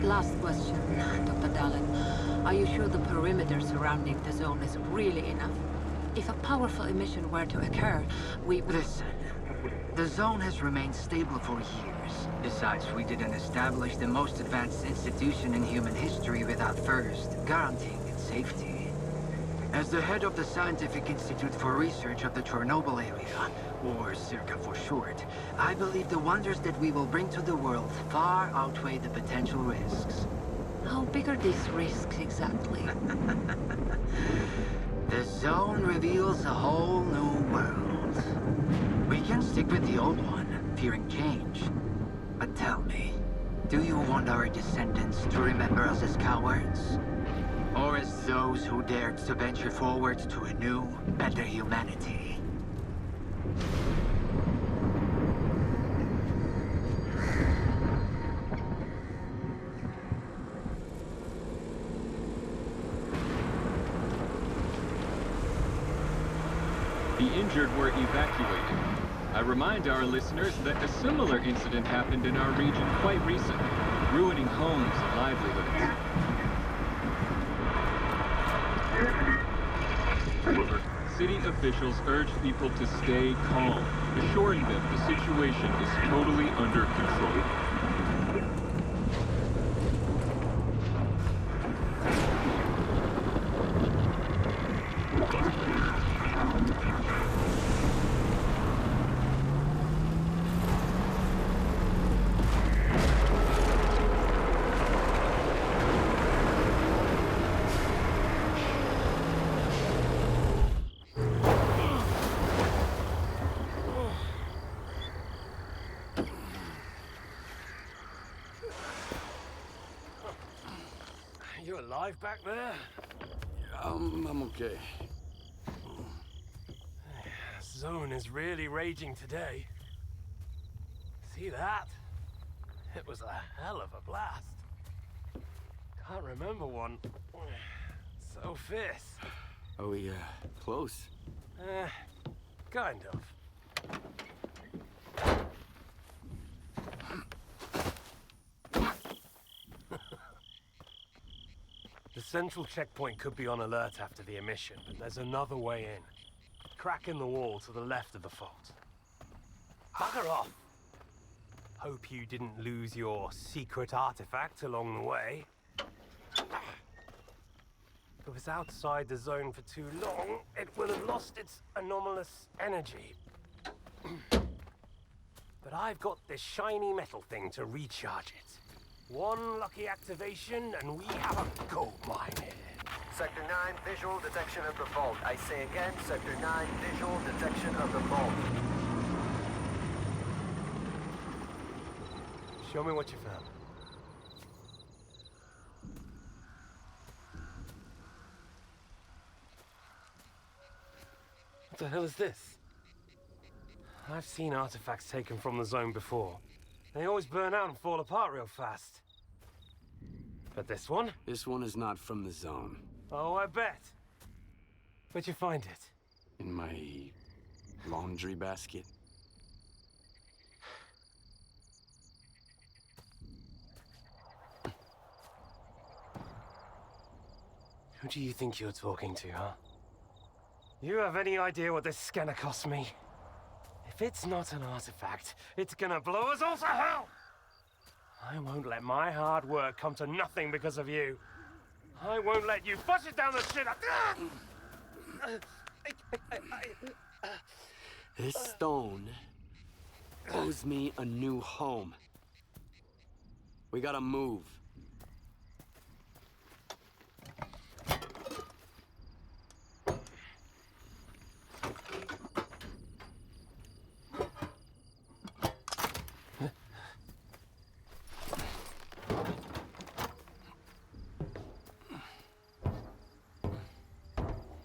Last question, Dr. Dallin. Are you sure the perimeter surrounding the zone is really enough? If a powerful emission were to occur, we... Listen, the zone has remained stable for years. Besides, we didn't establish the most advanced institution in human history without first guaranteeing its safety. As the head of the Scientific Institute for Research of the Chornobyl area, or CIRCA for short, I believe the wonders that we will bring to the world far outweigh the potential risks. How big are these risks exactly? The zone reveals a whole new world. We can stick with the old one, fearing change. But tell me, do you want our descendants to remember us as cowards? Or as those who dared to venture forward to a new, better humanity? The injured were evacuated. I remind our listeners that a similar incident happened in our region quite recently, ruining homes and livelihoods. City officials urge people to stay calm, assuring them the situation is totally under control. You alive back there? I'm okay. Zone is really raging today. See that? It was a hell of a blast. Can't remember one so fierce. Are we, close? Kind of. The central checkpoint could be on alert after the emission, but there's another way in. Crack in the wall to the left of the fault. Bugger off! Hope you didn't lose your secret artifact along the way. If it was outside the zone for too long, it will have lost its anomalous energy. But I've got this shiny metal thing to recharge it. One lucky activation, and we have a gold mine here. Sector 9, visual detection of the vault. I say again, Sector 9, visual detection of the vault. Show me what you found. What the hell is this? I've seen artifacts taken from the zone before. They always burn out and fall apart real fast. But this one? This one is not from the zone. Oh, I bet. Where'd you find it? In my laundry basket. Who do you think you're talking to, huh? You have any idea what this scanner cost me? If it's not an artifact, it's gonna blow us all to hell! I won't let my hard work come to nothing because of you. I won't let you flush it down the shit. This stone owes me a new home. We gotta move.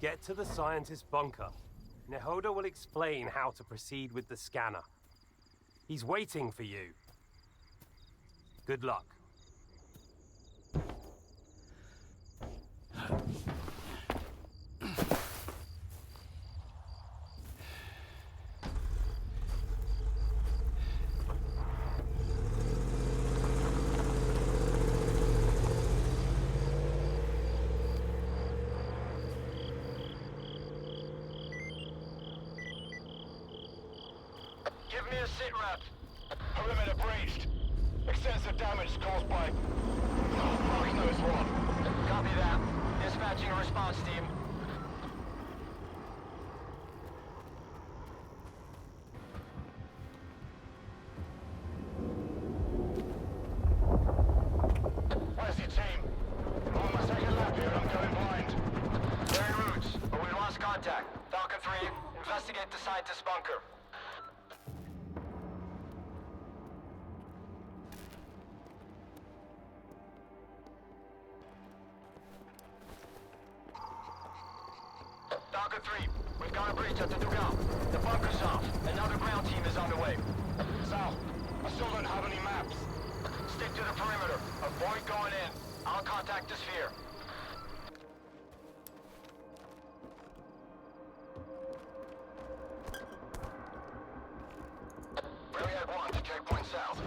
Get to the scientist's bunker. Nehoda will explain how to proceed with the scanner. He's waiting for you. Good luck. Give me a sit rep. Perimeter breached. Extensive damage caused by... Oh, fuck knows what. Copy that. Dispatching a response team. Where's your team? I'm on my second lap here and I'm going blind. They're en route, but we lost contact. Falcon 3, investigate the scientist bunker. Falcon 3, we've got a breach at the dugout. The bunker's off. Another ground team is on the way. Sal, I still don't have any maps. Stick to the perimeter. Avoid going in. I'll contact the sphere. Myriad 1 to checkpoint south.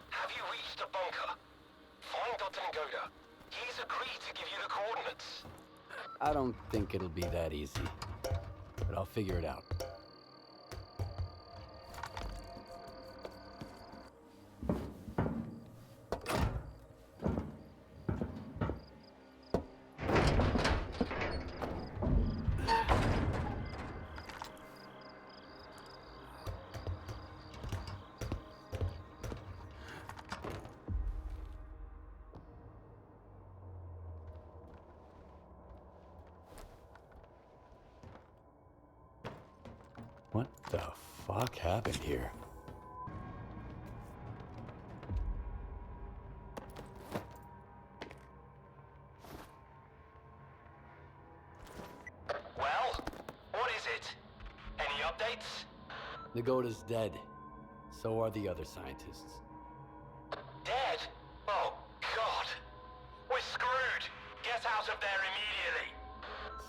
Have you reached the bunker? Find Dr. Ngoda. He's agreed to give you the coordinates. I don't think it'll be that easy, but I'll figure it out. What the fuck happened here? Well, what is it? Any updates? Nagoda's dead. So are the other scientists. Dead? Oh, God. We're screwed. Get out of there immediately.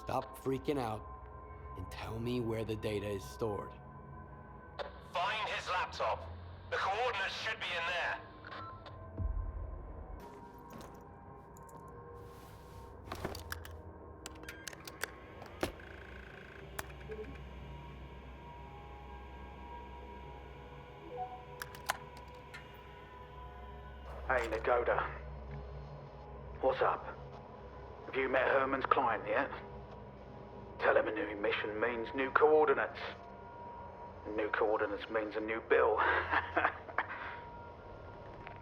Stop freaking out and tell me where the data is stored. Find his laptop. The coordinates should be in there. Hey, Nagoda. What's up? Have you met Herman's client yet? Tell him a new mission means new coordinates. New coordinates means a new bill.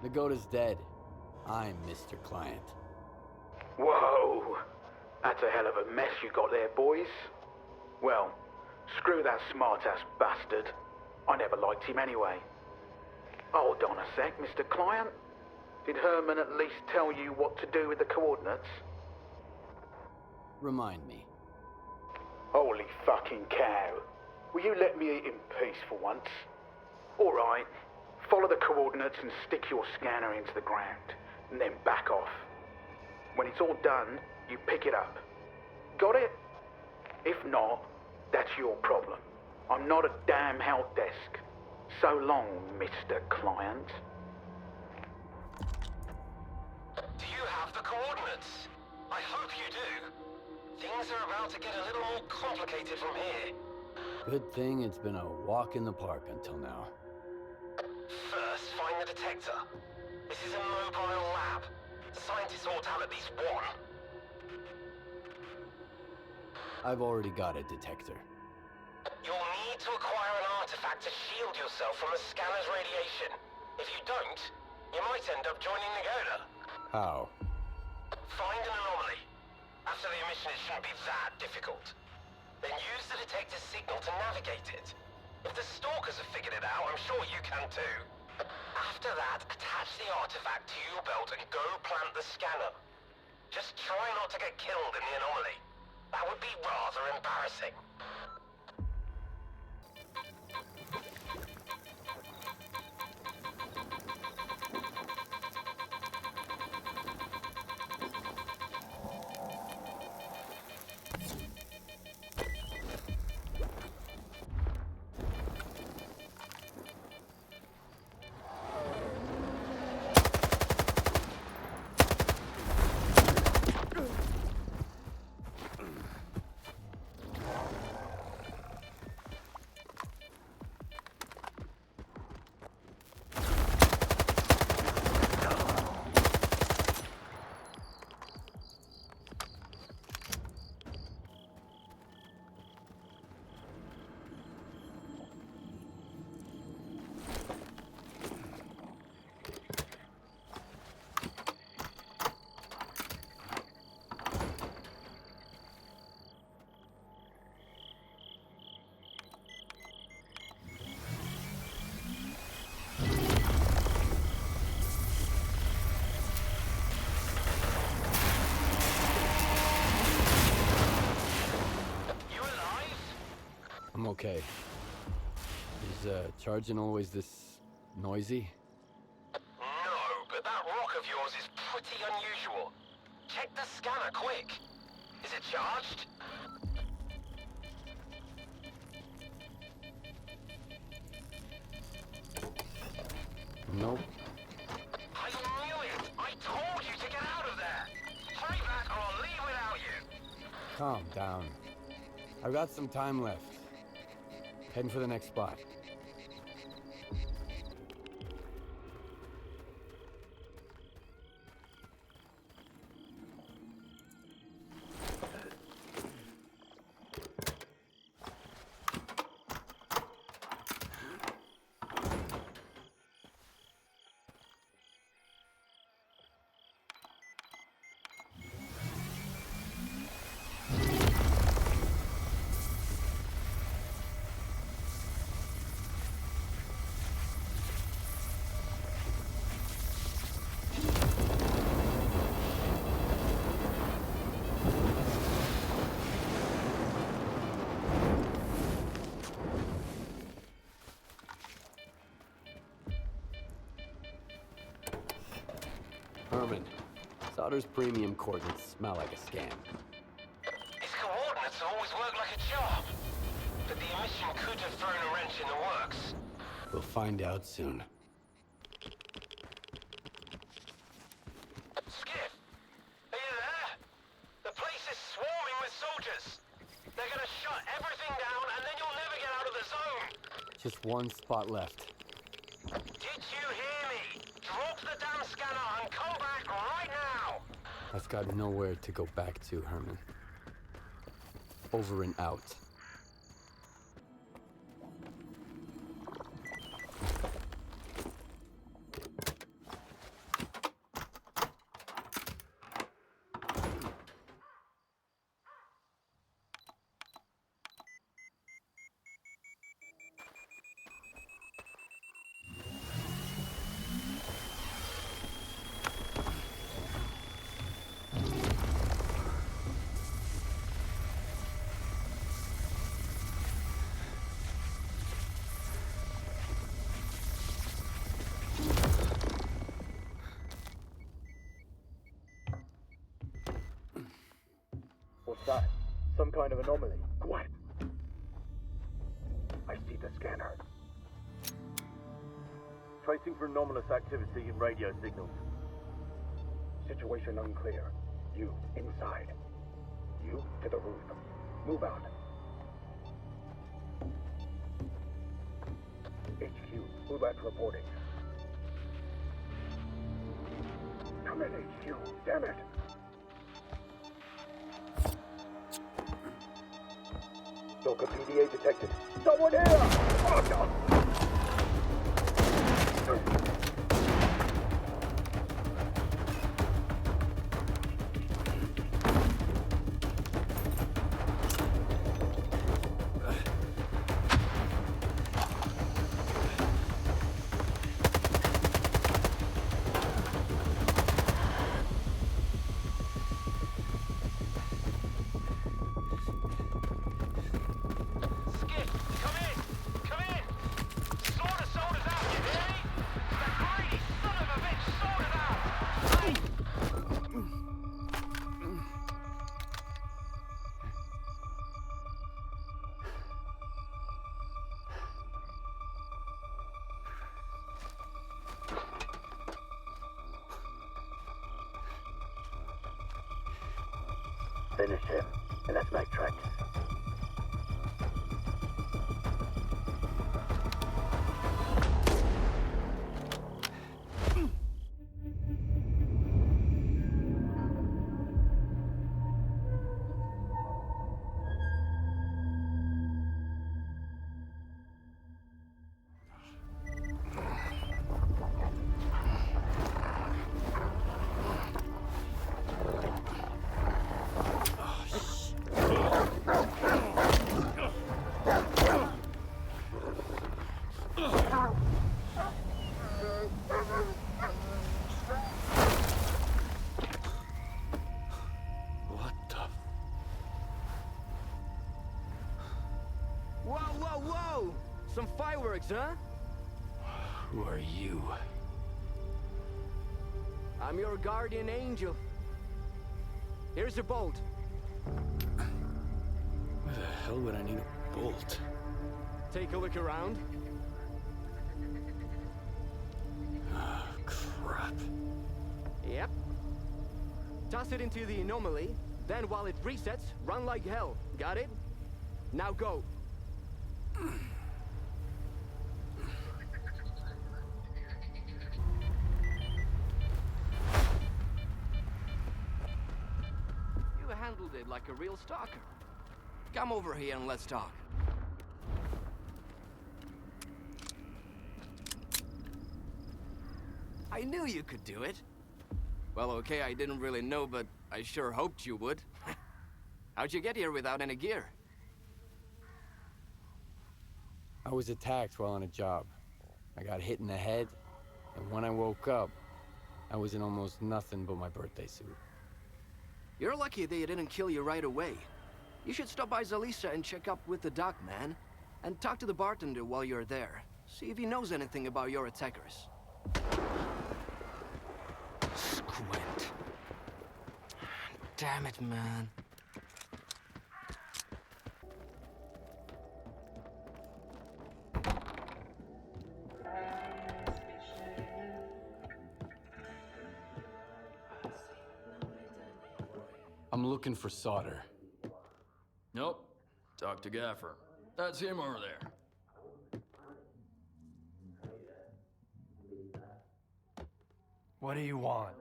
Nagoda's dead. I'm Mr. Client. Whoa! That's a hell of a mess you got there, boys. Well, screw that smart-ass bastard. I never liked him anyway. Hold on a sec, Mr. Client. Did Herman at least tell you what to do with the coordinates? Remind me. Holy fucking cow. Will you let me eat in peace for once? Alright. Follow the coordinates and stick your scanner into the ground, and then back off. When it's all done, you pick it up. Got it? If not, that's your problem. I'm not a damn help desk. So long, Mr. Client. Do you have the coordinates? I hope you do. Things are about to get a little more complicated from here. Good thing it's been a walk in the park until now. First, find the detector. This is a mobile lab. Scientists ought to have at least one. I've already got a detector. You'll need to acquire an artifact to shield yourself from the scanner's radiation. If you don't, you might end up joining Ngoda. How? Find an anomaly. After the emission, it shouldn't be that difficult. Then use the detector's signal to navigate it. If the stalkers have figured it out, I'm sure you can too. After that, attach the artifact to your belt and go plant the scanner. Just try not to get killed in the anomaly. That would be rather embarrassing. okay. Is charging always this noisy? No, but that rock of yours is pretty unusual. Check the scanner quick. Is it charged? Nope. I knew it! I told you to get out of there! Hurry back or I'll leave without you! Calm down. I've got some time left. Heading for the next spot. Herman, Solder's premium coordinates smell like a scam. His coordinates have always worked like a job. But the emission could have thrown a wrench in the works. We'll find out soon. Skip, are you there? The place is swarming with soldiers. They're gonna shut everything down and then you'll never get out of the zone. Just one spot left. Did you hear me? Drop the damn scanner and come back right now! I've got nowhere to go back to, Herman. Over and out. What's that? Some kind of anomaly. Quiet! I see the scanner. Tracing for anomalous activity in radio signals. Situation unclear. You, inside. You, to the roof. Move out. HQ, move out reporting. Come in, HQ. Damn it! STALKER PDA detected. Someone here! Oh, no! Finish him, and let's make tracks. Whoa, whoa, whoa! Some fireworks, huh? Who are you? I'm your guardian angel. Here's your bolt. Why the hell would I need a bolt? Take a look around. Oh, crap. Yep. Toss it into the anomaly, then while it resets, run like hell. Got it? Now go. You handled it like a real stalker. Come over here and let's talk. I knew you could do it. Well, okay, I didn't really know, but I sure hoped you would. How'd you get here without any gear? I was attacked while on a job. I got hit in the head, and when I woke up, I was in almost nothing but my birthday suit. You're lucky they didn't kill you right away. You should stop by Zalisa and check up with the doc, man. And talk to the bartender while you're there. See if he knows anything about your attackers. Squint. Damn it, man. I'm looking for solder. Nope. Talk to Gaffer. That's him over there. What do you want?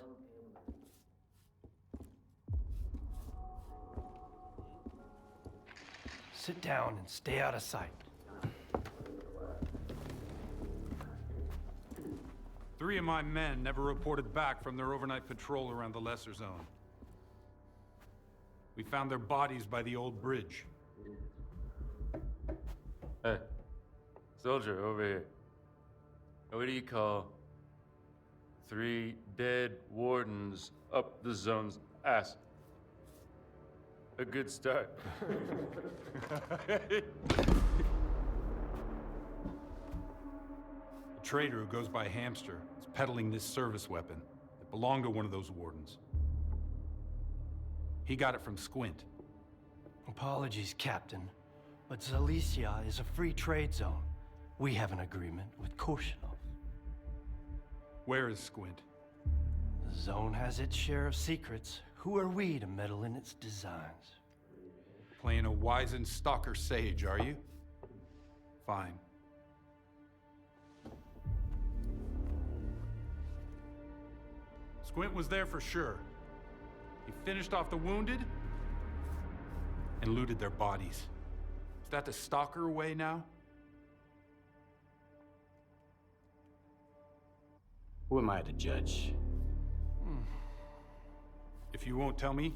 Sit down and stay out of sight. 3 of my men never reported back from their overnight patrol around the lesser zone. We found their bodies by the old bridge. Hey, soldier, over here. What do you call 3 dead wardens up the zone's ass? A good start. A trader who goes by Hamster is peddling this service weapon that belonged to one of those wardens. He got it from Squint. Apologies, Captain, but Zalicia is a free trade zone. We have an agreement with Korshinov. Where is Squint? The zone has its share of secrets. Who are we to meddle in its designs? Playing a wizened stalker sage, are you? Fine. Squint was there for sure. He finished off the wounded and looted their bodies. Is that the stalker way now? Who am I to judge? If you won't tell me,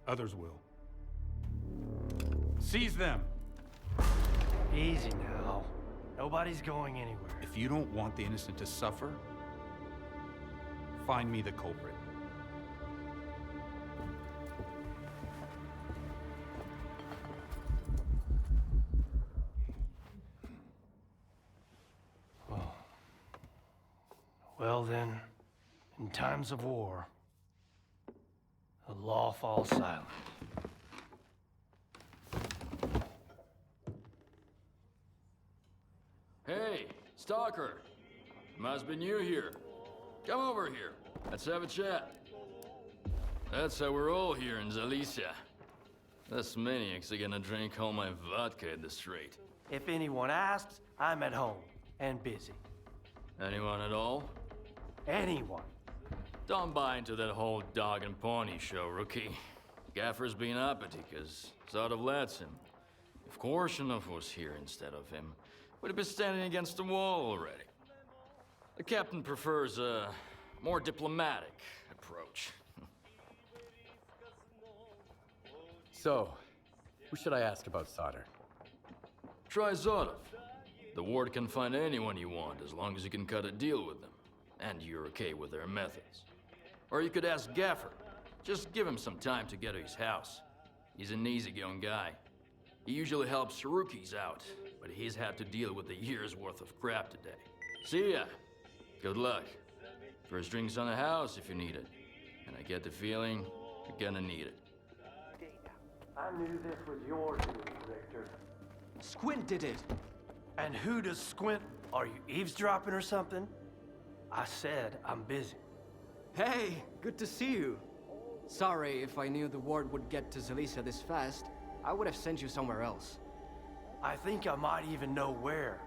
others will. Seize them! Easy now. Nobody's going anywhere. If you don't want the innocent to suffer, find me the culprit. Well then, in times of war, the law falls silent. Hey, Stalker. Must be new here. Come over here. Let's have a chat. That's how we're all here in Zalicia. Those maniacs are gonna drink all my vodka at the street. If anyone asks, I'm at home and busy. Anyone at all? Anyone. Don't buy into that whole dog and pony show, rookie. Gaffer's been uppity, cause sort of lets him. If Korshinov was here instead of him, we'd have been standing against the wall already. The captain prefers a more diplomatic approach. So, who should I ask about solder? Try Zotov. The ward can find anyone you want as long as you can cut a deal with them. And you're okay with their methods. Or you could ask Gaffer. Just give him some time to get to his house. He's an easygoing guy. He usually helps rookies out, but he's had to deal with a year's worth of crap today. See ya. Good luck. First drinks on the house if you need it. And I get the feeling you're gonna need it. I knew this was your doing, Richter. Squint did it! And who does Squint? Are you eavesdropping or something? I said I'm busy. Hey, good to see you. Sorry, if I knew the word would get to Zalicia this fast, I would have sent you somewhere else. I think I might even know where.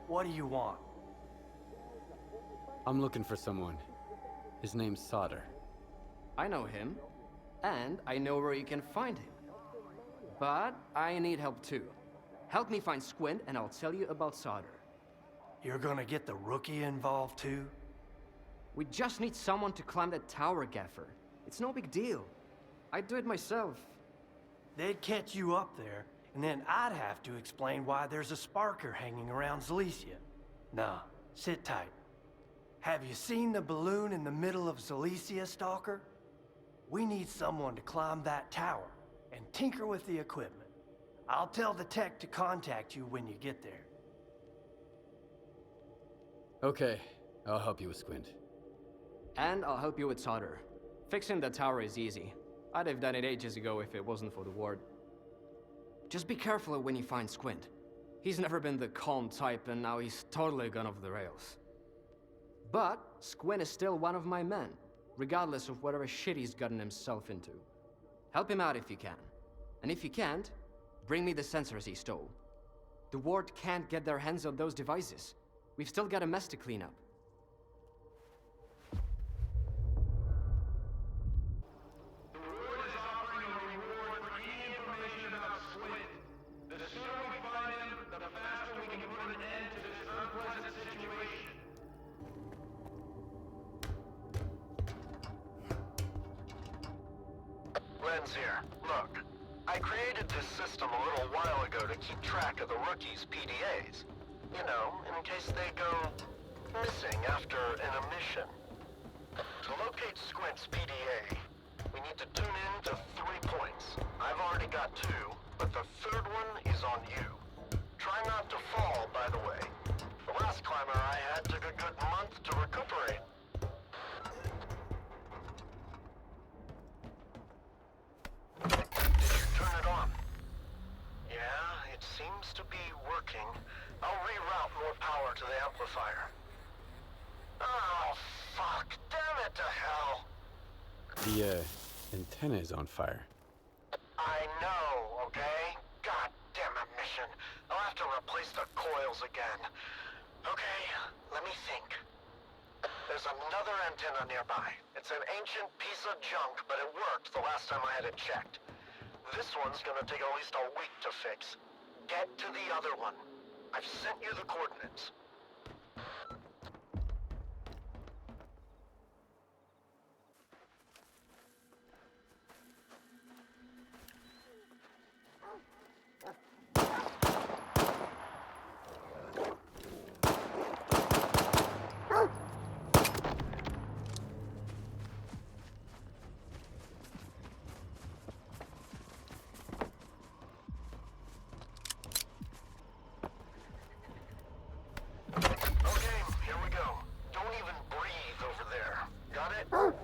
What do you want? I'm looking for someone. His name's S.T.A.L.K.E.R. I know him, and I know where you can find him. But I need help too. Help me find Squint, and I'll tell you about S.T.A.L.K.E.R. You're gonna get the rookie involved too? We just need someone to climb that tower, Gaffer. It's no big deal. I'd do it myself. They'd catch you up there, and then I'd have to explain why there's a sparker hanging around Zalicia. Nah, sit tight. Have you seen the balloon in the middle of Zalicia, Stalker? We need someone to climb that tower and tinker with the equipment. I'll tell the tech to contact you when you get there. Okay, I'll help you with Squint. And I'll help you with S.T.A.L.K.E.R. Fixing the tower is easy. I'd have done it ages ago if it wasn't for the ward. Just be careful when you find Squint. He's never been the calm type, and now he's totally gone off the rails. But Squint is still one of my men, regardless of whatever shit he's gotten himself into. Help him out if you can. And if you can't, bring me the sensors he stole. The ward can't get their hands on those devices. We've still got a mess to clean up. Here. Look, I created this system a little while ago to keep track of the rookies' PDAs. You know, in case they go missing after an emission. To locate Squint's PDA, we need to tune in to 3 points. I've already got 2, but the third one is on you. Try not to fall, by the way. The last climber I had took a good month to recuperate. Turn it on. Yeah, it seems to be working. I'll reroute more power to the amplifier. Oh, fuck. Damn it to hell. The, antenna is on fire. I know, okay? God damn it, mission. I'll have to replace the coils again. Okay, let me think. There's another antenna nearby. It's an ancient piece of junk, but it worked the last time I had it checked. This one's gonna take at least a week to fix. Get to the other one. I've sent you the coordinates.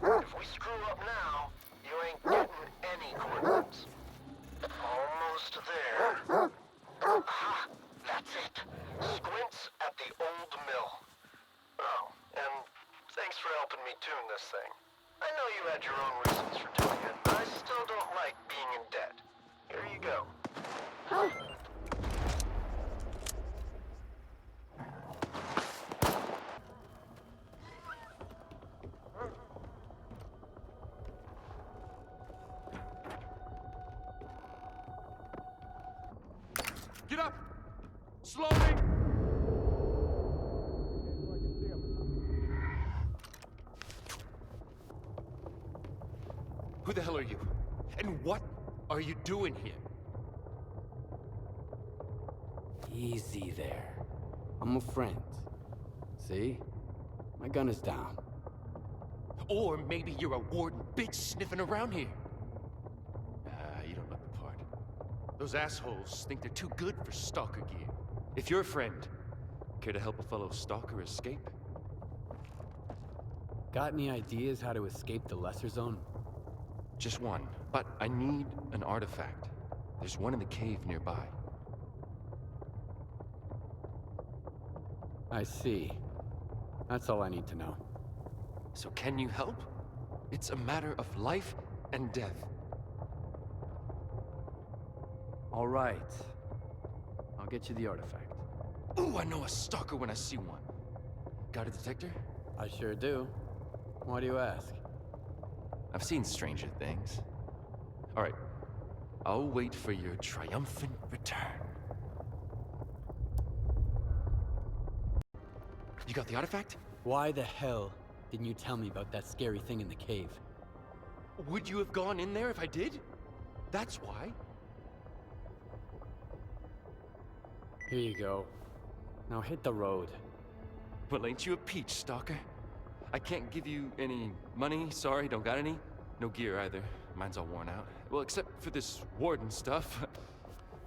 If we screw up now, you ain't getting any coordinates. Almost there. Aha! That's it. Squint's at the old mill. Oh, and thanks for helping me tune this thing. I know you had your own reasons for doing it, but I still don't like being in debt. Here you go. Get up! Slowly! Who the hell are you? And what are you doing here? Easy there. I'm a friend. See? My gun is down. Or maybe you're a warden bitch sniffing around here. You don't look the part. Those assholes think they're too good for stalker gear. If you're a friend, care to help a fellow stalker escape? Got any ideas how to escape the lesser zone? Just one, but I need an artifact. There's one in the cave nearby. I see. That's all I need to know. So can you help? It's a matter of life and death. All right. I'll get you the artifact. Ooh, I know a stalker when I see one. Got a detector? I sure do. Why do you ask? I've seen stranger things. All right. I'll wait for your triumphant return. You got the artifact? Why the hell didn't you tell me about that scary thing in the cave? Would you have gone in there if I did? That's why. Here you go. Now hit the road. Well, ain't you a peach, stalker? I can't give you any money, sorry, don't got any. No gear either, mine's all worn out. Well, except for this warden stuff.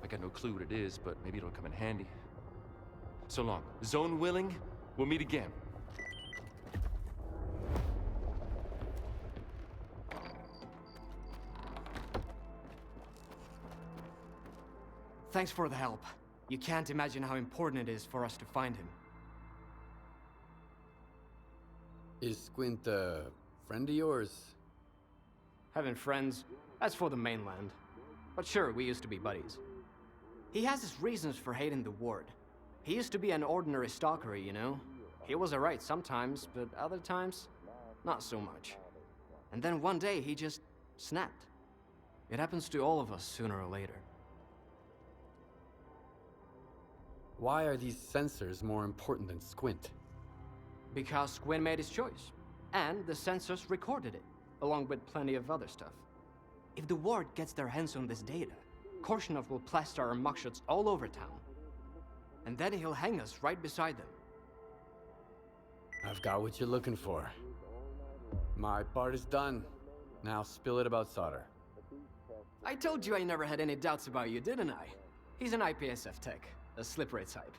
I got no clue what it is, but maybe it'll come in handy. So long. Zone willing, we'll meet again. Thanks for the help. You can't imagine how important it is for us to find him. Is Squint a friend of yours? Having friends, that's for the mainland. But sure, we used to be buddies. He has his reasons for hating the ward. He used to be an ordinary stalker, you know? He was alright sometimes, but other times, not so much. And then one day, he just snapped. It happens to all of us sooner or later. Why are these sensors more important than Squint? Because Squint made his choice. And the sensors recorded it, along with plenty of other stuff. If the ward gets their hands on this data, Korshunov will plaster our mugshots all over town. And then he'll hang us right beside them. I've got what you're looking for. My part is done. Now spill it about Solder. I told you I never had any doubts about you, didn't I? He's an IPSF tech, a slippery type.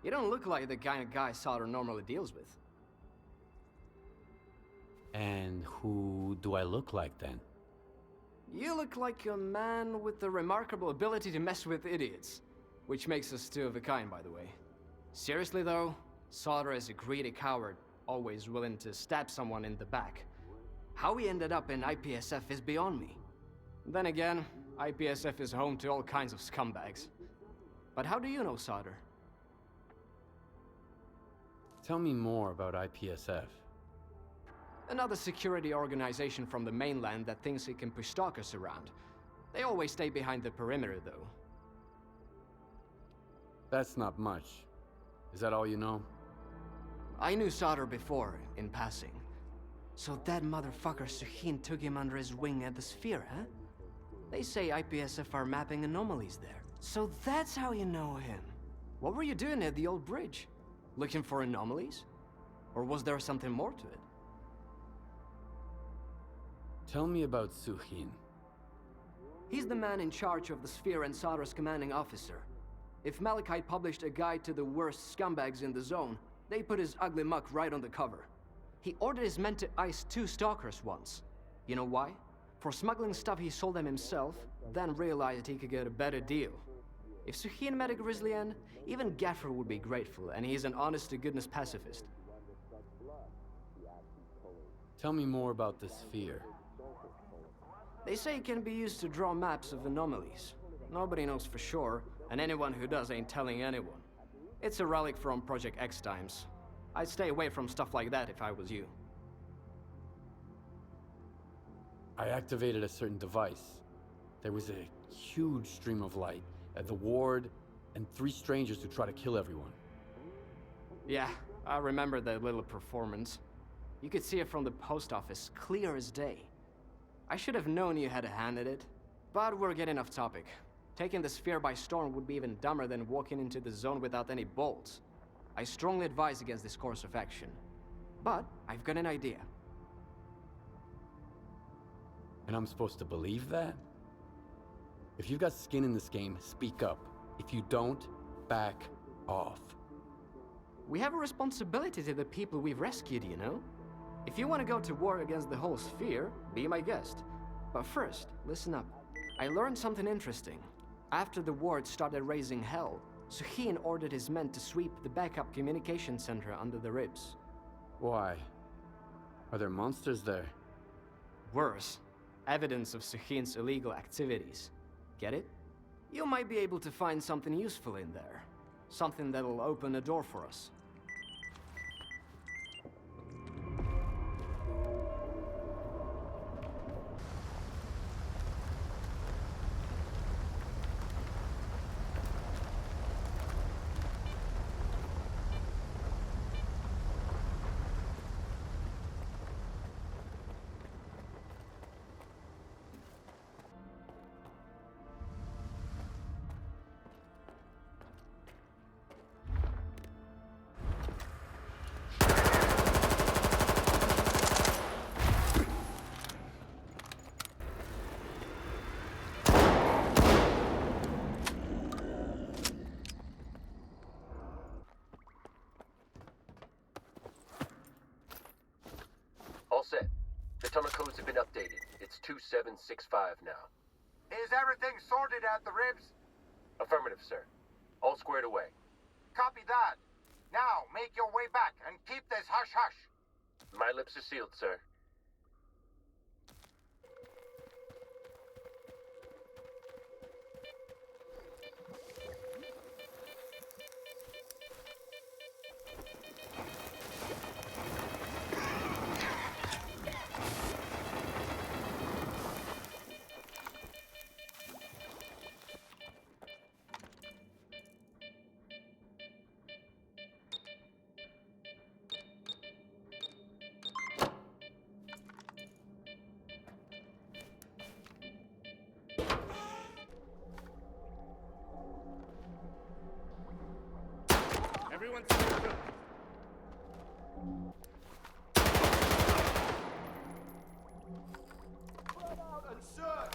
You don't look like the kind of guy Solder normally deals with. And who do I look like then? You look like a man with the remarkable ability to mess with idiots. Which makes us two of a kind, by the way. Seriously though, Solder is a greedy coward, always willing to stab someone in the back. How he ended up in IPSF is beyond me. Then again, IPSF is home to all kinds of scumbags. But how do you know Solder? Tell me more about IPSF. Another security organization from the mainland that thinks it can push stalkers around. They always stay behind the perimeter, though. That's not much. Is that all you know? I knew Solder before, in passing. So that motherfucker Suhin took him under his wing at the Sphere, huh? They say IPSF are mapping anomalies there. So that's how you know him. What were you doing at the old bridge? Looking for anomalies? Or was there something more to it? Tell me about Suhin. He's the man in charge of the Sphere and Solder's commanding officer. If Malachite published a guide to the worst scumbags in the zone, they put his ugly muck right on the cover. He ordered his men to ice 2 stalkers once. You know why? For smuggling stuff he sold them himself, then realized he could get a better deal. If Suhin met a Grizzly End, even Gaffer would be grateful, and he's an honest-to-goodness pacifist. Tell me more about the Sphere. They say it can be used to draw maps of anomalies. Nobody knows for sure, and anyone who does ain't telling anyone. It's a relic from Project X times. I'd stay away from stuff like that if I was you. I activated a certain device. There was a huge stream of light, the ward, and 3 strangers who try to kill everyone. Yeah, I remember that little performance. You could see it from the post office, clear as day. I should have known you had a hand in it. But we're getting off topic. Taking the Sphere by storm would be even dumber than walking into the zone without any bolts. I strongly advise against this course of action. But I've got an idea. And I'm supposed to believe that? If you've got skin in this game, speak up. If you don't, back off. We have a responsibility to the people we've rescued, you know? If you want to go to war against the whole sphere, be my guest. But first, listen up. I learned something interesting. After the ward started raising hell, Suhin ordered his men to sweep the backup communication center under the ribs. Why? Are there monsters there? Worse, evidence of Suhin's illegal activities. Get it? You might be able to find something useful in there. Something that'll open a door for us. All set. The tunnel codes have been updated. It's 2765 now. Is everything sorted at the ribs? Affirmative, sir. All squared away. Copy that. Now, make your way back and keep this hush-hush. My lips are sealed, sir. Everyone's through. Spread out and search!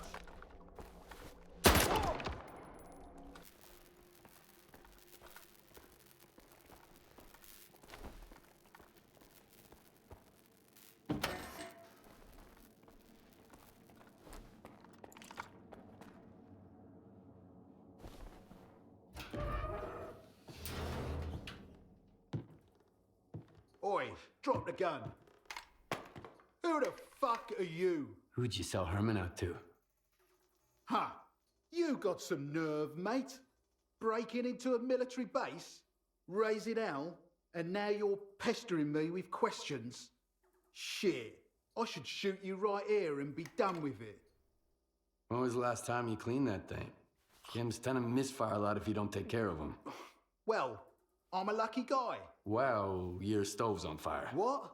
Oi, drop the gun. Who the fuck are you? Who'd you sell Herman out to? Huh. You got some nerve, mate. Breaking into a military base, raising hell, and now you're pestering me with questions. Shit. I should shoot you right here and be done with it. When was the last time you cleaned that thing? Kim's tend to misfire a lot if you don't take care of them. Well, I'm a lucky guy. Well, your stove's on fire. What?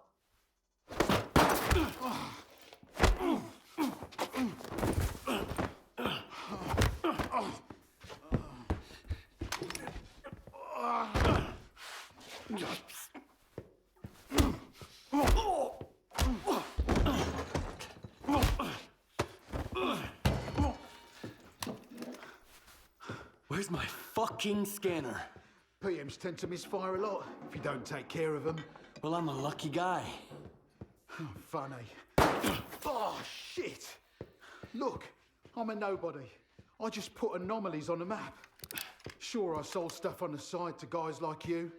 Where's my fucking scanner? PMs tend to misfire a lot if you don't take care of them. Well, I'm a lucky guy. Funny. Oh, shit! Look, I'm a nobody. I just put anomalies on the map. Sure, I sold stuff on the side to guys like you,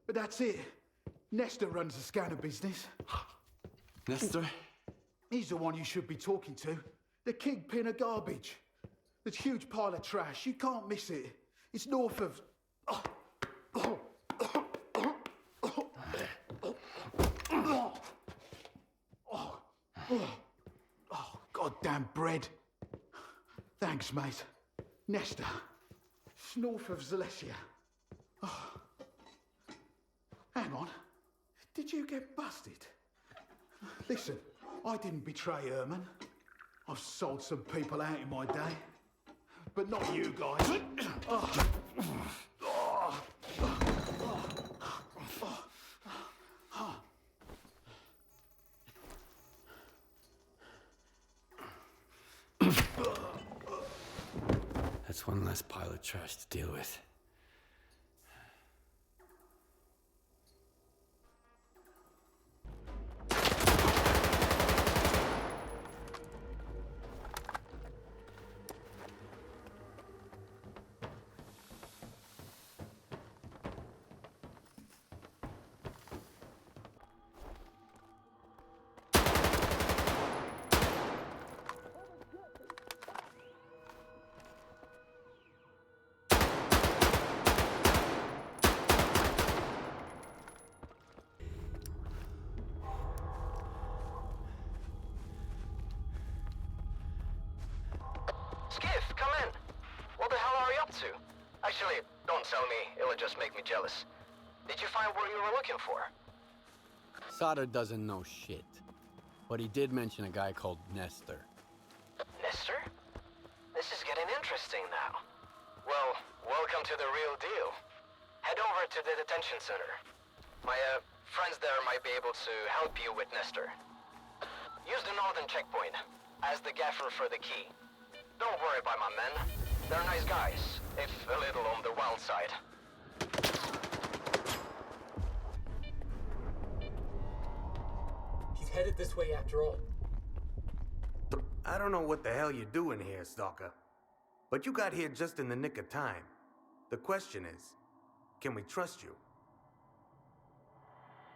but that's it. Nestor runs the scanner business. Nestor? He's the one you should be talking to. The kingpin of garbage. This huge pile of trash, you can't miss it. It's north of... Oh, goddamn bread. Thanks, mate. Nestor. It's north of Zalesia. Oh. Hang on. Did you get busted? Listen, I didn't betray Herman. I've sold some people out in my day. But not you guys. Oh. That's one less pile of trash to deal with. What the hell are you up to? Actually, don't tell me. It'll just make me jealous. Did you find what you were looking for? Sutter doesn't know shit. But he did mention a guy called Nestor. Nestor? This is getting interesting now. Well, welcome to the real deal. Head over to the detention center. My, friends there might be able to help you with Nestor. Use the northern checkpoint. Ask the gaffer for the key. Don't worry about my men. They're nice guys, if a little on the wild side. He's headed this way after all. I don't know what the hell you're doing here, Stalker. But you got here just in the nick of time. The question is, can we trust you?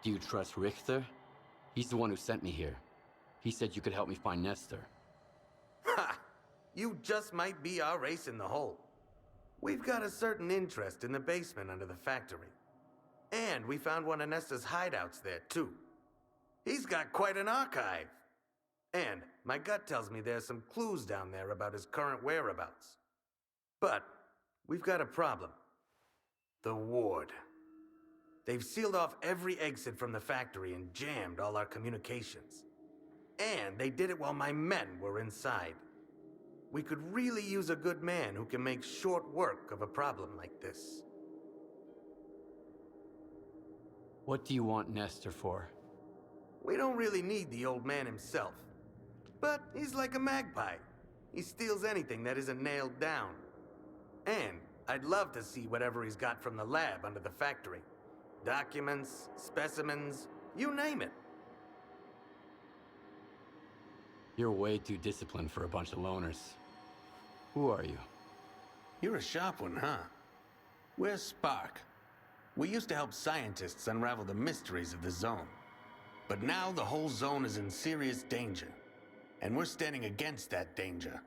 Do you trust Richter? He's the one who sent me here. He said you could help me find Nestor. Ha! You just might be our ace in the hole. We've got a certain interest in the basement under the factory. And we found one of Nestor's hideouts there, too. He's got quite an archive. And my gut tells me there's some clues down there about his current whereabouts. But we've got a problem. The ward. They've sealed off every exit from the factory and jammed all our communications. And they did it while my men were inside. We could really use a good man who can make short work of a problem like this. What do you want Nestor for? We don't really need the old man himself. But he's like a magpie. He steals anything that isn't nailed down. And I'd love to see whatever he's got from the lab under the factory. Documents, specimens, you name it. You're way too disciplined for a bunch of loners. Who are you? You're a sharp one, huh? We're Spark. We used to help scientists unravel the mysteries of the zone. But now the whole zone is in serious danger. And we're standing against that danger.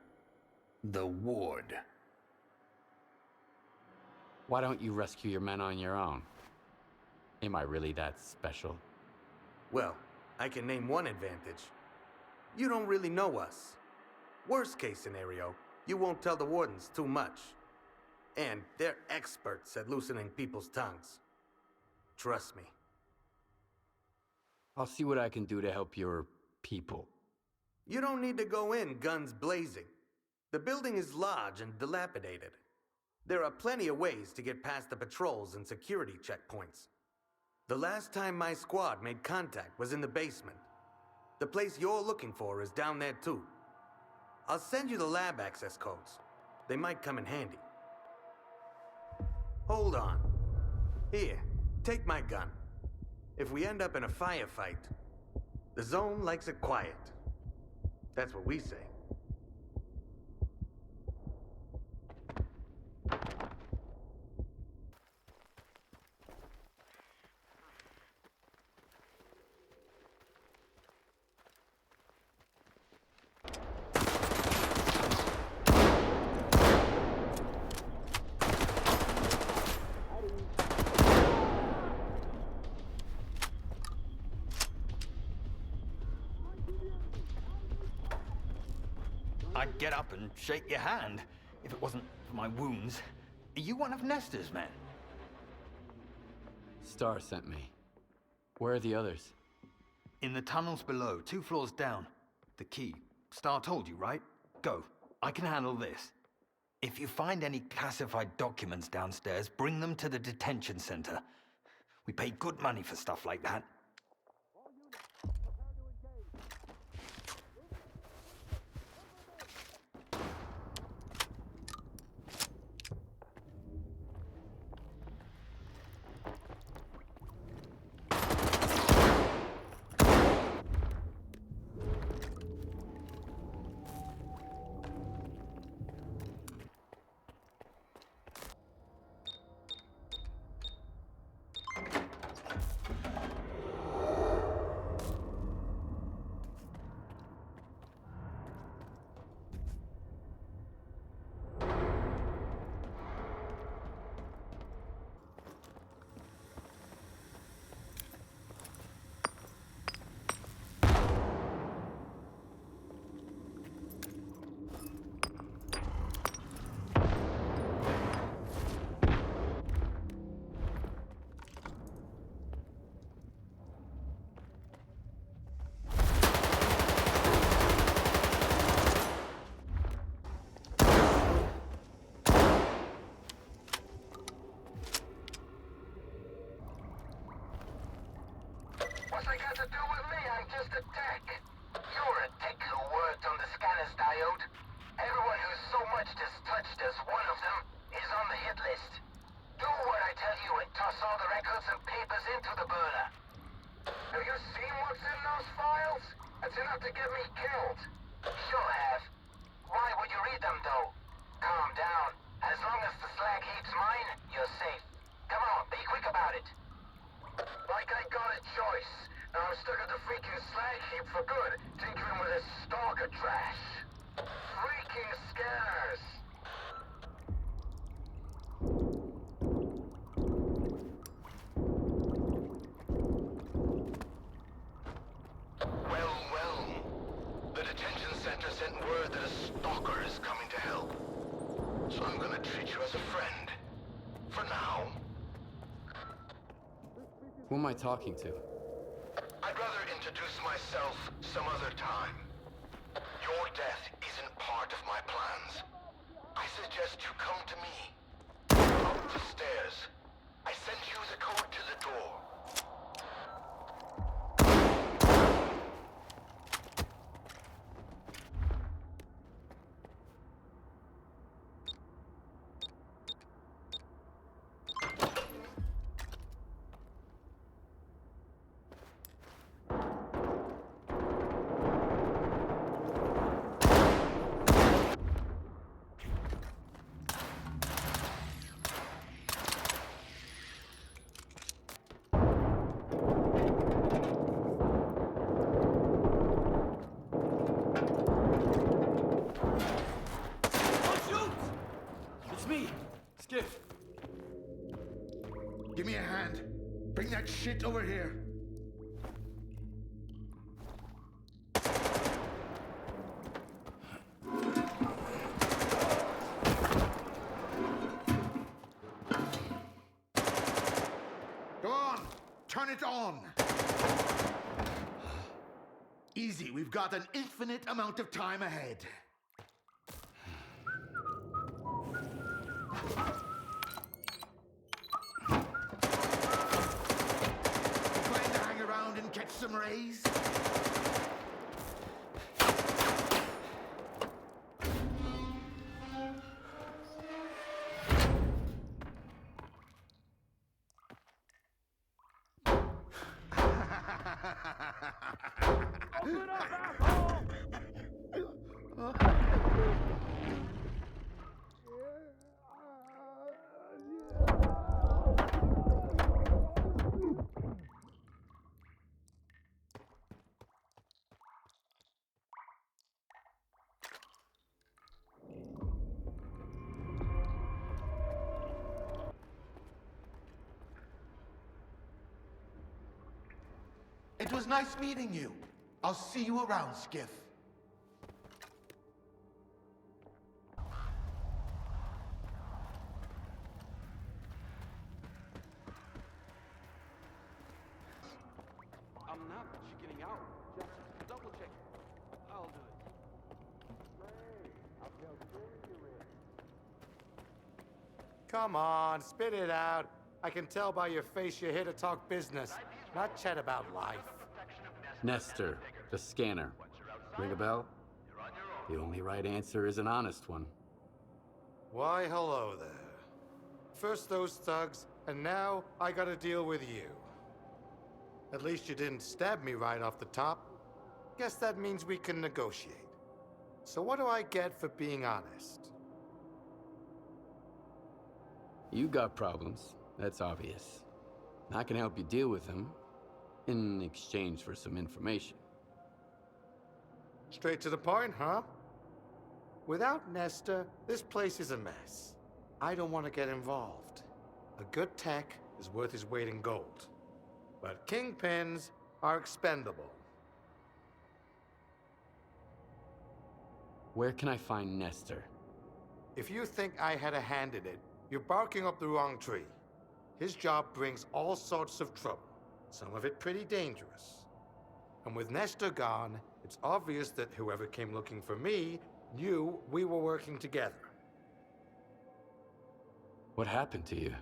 The ward. Why don't you rescue your men on your own? Am I really that special? Well, I can name one advantage. You don't really know us. Worst case scenario, you won't tell the wardens too much. And they're experts at loosening people's tongues. Trust me. I'll see what I can do to help your people. You don't need to go in guns blazing. The building is large and dilapidated. There are plenty of ways to get past the patrols and security checkpoints. The last time my squad made contact was in the basement. The place you're looking for is down there too. I'll send you the lab access codes. They might come in handy. Hold on. Here, take my gun. If we end up in a firefight, the zone likes it quiet. That's what we say. I'd get up and shake your hand if it wasn't for my wounds. Are you one of Nestor's men? Star sent me. Where are the others? In the tunnels below, 2 floors down. The key. Star told you, right? Go. I can handle this. If you find any classified documents downstairs, bring them to the detention center. We pay good money for stuff like that. to do with me? I'm just a tech. You're a tech who worked on the scanner's diode. Everyone who's so much as touched as one of them is on the hit list. Do what I tell you and toss all the records and papers into the burner. Have you seen what's in those files? That's enough to get me killed. Sure have. Why would you read them, though? Calm down. As long as the slag heap's mine, you're safe. Come on, be quick about it. Like I got a choice. Now I'm stuck at the freaking slag heap for good, tinkering with this stalker trash. Freaking scanners! Well, well. The detention center sent word that a stalker is coming to help. So I'm gonna treat you as a friend. For now. Who am I talking to? I'd rather introduce myself some other time. Your death isn't part of my plans. I suggest you come to me. Up the stairs. I sent you the code to the door. Skiff! Give me a hand. Bring that shit over here. Go on! Turn it on! Easy, we've got an infinite amount of time ahead. Plan to hang around and catch some rays? Open up, asshole! It was nice meeting you. I'll see you around, Skiff. I'm not chickening out. Just double check. I'll do it. Come on, spit it out. I can tell by your face you're here to talk business, not chat about life. Nestor, the scanner. Ring a bell? The only right answer is an honest one. Why, hello there. First those thugs, and now I gotta deal with you. At least you didn't stab me right off the top. Guess that means we can negotiate. So what do I get for being honest? You got problems, that's obvious. I can help you deal with them in exchange for some information. Straight to the point, huh? Without Nestor, this place is a mess. I don't want to get involved. A good tech is worth his weight in gold. But kingpins are expendable. Where can I find Nestor? If you think I had a hand in it, you're barking up the wrong tree. His job brings all sorts of trouble, some of it pretty dangerous. And with Nestor gone, it's obvious that whoever came looking for me knew we were working together. What happened to you?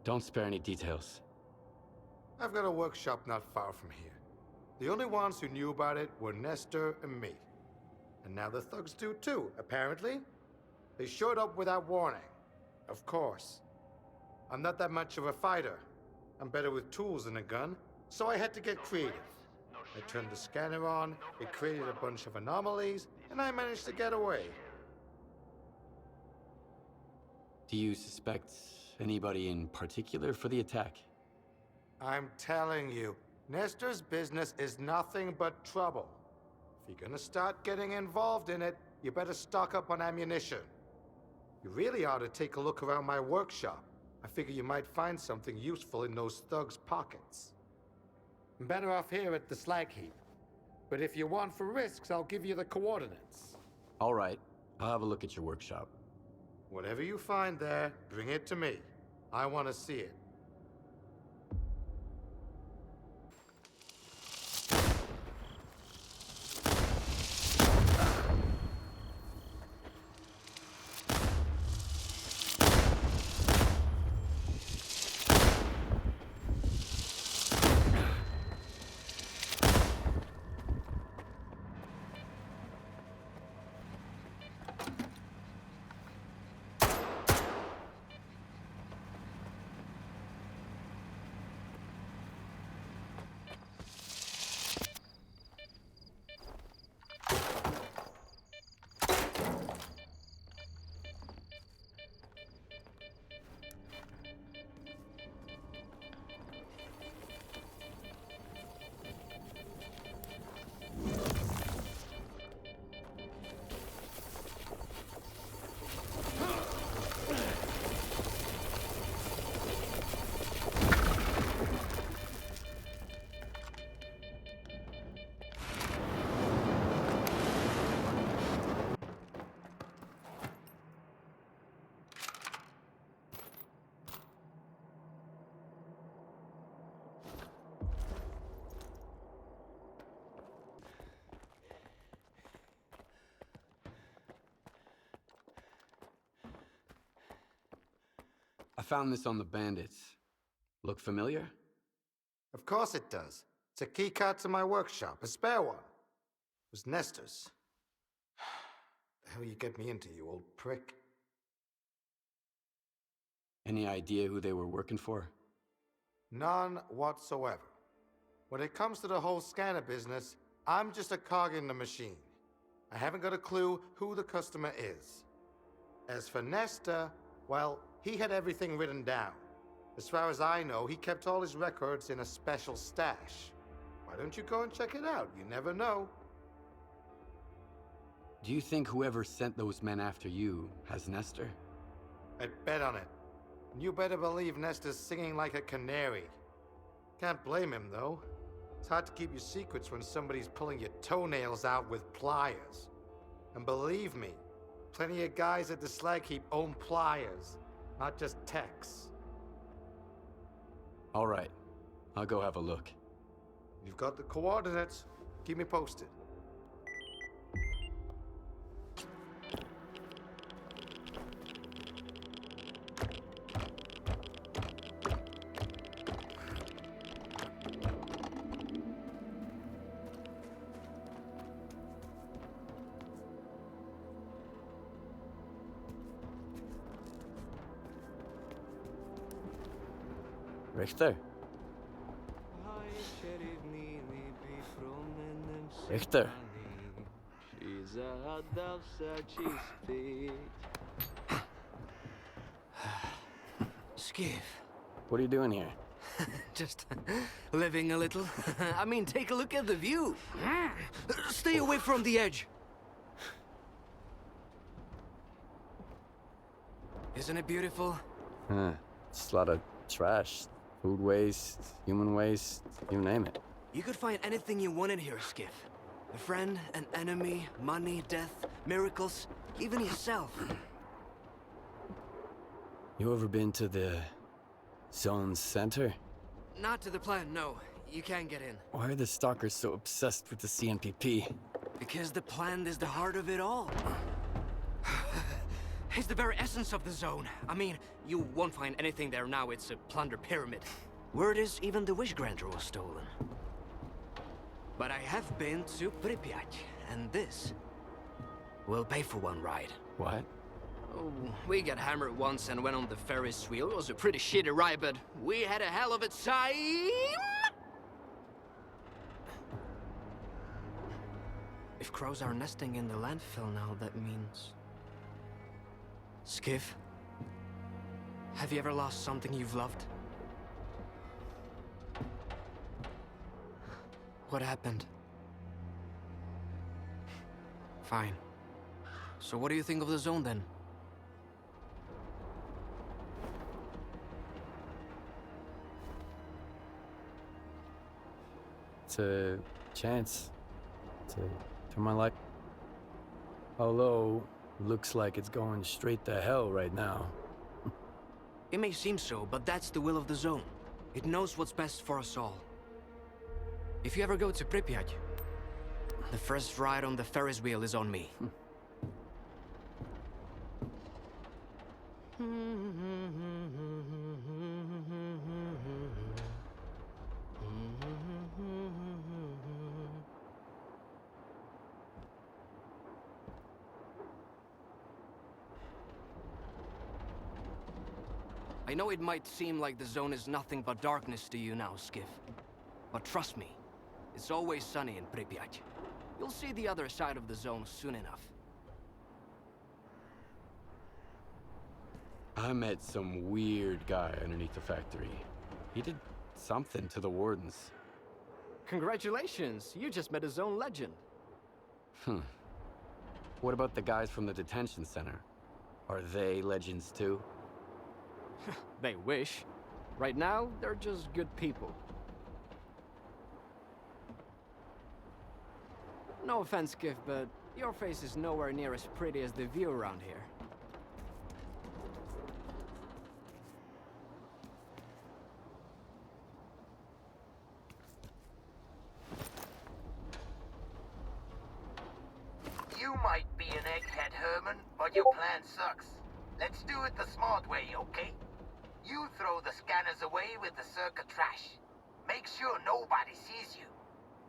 Don't spare any details. I've got a workshop not far from here. The only ones who knew about it were Nestor and me. And now the thugs do too, apparently. They showed up without warning. Of course. I'm not that much of a fighter. I'm better with tools than a gun, so I had to get creative. I turned the scanner on, it created a bunch of anomalies, and I managed to get away. Do you suspect anybody in particular for the attack? I'm telling you, Nestor's business is nothing but trouble. If you're gonna start getting involved in it, you better stock up on ammunition. You really ought to take a look around my workshop. I figure you might find something useful in those thugs' pockets. I'm better off here at the slag heap. But if you want for risks, I'll give you the coordinates. All right, I'll have a look at your workshop. Whatever you find there, bring it to me. I want to see it. I found this on the bandits. Look familiar? Of course it does. It's a keycard to my workshop, a spare one. It was Nestor's. The hell you get me into, you old prick? Any idea who they were working for? None whatsoever. When it comes to the whole scanner business, I'm just a cog in the machine. I haven't got a clue who the customer is. As for Nestor, well, he had everything written down. As far as I know, he kept all his records in a special stash. Why don't you go and check it out? You never know. Do you think whoever sent those men after you has Nestor? I'd bet on it. And you better believe Nestor's singing like a canary. Can't blame him, though. It's hard to keep your secrets when somebody's pulling your toenails out with pliers. And believe me, plenty of guys at the slag heap own pliers, not just techs. All right, I'll go have a look. You've got the coordinates. Keep me posted. Richter? Richter? Skiff. What are you doing here? Just living a little. I mean, take a look at the view. Stay away from the edge. Isn't it beautiful? It's a lot of trash. Food waste, human waste, you name it. You could find anything you want in here, Skiff. A friend, an enemy, money, death, miracles, even yourself. You ever been to the Zone's center? Not to the plant, no. You can't get in. Why are the stalkers so obsessed with the CNPP? Because the plant is the heart of it all. It's the very essence of the zone. I mean, you won't find anything there now. It's a plunder pyramid. Word is even the wish granter was stolen. But I have been to Pripyat, and this will pay for one ride. What? Oh, we got hammered once and went on the Ferris wheel. It was a pretty shitty ride, but we had a hell of a time! If crows are nesting in the landfill now, that means... Skiff? Have you ever lost something you've loved? What happened? Fine. So what do you think of the zone, then? It's a chance to turn my life. Although, looks like it's going straight to hell right now. It may seem so, but that's the will of the zone. It knows what's best for us all. If you ever go to Pripyat, the first ride on the Ferris wheel is on me. I know it might seem like the zone is nothing but darkness to you now, Skiff. But trust me, it's always sunny in Pripyat. You'll see the other side of the zone soon enough. I met some weird guy underneath the factory. He did something to the wardens. Congratulations, you just met a zone legend. What about the guys from the detention center? Are they legends too? They wish. Right now, they're just good people. No offense, Skiff, but your face is nowhere near as pretty as the view around here. You might be an egghead, Herman, but your plan sucks. Let's do it the smart way, okay? You throw the scanners away with the circuit trash. Make sure nobody sees you.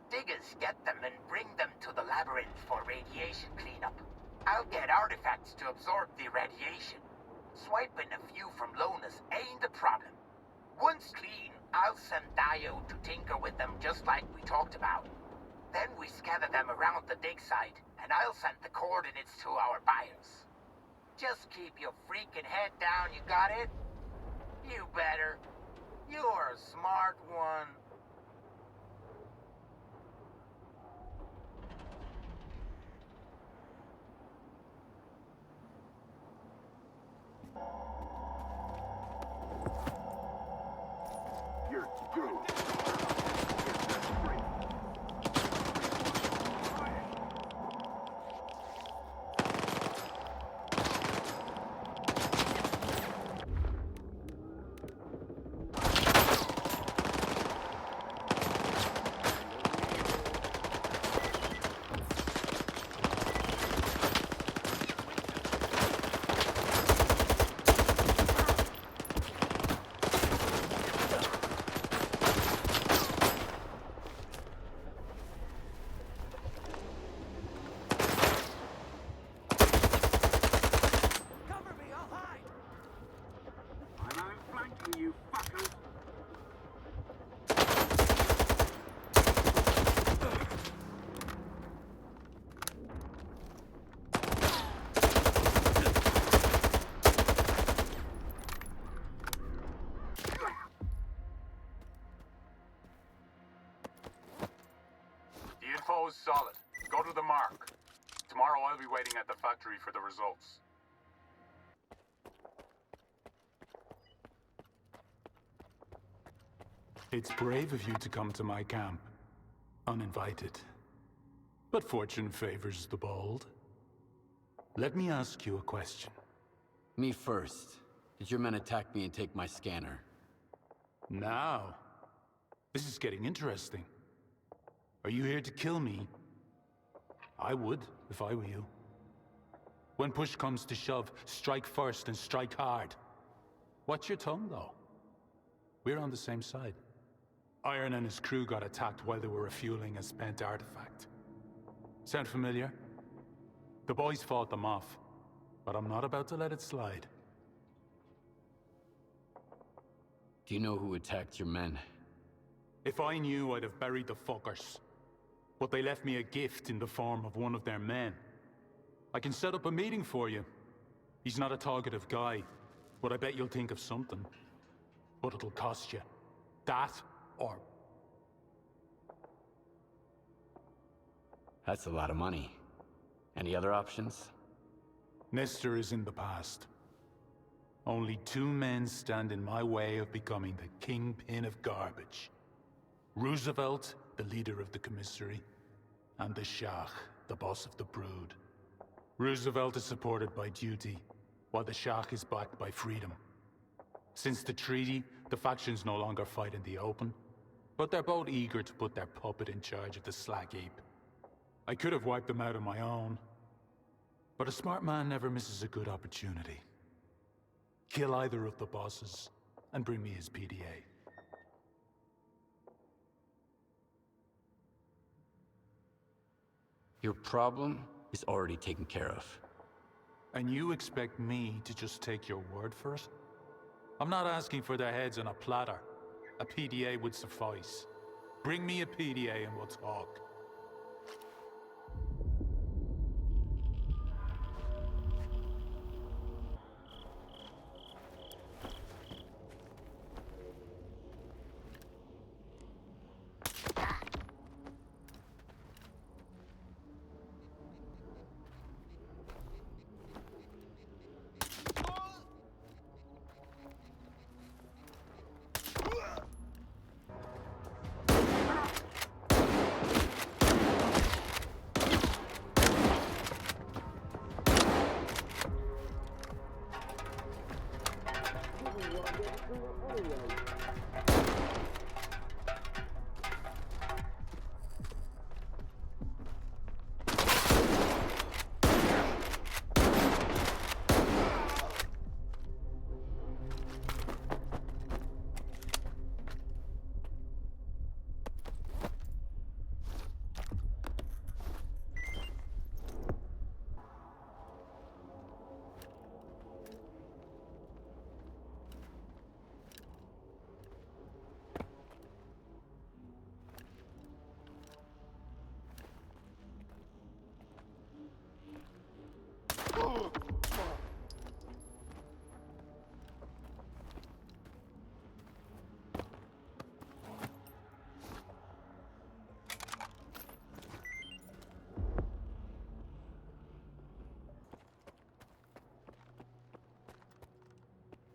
Diggers get them and bring them to the labyrinth for radiation cleanup. I'll get artifacts to absorb the radiation. Swiping a few from loners ain't a problem. Once clean, I'll send Dio to tinker with them just like we talked about. Then we scatter them around the dig site, and I'll send the coordinates to our buyers. Just keep your freaking head down, you got it? You better. You're a smart one. You're good. Info is solid. Go to the mark. Tomorrow I'll be waiting at the factory for the results. It's brave of you to come to my camp, uninvited. But fortune favors the bold. Let me ask you a question. Me first. Did your men attack me and take my scanner? Now, this is getting interesting. Are you here to kill me? I would, if I were you. When push comes to shove, strike first and strike hard. Watch your tongue, though. We're on the same side. Iron and his crew got attacked while they were refueling a spent artifact. Sound familiar? The boys fought them off, but I'm not about to let it slide. Do you know who attacked your men? If I knew, I'd have buried the fuckers. But they left me a gift in the form of one of their men. I can set up a meeting for you. He's not a talkative guy, but I bet you'll think of something. But it'll cost you. That, or... That's a lot of money. Any other options? Nestor is in the past. Only 2 men stand in my way of becoming the kingpin of garbage. Roosevelt, the leader of the commissary, and the Shah, the boss of the brood. Roosevelt is supported by duty, while the Shah is backed by freedom. Since the treaty, the factions no longer fight in the open, but they're both eager to put their puppet in charge of the slag heap. I could have wiped them out on my own, but a smart man never misses a good opportunity. Kill either of the bosses, and bring me his PDA. Your problem is already taken care of. And you expect me to just take your word for it? I'm not asking for their heads on a platter. A PDA would suffice. Bring me a PDA and we'll talk.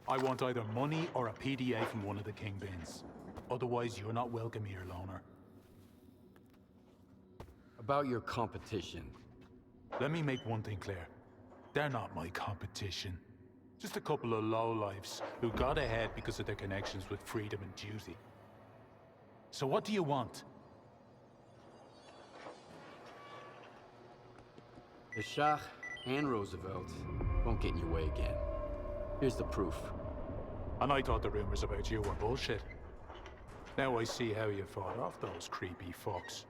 I want either money or a PDA from one of the kingpins. Otherwise, you're not welcome here, loner. About your competition. Let me make one thing clear. They're not my competition. Just a couple of lowlifes who got ahead because of their connections with freedom and duty. So what do you want? The Shah and Roosevelt won't get in your way again. Here's the proof. And I thought the rumors about you were bullshit. Now I see how you fought off those creepy fucks.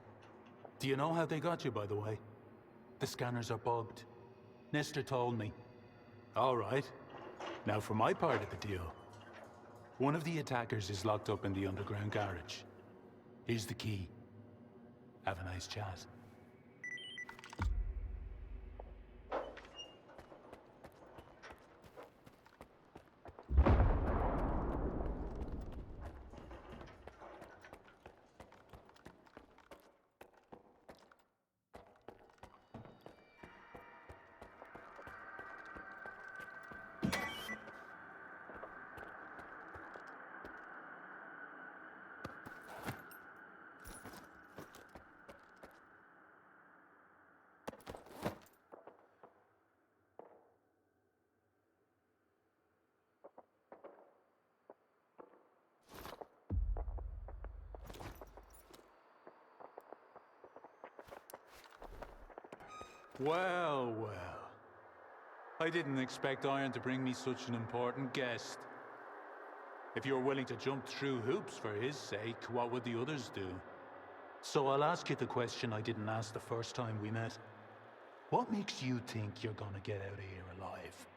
Do you know how they got you, by the way? The scanners are bugged. Nestor told me. All right. Now for my part of the deal. One of the attackers is locked up in the underground garage. Here's the key. Have a nice chat. Well, well. I didn't expect Iron to bring me such an important guest. If you're willing to jump through hoops for his sake, what would the others do? So I'll ask you the question I didn't ask the first time we met. What makes you think you're gonna get out of here alive?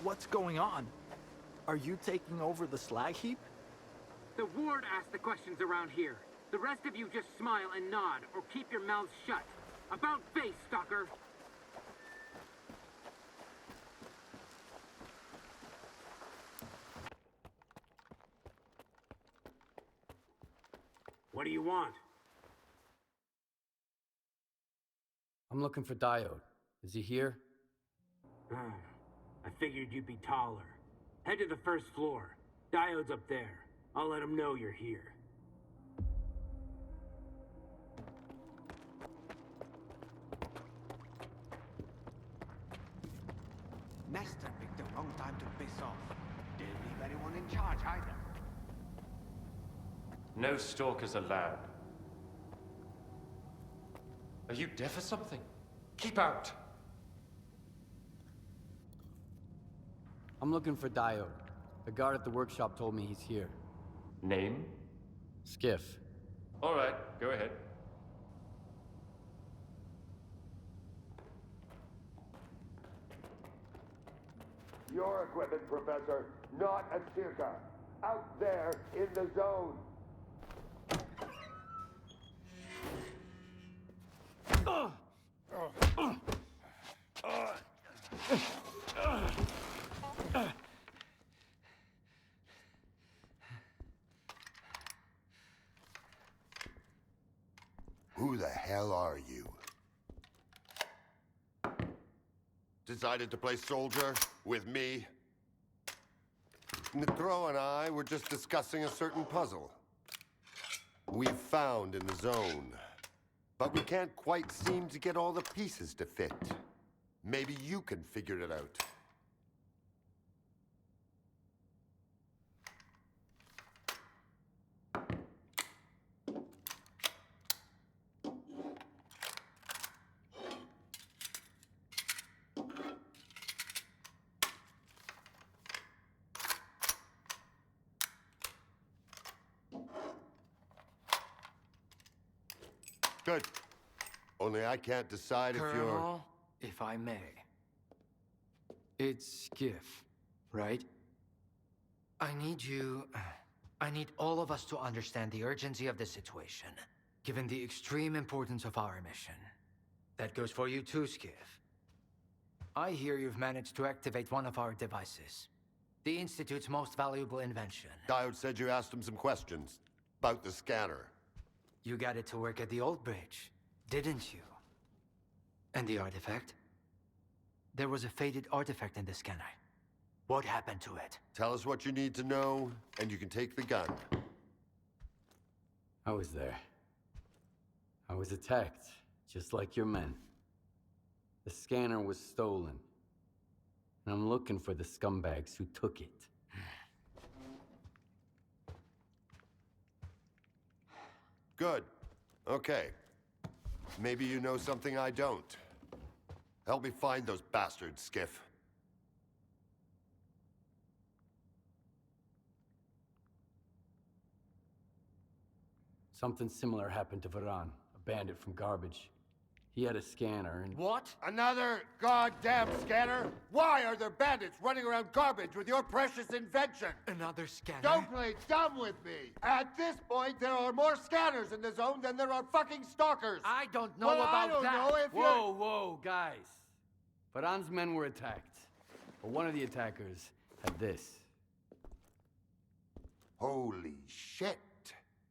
What's going on? Are you taking over the slag heap? The ward asks the questions around here. The rest of you just smile and nod, or keep your mouths shut. About face, Stalker! What do you want? I'm looking for Diode. Is he here? I figured you'd be taller. Head to the first floor. Diode's up there. I'll let him know you're here. Nestor picked the wrong time to piss off. Didn't leave anyone in charge either. No stalkers allowed. Are you deaf or something? Keep out! I'm looking for Diode. The guard at the workshop told me he's here. Name? Skiff. All right, go ahead. Your equipment, Professor, not at Circa. Out there in the zone. Who the hell are you? Decided to play soldier with me? Nitro and I were just discussing a certain puzzle we found in the zone. But we can't quite seem to get all the pieces to fit. Maybe you can figure it out. Good. Only I can't decide if you're... Colonel, if I may. It's Skiff, right? I need all of us to understand the urgency of the situation, given the extreme importance of our mission. That goes for you too, Skiff. I hear you've managed to activate one of our devices. The Institute's most valuable invention. Diode said you asked him some questions about the scanner. You got it to work at the old bridge, didn't you? And the artifact? There was a faded artifact in the scanner. What happened to it? Tell us what you need to know, and you can take the gun. I was there. I was attacked, just like your men. The scanner was stolen. And I'm looking for the scumbags who took it. Good. Okay. Maybe you know something I don't. Help me find those bastards, Skiff. Something similar happened to Varan, a bandit from Garbage. He had a scanner and... What? Another goddamn scanner? Why are there bandits running around garbage with your precious invention? Another scanner? Don't play dumb with me! At this point, there are more scanners in the zone than there are fucking stalkers! I don't know well, about I don't that! know if Whoa, whoa, guys. Faran's men were attacked. But one of the attackers had this. Holy shit!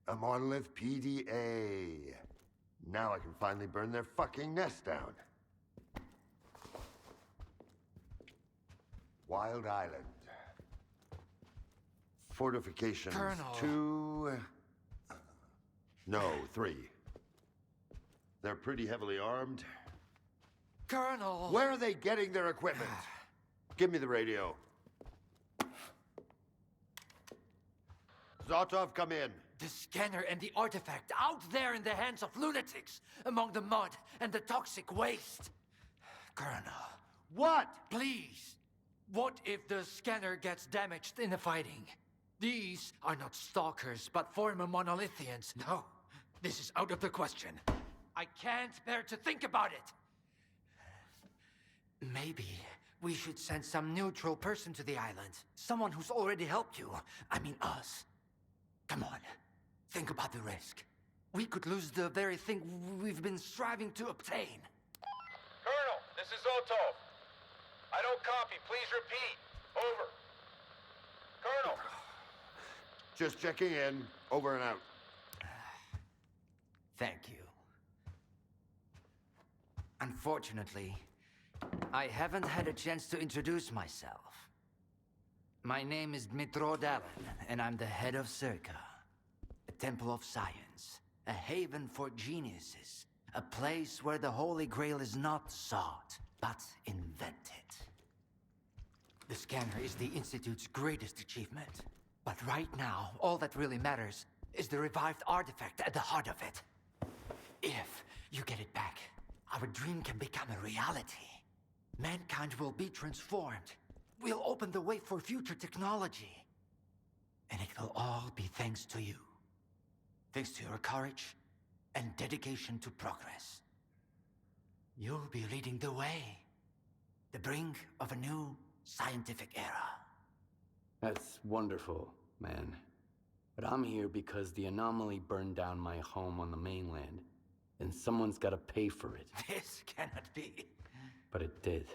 A monolith PDA. Now I can finally burn their fucking nest down. Wild Island. Fortifications. Colonel. 2... No, 3. They're pretty heavily armed. Colonel! Where are they getting their equipment? Give me the radio. Zotov, come in. The scanner and the artifact out there in the hands of lunatics, among the mud and the toxic waste. Colonel. What? Please. What if the scanner gets damaged in the fighting? These are not stalkers, but former monolithians. No, this is out of the question. I can't bear to think about it. Maybe we should send some neutral person to the island. Someone who's already helped you. I mean us. Come on. Think about the risk. We could lose the very thing we've been striving to obtain. Colonel, this is Otov. I don't copy. Please repeat. Over. Colonel. Just checking in. Over and out. Thank you. Unfortunately, I haven't had a chance to introduce myself. My name is Dmitro Dalin, and I'm the head of S.T.A.L.K.E.R. A temple of science, a haven for geniuses, a place where the Holy Grail is not sought, but invented. The scanner is the Institute's greatest achievement. But right now, all that really matters is the revived artifact at the heart of it. If you get it back, our dream can become a reality. Mankind will be transformed. We'll open the way for future technology. And it will all be thanks to you. Thanks to your courage and dedication to progress. You'll be leading the way. The brink of a new scientific era. That's wonderful, man. But I'm here because the anomaly burned down my home on the mainland, and someone's gotta pay for it. This cannot be. But it did.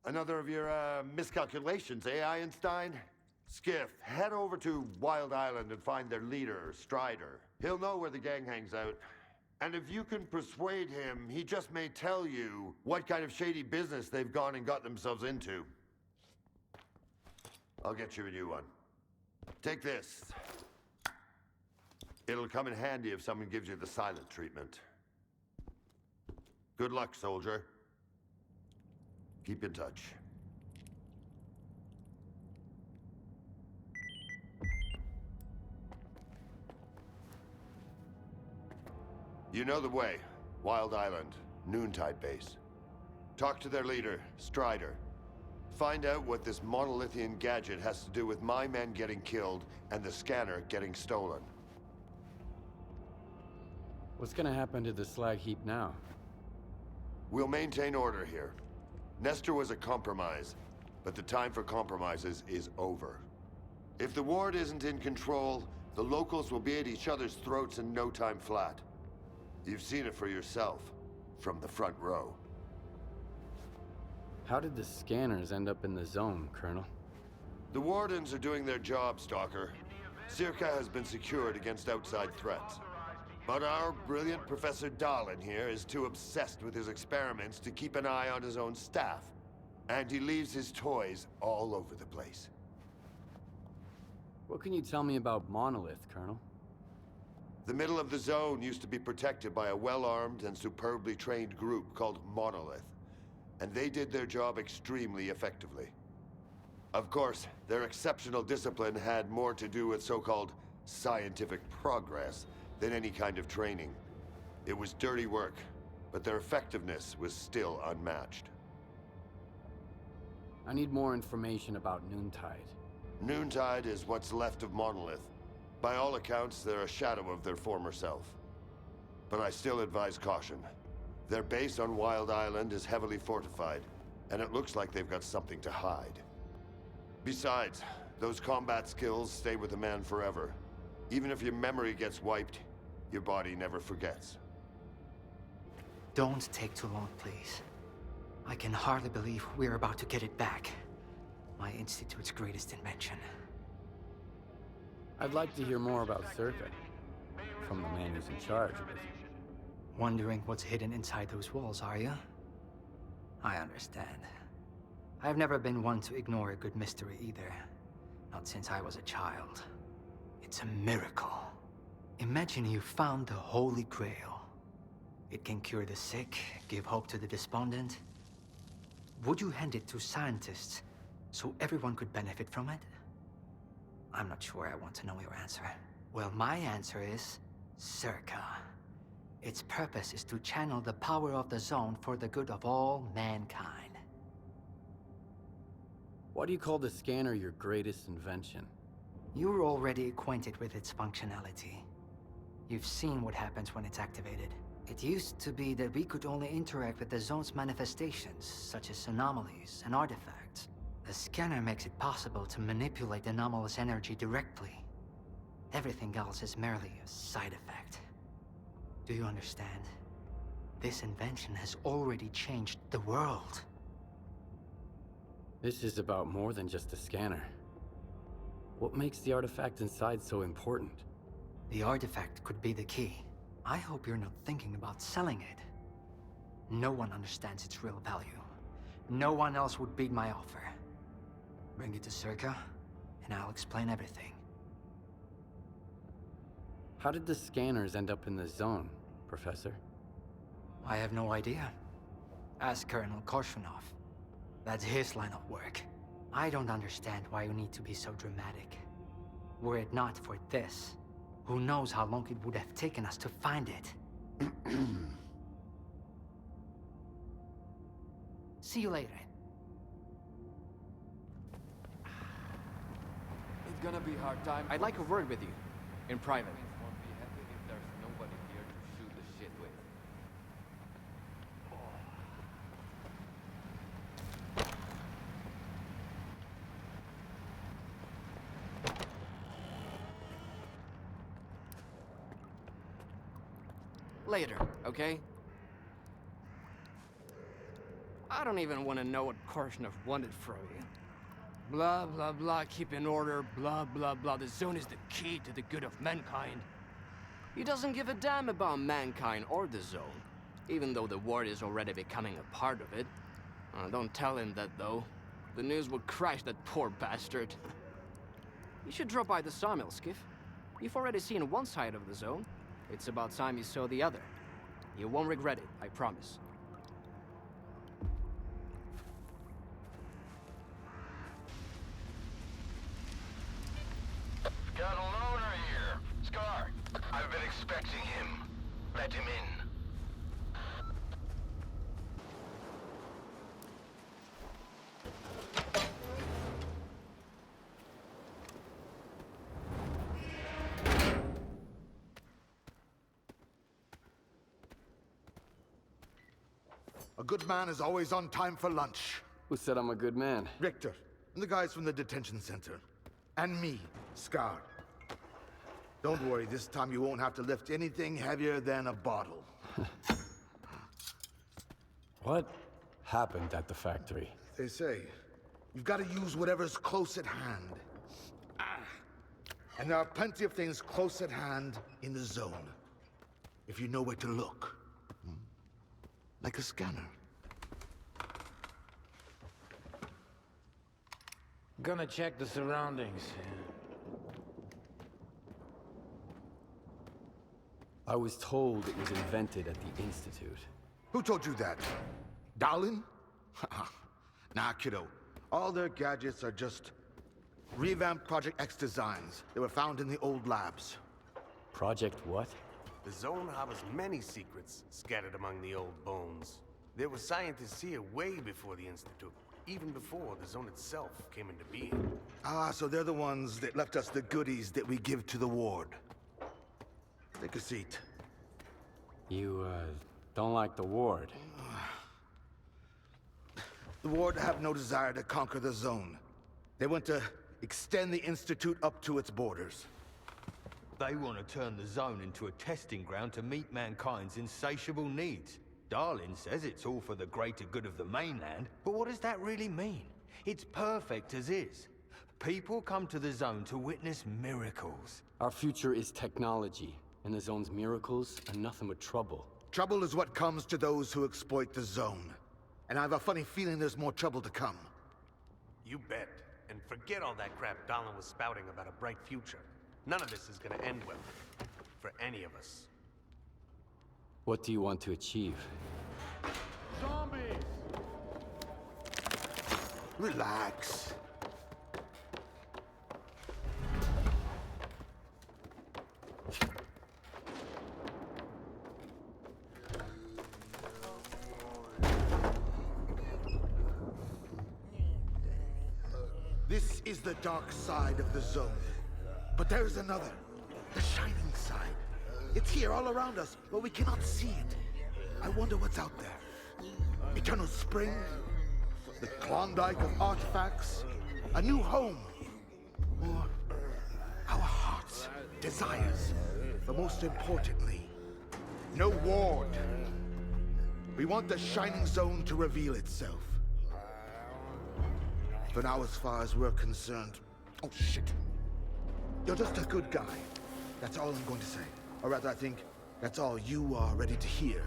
Another of your miscalculations, eh, Einstein? Skiff, head over to Wild Island and find their leader, Strider. He'll know where the gang hangs out. And if you can persuade him, he just may tell you what kind of shady business they've gone and got themselves into. I'll get you a new one. Take this. It'll come in handy if someone gives you the silent treatment. Good luck, soldier. Keep in touch. You know the way. Wild Island, Noontide base. Talk to their leader, Strider. Find out what this monolithian gadget has to do with my men getting killed and the scanner getting stolen. What's gonna happen to the slag heap now? We'll maintain order here. Nestor was a compromise, but the time for compromises is over. If the ward isn't in control, the locals will be at each other's throats in no time flat. You've seen it for yourself, from the front row. How did the scanners end up in the zone, Colonel? The Wardens are doing their job, Stalker. Circa has been secured against outside threats. But our brilliant Professor Dalin here is too obsessed with his experiments to keep an eye on his own staff. And he leaves his toys all over the place. What can you tell me about Monolith, Colonel? The middle of the zone used to be protected by a well-armed and superbly trained group called Monolith. And they did their job extremely effectively. Of course, their exceptional discipline had more to do with so-called scientific progress than any kind of training. It was dirty work, but their effectiveness was still unmatched. I need more information about Noontide. Noontide is what's left of Monolith. By all accounts, they're a shadow of their former self. but I still advise caution. Their base on Wild Island is heavily fortified, and it looks like they've got something to hide. Besides, those combat skills stay with a man forever. Even if your memory gets wiped, your body never forgets. Don't take too long, please. I can hardly believe we're about to get it back. My Institute's greatest invention. I'd like to hear more about S.T.A.L.K.E.R. from the man who's in charge of it. Wondering what's hidden inside those walls, are you? I understand. I've never been one to ignore a good mystery either. Not since I was a child. It's a miracle. Imagine you found the Holy Grail. It can cure the sick, give hope to the despondent. Would you hand it to scientists so everyone could benefit from it? I'm not sure I want to know your answer. Well, my answer is S.T.A.L.K.E.R. Its purpose is to channel the power of the Zone for the good of all mankind. Why do you call the scanner your greatest invention? You're already acquainted with its functionality. You've seen what happens when it's activated. It used to be that we could only interact with the Zone's manifestations, such as anomalies and artifacts. The scanner makes it possible to manipulate anomalous energy directly. Everything else is merely a side effect. Do you understand? This invention has already changed the world. This is about more than just a scanner. What makes the artifact inside so important? The artifact could be the key. I hope you're not thinking about selling it. No one understands its real value. No one else would beat my offer. Bring it to S.T.A.L.K.E.R, and I'll explain everything. How did the scanners end up in the Zone, Professor? I have no idea. Ask Colonel Korshunov. That's his line of work. I don't understand why you need to be so dramatic. Were it not for this, who knows how long it would have taken us to find it. See you later. It's gonna be a hard time. I'd like a word with you. In private. Later, okay? I don't even want to know what Korshunov wanted from you. Blah, blah, blah, keep in order, blah, blah, blah. The Zone is the key to the good of mankind. He doesn't give a damn about mankind or the Zone, even though the world is already becoming a part of it. Don't tell him that, though. The news will crash that poor bastard. You should drop by the sawmill, Skiff. You've already seen one side of the Zone. It's about time you saw the other. You won't regret it, I promise. Got a loner here. Scar, I've been expecting him. Let him in. A good man is always on time for lunch. Who said I'm a good man? Richter, and the guys from the detention center. And me, Scar. Don't worry, this time you won't have to lift anything heavier than a bottle. What happened at the factory? They say, you've got to use whatever's close at hand. And there are plenty of things close at hand in the Zone. If you know where to look. Like a scanner. Gonna check the surroundings. I was told it was invented at the Institute. Who told you that? Dallin? Nah, kiddo. All their gadgets are just revamped Project X designs. They were found in the old labs. Project what? The Zone harbors many secrets scattered among the old bones. There were scientists here way before the Institute, even before the Zone itself came into being. Ah, so they're the ones that left us the goodies that we give to the ward. Take a seat. You, don't like the Ward? The Ward have no desire to conquer the Zone. They want to extend the Institute up to its borders. They want to turn the Zone into a testing ground to meet mankind's insatiable needs. Darlin says it's all for the greater good of the mainland, but what does that really mean? It's perfect as is. People come to the Zone to witness miracles. Our future is technology, and the Zone's miracles are nothing but trouble. Trouble is what comes to those who exploit the Zone. And I have a funny feeling there's more trouble to come. You bet. And forget all that crap Dahlan was spouting about a bright future. None of this is gonna end well. For any of us. What do you want to achieve? Zombies! Relax. This is the dark side of the Zone. But there is another. The shining side. It's here all around us, but we cannot see it. I wonder what's out there. Eternal spring? The Klondike of artifacts? A new home? Or our hearts, desires? But most importantly, no Ward. We want the Shining Zone to reveal itself. For now, as far as we're concerned... Oh, shit. You're just a good guy. That's all I'm going to say. Or rather, I think that's all you are ready to hear.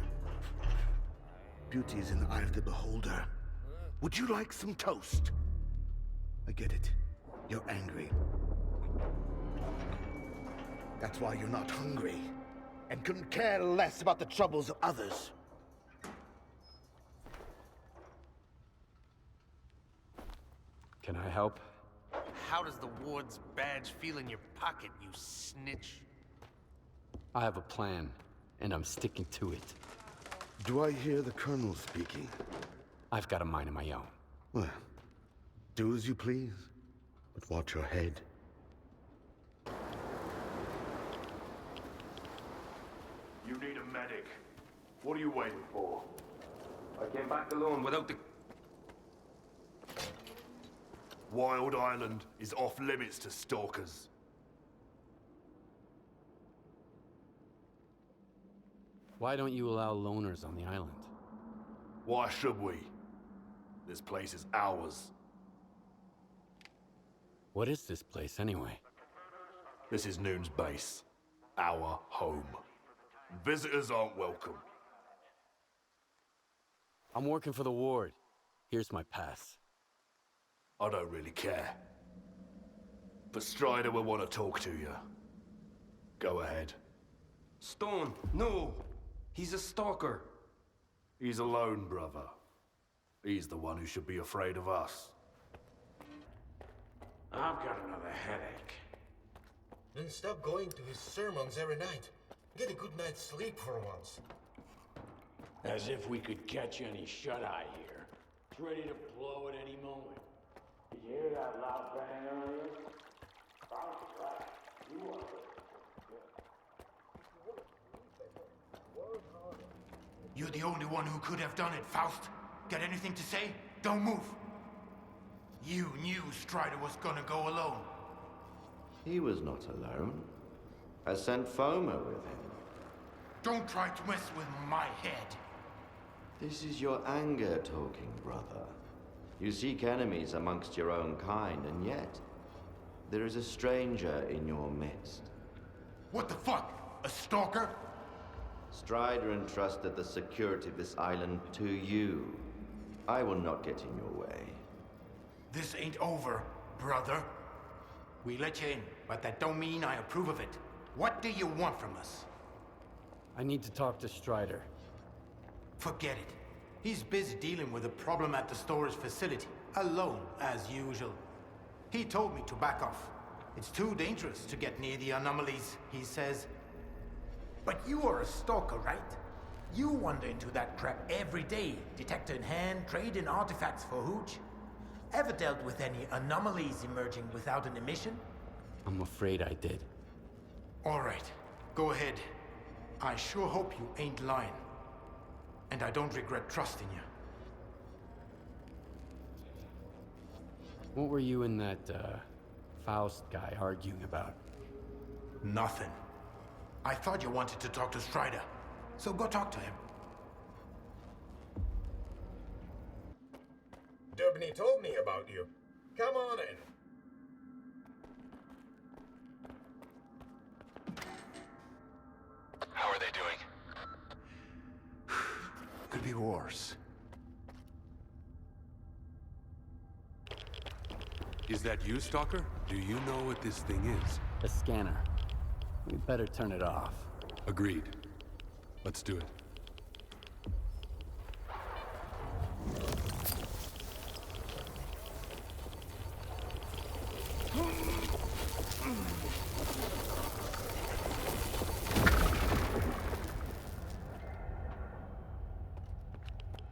Beauty is in the eye of the beholder. Would you like some toast? I get it. You're angry. That's why you're not hungry. And couldn't care less about the troubles of others. Can I help? How does the Ward's badge feel in your pocket, you snitch? I have a plan, and I'm sticking to it. Do I hear the Colonel speaking? I've got a mind of my own. Well, do as you please, but watch your head. You need a medic. What are you waiting for? I came back alone without the... Wild Island is off limits to stalkers. Why don't you allow loners on the island? Why should we? This place is ours. What is this place, anyway? This is Noon's base. Our home. Visitors aren't welcome. I'm working for the Ward. Here's my pass. I don't really care. But Strider will want to talk to you. Go ahead. Stone, no! He's a stalker. He's alone, brother. He's the one who should be afraid of us. I've got another headache. Then stop going to his sermons every night. Get a good night's sleep for once. As if we could catch any shut-eye here. It's ready to blow at any moment. Did you hear that loud bang earlier? You are. You're the only one who could have done it, Faust. Got anything to say? Don't move. You knew Strider was gonna go alone. He was not alone. I sent Foma with him. Don't try to mess with my head. This is your anger talking, brother. You seek enemies amongst your own kind, and yet there is a stranger in your midst. What the fuck? A stalker? Strider entrusted the security of this island to you. I will not get in your way. This ain't over, brother. We let you in, but that don't mean I approve of it. What do you want from us? I need to talk to Strider. Forget it. He's busy dealing with a problem at the storage facility, alone, as usual. He told me to back off. It's too dangerous to get near the anomalies, he says. But you are a stalker, right? You wander into that crap every day, detector in hand, trading artifacts for hooch. Ever dealt with any anomalies emerging without an emission? I'm afraid I did. All right, go ahead. I sure hope you ain't lying. And I don't regret trusting you. What were you and that, Faust guy arguing about? Nothing. I thought you wanted to talk to Strider, so go talk to him. Dubney told me about you. Come on in. How are they doing? Could be worse. Is that you, Stalker? Do you know what this thing is? A scanner. We'd better turn it off. Agreed. Let's do it.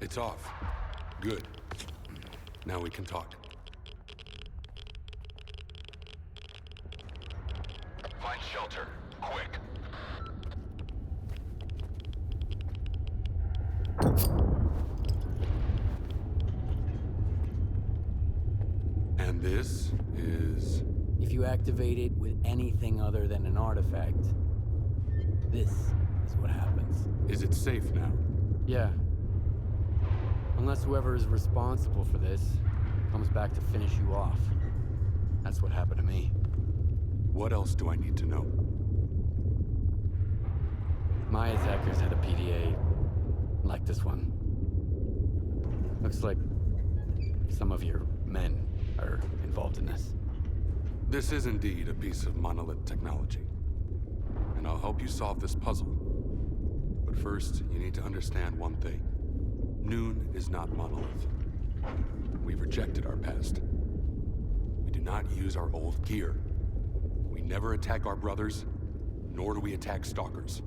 It's off. Good. Now we can talk. Find shelter. Quick. And this is... If you activate it with anything other than an artifact, this is what happens. Is it safe now? Yeah. Unless whoever is responsible for this comes back to finish you off. That's what happened to me. What else do I need to know? My attackers had a PDA like this one. Looks like some of your men are involved in this. This is indeed a piece of monolith technology. And I'll help you solve this puzzle. But first, you need to understand one thing. Noon is not monolith. We've rejected our past. We do not use our old gear. We never attack our brothers, nor do we attack stalkers.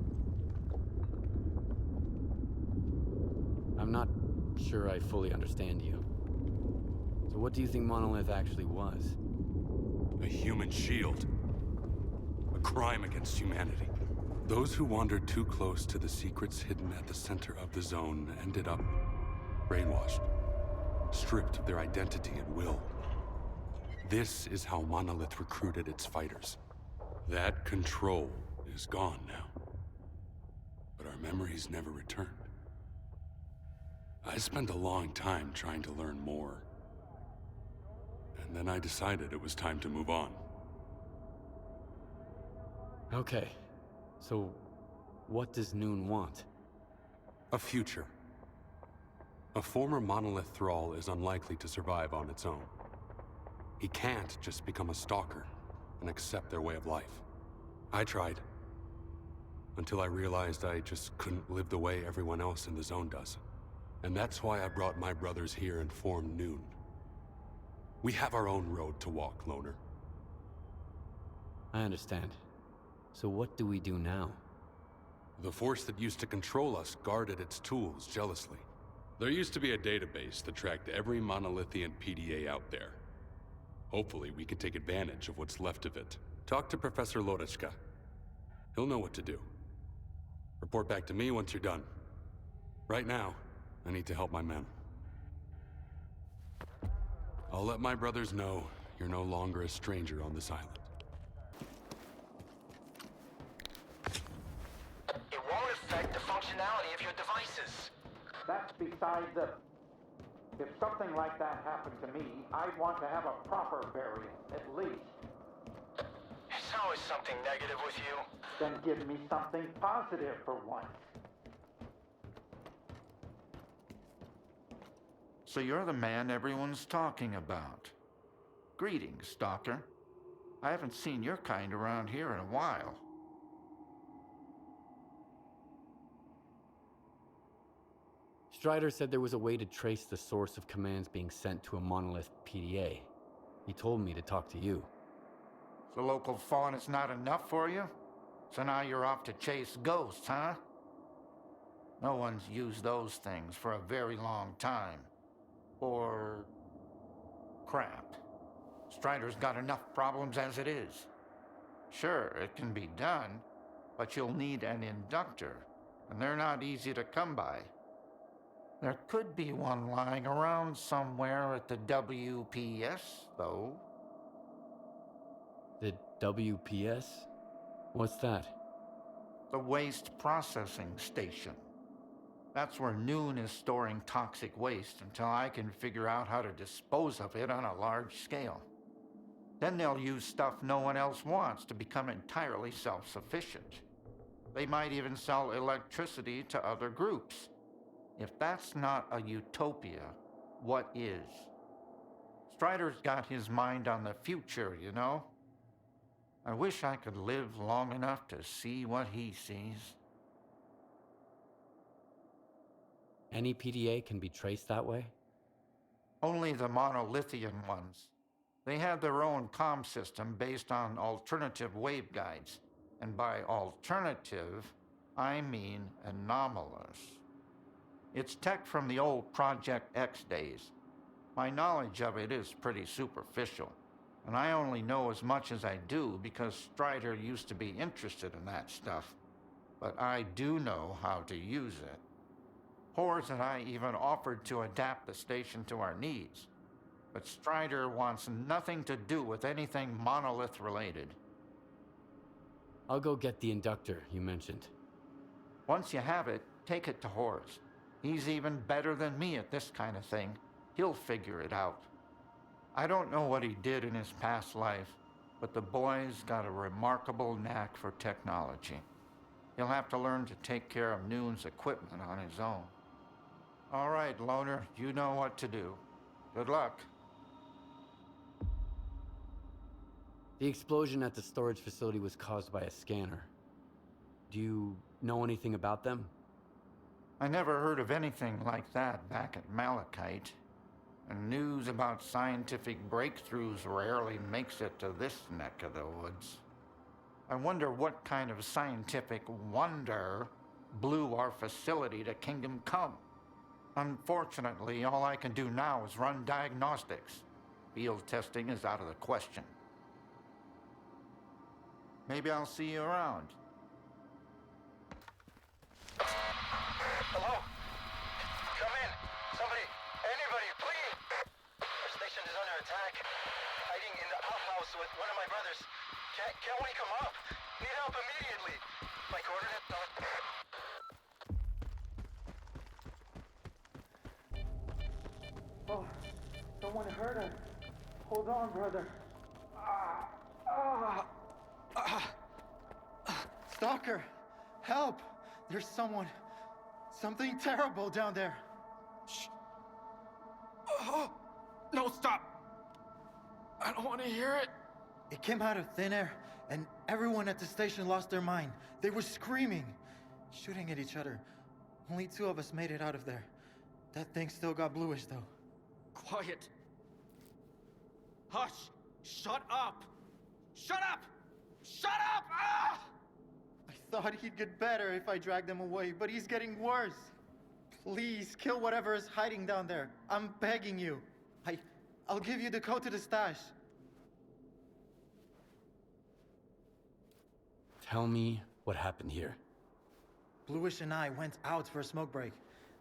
I'm not sure I fully understand you. So what do you think Monolith actually was? A human shield. A crime against humanity. Those who wandered too close to the secrets hidden at the center of the zone ended up brainwashed, stripped of their identity at will. This is how Monolith recruited its fighters. That control is gone now. But our memories never returned. I spent a long time trying to learn more. And then I decided it was time to move on. Okay. So, what does Noon want? A future. A former Monolith thrall is unlikely to survive on its own. He can't just become a stalker and accept their way of life. I tried. Until I realized I just couldn't live the way everyone else in the zone does. And that's why I brought my brothers here and formed Noon. We have our own road to walk, Loner. I understand. So what do we do now? The force that used to control us guarded its tools jealously. There used to be a database that tracked every monolithian PDA out there. Hopefully we can take advantage of what's left of it. Talk to Professor Loreczka. He'll know what to do. Report back to me once you're done. Right now, I need to help my men. I'll let my brothers know you're no longer a stranger on this island. It won't affect the functionality of your devices. That's beside the... If something like that happened to me, I'd want to have a proper burial, at least. There's always something negative with you. Then give me something positive for once. So you're the man everyone's talking about. Greetings, Stalker. I haven't seen your kind around here in a while. Strider said there was a way to trace the source of commands being sent to a Monolith PDA. He told me to talk to you. The local fauna's not enough for you? So now you're off to chase ghosts, huh? No one's used those things for a very long time. Or... crap. Strider's got enough problems as it is. Sure, it can be done, but you'll need an inductor, and they're not easy to come by. There could be one lying around somewhere at the WPS, though. The WPS? What's that? The Waste Processing Station. That's where Noon is storing toxic waste until I can figure out how to dispose of it on a large scale. Then they'll use stuff no one else wants to become entirely self-sufficient. They might even sell electricity to other groups. If that's not a utopia, what is? Strider's got his mind on the future, you know? I wish I could live long enough to see what he sees. Any PDA can be traced that way? Only the monolithian ones. They have their own comm system based on alternative waveguides. And by alternative, I mean anomalous. It's tech from the old Project X days. My knowledge of it is pretty superficial, and I only know as much as I do because Strider used to be interested in that stuff. But I do know how to use it. Hors and I even offered to adapt the station to our needs. But Strider wants nothing to do with anything monolith related. I'll go get the inductor you mentioned. Once you have it, take it to Hors. He's even better than me at this kind of thing. He'll figure it out. I don't know what he did in his past life, but the boy's got a remarkable knack for technology. He'll have to learn to take care of Noon's equipment on his own. All right, Loner, you know what to do. Good luck. The explosion at the storage facility was caused by a scanner. Do you know anything about them? I never heard of anything like that back at Malachite. And news about scientific breakthroughs rarely makes it to this neck of the woods. I wonder what kind of scientific wonder blew our facility to Kingdom Come. Unfortunately, all I can do now is run diagnostics. Field testing is out of the question. Maybe I'll see you around. Hello? Come in. Somebody, anybody, please. Our station is under attack. Hiding in the outhouse with one of my brothers. Can't we come up? Need help immediately. My coordinates are... Oh, someone hurt us. Hold on, brother. Stalker, help! There's something terrible down there. Shh. Oh, no, stop. I don't want to hear it. It came out of thin air, and everyone at the station lost their mind. They were screaming, shooting at each other. Only 2 of us made it out of there. That thing still got bluish, though. Quiet. Hush! Shut up! Shut up! Shut up! Ah! I thought he'd get better if I dragged him away, but he's getting worse. Please, kill whatever is hiding down there. I'm begging you. I'll give you the code to the stash. Tell me what happened here. Bluish and I went out for a smoke break.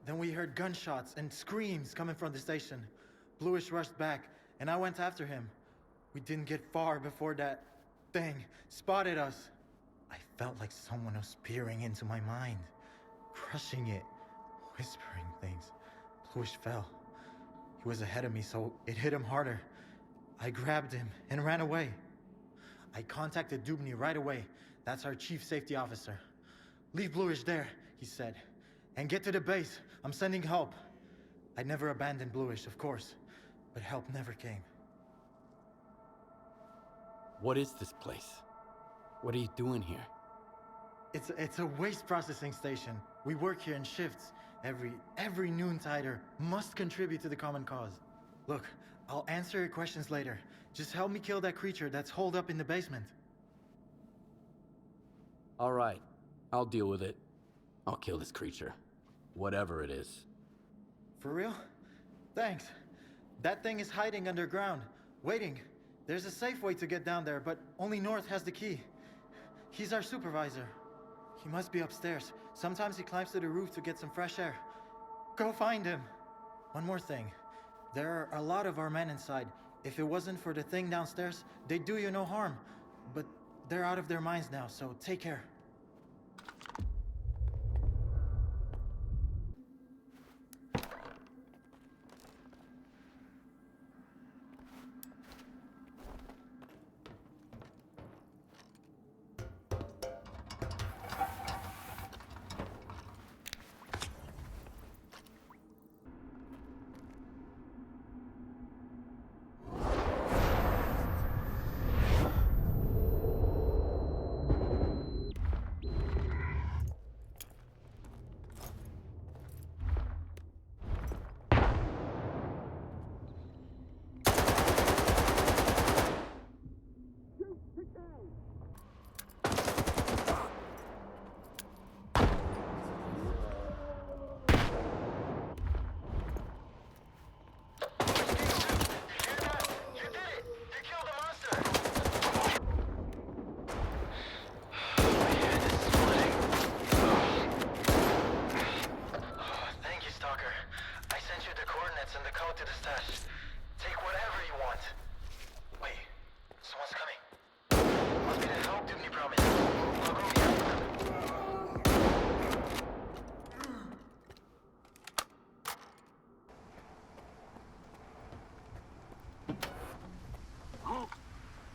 Then we heard gunshots and screams coming from the station. Bluish rushed back, and I went after him. We didn't get far before that thing spotted us. I felt like someone was peering into my mind, crushing it, whispering things. Bluish fell. He was ahead of me, so it hit him harder. I grabbed him and ran away. I contacted Dubny right away. That's our chief safety officer. Leave Bluish there, he said, and get to the base. I'm sending help. I never abandoned Bluish, of course, but help never came. What is this place? What are you doing here? It's a waste processing station. We work here in shifts. Every noontider must contribute to the common cause. Look, I'll answer your questions later. Just help me kill that creature that's holed up in the basement. All right, I'll deal with it. I'll kill this creature. Whatever it is. For real? Thanks. That thing is hiding underground, waiting. There's a safe way to get down there, but only North has the key. He's our supervisor. He must be upstairs. Sometimes he climbs to the roof to get some fresh air. Go find him! One more thing. There are a lot of our men inside. If it wasn't for the thing downstairs, they'd do you no harm. But they're out of their minds now, so take care.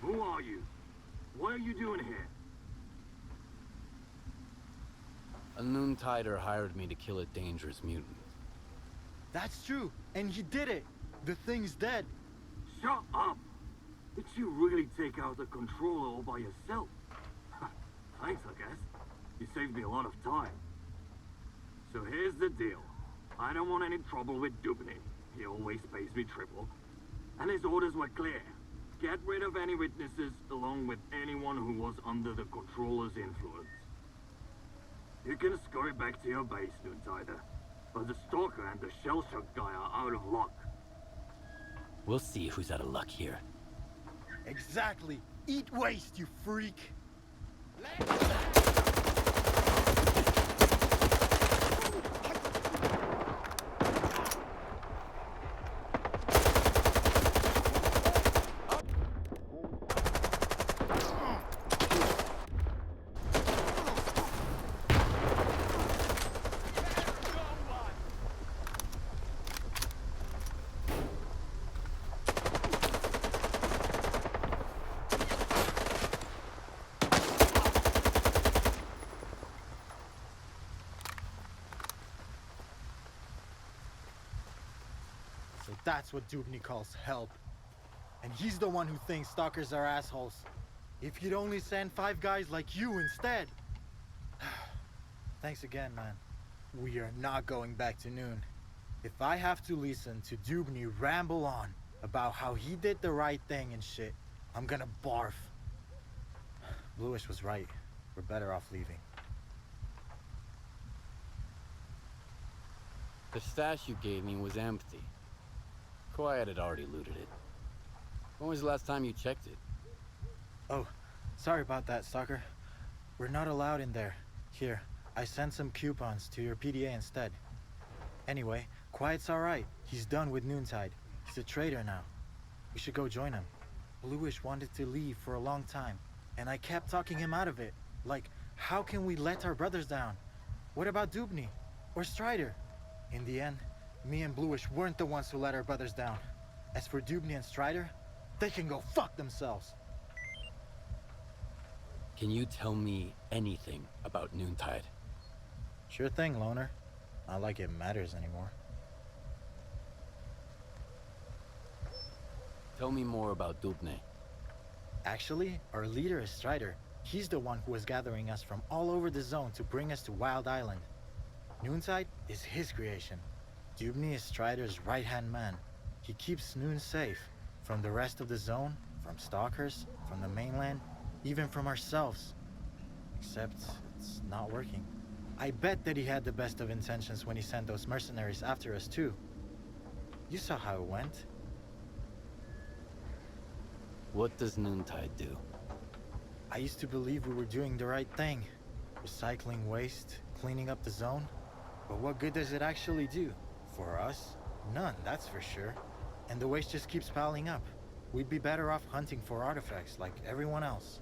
Who are you? What are you doing here? A Noontider hired me to kill a dangerous mutant. That's true, and he did it. The thing's dead. Shut up! Did you really take out the controller all by yourself? Thanks, I guess. You saved me a lot of time. So here's the deal. I don't want any trouble with Dubny. He always pays me triple. And his orders were clear. Get rid of any witnesses, along with anyone who was under the controller's influence. You can scurry back to your base, Noontider. But the Stalker and the shell-shock guy are out of luck. We'll see who's out of luck here. Exactly. Eat waste, you freak. So that's what Dubny calls help. And he's the one who thinks stalkers are assholes. If he'd only send 5 guys like you instead. Thanks again, man. We are not going back to Noon. If I have to listen to Dubny ramble on about how he did the right thing and shit, I'm gonna barf. Bluish was right. We're better off leaving. The stash you gave me was empty. Quiet had already looted it. When was the last time you checked it? Oh, sorry about that, Stalker. We're not allowed in there. Here, I sent some coupons to your PDA instead. Anyway, Quiet's alright. He's done with Noontide. He's a traitor now. We should go join him. Bluish wanted to leave for a long time, and I kept talking him out of it. Like, how can we let our brothers down? What about Dubny? Or Strider? In the end, me and Bluish weren't the ones who let our brothers down. As for Dubny and Strider, they can go fuck themselves. Can you tell me anything about Noontide? Sure thing, Loner. Not like it matters anymore. Tell me more about Dubny. Actually, our leader is Strider. He's the one who was gathering us from all over the zone to bring us to Wild Island. Noontide is his creation. Dubny is Strider's right-hand man. He keeps Noon safe from the rest of the zone, from stalkers, from the mainland, even from ourselves. Except it's not working. I bet that he had the best of intentions when he sent those mercenaries after us too. You saw how it went. What does Noontide do? I used to believe we were doing the right thing. Recycling waste, cleaning up the zone. But what good does it actually do? For us? None, that's for sure. And the waste just keeps piling up. We'd be better off hunting for artifacts like everyone else.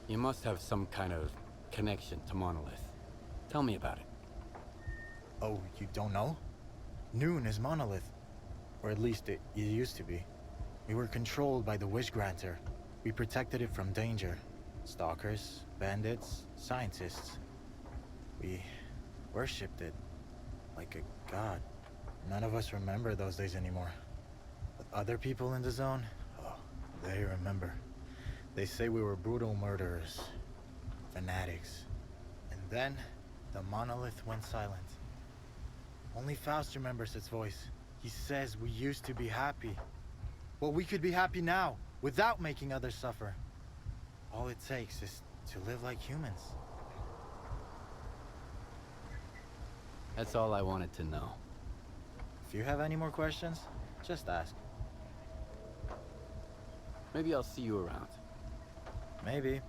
You must have some kind of connection to Monolith. Tell me about it. Oh, you don't know? Noon is Monolith. Or at least it used to be. We were controlled by the Wish Granter. We protected it from danger. Stalkers, bandits, scientists. We worshipped it like a god. None of us remember those days anymore. But other people in the zone, oh, they remember. They say we were brutal murderers, fanatics. And then, the monolith went silent. Only Faust remembers its voice. He says we used to be happy. Well, we could be happy now, without making others suffer. All it takes is to live like humans. That's all I wanted to know. If you have any more questions, just ask. Maybe I'll see you around. Maybe.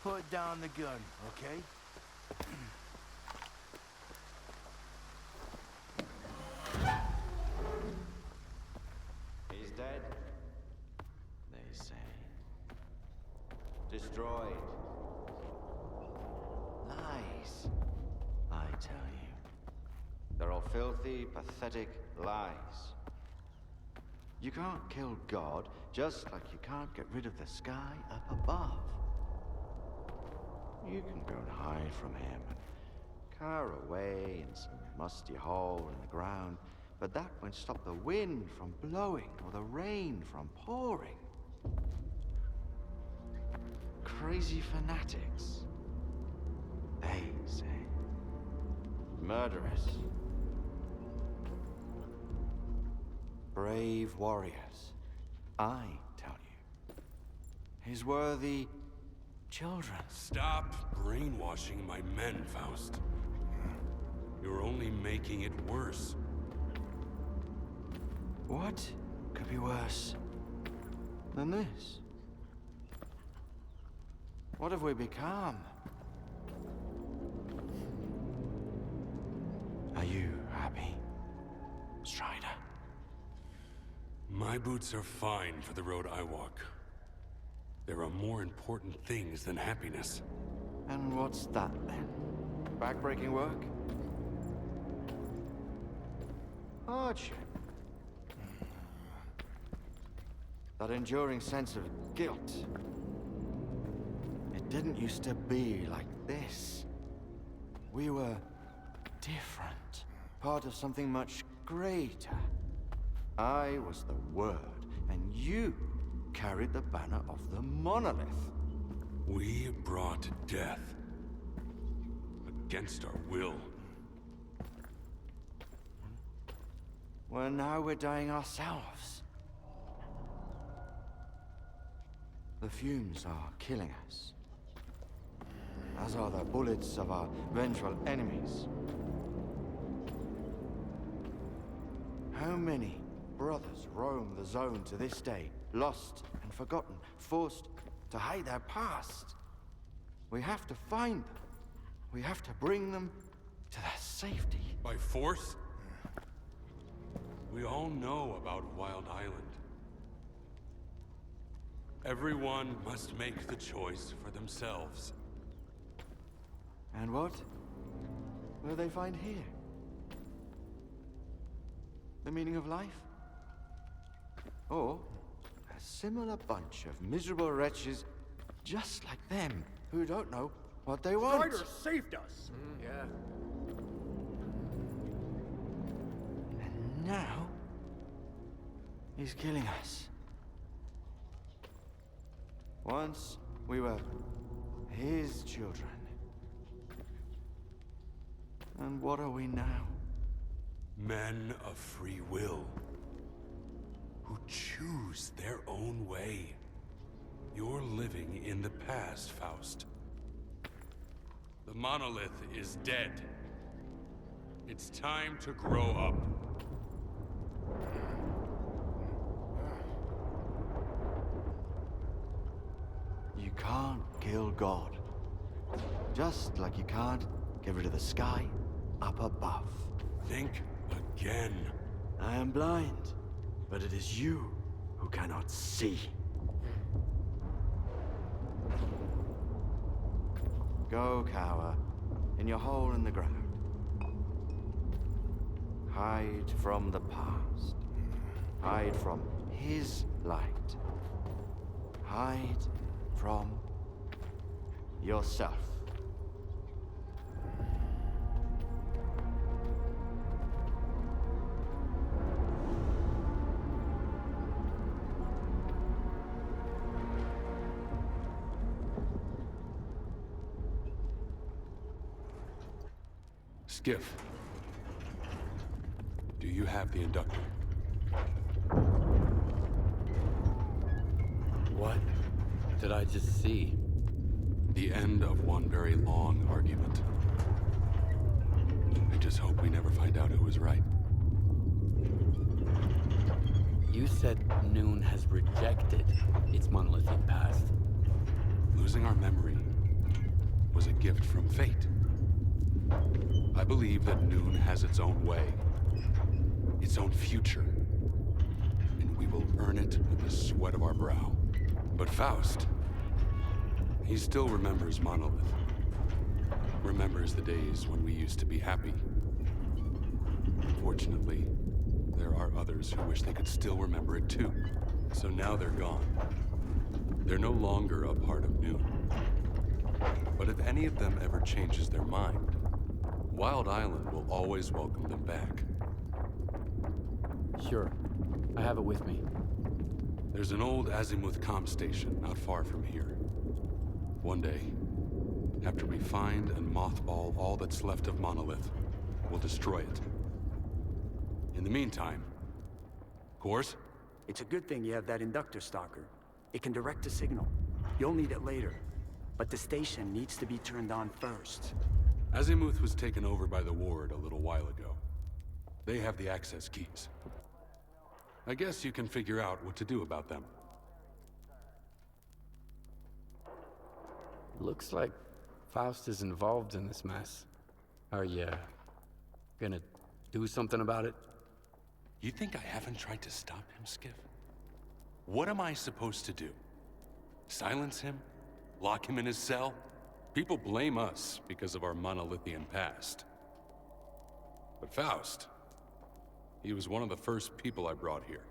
Put down the gun, okay? He's dead, they say. Destroyed. Lies, I tell you. They're all filthy, pathetic lies. You can't kill God, just like you can't get rid of the sky up above. You can go and hide from him and cower away in some musty hole in the ground, but that won't stop the wind from blowing or the rain from pouring. Crazy fanatics, they say. Murderers. Brave warriors, I tell you. His worthy children. Stop brainwashing my men, Faust. You're only making it worse. What could be worse than this? What have we become? Are you happy, Strider? My boots are fine for the road I walk. There are more important things than happiness. And what's that then? Backbreaking work? Hardship? That enduring sense of guilt? It didn't used to be like this. We were different, part of something much greater. I was the Word, and you carried the banner of the monolith. We brought death. Against our will. Well, now we're dying ourselves. The fumes are killing us, as are the bullets of our vengeful enemies. How many brothers roam the zone to this day, lost and forgotten, forced to hide their past? We have to find them. We have to bring them to their safety. By force? We all know about Wild Island. Everyone must make the choice for themselves. And what will they find here? The meaning of life? Or a similar bunch of miserable wretches just like them who don't know what they want? Strider saved us! Yeah. And now, he's killing us. Once, we were his children. And what are we now? Men of free will. Who choose their own way. You're living in the past, Faust. The monolith is dead. It's time to grow up. kill God. Just like you can't get rid of the sky up above. Think again. I am blind, but it is you who cannot see. Go cower in your hole in the ground. Hide from the past. Hide from his light. Hide from yourself. Skiff. Do you have the inductor? What did I just see? The end of one very long argument. I just hope we never find out who was right. You said Noon has rejected its monolithic past. Losing our memory was a gift from fate. I believe that Noon has its own way, its own future, and we will earn it with the sweat of our brow. But Faust, he still remembers Monolith. Remembers the days when we used to be happy. Unfortunately, there are others who wish they could still remember it too. So now they're gone. They're no longer a part of Noon. But if any of them ever changes their mind, Wild Island will always welcome them back. Sure. I have it with me. There's an old azimuth comm station not far from here. One day, after we find and mothball all that's left of Monolith, we'll destroy it. In the meantime, Course? It's a good thing you have that inductor, Stalker. It can direct a signal. You'll need it later. But the station needs to be turned on first. Azimuth was taken over by the Ward a little while ago. They have the access keys. I guess you can figure out what to do about them. Looks like Faust is involved in this mess. Are you gonna do something about it? You think I haven't tried to stop him, Skiff? What am I supposed to do? Silence him? Lock him in his cell? People blame us because of our monolithian past. But Faust, he was one of the first people I brought here.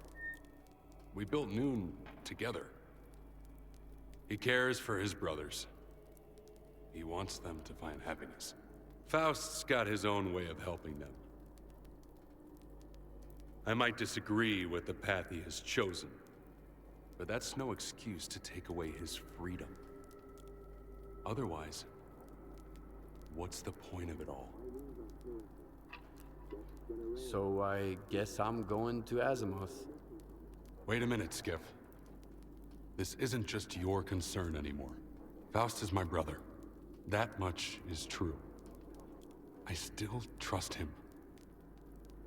We built Noon together. He cares for his brothers. He wants them to find happiness. Faust's got his own way of helping them. I might disagree with the path he has chosen, but that's no excuse to take away his freedom. Otherwise, what's the point of it all? So I guess I'm going to Azimuth. Wait a minute, Skiff. This isn't just your concern anymore. Faust is my brother. That much is true. I still trust him.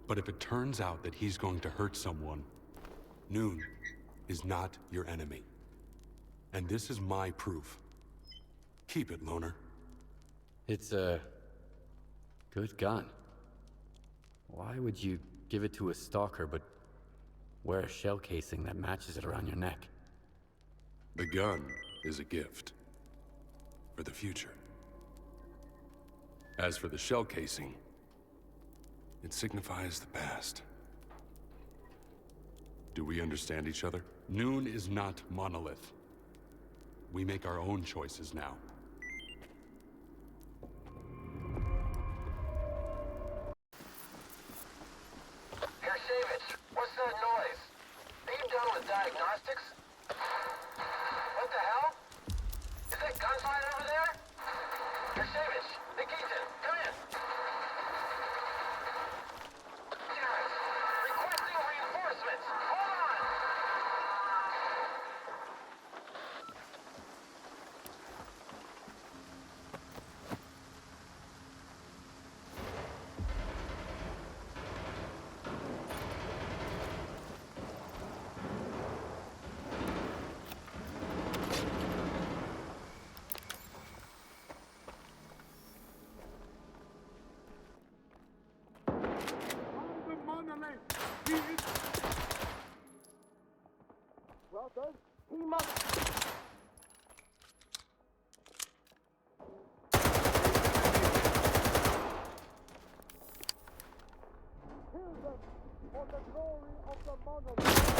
But if it turns out that he's going to hurt someone, Noon is not your enemy. And this is my proof. Keep it, Loner. It's a good gun. Why would you give it to a stalker but wear a shell casing that matches it around your neck? The gun is a gift. For the future. As for the shell casing, it signifies the past. Do we understand each other? Noon is not Monolith. We make our own choices now. What's that noise? Are you done with diagnostics? What the hell? Is that gunfire over there? Yersevich, Nikitin, come in. Damn it! Requesting reinforcements! Hold on! stalkers, he must... Kill them for the glory of the monolith.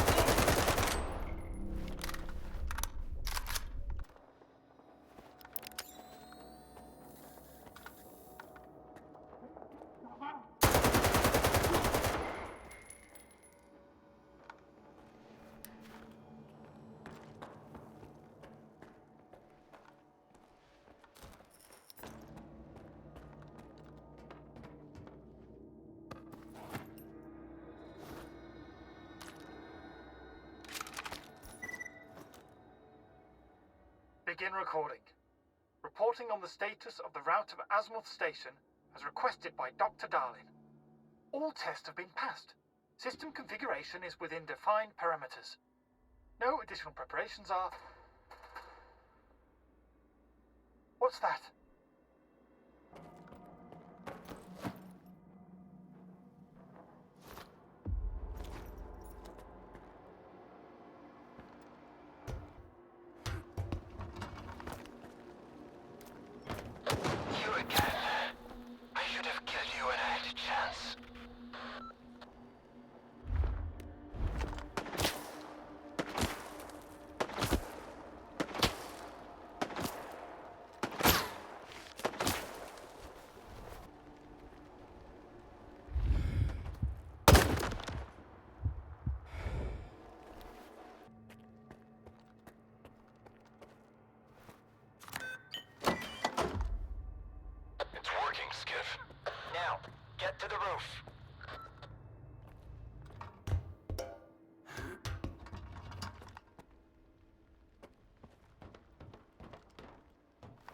Begin recording. Reporting on the status of the route of Azimuth Station as requested by Dr. Darlin. All tests have been passed. System configuration is within defined parameters. No additional preparations are... What's that? You again. I should have killed you when I had a chance. It's working, Skiff. Now, get to the roof.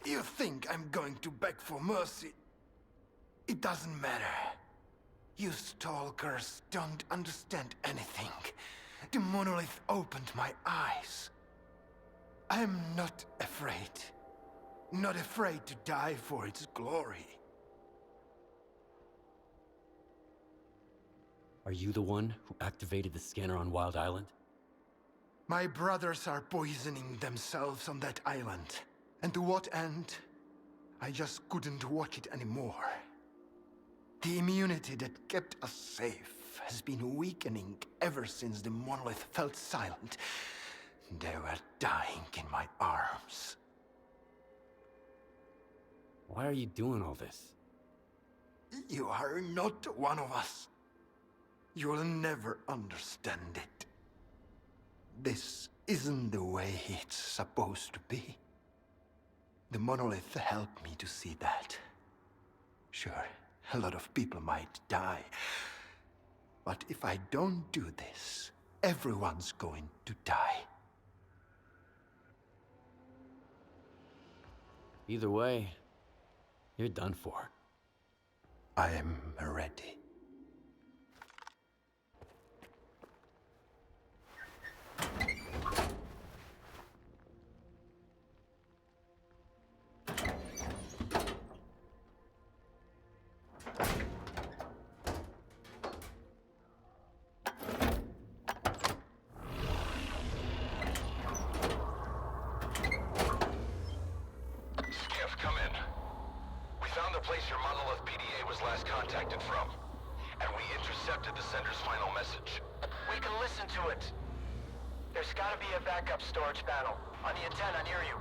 You think I'm going to beg for mercy? It doesn't matter. You stalkers don't understand anything. The monolith opened my eyes. I'm not afraid. Not afraid to die for its glory. Are you the one who activated the scanner on Wild Island? My brothers are poisoning themselves on that island. And to what end? I just couldn't watch it anymore. The immunity that kept us safe has been weakening ever since the monolith felt silent. They were dying in my arms. Why are you doing all this? You are not one of us. You'll never understand it. This isn't the way it's supposed to be. The monolith helped me to see that. Sure, a lot of people might die. But if I don't do this, everyone's going to die. Either way, you're done for. I am ready. Skiff, come in. We found the place your monolith PDA was last contacted from, and we intercepted the sender's final message. We can listen to it. There's gotta be a backup storage panel on the antenna near you.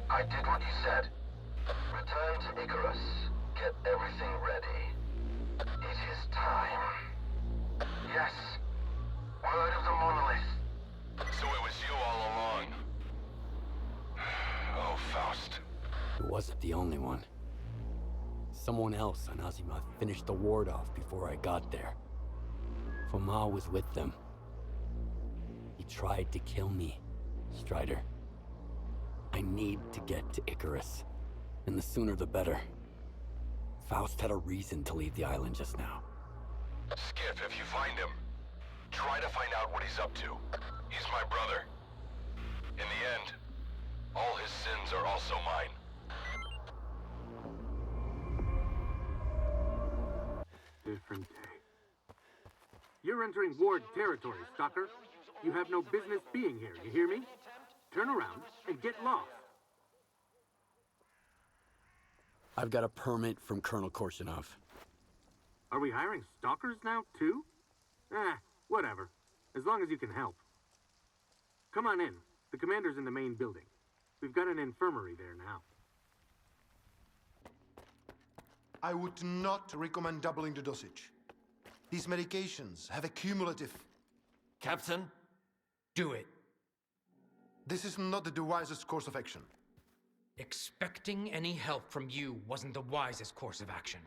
I did what you said. Return to Icarus. Get everything ready. It is time. Yes. Word of the monolith. So it was you all along. Oh, Faust. It wasn't the only one. Someone else on Azimuth finished the ward off before I got there. Foma was with them. He tried to kill me, Strider. I need to get to Icarus, and the sooner the better. Faust had a reason to leave the island just now. Skiff, if you find him, Try to find out what he's up to. He's my brother. In the end, all his sins are also mine. Different day. You're entering Ward territory, Stalker. You have no business being here, you hear me? Turn around and get lost. I've got a permit from Colonel Korshinov. Are we hiring stalkers now, too? Whatever. As long as you can help. Come on in. The commander's in the main building. We've got an infirmary there now. I would not recommend doubling the dosage. These medications have a cumulative... Captain, do it. This is not the wisest course of action. Expecting any help from you wasn't the wisest course of action.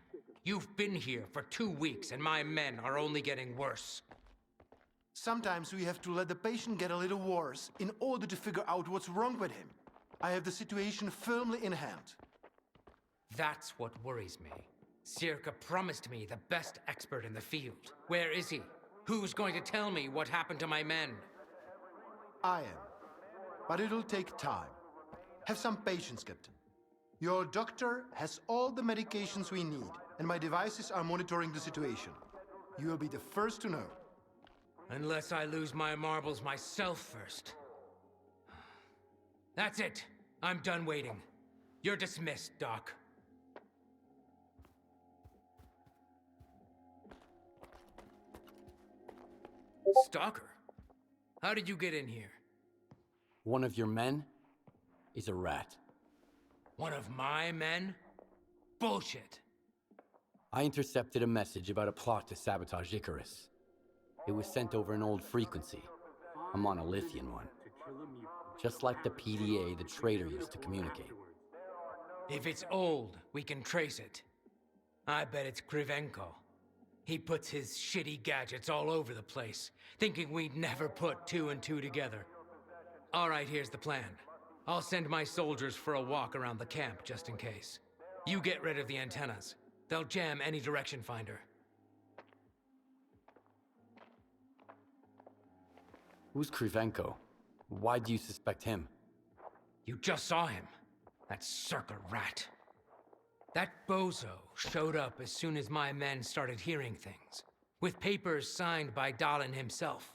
You've been here for 2 weeks, and my men are only getting worse. Sometimes we have to let the patient get a little worse in order to figure out what's wrong with him. I have the situation firmly in hand. That's what worries me. S.T.A.L.K.E.R promised me the best expert in the field. Where is he? Who's going to tell me what happened to my men? I am. But it'll take time. Have some patience, Captain. Your doctor has all the medications we need, and my devices are monitoring the situation. You will be the first to know. Unless I lose my marbles myself first. That's it. I'm done waiting. You're dismissed, Doc. Stalker? How did you get in here? One of your men is a rat. One of my men? Bullshit. I intercepted a message about a plot to sabotage Icarus. It was sent over an old frequency, a monolithian one. Just like the PDA the traitor used to communicate. If it's old, we can trace it. I bet it's Krivenko. He puts his shitty gadgets all over the place, thinking we'd never put 2 and 2 together. All right, here's the plan. I'll send my soldiers for a walk around the camp, just in case. You get rid of the antennas. They'll jam any direction finder. Who's Krivenko? Why do you suspect him? You just saw him. That S.T.A.L.K.E.R rat. That bozo showed up as soon as my men started hearing things, with papers signed by Dahlin himself.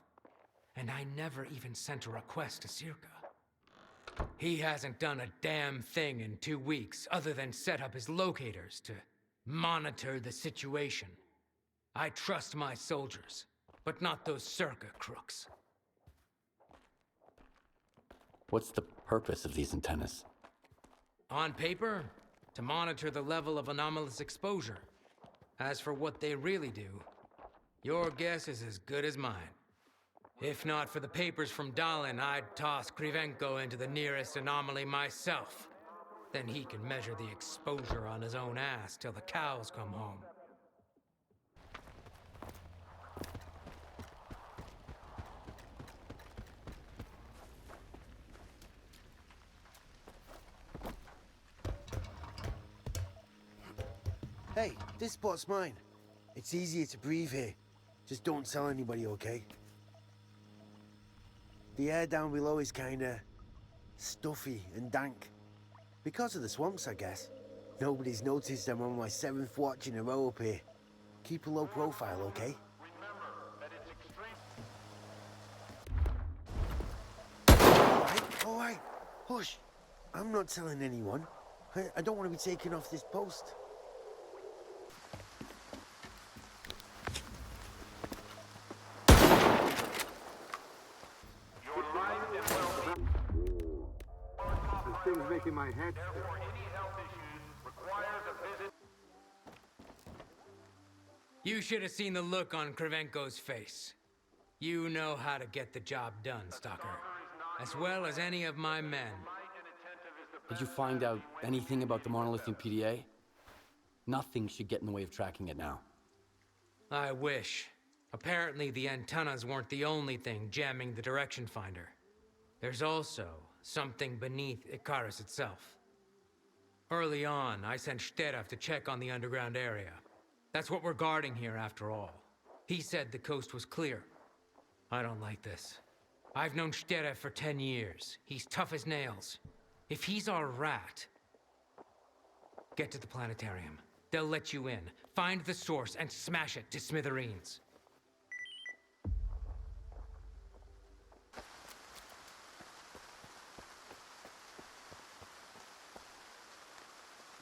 And I never even sent a request to S.T.A.L.K.E.R. He hasn't done a damn thing in 2 weeks other than set up his locators to monitor the situation. I trust my soldiers, but not those S.T.A.L.K.E.R crooks. What's the purpose of these antennas? On paper, to monitor the level of anomalous exposure. As for what they really do, your guess is as good as mine. If not for the papers from Dahlin, I'd toss Krivenko into the nearest anomaly myself. Then he can measure the exposure on his own ass till the cows come home. Hey, this spot's mine. It's easier to breathe here. Just don't tell anybody, okay? The air down below is kinda stuffy and dank. Because of the swamps, I guess. Nobody's noticed I'm on my 7th watch in a row up here. Keep a low profile, okay? All right. Hush. I'm not telling anyone. I don't want to be taken off this post. This thing's making my head spin. You should have seen the look on Krivenko's face. You know how to get the job done, S.T.A.L.K.E.R. As well as any of my men. Did you find out anything about the monolithian PDA? Nothing should get in the way of tracking it now. I wish. Apparently the antennas weren't the only thing jamming the direction finder. There's also something beneath Icarus itself. Early on, I sent S.T.A.L.K.E.R to check on the underground area. That's what we're guarding here after all. He said the coast was clear. I don't like this. I've known S.T.A.L.K.E.R for 10 years. He's tough as nails. If he's our rat... Get to the planetarium. They'll let you in. Find the source and smash it to smithereens.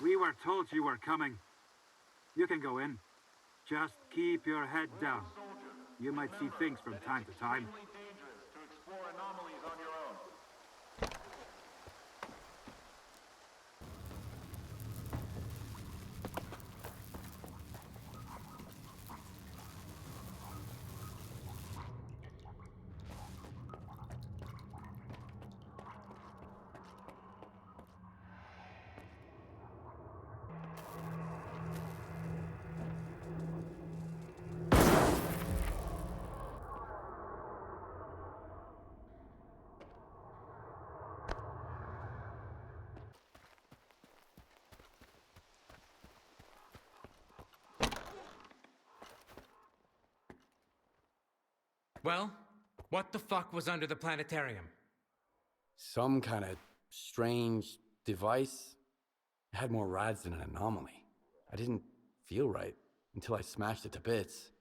We were told you were coming. You can go in. Just keep your head down. You might see things from time to time. Well, what the fuck was under the planetarium? Some kind of strange device. It had more rads than an anomaly. I didn't feel right until I smashed it to bits.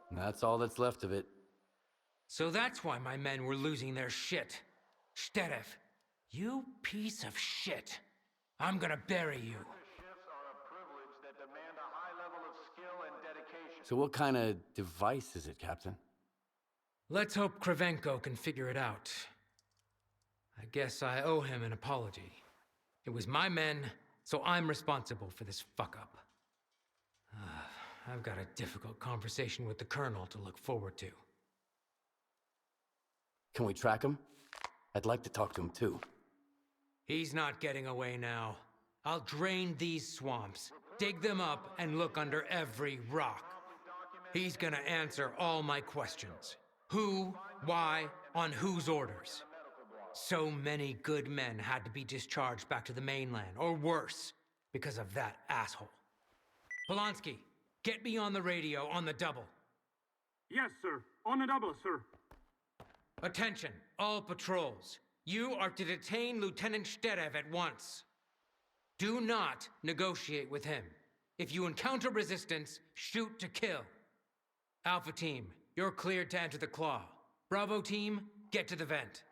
And that's all that's left of it. So that's why my men were losing their shit. S.T.A.L.K.E.R, you piece of shit. I'm gonna bury you. So what kind of device is it, Captain? Let's hope Kravchenko can figure it out. I guess I owe him an apology. It was my men, so I'm responsible for this fuck-up. I've got a difficult conversation with the Colonel to look forward to. Can we track him? I'd like to talk to him too. He's not getting away now. I'll drain these swamps, dig them up, and look under every rock. He's gonna answer all my questions. Who, why, on whose orders. So many good men had to be discharged back to the mainland, or worse, because of that asshole. Polanski, get me on the radio on the double. Yes, sir. On the double, sir. Attention, all patrols. You are to detain Lieutenant S.T.A.L.K.E.R at once. Do not negotiate with him. If you encounter resistance, shoot to kill. Alpha Team, you're cleared to enter the Claw. Bravo Team, get to the vent.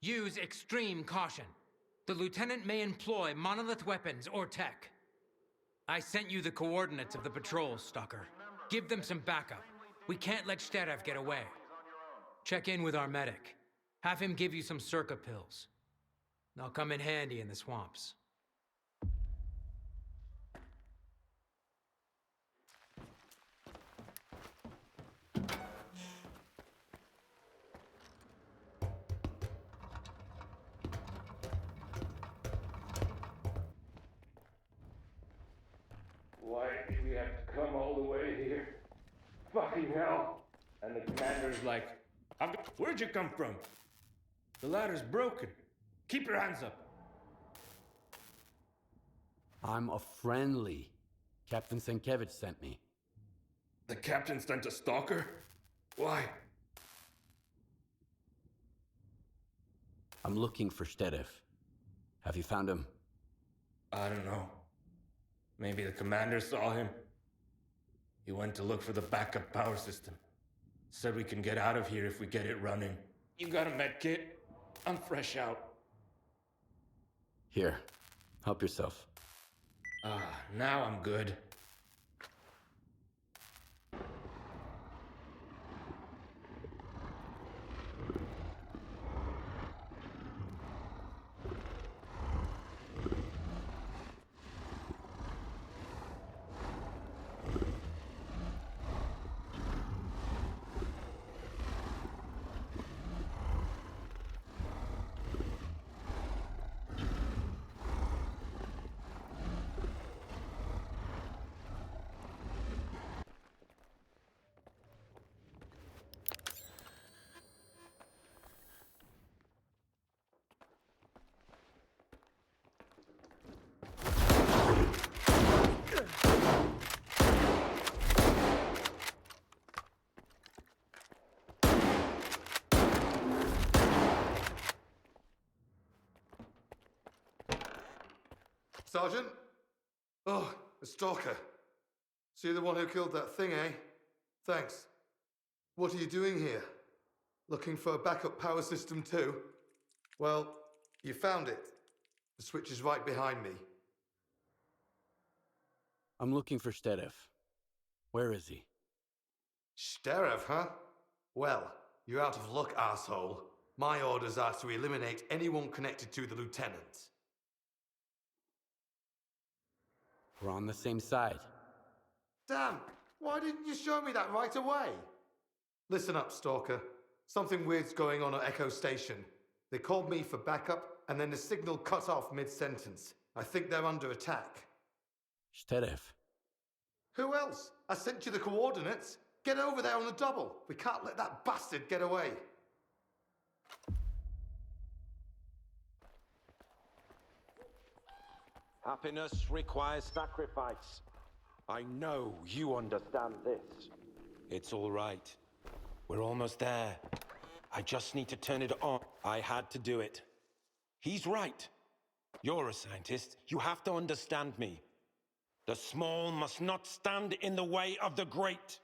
Use extreme caution. The Lieutenant may employ monolith weapons or tech. I sent you the coordinates of the patrols, Stalker. Give them some backup. We can't let S.T.A.L.K.E.R get away. Check in with our medic. Have him give you some circa pills. They'll come in handy in the swamps. Why did we have to come all the way here? Fucking hell. And the commander's like, where'd you come from? The ladder's broken. Keep your hands up. I'm a friendly. Captain Sienkiewicz sent me. The captain sent a stalker? Why? I'm looking for S.T.A.L.K.E.R. Have you found him? I don't know. Maybe the commander saw him. He went to look for the backup power system. Said we can get out of here if we get it running. You got a med kit? I'm fresh out. Here, help yourself. Now I'm good. Sergeant? Oh, a stalker. So you're the one who killed that thing, eh? Thanks. What are you doing here? Looking for a backup power system too? Well, you found it. The switch is right behind me. I'm looking for S.T.A.L.K.E.R. Where is he? S.T.A.L.K.E.R., huh? Well, you're out of luck, asshole. My orders are to eliminate anyone connected to the lieutenant. We're on the same side. Damn! Why didn't you show me that right away? Listen up, Stalker. Something weird's going on at Echo Station. They called me for backup, and then the signal cut off mid-sentence. I think they're under attack. S.T.A.L.K.E.R. Who else? I sent you the coordinates. Get over there on the double. We can't let that bastard get away. Happiness requires sacrifice. I know you understand this. It's all right. We're almost there. I just need to turn it on. I had to do it. He's right. You're a scientist. You have to understand me. The small must not stand in the way of the great.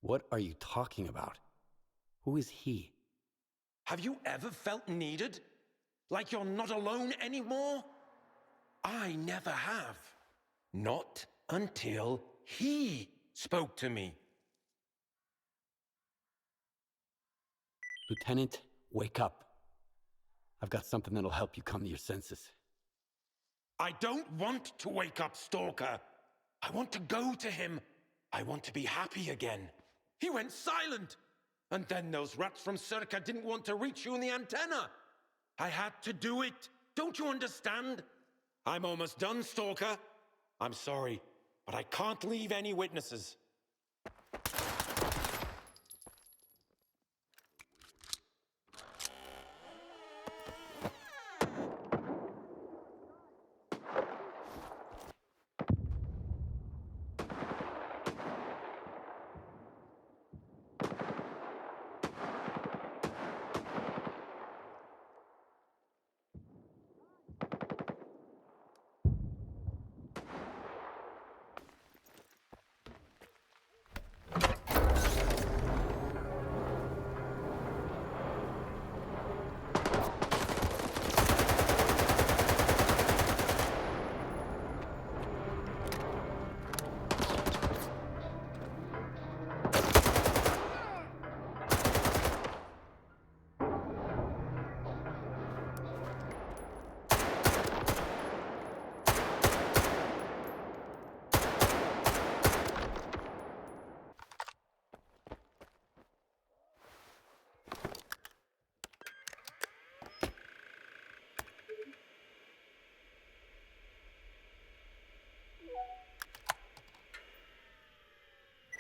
What are you talking about? Who is he? Have you ever felt needed? Like you're not alone anymore? I never have. Not until he spoke to me. Lieutenant, wake up. I've got something that'll help you come to your senses. I don't want to wake up, Stalker. I want to go to him. I want to be happy again. He went silent. And then those rats from S.T.A.L.K.E.R. didn't want to reach you in the antenna. I had to do it. Don't you understand? I'm almost done, Stalker. I'm sorry, but I can't leave any witnesses.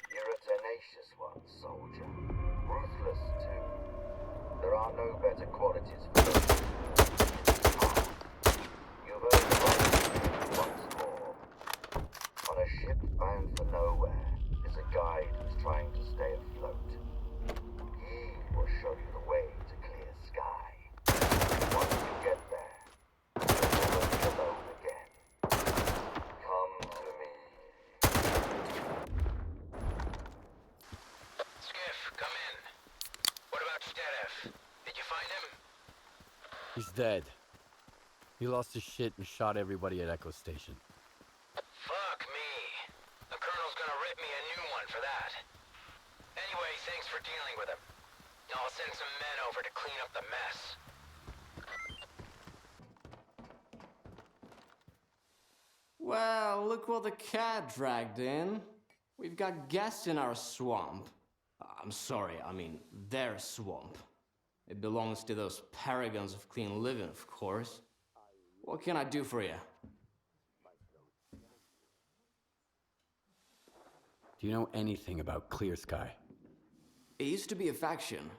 You're a tenacious one, soldier. Ruthless, too. There are no better qualities for those. You've earned the right to live once more. On a ship bound for nowhere is a guide who's trying to stay afloat. He will show you the way to clear sky. Once you get there, you'll never be alone again. Come to me. Skiff, come in. What about S.T.A.L.K.E.R.? Did you find him? He's dead. He lost his shit and shot everybody at Echo Station. Fuck me. The Colonel's gonna rip me a new one for that. Anyway, thanks for dealing with him. I'll send some men over to clean up the mess. Well, look what the cat dragged in. We've got guests in our swamp. I'm sorry, I mean their swamp. It belongs to those paragons of clean living, of course. What can I do for you? Do you know anything about Clear Sky? It used to be a faction.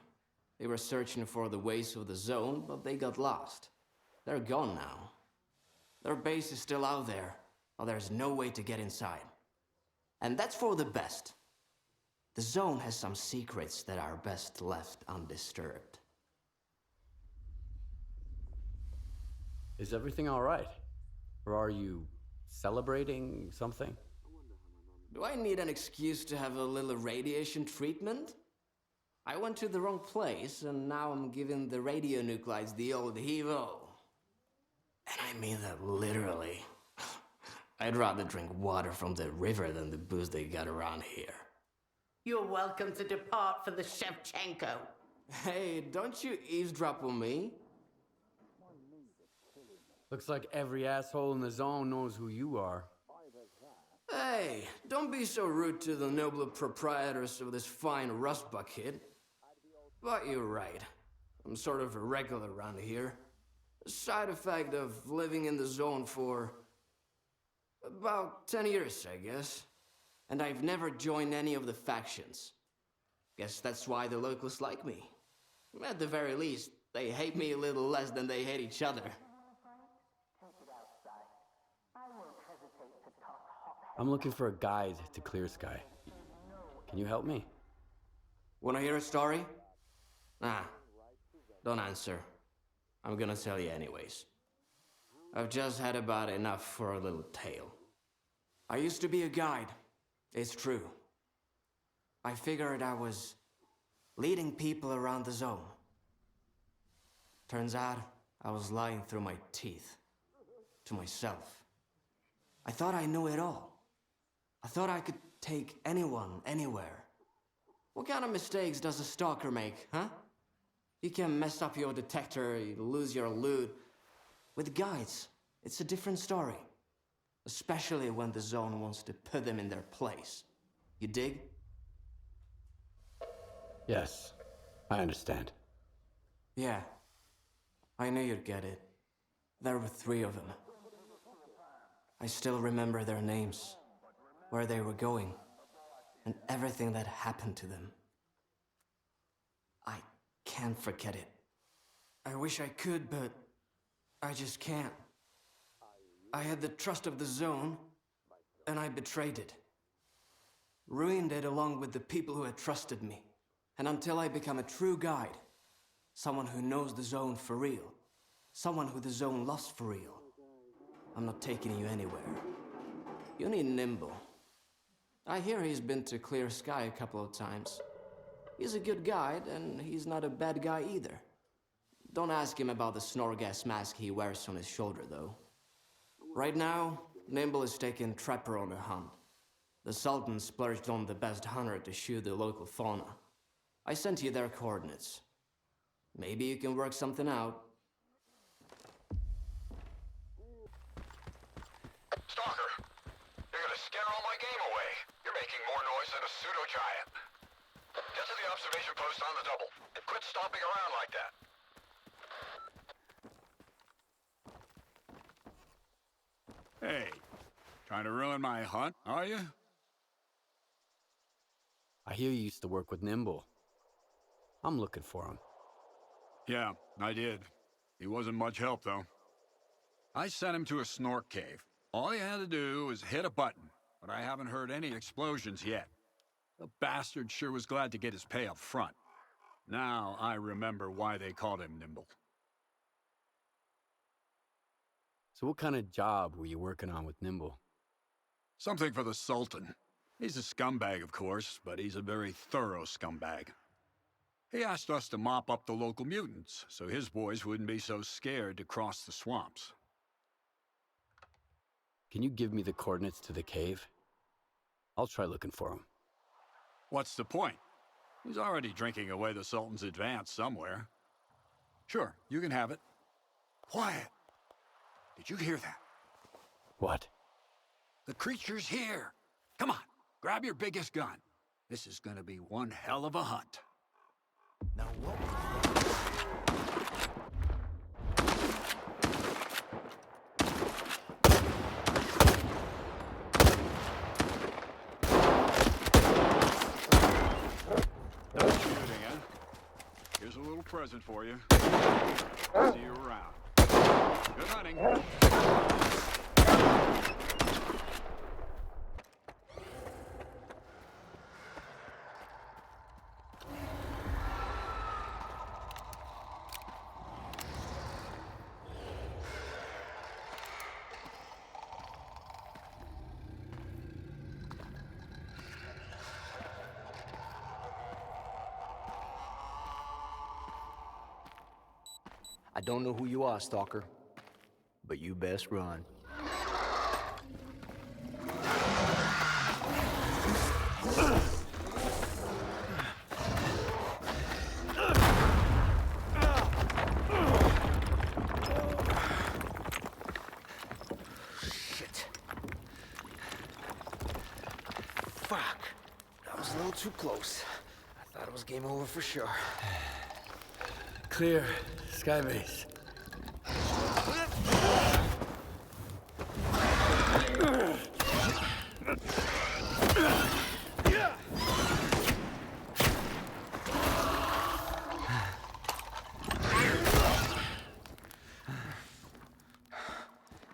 They were searching for the ways of the zone, but they got lost. They're gone now. Their base is still out there, but there's no way to get inside. And that's for the best. The zone has some secrets that are best left undisturbed. Is everything all right? Or are you celebrating something? Do I need an excuse to have a little radiation treatment? I went to the wrong place, and now I'm giving the radionuclides the old heave-o. And I mean that literally. I'd rather drink water from the river than the booze they got around here. You're welcome to depart for the Shevchenko. Hey, don't you eavesdrop on me? Looks like every asshole in the zone knows who you are. Hey, don't be so rude to the noble proprietors of this fine rust bucket. But you're right. I'm sort of a regular around here. A side effect of living in the zone for about 10 years, I guess. And I've never joined any of the factions. Guess that's why the locals like me. At the very least, they hate me a little less than they hate each other. I'm looking for a guide to Clear Sky. Can you help me? Wanna hear a story? Nah, don't answer. I'm gonna tell you anyways. I've just had about enough for a little tale. I used to be a guide, it's true. I figured I was leading people around the zone. Turns out I was lying through my teeth to myself. I thought I knew it all. I thought I could take anyone, anywhere. What kind of mistakes does a stalker make, huh? You can mess up your detector, you lose your loot. With guides, it's a different story. Especially when the zone wants to put them in their place. You dig? Yes, I understand. Yeah, I knew you'd get it. There were 3 of them. I still remember their names, where they were going, and everything that happened to them. I can't forget it. I wish I could, but I just can't. I had the trust of the zone, and I betrayed it. Ruined it along with the people who had trusted me. And until I become a true guide, someone who knows the zone for real, someone who the zone loves for real, I'm not taking you anywhere. You need Nimble. I hear he's been to Clear Sky a couple of times. He's a good guide, and he's not a bad guy either. Don't ask him about the Snorgas mask he wears on his shoulder, though. Right now, Nimble is taking Trapper on a hunt. The Sultan splurged on the best hunter to shoot the local fauna. I sent you their coordinates. Maybe you can work something out. Stalker, you're gonna scare all my game away. You're making more noise than a pseudo-giant. Get to the observation post on the double, and quit stomping around like that. Hey, trying to ruin my hunt, are you? I hear you used to work with Nimble. I'm looking for him. Yeah, I did. He wasn't much help, though. I sent him to a snork cave. All he had to do was hit a button, but I haven't heard any explosions yet. The bastard sure was glad to get his pay up front. Now I remember why they called him Nimble. So what kind of job were you working on with Nimble? Something for the Sultan. He's a scumbag, of course, but he's a very thorough scumbag. He asked us to mop up the local mutants, so his boys wouldn't be so scared to cross the swamps. Can you give me the coordinates to the cave? I'll try looking for him. What's the point? He's already drinking away the Sultan's advance somewhere. Sure, you can have it. Quiet! Did you hear that? What? The creature's here! Come on, grab your biggest gun. This is gonna be one hell of a hunt. Now what? No shooting, huh? Here's a little present for you. See you around. Good hunting. I don't know who you are, Stalker, but you best run. Shit. Fuck. That was a little too close. I thought it was game over for sure. Clear. Skybase.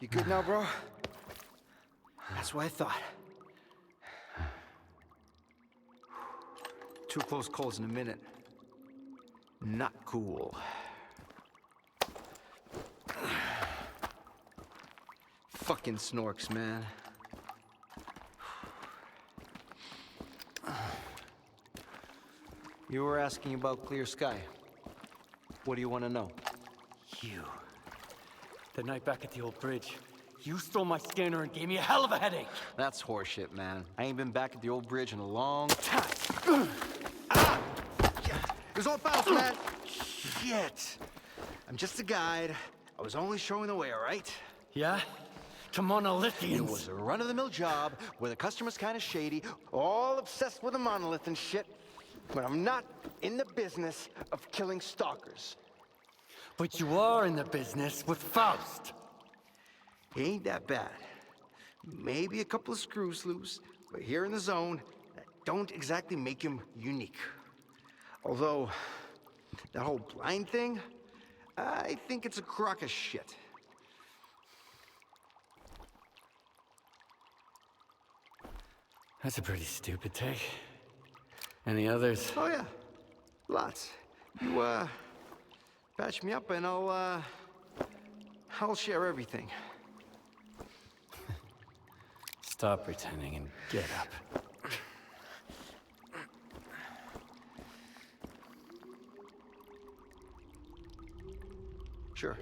You good now, bro? That's what I thought. 2 close calls in a minute. Not cool. Fucking snorks, man. You were asking about clear sky. What do you want to know? You. The night back at the old bridge, you stole my scanner and gave me a hell of a headache. That's horseshit, man. I ain't been back at the old bridge in a long time. It was all bounce, man. Shit. I'm just a guide. I was only showing the way, all right? Yeah? To monolithians. It was a run-of-the-mill job where the customer's kind of shady, all obsessed with a monolith and shit. But I'm not in the business of killing stalkers. But you are in the business with Faust. He ain't that bad. Maybe a couple of screws loose, but here in the zone, that don't exactly make him unique. Although, that whole blind thing, I think it's a crock of shit. That's a pretty stupid take. Any others? Oh yeah, lots. You, patch me up and I'll share everything. Stop pretending and get up. Sure.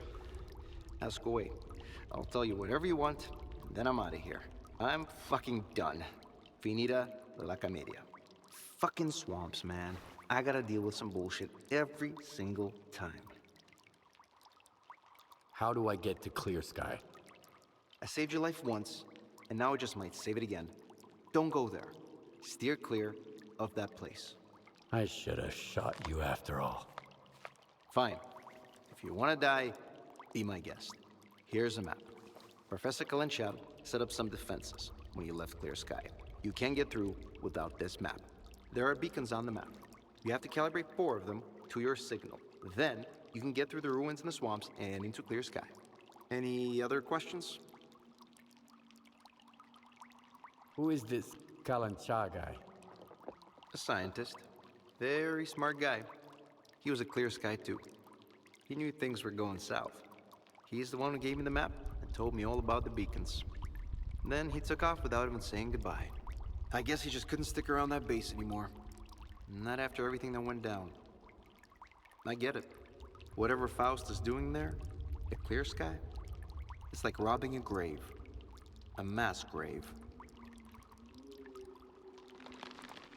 Ask away. I'll tell you whatever you want, then I'm out of here. I'm fucking done. Finita la comedia. Fucking swamps, man. I gotta deal with some bullshit every single time. How do I get to Clear Sky? I saved your life once, and now I just might save it again. Don't go there. Steer clear of that place. I should have shot you after all. Fine. If you want to die, be my guest. Here's a map. Professor Kalenchab set up some defenses when you left Clear Sky. You can't get through without this map. There are beacons on the map. You have to calibrate 4 of them to your signal. Then, you can get through the ruins in the swamps and into Clear Sky. Any other questions? Who is this Kalancha guy? A scientist. Very smart guy. He was a Clear Sky too. He knew things were going south. He's the one who gave me the map and told me all about the beacons. Then he took off without even saying goodbye. I guess he just couldn't stick around that base anymore. Not after everything that went down. I get it. Whatever Faust is doing there, at Clear Sky, it's like robbing a grave. A mass grave.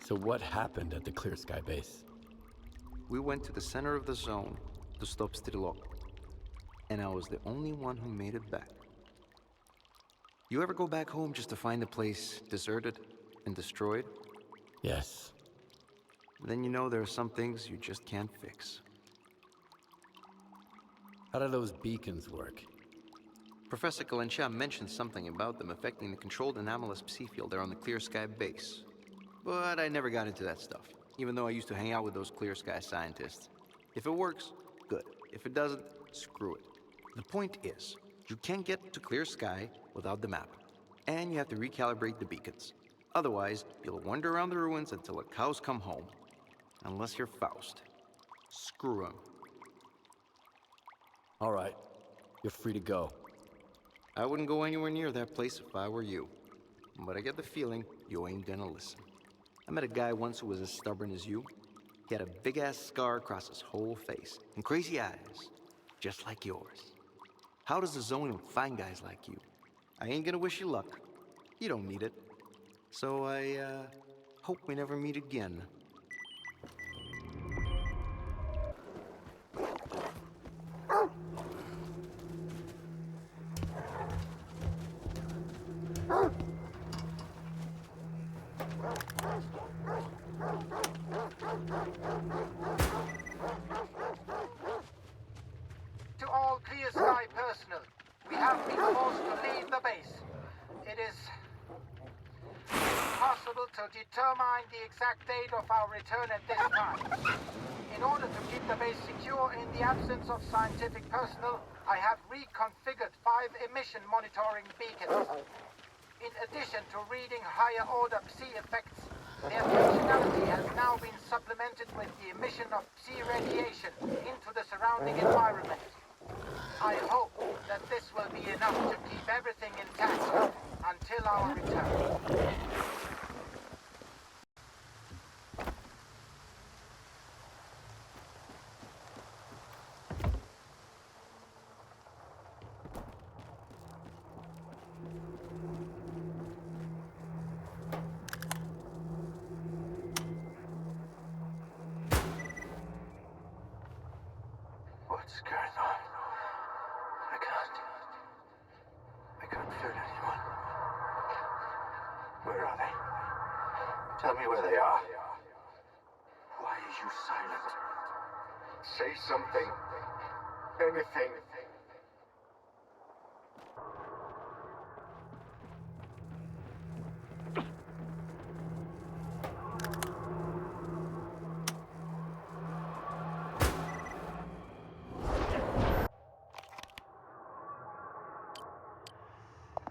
So what happened at the Clear Sky base? We went to the center of the zone to stop S.T.A.L.K.E.R. And I was the only one who made it back. You ever go back home just to find the place deserted and destroyed? Yes. Then you know there are some things you just can't fix. How do those beacons work? Professor Kalenchab mentioned something about them affecting the controlled anomalous psi field there on the Clear Sky base. But I never got into that stuff, even though I used to hang out with those Clear Sky scientists. If it works, good. If it doesn't, screw it. The point is, you can't get to Clear Sky without the map, and you have to recalibrate the beacons. Otherwise, you'll wander around the ruins until the cows come home. Unless you're Faust. Screw him. All right. You're free to go. I wouldn't go anywhere near that place if I were you. But I get the feeling you ain't gonna listen. I met a guy once who was as stubborn as you. He had a big-ass scar across his whole face, and crazy eyes. just like yours. How does the zone find guys like you? I ain't gonna wish you luck. You don't need it. So I, hope we never meet again. To all Clear Sky personnel, we have been forced to leave the base. It is impossible to determine the exact date of our return at this time. In order to keep the base secure in the absence of scientific personnel, I have reconfigured 5 emission monitoring beacons. In addition to reading higher order psi effects, their functionality has now been supplemented with the emission of psi radiation into the surrounding environment. I hope that this will be enough to keep everything intact until our return. What's going on? I can't feel anyone. Where are they? Tell me where they are. Why are you silent? Say something. Anything.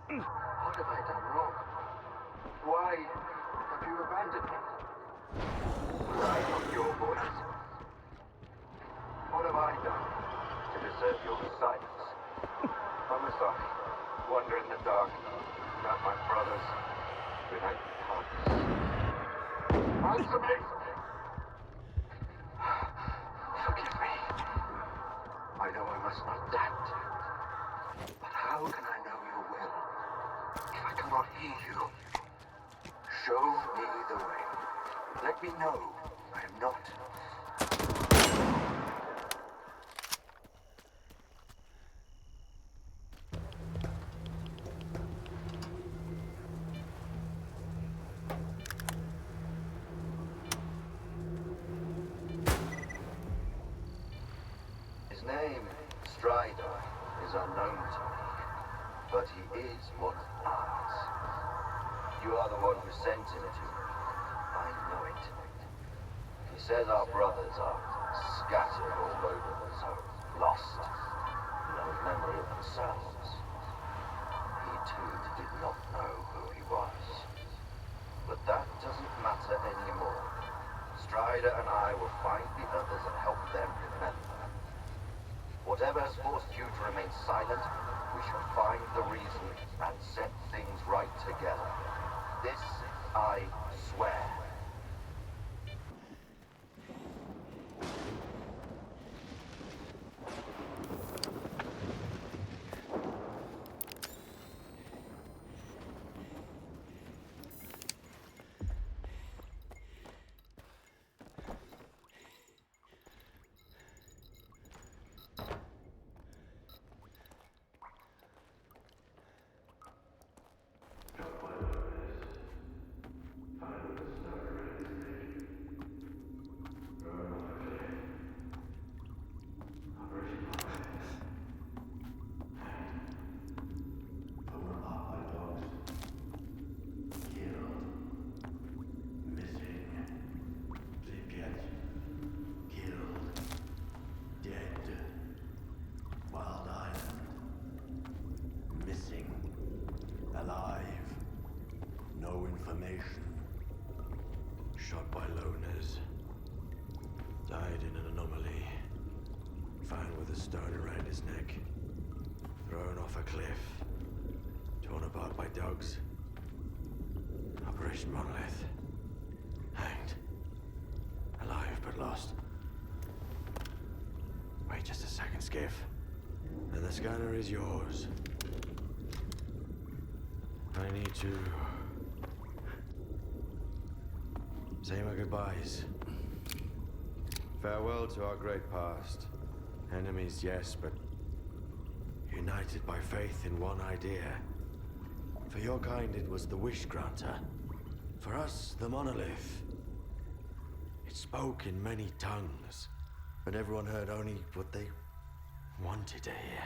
What have I done wrong? Why have you abandoned me? Was I not your voice? What have I done to deserve your silence? I'm sorry. Wander in the dark, not my brothers, without hearts. Answer me! Forgive me. I know I must not doubt. But how can I know your will if I cannot hear you? Show me the way. Let me know I am not. His name, Strider, is unknown to me, but he is one of ours. You are the one who sent him to me. I know it. He says our brothers are scattered all over the zone, lost, no memory of themselves. He too did not know who he was. But that doesn't matter anymore. Strider and I will find the others and help them remember. Whatever has forced you to remain silent, we shall find the reason and set things right together. This I swear. Shot by loners. Died in an anomaly. Found with a stone around his neck. Thrown off a cliff. Torn apart by dogs. Operation Monolith. Hanged. Alive but lost. Wait just a second, Skiff. scanner is yours. I need to say my goodbyes. Farewell to our great past. Enemies, yes, but united by faith in one idea. For your kind, it was the Wish Granter. For us, the monolith. It spoke in many tongues, but everyone heard only what they wanted to hear.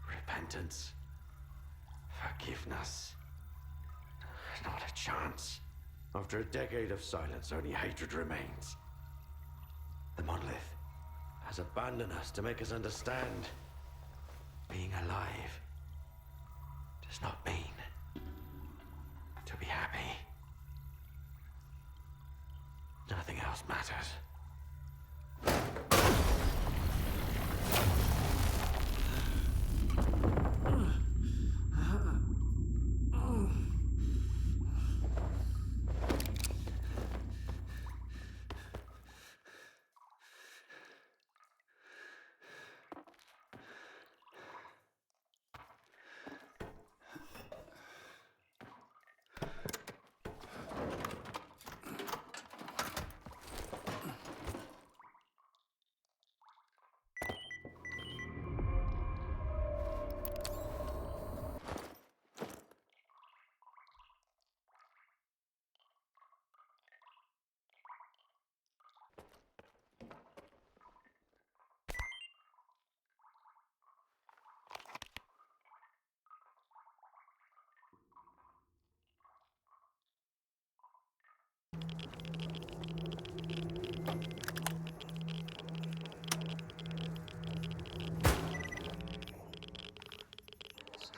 Repentance. Forgiveness. Not a chance. After a decade of silence, only hatred remains. The monolith has abandoned us to make us understand. Being alive does not mean to be happy. Nothing else matters.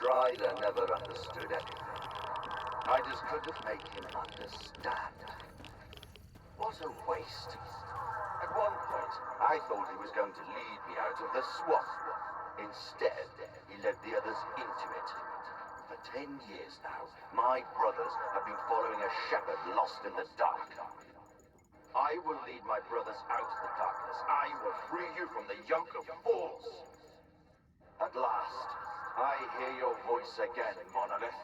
Strider never understood anything. I just couldn't make him understand. What a waste. At one point, I thought he was going to lead me out of the swamp. Instead, he led the others into it. For 10 years now, my brothers have been following a shepherd lost in the dark. I will lead my brothers out of the darkness. I will free you from the yoke of fools. At last, I hear your voice again, Monolith.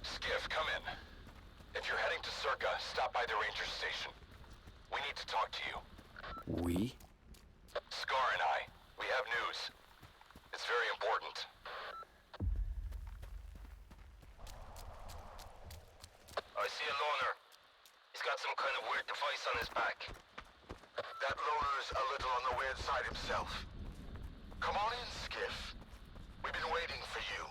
Skiff, come in. If you're heading to Circa, stop by the ranger station. We need to talk to you. We? Scar and I. We have news. It's very important. I see a loner. He's got some kind of weird device on his back. That loner's a little on the weird side himself. Come on in, Skiff. We've been waiting for you.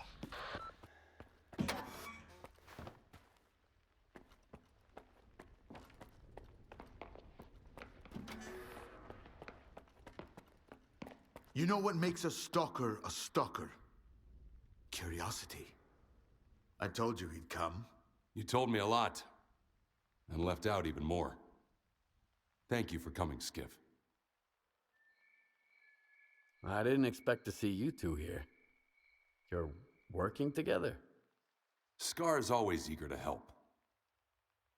You know what makes a stalker a stalker? Curiosity. I told you he'd come. You told me a lot, and left out even more. Thank you for coming, Skiff. I didn't expect to see you two here. You're working together? Scar's always eager to help.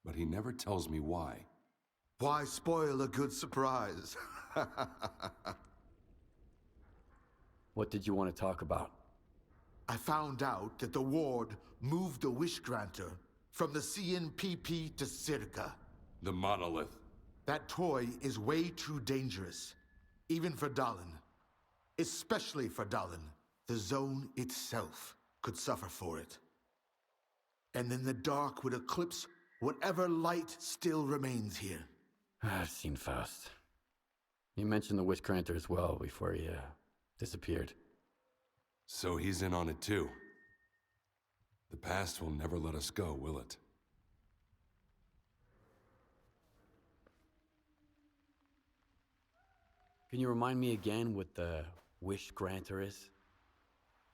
But he never tells me why. Why spoil a good surprise? What did you want to talk about? I found out that the ward moved the Wish Granter from the CNPP to Circa. The monolith. That toy is way too dangerous. Even for Dallin. Especially for Dallin. The zone itself could suffer for it. And then the dark would eclipse whatever light still remains here. I've seen fast. You mentioned the Wish Granter as well before he disappeared. So he's in on it too. The past will never let us go, will it? Can you remind me again what the Wish Granter is?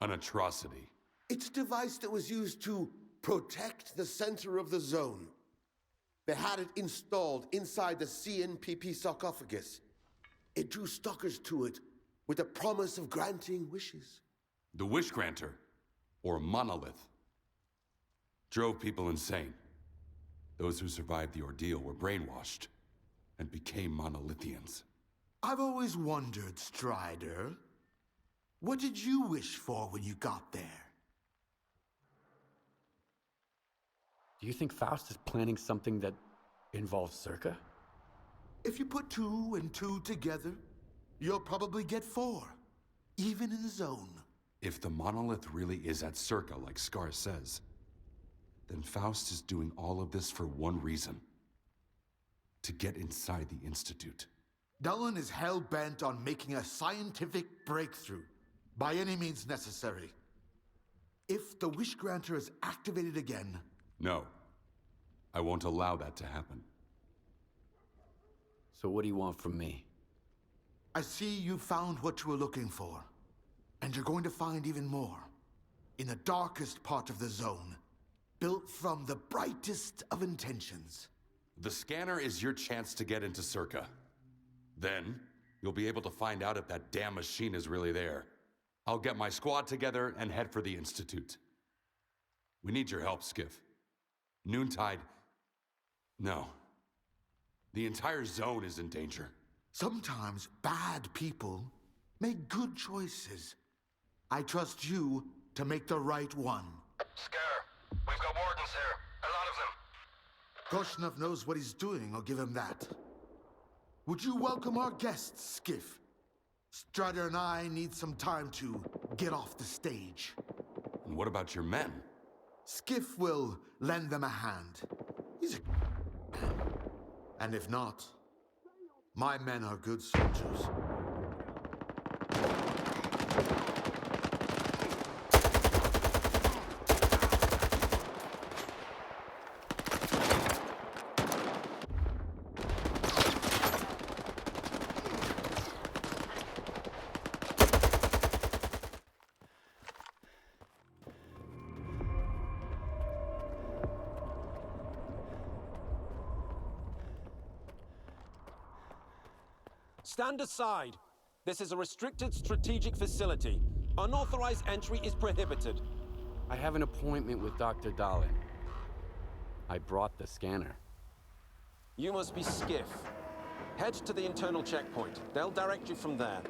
An atrocity. It's a device that was used to protect the center of the zone. They had it installed inside the CNPP sarcophagus. It drew stalkers to it with the promise of granting wishes. The Wish Granter, or monolith, drove people insane. Those who survived the ordeal were brainwashed and became monolithians. I've always wondered, Strider. What did you wish for when you got there? Do you think Faust is planning something that involves S.T.A.L.K.E.R? If you put 2 and 2 together, you'll probably get 4, even in the zone. If the monolith really is at S.T.A.L.K.E.R like Scar says, then Faust is doing all of this for one reason. To get inside the Institute. Dallin is hell-bent on making a scientific breakthrough, by any means necessary. If the Wish Granter is activated again... No. I won't allow that to happen. So what do you want from me? I see you found what you were looking for. And you're going to find even more. In the darkest part of the zone. Built from the brightest of intentions. The scanner is your chance to get into S.T.A.L.K.E.R. Then, you'll be able to find out if that damn machine is really there. I'll get my squad together and head for the Institute. We need your help, Skiff. Noontide... No. The entire zone is in danger. Sometimes bad people make good choices. I trust you to make the right one. Scare, we've got wardens here. A lot of them. Korshunov knows what he's doing, I'll give him that. Would you welcome our guests, Skiff? Strider and I need some time to get off the stage. And what about your men? Skiff will lend them a hand. He's a and if not, my men are good soldiers. Stand aside. This is a restricted strategic facility. Unauthorized entry is prohibited. I have an appointment with Dr. Dahlin. I brought the scanner. You must be Skiff. Head to the internal checkpoint. They'll direct you from there.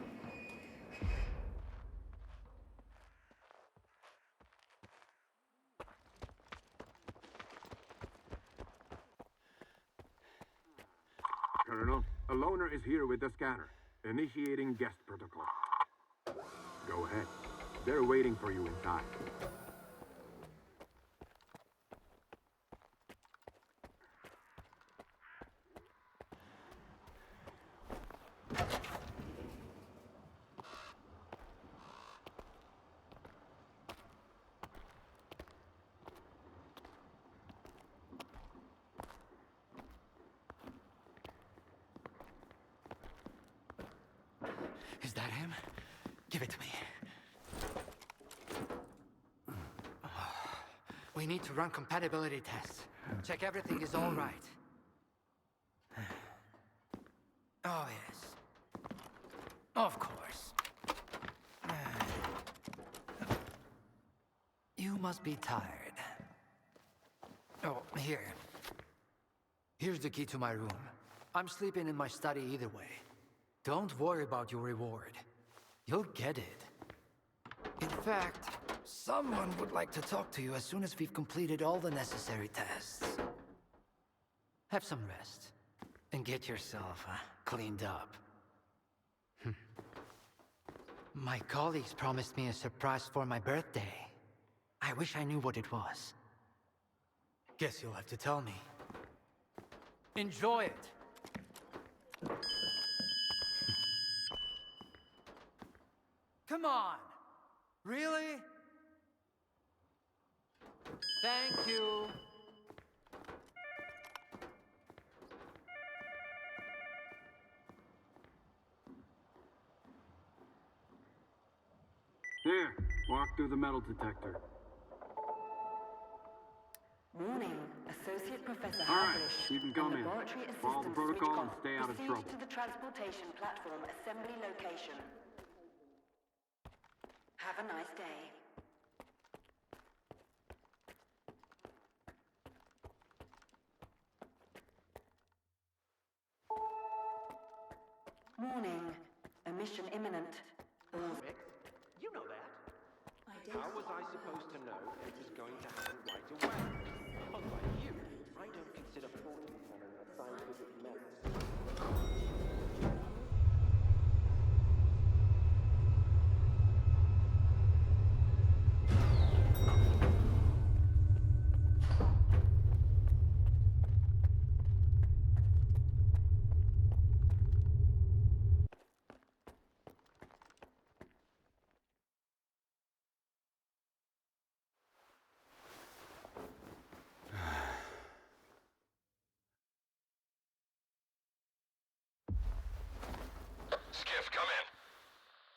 Colonel, a loner is here with the scanner. Initiating guest protocol. Go ahead. They're waiting for you inside. Is that him? Give it to me. We need to run compatibility tests. Check everything is all right. Oh, yes. Of course. You must be tired. Oh, here. Here's the key to my room. I'm sleeping in my study either way. Don't worry about your reward. You'll get it. In fact, someone would like to talk to you as soon as we've completed all the necessary tests. Have some rest, and get yourself cleaned up. My colleagues promised me a surprise for my birthday. I wish I knew what it was. Guess you'll have to tell me. Enjoy it! Come on! Really? Thank you. Here, walk through the metal detector. Warning, Associate Professor All right, Havrish you can come and in. Laboratory Follow the Assistant protocol and Switchcom stay out of proceed trouble. to the transportation platform assembly location. Have a nice day. Warning. Emission imminent. You know that. How was I supposed to know it was going to happen right away? Unlike you, I don't consider fortune telling a scientific method. Skiff, come in.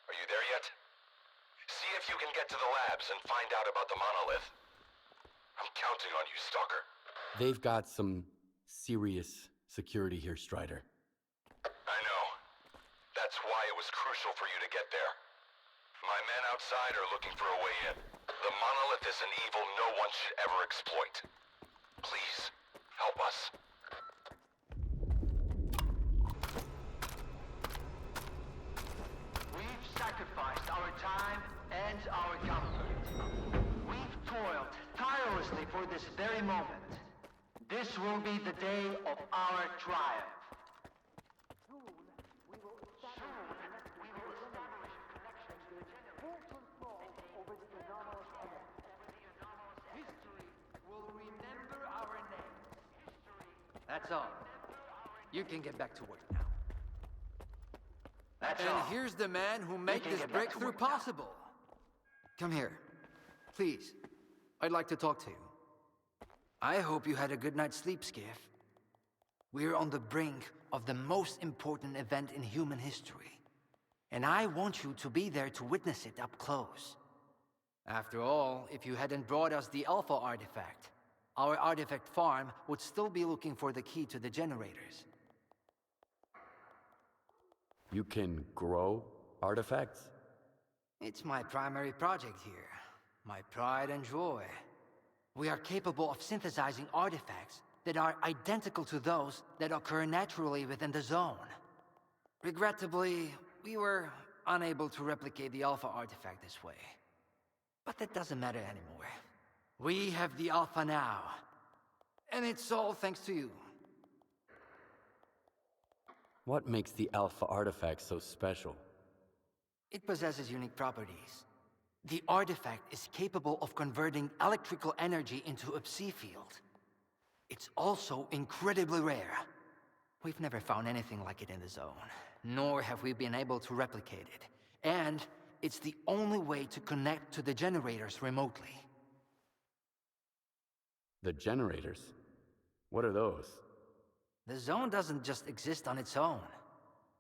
Are you there yet? See if you can get to the labs and find out about the monolith. I'm counting on you, Stalker. They've got some serious security here, Strider. I know. That's why it was crucial for you to get there. My men outside are looking for a way in. The monolith is an evil no one should ever exploit. Please, help us. We've sacrificed our time and our comfort. We've toiled tirelessly for this very moment. This will be the day of our triumph. That's all. You can get back to work now. That's all. And here's the man who made this breakthrough possible. Come here. Please. I'd like to talk to you. I hope you had a good night's sleep, Skiff. We're on the brink of the most important event in human history. And I want you to be there to witness it up close. After all, if you hadn't brought us the Alpha artifact, our artifact farm would still be looking for the key to the generators. You can grow artifacts? It's my primary project here. My pride and joy. We are capable of synthesizing artifacts that are identical to those that occur naturally within the zone. Regrettably, we were unable to replicate the Alpha artifact this way. But that doesn't matter anymore. We have the Alpha now. And it's all thanks to you. What makes the Alpha artifact so special? It possesses unique properties. The artifact is capable of converting electrical energy into a psi field. It's also incredibly rare. We've never found anything like it in the zone, nor have we been able to replicate it. And it's the only way to connect to the generators remotely. The generators? What are those? The zone doesn't just exist on its own.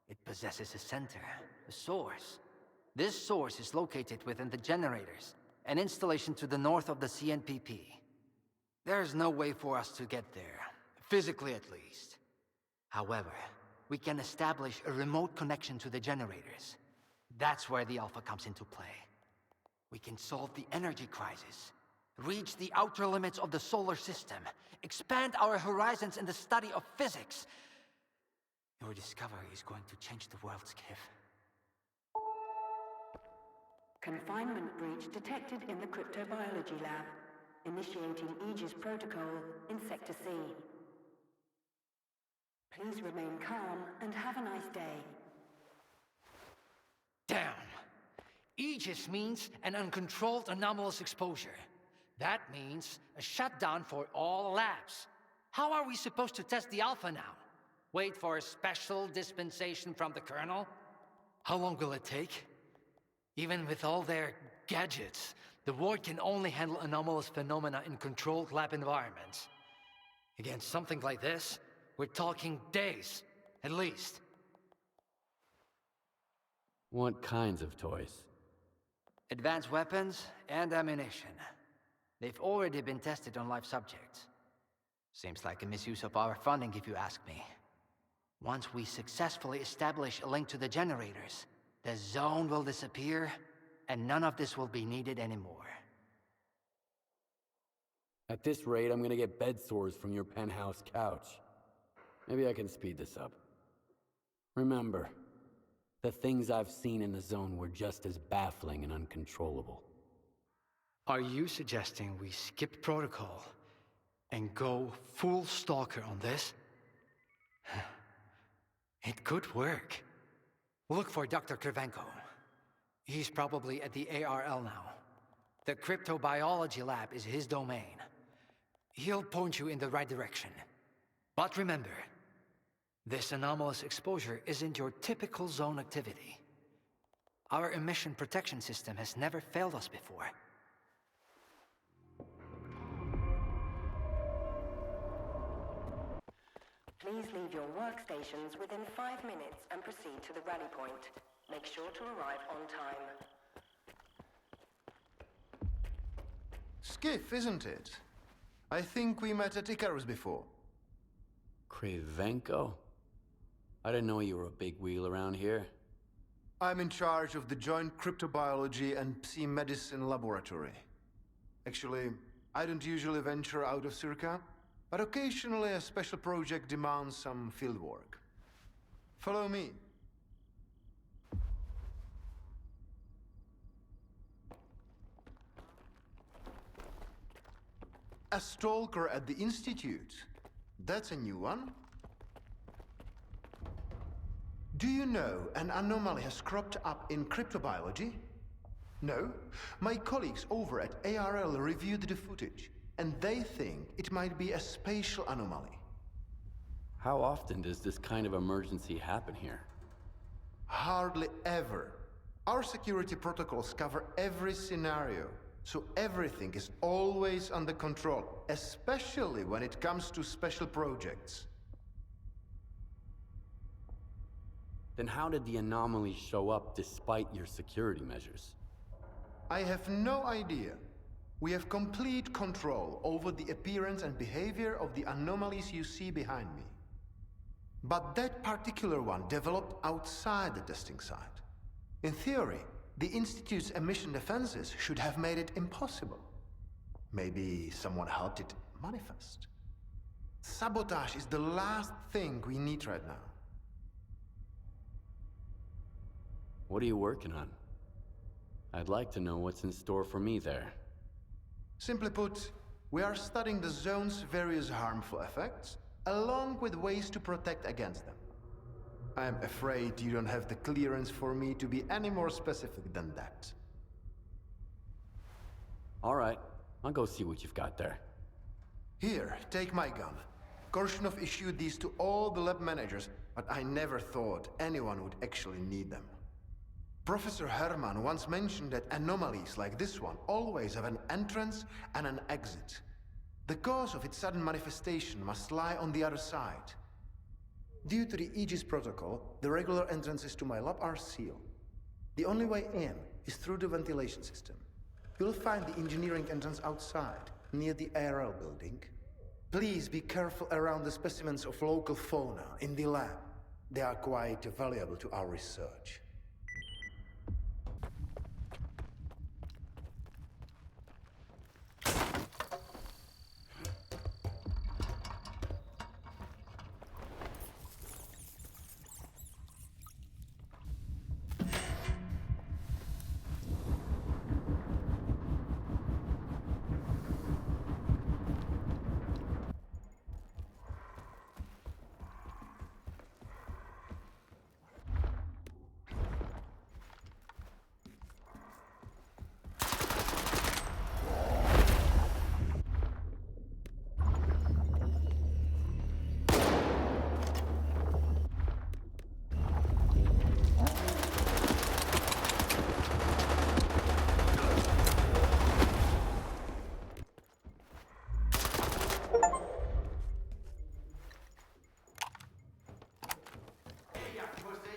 It possesses a center, a source. This source is located within the generators, an installation to the north of the CNPP. There's no way for us to get there, physically at least. However, we can establish a remote connection to the generators. That's where the Alpha comes into play. We can solve the energy crisis, reach the outer limits of the solar system, expand our horizons in the study of physics. Your discovery is going to change the world, Skiff. Confinement breach detected in the cryptobiology lab. Initiating Aegis protocol in Sector C. Please remain calm and have a nice day. Damn! Aegis means an uncontrolled anomalous exposure. That means a shutdown for all labs. How are we supposed to test the Alpha now? Wait for a special dispensation from the Colonel? How long will it take? Even with all their gadgets, the Ward can only handle anomalous phenomena in controlled lab environments. Against something like this, we're talking days, at least. What kinds of toys? Advanced weapons and ammunition. They've already been tested on live subjects. Seems like a misuse of our funding, if you ask me. Once we successfully establish a link to the generators, the zone will disappear, and none of this will be needed anymore. At this rate, I'm gonna get bed sores from your penthouse couch. Maybe I can speed this up. Remember, The things I've seen in the zone were just as baffling and uncontrollable. Are you suggesting we skip protocol and go full stalker on this? It could work. Look for Dr. Krivenko. He's probably at the ARL now. The cryptobiology lab is his domain. He'll point you in the right direction. But remember, this anomalous exposure isn't your typical zone activity. Our emission protection system has never failed us before. Please leave your workstations within 5 minutes and proceed to the rally point. Make sure to arrive on time. Skiff, isn't it? I think we met at Icarus before. Krivenko? I didn't know you were a big wheel around here. I'm in charge of the Joint Cryptobiology and Psi-Medicine Laboratory. Actually, I don't usually venture out of Circa, but occasionally a special project demands some fieldwork. Follow me. A stalker at the Institute. That's a new one. Do you know an anomaly has cropped up in cryptobiology? No? My colleagues over at ARL reviewed the footage, and they think it might be a spatial anomaly. How often does this kind of emergency happen here? Hardly ever. Our security protocols cover every scenario, so everything is always under control, especially when it comes to special projects. Then how did the anomaly show up despite your security measures? I have no idea. We have complete control over the appearance and behavior of the anomalies you see behind me. But that particular one developed outside the testing site. In theory, the Institute's emission defenses should have made it impossible. Maybe someone helped it manifest. Sabotage is the last thing we need right now. What are you working on? I'd like to know what's in store for me there. Simply put, we are studying the zone's various harmful effects, along with ways to protect against them. I'm afraid you don't have the clearance for me to be any more specific than that. All right, I'll go see what you've got there. Here, take my gun. Korshunov issued these to all the lab managers, but I never thought anyone would actually need them. Professor Herman once mentioned that anomalies like this one always have an entrance and an exit. The cause of its sudden manifestation must lie on the other side. Due to the Aegis protocol, the regular entrances to my lab are sealed. The only way in is through the ventilation system. You'll find the engineering entrance outside, near the ARL building. Please be careful around the specimens of local fauna in the lab. They are quite valuable to our research.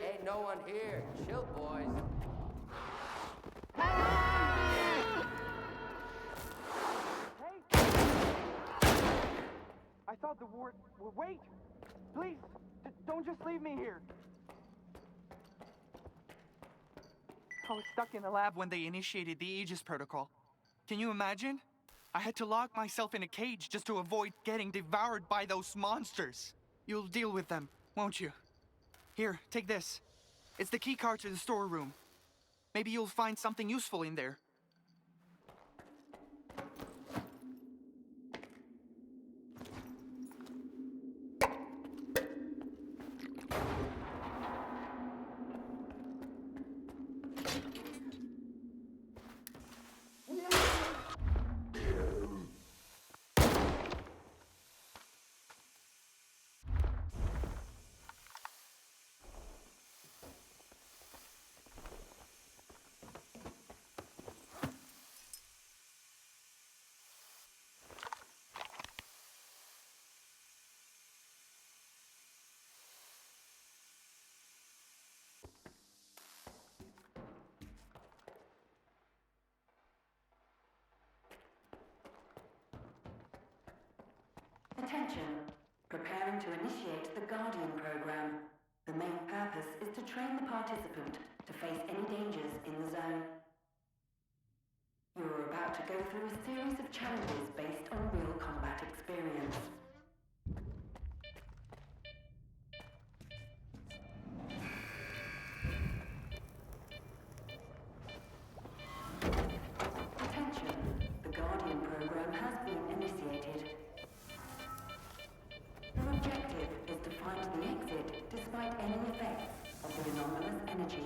Ain't no one here. Chill, boys. I thought the ward... Wait! Please! Don't just leave me here! I was stuck in the lab when they initiated the Aegis protocol. Can you imagine? I had to lock myself in a cage just to avoid getting devoured by those monsters. You'll deal with them, won't you? Here, take this. It's the keycard to the storeroom. Maybe you'll find something useful in there. Attention. Preparing to initiate the Guardian program. The main purpose is to train the participant to face any dangers in the zone. You're about to go through a series of challenges based on real combat experience. Attention. The Guardian program has been initiated. Your objective is to find the exit despite any effects of the anomalous energy.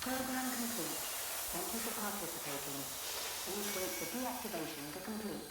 Program complete. Thank you for participating. Please wait for deactivation to complete.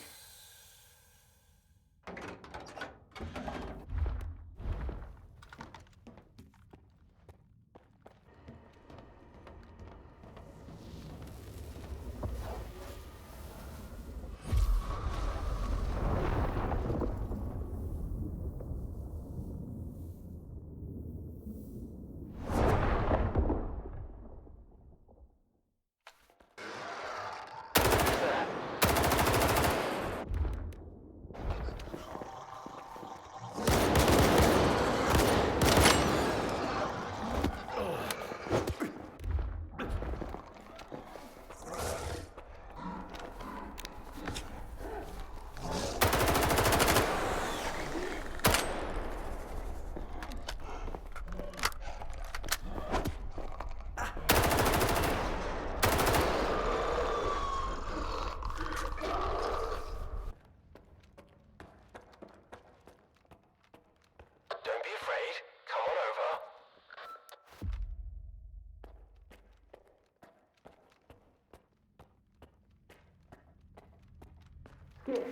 Skip,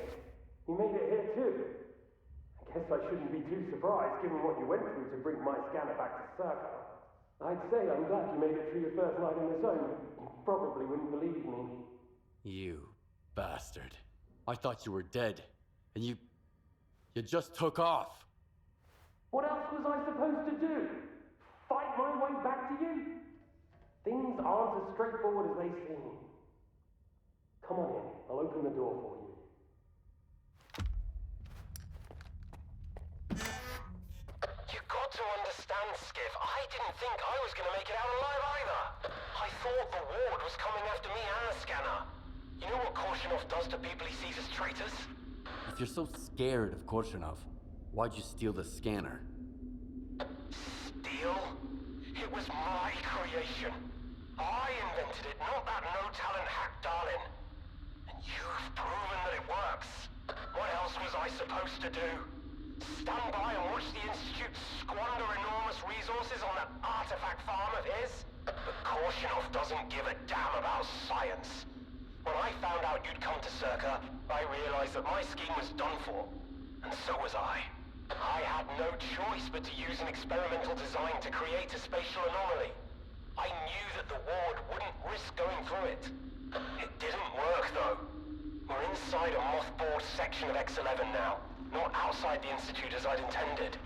you made it here too. I guess I shouldn't be too surprised given what you went through to bring my scanner back to STALKER. I'd say I'm glad you made it through your first night in the zone. You probably wouldn't believe me. You bastard. I thought you were dead, and you just took off. What else was I supposed to do? Fight my way back to you? Things aren't as straightforward as they seem. Come on in, I'll open the door for you. You got to understand, Skiff, I didn't think I was going to make it out alive either. I thought the ward was coming after me and the scanner. You know what Korshunov does to people he sees as traitors? You you're so scared of Korshunov, why'd you steal the scanner? Steal? It was my creation. I invented it, not that no-talent hack Darlin. And you've proven that it works. What else was I supposed to do? Stand by and watch the Institute squander enormous resources on that artifact farm of his? But Korshunov doesn't give a damn about science. When I found out you'd come to Circa, I realized that my scheme was done for. And so was I. I had no choice but to use an experimental design to create a spatial anomaly. I knew that the ward wouldn't risk going through it. It didn't work, though. We're inside a mothballed section of X-11 now, not outside the Institute as I'd intended.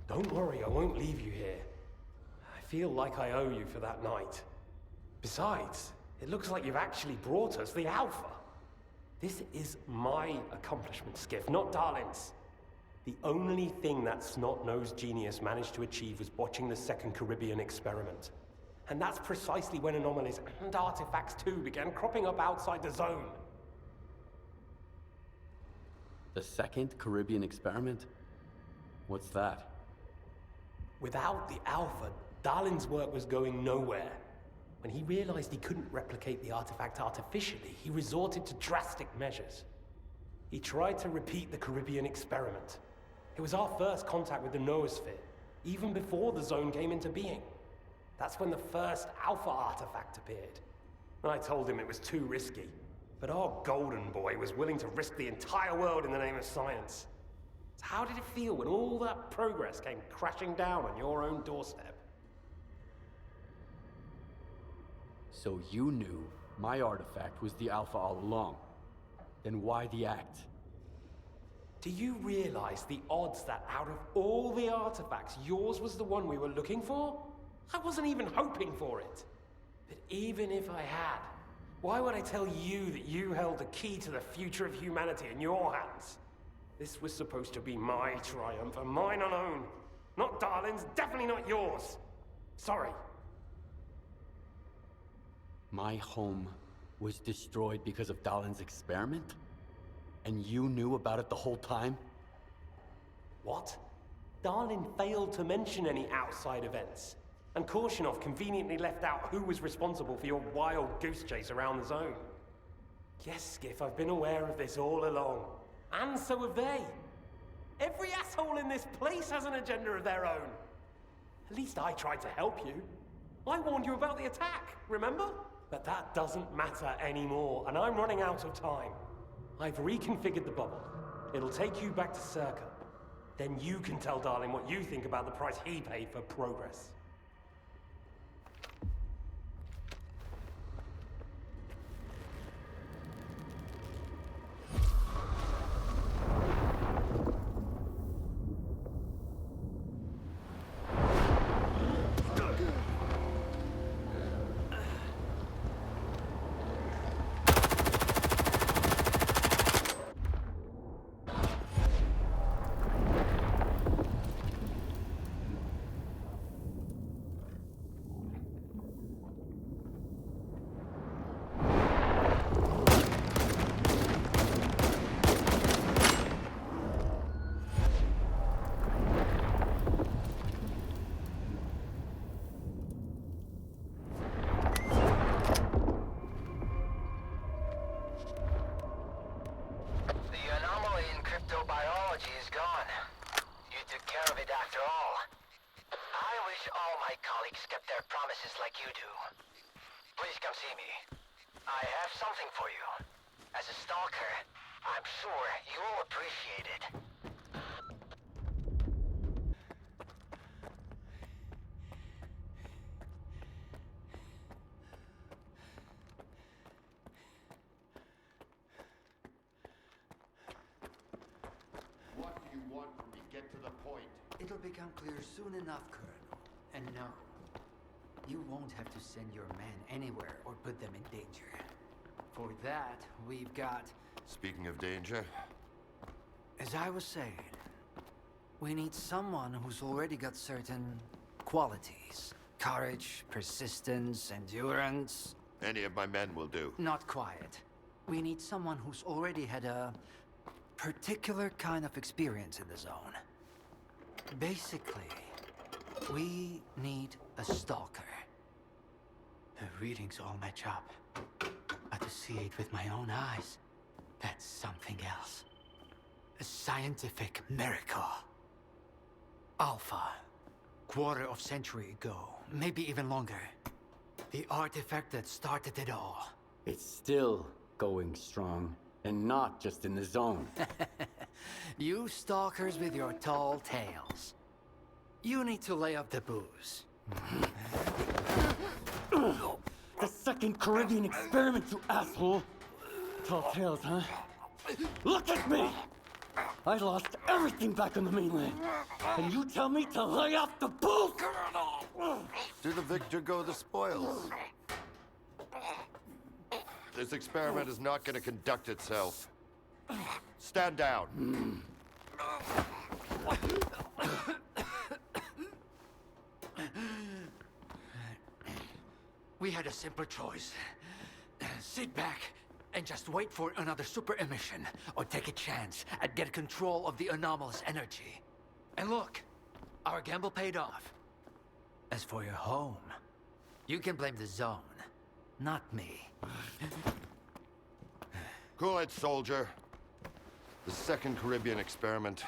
Don't worry, I won't leave you here. I feel like I owe you for that night. Besides, it looks like you've actually brought us the Alpha. This is my accomplishment, Skiff, not Darlin's. The only thing that snot-nosed genius managed to achieve was watching the Second Caribbean experiment. And that's precisely when anomalies and artifacts too began cropping up outside the zone. The Second Caribbean experiment? What's that? Without the Alpha, Darlin's work was going nowhere. When he realized he couldn't replicate the artifact artificially, he resorted to drastic measures. He tried to repeat the Caribbean experiment. It was our first contact with the noosphere, even before the zone came into being. That's when the first Alpha artifact appeared. I told him it was too risky, but our golden boy was willing to risk the entire world in the name of science. So how did it feel when all that progress came crashing down on your own doorstep? So you knew my artifact was the Alpha all along. Then why the act? Do you realize the odds that out of all the artifacts, yours was the one we were looking for? I wasn't even hoping for it. But even if I had, why would I tell you that you held the key to the future of humanity in your hands? This was supposed to be my triumph and mine alone. Not Darlin's, definitely not yours. Sorry. My home was destroyed because of Darlin's experiment? And you knew about it the whole time? What? Darlin failed to mention any outside events. And Korshunov conveniently left out who was responsible for your wild goose chase around the zone. Yes, Skiff, I've been aware of this all along. And so have they. Every asshole in this place has an agenda of their own. At least I tried to help you. I warned you about the attack, remember? But that doesn't matter anymore, and I'm running out of time. I've reconfigured the bubble. It'll take you back to Circa. Then you can tell Darlin what you think about the price he paid for progress. It'll become clear soon enough, Colonel. And no, you won't have to send your men anywhere or put them in danger. For that, we've got... Speaking of danger... As I was saying, we need someone who's already got certain qualities. Courage, persistence, endurance. Any of my men will do. Not quite. We need someone who's already had a particular kind of experience in the zone. Basically, we need a stalker. The readings all match up. But to see it with my own eyes, that's something else. A scientific miracle. Alpha. Quarter of century ago, maybe even longer. The artifact that started it all. It's still going strong, and not just in the zone. You stalkers with your tall tales. You need to lay off the booze. The second Caribbean experiment, you asshole! Tall tales, huh? Look at me! I lost everything back on the mainland. And you tell me to lay off the booze? To the victor go the spoils. This experiment is not going to conduct itself. Stand down. We had a simple choice. Sit back and just wait for another super emission, or take a chance at getting control of the anomalous energy. And look, our gamble paid off. As for your home, you can blame the zone, not me. Cool it, soldier. The second Caribbean experiment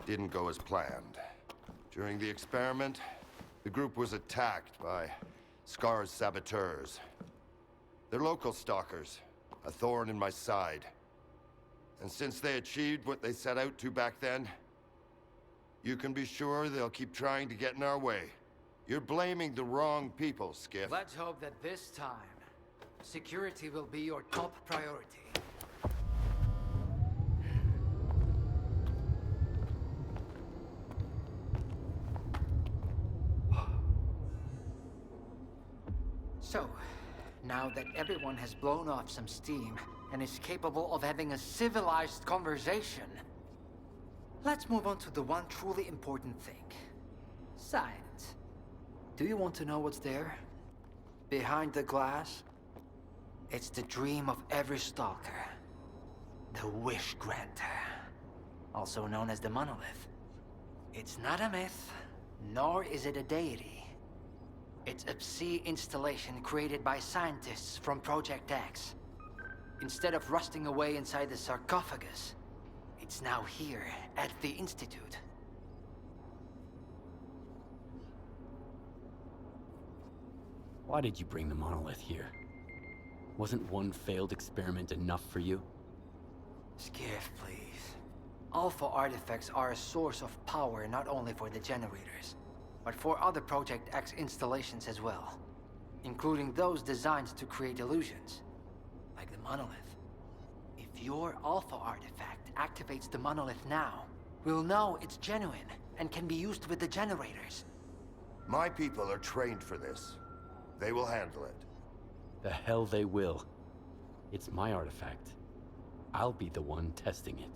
didn't go as planned. During the experiment, the group was attacked by S.T.A.L.K.E.R's saboteurs. They're local stalkers, a thorn in my side. And since they achieved what they set out to back then, you can be sure they'll keep trying to get in our way. You're blaming the wrong people, Skiff. Let's hope that this time, security will be your top priority. So, now that everyone has blown off some steam and is capable of having a civilized conversation, let's move on to the one truly important thing. Science. Do you want to know what's there? Behind the glass? It's the dream of every stalker. The wish granter. Also known as the monolith. It's not a myth, nor is it a deity. It's a sea installation created by scientists from Project X. Instead of rusting away inside the sarcophagus, it's now here at the Institute. Why did you bring the monolith here? Wasn't one failed experiment enough for you? Skiff, please. Alpha artifacts are a source of power not only for the generators, but for other Project X installations as well, including those designed to create illusions, like the monolith. If your Alpha artifact activates the monolith now, we'll know it's genuine and can be used with the generators. My people are trained for this. They will handle it. The hell they will. It's my artifact. I'll be the one testing it.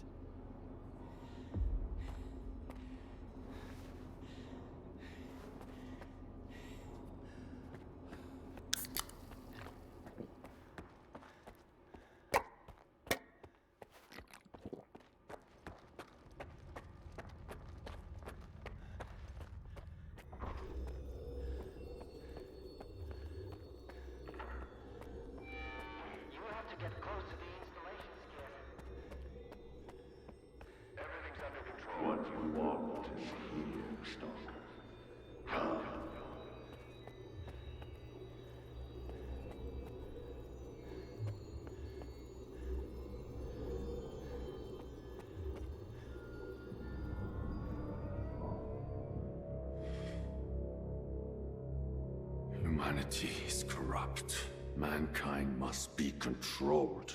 Humanity is corrupt. Mankind must be controlled.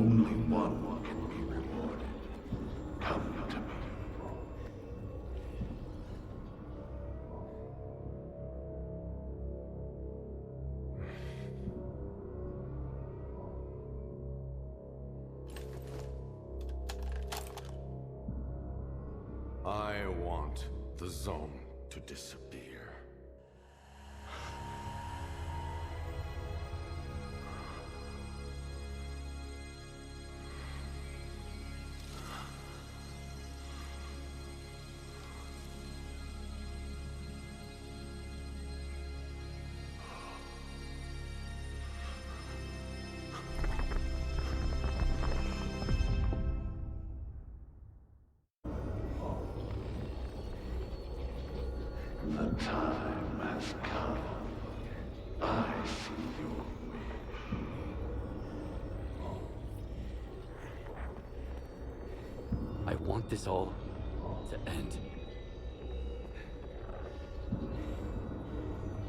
only one can be rewarded. Come to me. I want the zone to disappear. The time has come. I see your wish. I want this all to end.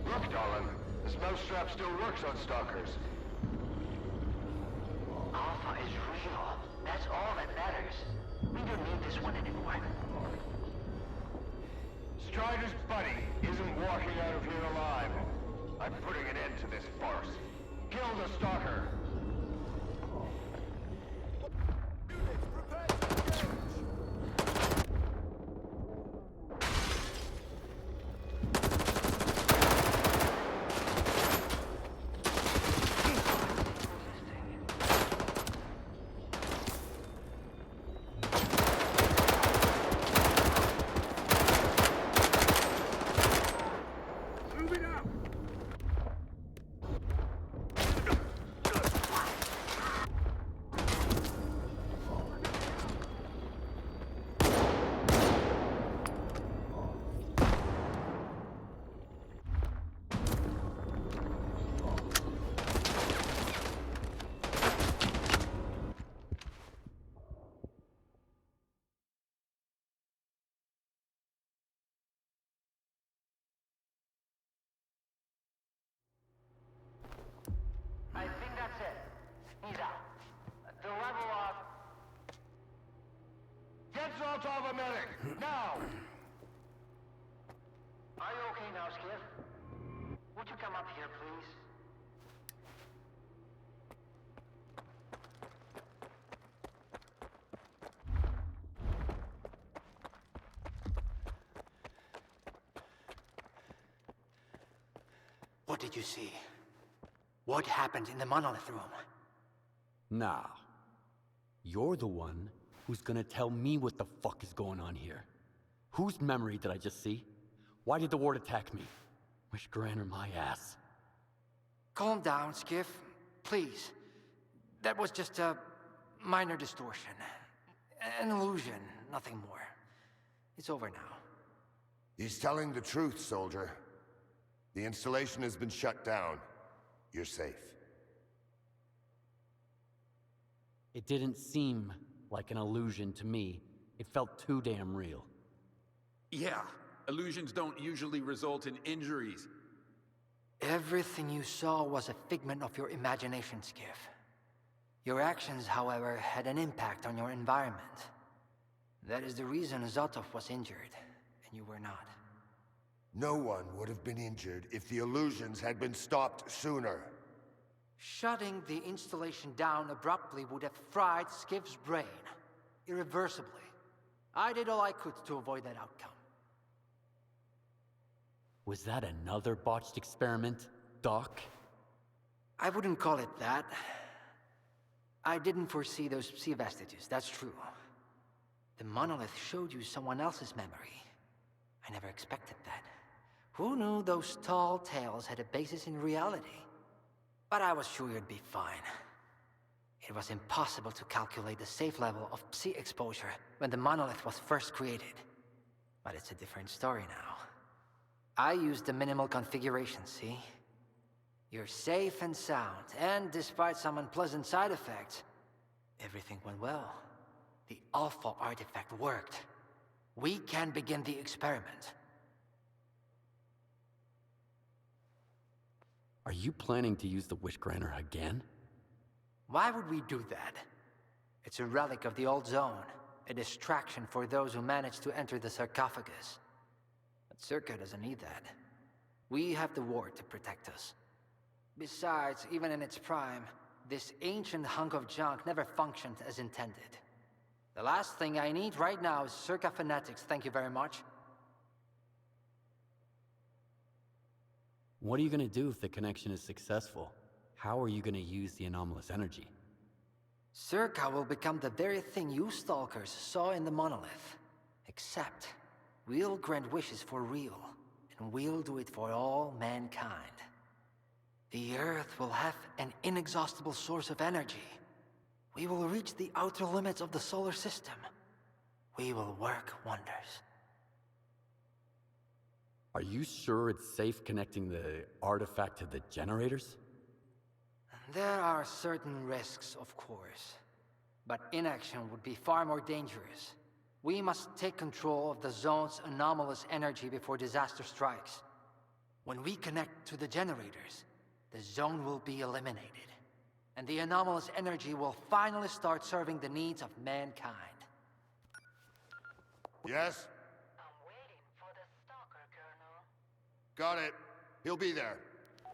Look, darling. This mousetrap still works on stalkers. Alpha is real. That's all that matters. We don't need this one anymore. Strider's buddy isn't walking out of here alive. I'm putting an end to this farce. Kill the stalker. I think that's it. He's out. The level of... Get Zoltov a medic! Now! Are you okay now, Skiff? Would you come up here, please? What did you see? What happened in the monolith room? Now, you're the one who's gonna tell me what the fuck is going on here. Whose memory did I just see? Why did the ward attack me? Wish Granner my ass. Calm down, Skiff. Please. That was just a minor distortion. An illusion, nothing more. It's over now. He's telling the truth, soldier. The installation has been shut down. You're safe. It didn't seem like an illusion to me. It felt too damn real. Yeah, illusions don't usually result in injuries. Everything you saw was a figment of your imagination, Skiff. Your actions, however, had an impact on your environment. That is the reason Zotov was injured, and you were not. No one would have been injured if the illusions had been stopped sooner. Shutting the installation down abruptly would have fried Skiff's brain. Irreversibly. I did all I could to avoid that outcome. Was that another botched experiment, Doc? I wouldn't call it that. I didn't foresee those sea vestiges, that's true. The monolith showed you someone else's memory. I never expected that. Who knew those tall tales had a basis in reality? But I was sure you'd be fine. It was impossible to calculate the safe level of psi exposure when the monolith was first created. But it's a different story now. I used the minimal configuration, see? You're safe and sound, and despite some unpleasant side effects, everything went well. The Alpha artifact worked. We can begin the experiment. Are you planning to use the Wish Granner again? Why would we do that? It's a relic of the old zone, a distraction for those who manage to enter the sarcophagus. But S.T.A.L.K.E.R doesn't need that. We have the ward to protect us. Besides, even in its prime, this ancient hunk of junk never functioned as intended. The last thing I need right now is S.T.A.L.K.E.R fanatics, thank you very much. What are you gonna do if the connection is successful? How are you gonna use the anomalous energy? S.T.A.L.K.E.R will become the very thing you stalkers saw in the monolith. Except, we'll grant wishes for real, and we'll do it for all mankind. The Earth will have an inexhaustible source of energy. We will reach the outer limits of the solar system. We will work wonders. Are you sure it's safe connecting the artifact to the generators? There are certain risks, of course. But inaction would be far more dangerous. We must take control of the zone's anomalous energy before disaster strikes. When we connect to the generators, the zone will be eliminated. And the anomalous energy will finally start serving the needs of mankind. Yes? Got it. He'll be there.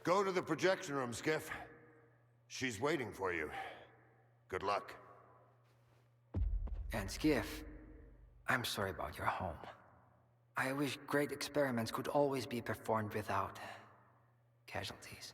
Go to the projection room, Skiff. She's waiting for you. Good luck. And Skiff, I'm sorry about your home. I wish great experiments could always be performed without casualties.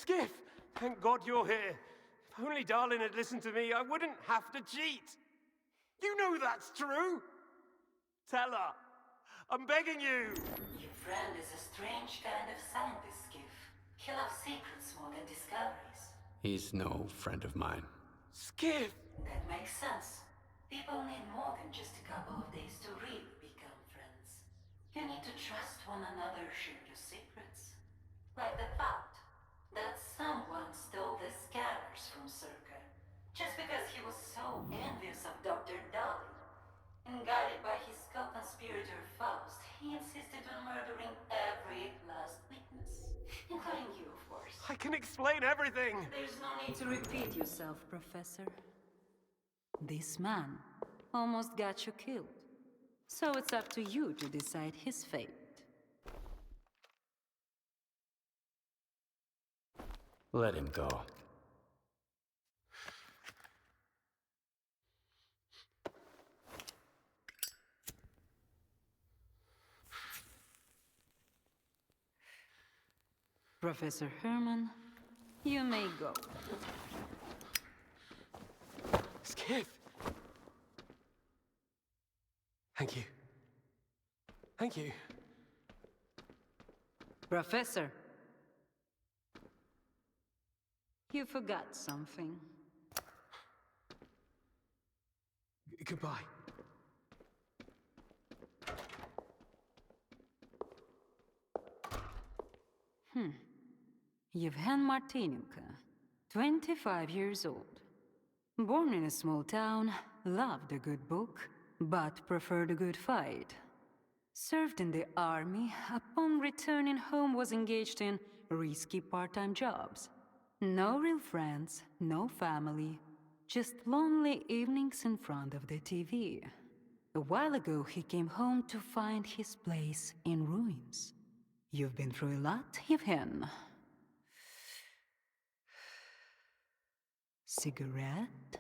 Skiff! Thank God you're here. If only Darling had listened to me, I wouldn't have to cheat. You know that's true. Tell her. I'm begging you. Your friend is a strange kind of scientist, Skiff. He loves secrets more than discoveries. He's no friend of mine. Skiff! That makes sense. People need more than just a couple of days to really become friends. You need to trust one another, share your secrets. Like the fact that someone stole the scanners from S.T.A.L.K.E.R. just because he was so envious of Dr. Dolly. And guided by his co-conspirator Faust, he insisted on murdering every last witness. Including you, of course. I can explain everything! There's no need to Repeat yourself, Professor. This man almost got you killed. So it's up to you to decide his fate. Let him go. Professor Herman, you may go. Skiff! Thank you. Thank you. Professor! You forgot something. Goodbye. Yevhen Martinenko, 25 years old. Born in a small town, loved a good book, but preferred a good fight. Served in the army, upon returning home was engaged in risky part-time jobs. No real friends, no family, just lonely evenings in front of the TV. A while ago, he came home to find his place in ruins. You've been through a lot, Yevhen. Cigarette?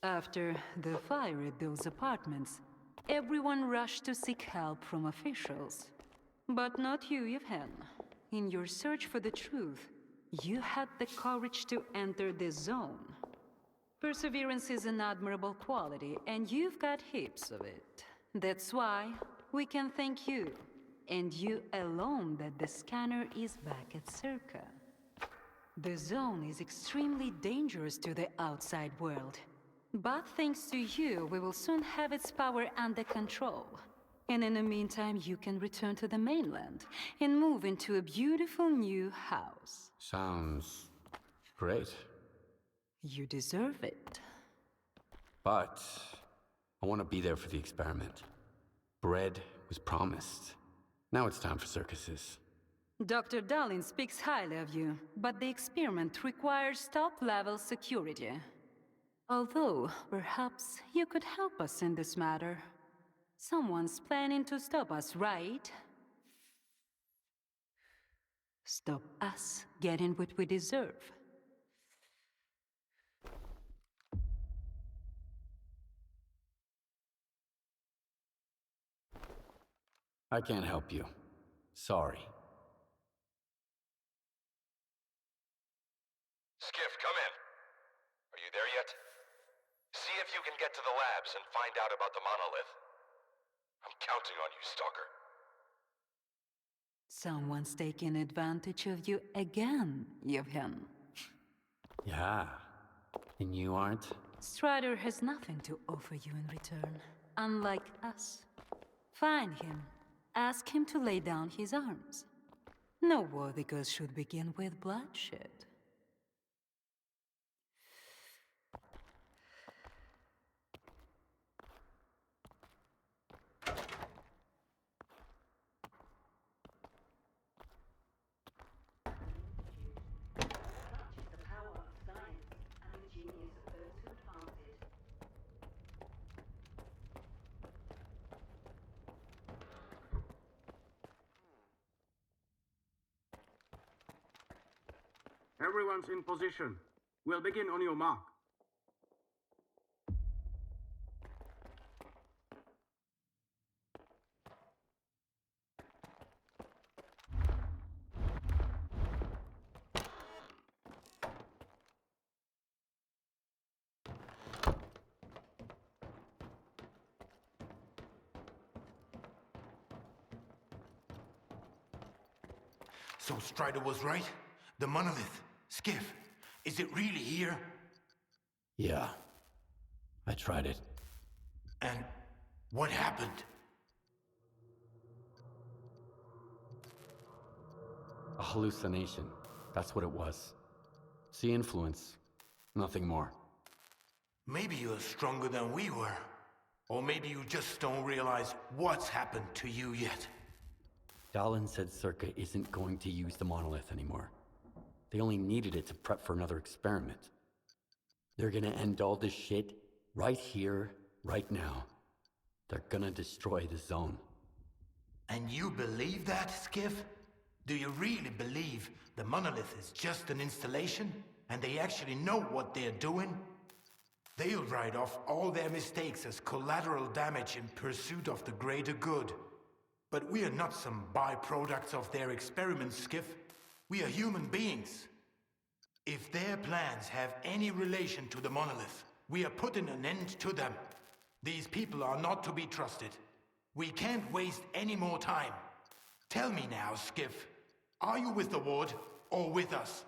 After the fire at those apartments, everyone rushed to seek help from officials. But not you, Yevhen. In your search for the truth, you had the courage to enter the zone. Perseverance is an admirable quality, and you've got heaps of it. That's why we can thank you, and you alone, that the scanner is back at S.T.A.L.K.E.R. The zone is extremely dangerous to the outside world. But thanks to you, we will soon have its power under control. And in the meantime, you can return to the mainland and move into a beautiful new house. Sounds great. You deserve it. But I want to be there for the experiment. Bread was promised. Now it's time for circuses. Dr. Darling speaks highly of you, but the experiment requires top-level security. Although, perhaps you could help us in this matter. Someone's planning to stop us, right? Stop us getting what we deserve. I can't help you. Sorry. Skiff, come in. Are you there yet? See if you can get to the labs and find out about the monolith. I'm counting on you, Stalker. Someone's taking advantage of you again, Yevhen. Yeah. And you aren't? Strider has nothing to offer you in return, unlike us. Find him. Ask him to lay down his arms. No worthy cause should begin with bloodshed. Everyone's in position. We'll begin on your mark. So Strider was right? The monolith. Skiff, is it really here? Yeah. I tried it. And what happened? A hallucination. That's what it was. Sea influence. Nothing more. Maybe you're stronger than we were. Or maybe you just don't realize what's happened to you yet. Dallin said S.T.A.L.K.E.R isn't going to use the monolith anymore. They only needed it to prep for another experiment. They're gonna end all this shit right here, right now. They're gonna destroy the zone. And you believe that, Skiff? Do you really believe the monolith is just an installation, and they actually know what they're doing? They'll write off all their mistakes as collateral damage in pursuit of the greater good. But we are not some byproducts of their experiments, Skiff. We are human beings. If their plans have any relation to the monolith, we are putting an end to them. These people are not to be trusted. We can't waste any more time. Tell me now, Skiff. Are you with the Ward or with us?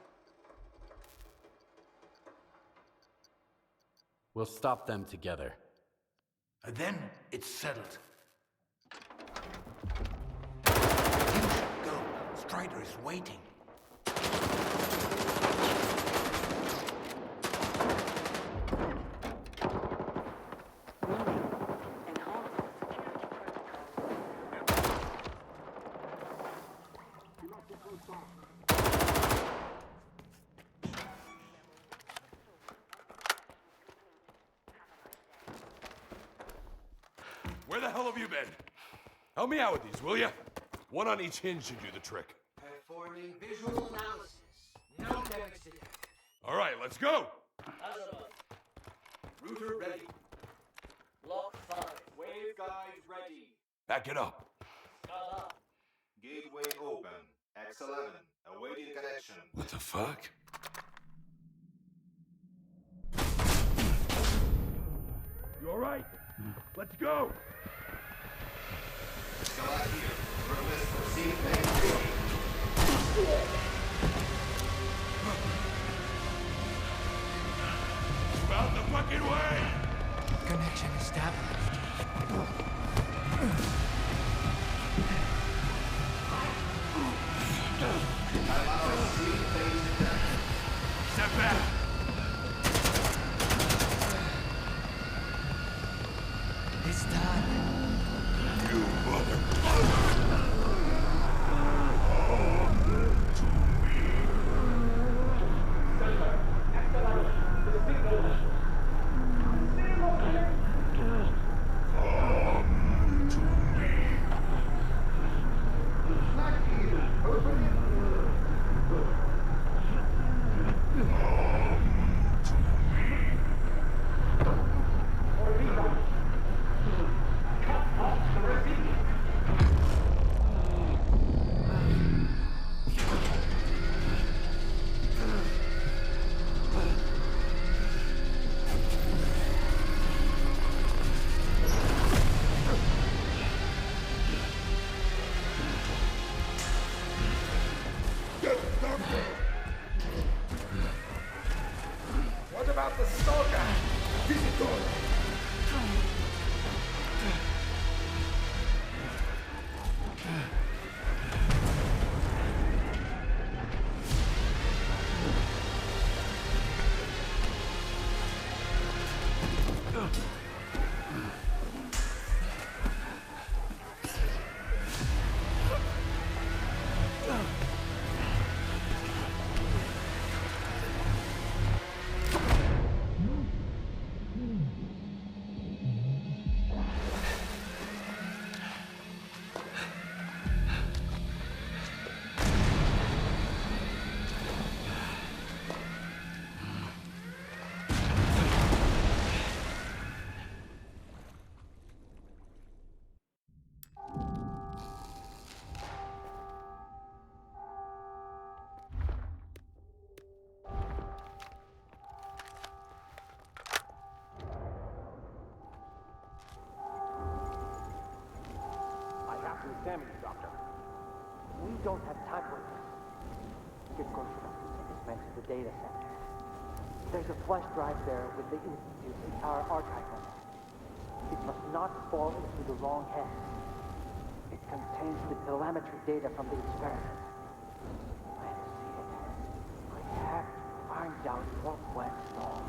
We'll stop them together. Then it's settled. You should go. Strider is waiting. Where the hell have you been? Help me out with these, will ya? One on each hinge should do the trick. Performing visual analysis. No damage detected. All right, let's go! Router ready. Lock 5. Wave guys ready. Back it up. Gateway open. X11. Awaiting connection. What the fuck? You all right? Let's go! STALKER here. Request for seat main. Yes, Doctor! What about the Stalker? Visitor! Examine you, Doctor. We don't have time for this. Get closer, Doctor. Take this man to the data center. There's a flash drive there with the Institute's entire archive on it. It must not fall into the wrong hands. It contains the telemetry data from the experiment. Let's see it. I have to find out what went wrong.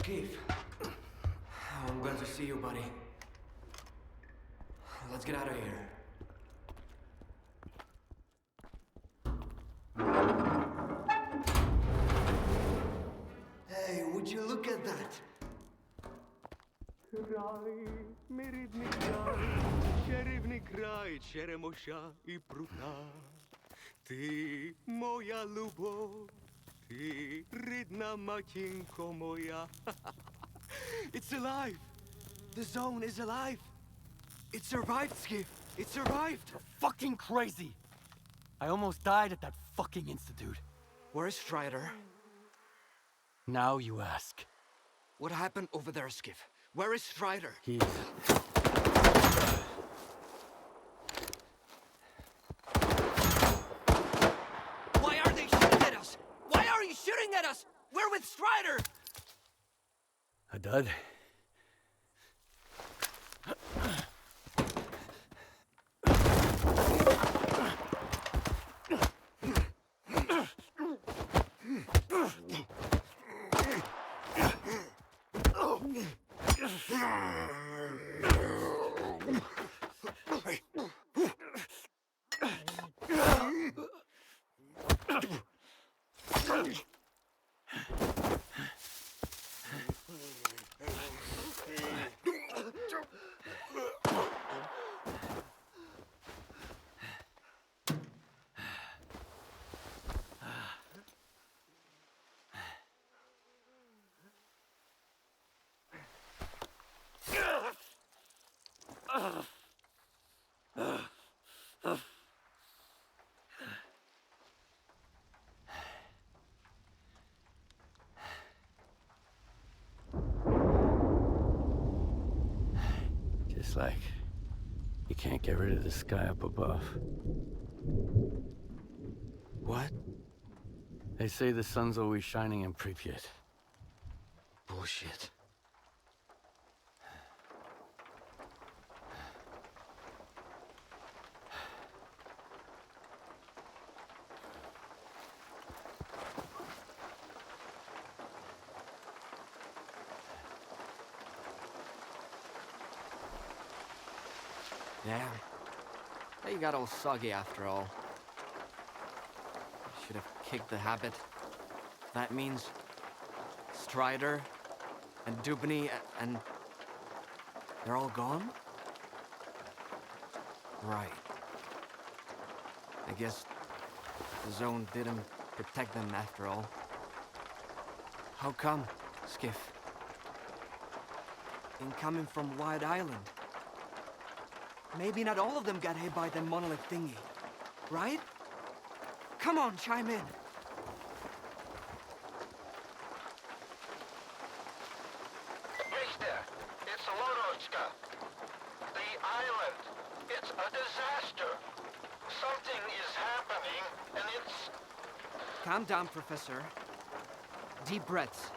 Keith. I'm glad to see you, buddy. Let's get out of here. Hey, would you look at that? Край, мій рідний край, чарівний край, черемоша і прута. Ти моя любов, ти рідна матінко моя. It's alive! The zone is alive! It survived, Skiff! It survived! You're fucking crazy! I almost died at that fucking institute. Where's Strider? Now you ask. What happened over there, Skiff? Where is Strider? He's... Why are they shooting at us? Why are you shooting at us? We're with Strider! A dud? Just like you can't get rid of the sky up above. What? They say the sun's always shining in Pripyat. Bullshit. Damn. They got all soggy after all. I should have kicked the habit. That means Strider and Dubny and they're all gone? Right. I guess the zone didn't protect them after all. How come, Skiff? Incoming from Wide Island. Maybe not all of them got hit by the monolith thingy, right? Come on, chime in. Mister, it's Lodotchka. The island. It's a disaster. Something is happening, and it's... Calm down, Professor. Deep breaths.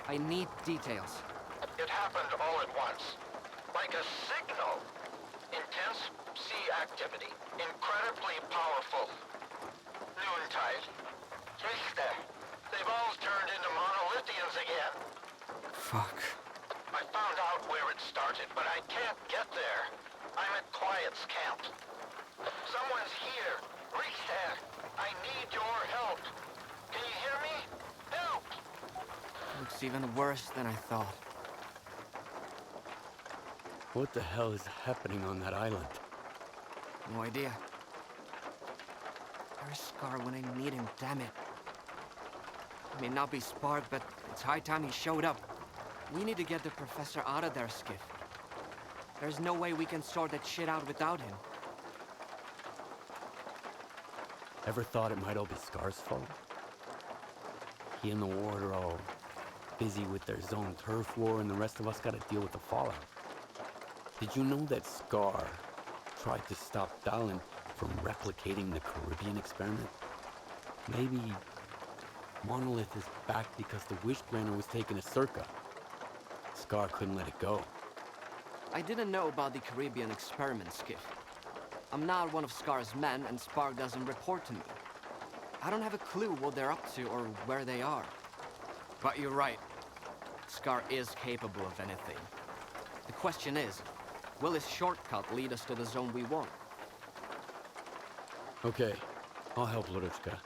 I need details. It happened all at once. Like a signal. Intense sea activity. Incredibly powerful. Noontide. Mister, they've all turned into monolithians again. Fuck. I found out where it started, but I can't get there. I'm at Quiet's camp. Someone's here. Richter, I need your help. Can you hear me? Help! Looks even worse than I thought. What the hell is happening on that island? No idea. Where's Scar when I need him, damn it? He may not be Spark, but it's high time he showed up. We need to get the Professor out of there, Skiff. There's no way we can sort that shit out without him. Ever thought it might all be Scar's fault? He and the Ward are all busy with their zone turf war, and the rest of us gotta deal with the fallout. Did you know that Scar tried to stop Dallin from replicating the Caribbean experiment? Maybe Monolith is back because the Wishgranter was taken to Circa. Scar couldn't let it go. I didn't know about the Caribbean experiment, Skiff. I'm not one of Scar's men, and Spark doesn't report to me. I don't have a clue what they're up to or where they are. But you're right. Scar is capable of anything. The question is, will his shortcut lead us to the zone we want? Okay, I'll help Lodotchka.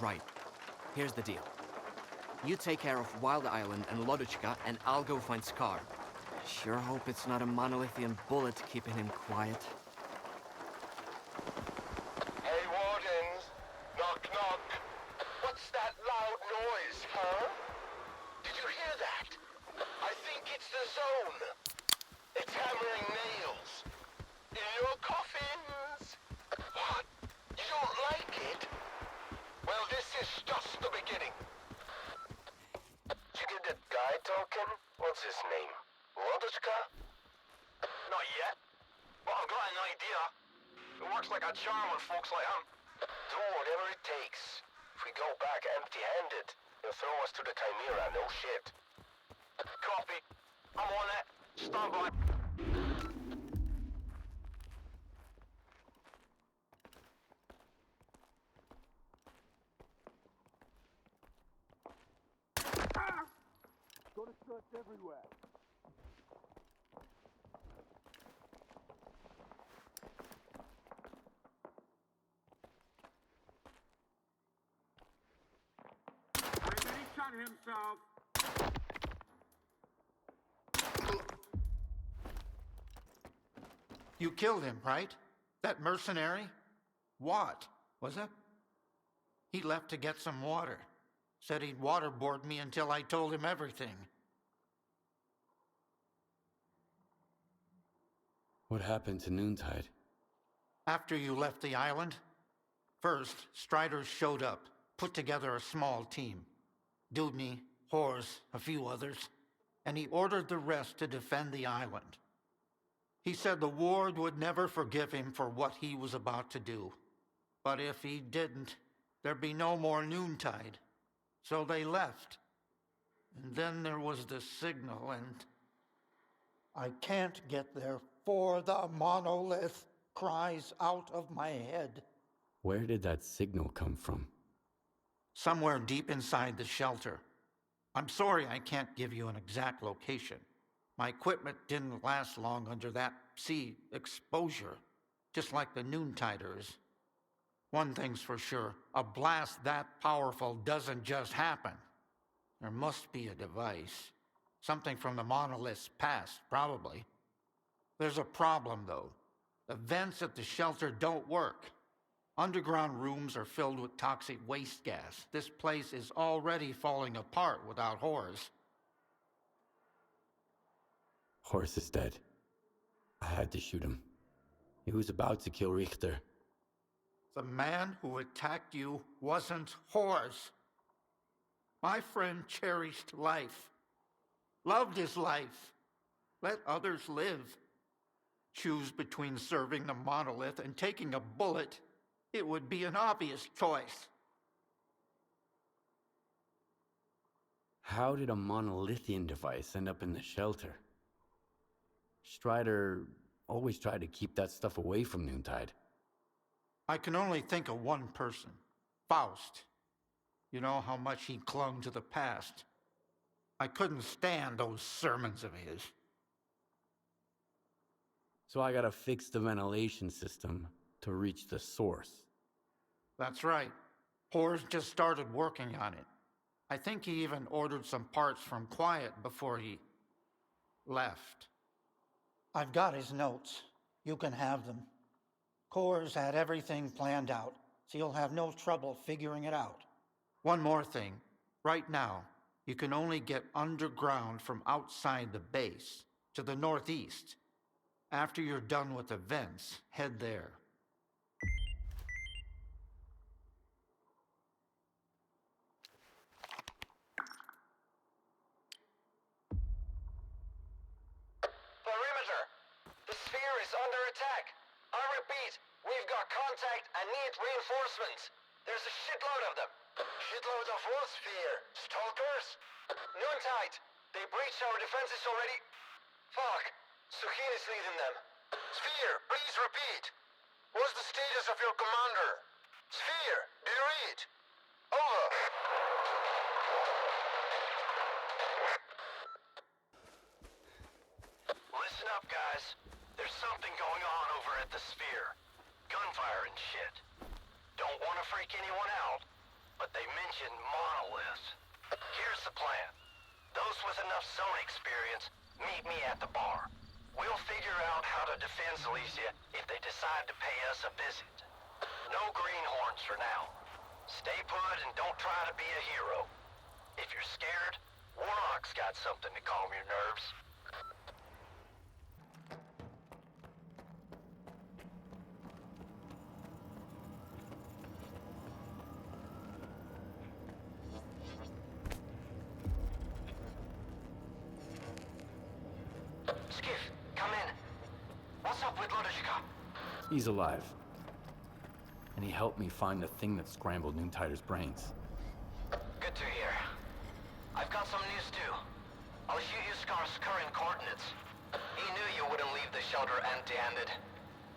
Right. Here's the deal. You take care of Wild Island and Lodotchka, and I'll go find Scar. Sure hope it's not a monolithian bullet keeping him quiet. Hey, Wardens. Knock, knock. What's that loud noise, huh? Did you hear that? I think it's the zone. It's hammering nails. In your coffins. What? You don't like it? Well, this is just the beginning. You get that guy talking? What's his name? Lodotchka? Not yet. But I've got an idea. It works like a charm on folks like him. Do whatever it takes. If we go back empty-handed, he'll throw us to the Chimera, no shit. Copy. I'm on it. Stand by. shortcuts everywhere. He shot himself. You killed him, right? That mercenary? What was it? He left to get some water. Said he'd waterboard me until I told him everything. What happened to Noontide? After you left the island, first, Striders showed up, put together a small team. Dudney, Horse, a few others, and he ordered the rest to defend the island. He said the ward would never forgive him for what he was about to do. But if he didn't, there'd be no more Noontide. So they left. And then there was the signal, and I can't get there, for the monolith cries out of my head. Where did that signal come from? Somewhere deep inside the shelter. I'm sorry I can't give you an exact location. My equipment didn't last long under that sea exposure, just like the Noontiders. One thing's for sure, a blast that powerful doesn't just happen. There must be a device. Something from the monolith's past, probably. There's a problem, though. The vents at the shelter don't work. Underground rooms are filled with toxic waste gas. This place is already falling apart without Horse. Horse is dead. I had to shoot him. He was about to kill Richter. The man who attacked you wasn't Horse. My friend cherished life. Loved his life. Let others live. Choose between serving the monolith and taking a bullet. It would be an obvious choice. How did a monolithian device end up in the shelter? Strider always tried to keep that stuff away from Noontide. I can only think of one person. Faust. You know how much he clung to the past. I couldn't stand those sermons of his. So I gotta fix the ventilation system to reach the source. That's right. Horse just started working on it. I think he even ordered some parts from Quiet before he left. I've got his notes. You can have them. Core's had everything planned out, so you'll have no trouble figuring it out. One more thing. Right now, you can only get underground from outside the base, to the northeast. After you're done with the vents, head there. Perimeter! The sphere is under attack! I repeat, we've got contact and need reinforcements! There's a shitload of them! Shitload of what sphere? Stalkers? Noontide! They breached our defenses already. Fuck! Suhin is leading them. Sphere, please repeat. What's the status of your commander? Sphere, do you read? Over. Listen up, guys. There's something going on over at the sphere. Gunfire and shit. Don't want to freak anyone out, but they mentioned monoliths. Here's the plan. Those with enough Zone experience, meet me at the bar. We'll figure out how to defend Silesia if they decide to pay us a visit. No greenhorns for now. Stay put and don't try to be a hero. If you're scared, Warlock's got something to calm your nerves. Skiff, come in. What's up with Lodishka? He's alive. And he helped me find the thing that scrambled Noontider's brains. Good to hear. I've got some news too. I'll shoot you Scar's current coordinates. He knew you wouldn't leave the shelter empty-handed.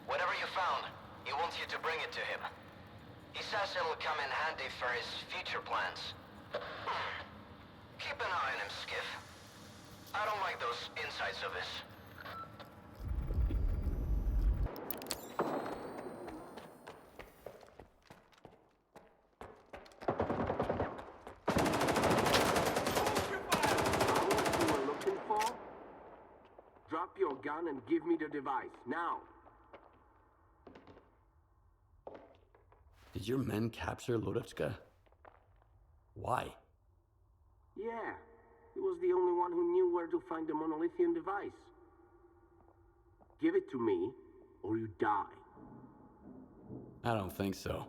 Whatever you found, he wants you to bring it to him. He says it'll come in handy for his future plans. Keep an eye on him, Skiff. I don't like those inside service. You were looking for? Drop your gun and give me the device, now. Did your men capture Lodotchka? Why? Yeah, he was the only one who knew where to find the monolithian device. Give it to me, or you die. I don't think so.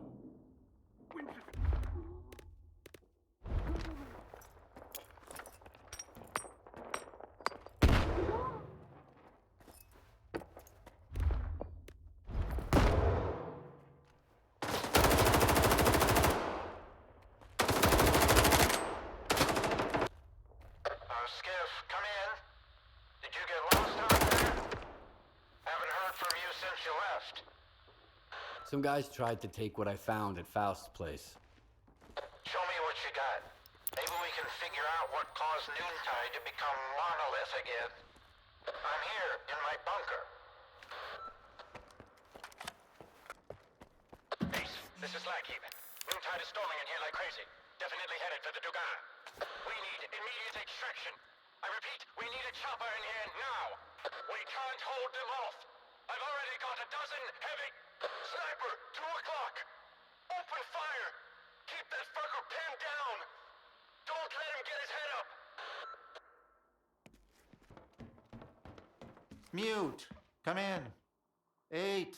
Skiff, come in. Did you get lost out there? Haven't heard from you since you left. Some guys tried to take what I found at Faust's place. Show me what you got. Maybe we can figure out what caused Noontide to become monolith again. I'm here, in my bunker. Ace, this is Lackheap. Noontide is storming in here like crazy. Definitely headed for the Dugan. We need immediate extraction. I repeat, we need a chopper in here now. We can't hold them off. I've already got a dozen heavy... Sniper, 2 o'clock. Open fire. Keep that fucker pinned down. Don't let him get his head up. Mute. Come in. 8.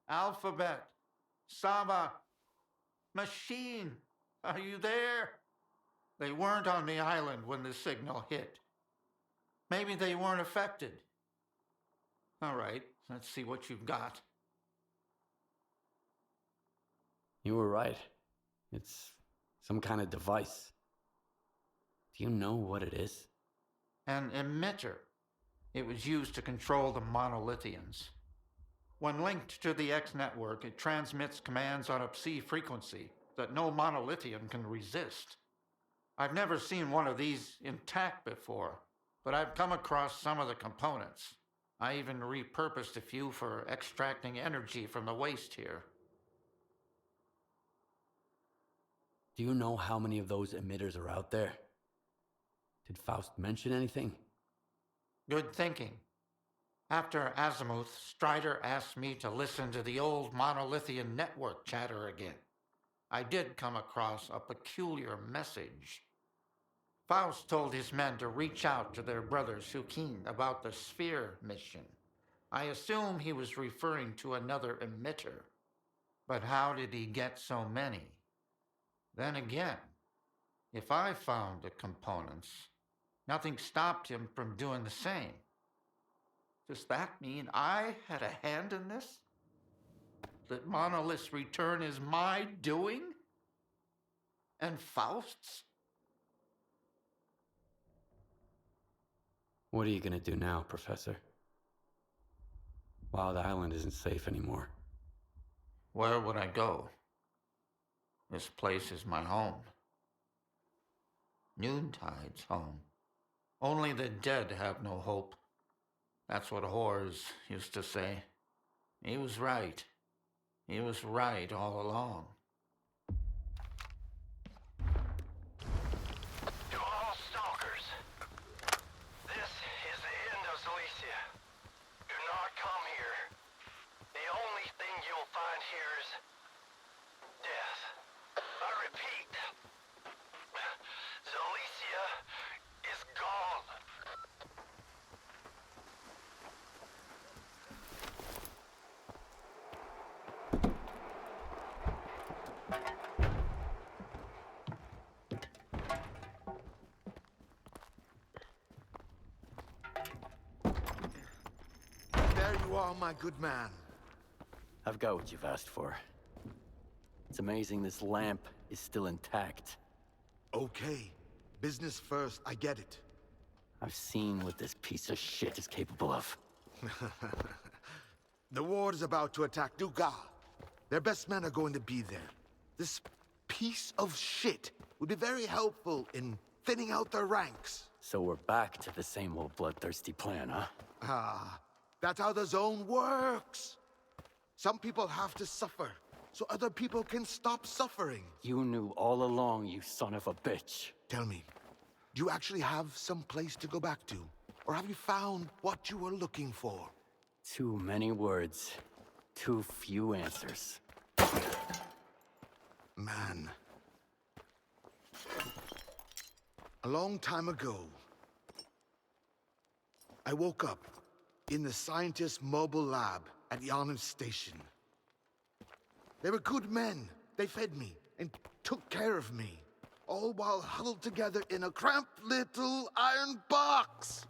Alphabet. Saba. Machine. Are you there? They weren't on the island when the signal hit. Maybe they weren't affected. All right, let's see what you've got. You were right. It's some kind of device. Do you know what it is? An emitter. It was used to control the monolithians. When linked to the X network, it transmits commands on a psi frequency that no monolithian can resist. I've never seen one of these intact before, but I've come across some of the components. I even repurposed a few for extracting energy from the waste here. Do you know how many of those emitters are out there? Did Faust mention anything? Good thinking. After Azimuth, Strider asked me to listen to the old monolithian network chatter again. I did come across a peculiar message. Faust told his men to reach out to their brother Sukin about the Sphere mission. I assume he was referring to another emitter. But how did he get so many? Then again, if I found the components, nothing stopped him from doing the same. Does that mean I had a hand in this? That Monolith's return is my doing? And Faust's? What are you gonna do now, Professor? Wild Island isn't safe anymore. Where would I go? This place is my home. Noontide's home. Only the dead have no hope. That's what Horrors used to say. He was right. He was right all along. To all stalkers, this is the end of Zalicia. Do not come here. The only thing you'll find here is death. I repeat, Zalicia is gone. There you are, my good man. I've got what you've asked for. It's amazing this lamp is still intact. Okay. Business first, I get it. I've seen what this piece of shit is capable of. The war is about to attack Duga. Their best men are going to be there. This piece of shit would be very helpful in thinning out their ranks. So we're back to the same old bloodthirsty plan, huh? Ah, that's how the zone works. Some people have to suffer, so other people can stop suffering. You knew all along, you son of a bitch. Tell me, do you actually have some place to go back to? Or have you found what you were looking for? Too many words, too few answers. Man. A long time ago, I woke up in the scientist's mobile lab at Yonam Station. They were good men. They fed me and took care of me, all while huddled together in a cramped little iron box.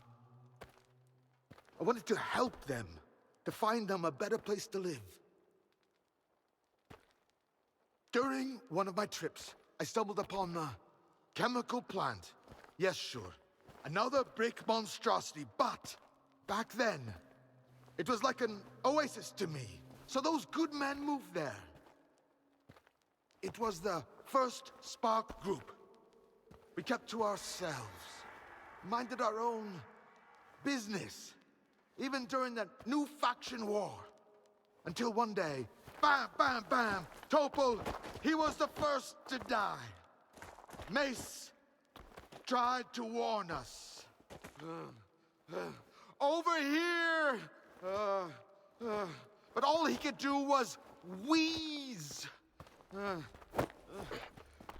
I wanted to help them, to find them a better place to live. During one of my trips, I stumbled upon a chemical plant. Yes, sure. Another brick monstrosity, but back then, it was like an oasis to me. So those good men moved there. It was the first Spark group. We kept to ourselves, minded our own business, even during the new faction war. Until one day, bam, bam, bam, Topol, he was the first to die. Mace tried to warn us. Over here! But all he could do was wheeze.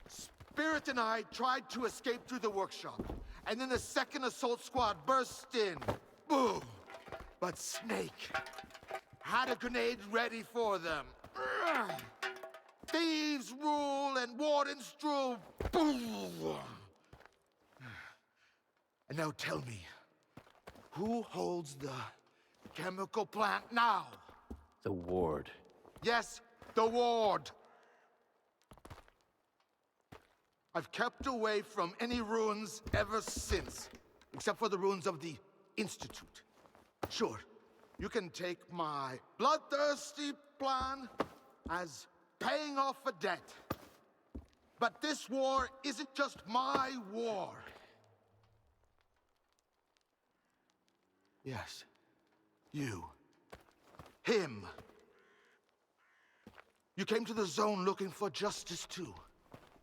Spirit and I tried to escape through the workshop, and then the second assault squad burst in. Boom! But Snake had a grenade ready for them. Thieves rule and wardens rule. Boom! And now tell me, who holds the chemical plant now? The ward. Yes, the ward. I've kept away from any ruins ever since, except for the ruins of the Institute. Sure, you can take my bloodthirsty plan as paying off a debt. But this war isn't just my war. Yes, you. Him. You came to the zone looking for justice too,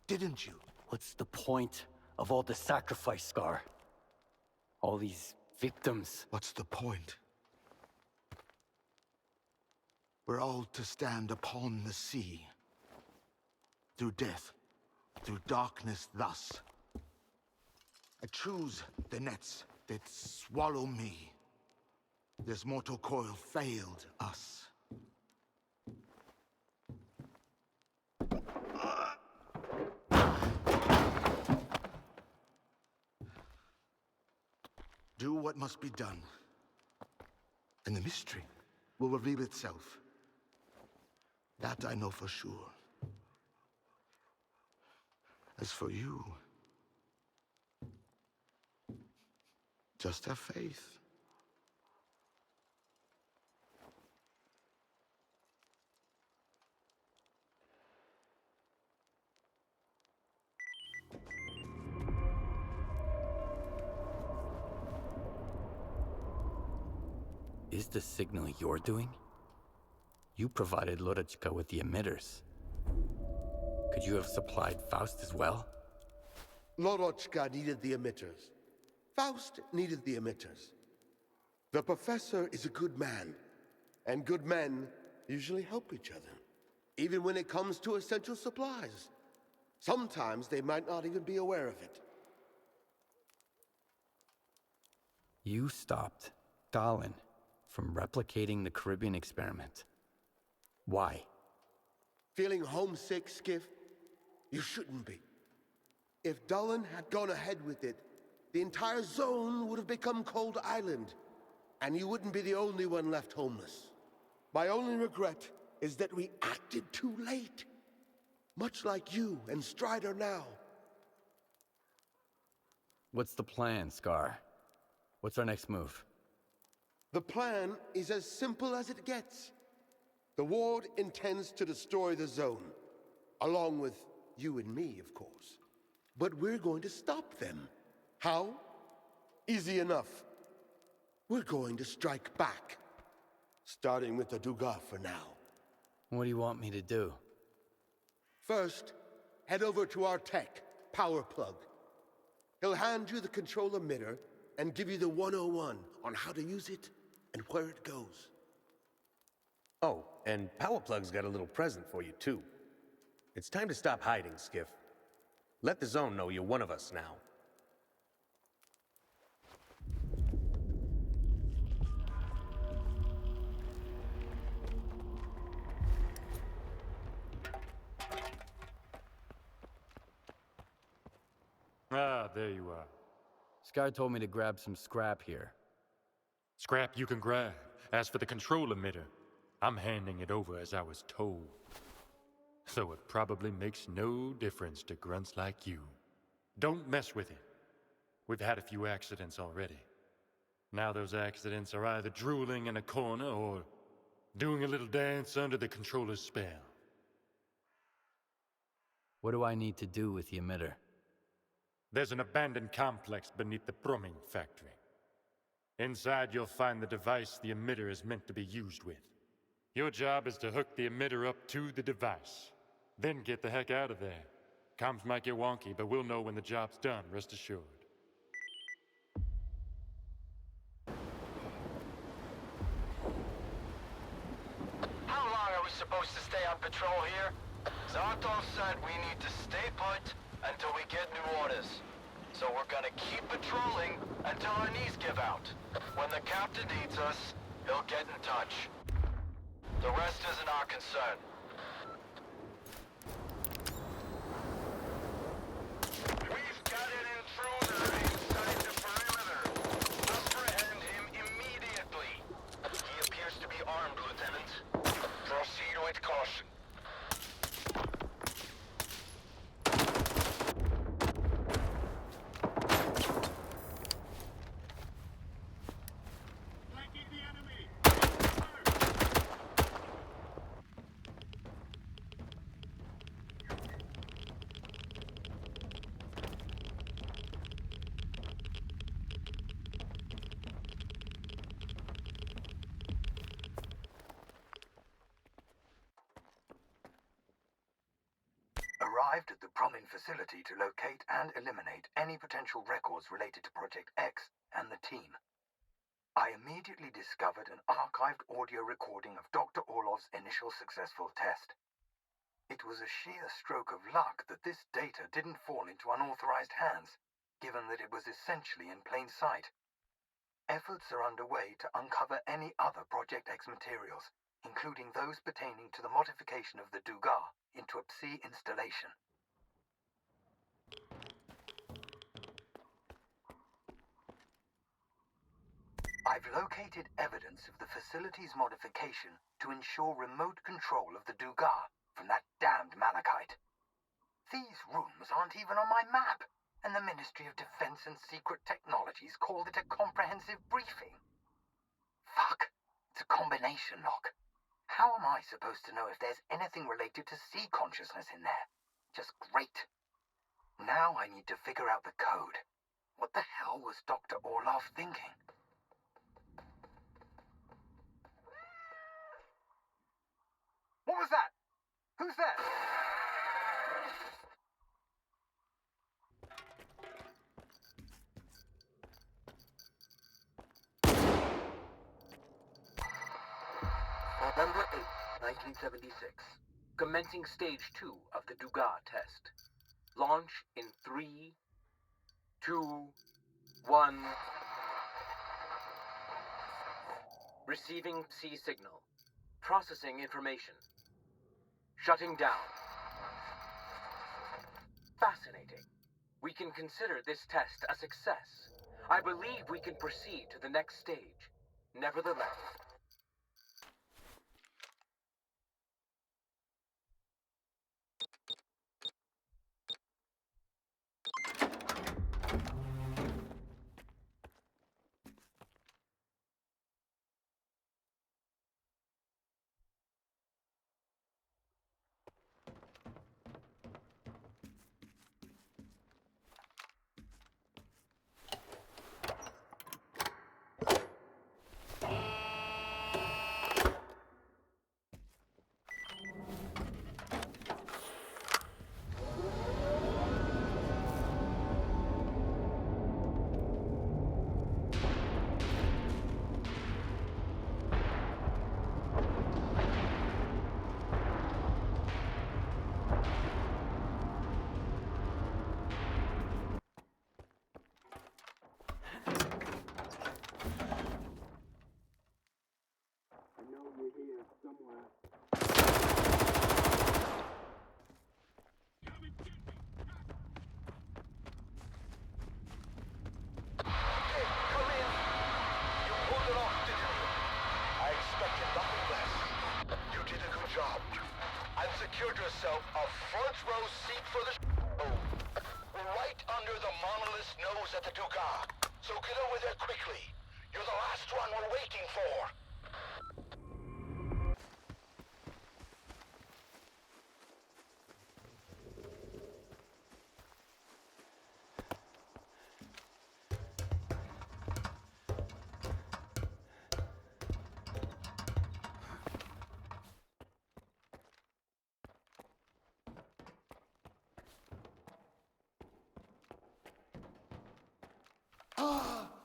didn't you? What's the point of all the sacrifice, Scar? All these victims. What's the point? We're all to stand upon the sea. Through death, through darkness thus. I choose the nets that swallow me. This mortal coil failed us. Do what must be done, and the mystery will reveal itself. That I know for sure. As for you, just have faith. Is the signal you're doing? You provided Lorechka with the emitters. Could you have supplied Faust as well? Lorochka needed the emitters. Faust needed the emitters. The professor is a good man, and good men usually help each other, even when it comes to essential supplies. Sometimes they might not even be aware of it. You stopped Dallin from replicating the Caribbean experiment. Why? Feeling homesick, Skiff? You shouldn't be. If Dallin had gone ahead with it, the entire zone would have become Cold Island, and you wouldn't be the only one left homeless. My only regret is that we acted too late. Much like you and Strider now. What's the plan, Scar? What's our next move? The plan is as simple as it gets. The Ward intends to destroy the zone, along with you and me, of course. But we're going to stop them. How? Easy enough. We're going to strike back. Starting with the Dugas for now. What do you want me to do? First, head over to our tech, Power Plug. He'll hand you the control emitter and give you the 101 on how to use it and where it goes. Oh, and Power Plug's got a little present for you, too. It's time to stop hiding, Skiff. Let the Zone know you're one of us now. Ah, there you are. Sky told me to grab some scrap here. Scrap you can grab. As for the control emitter, I'm handing it over as I was told. So it probably makes no difference to grunts like you. Don't mess with it. We've had a few accidents already. Now those accidents are either drooling in a corner or doing a little dance under the controller's spell. What do I need to do with the emitter? There's an abandoned complex beneath the Brumming factory. Inside you'll find the device the emitter is meant to be used with. Your job is to hook the emitter up to the device. Then get the heck out of there. Comms might get wonky, but we'll know when the job's done, rest assured. How long are we supposed to stay on patrol here? Zartov said we need to stay put until we get new orders. So we're gonna keep patrolling until our knees give out. When the captain needs us, he'll get in touch. The rest isn't our concern. We've got an intruder inside the perimeter. Apprehend him immediately. He appears to be armed, Lieutenant. Proceed with caution. Arrived at the Brumming facility to locate and eliminate any potential records related to Project X and the team. I immediately discovered an archived audio recording of Dr. Orlov's initial successful test. It was a sheer stroke of luck that this data didn't fall into unauthorized hands, given that it was essentially in plain sight. Efforts are underway to uncover any other Project X materials, including those pertaining to the modification of the Dugas into a Psi installation. I've located evidence of the facility's modification to ensure remote control of the Dugas from that damned malachite. These rooms aren't even on my map, and the Ministry of Defense and Secret Technologies called it a comprehensive briefing. Fuck, it's a combination lock. How am I supposed to know if there's anything related to sea consciousness in there? Just great. Now I need to figure out the code. What the hell was Dr. Orlov thinking? What was that? Who's there? November 8th, 1976. Commencing stage 2 of the Dugas test. Launch in 3, 2, 1. Receiving C signal. Processing information. Shutting down. Fascinating. We can consider this test a success. I believe we can proceed to the next stage. Nevertheless, yourself a front row seat for the show. We're right under the monolith's nose at the Dugas, so get over there quickly. You're the last one we're waiting for.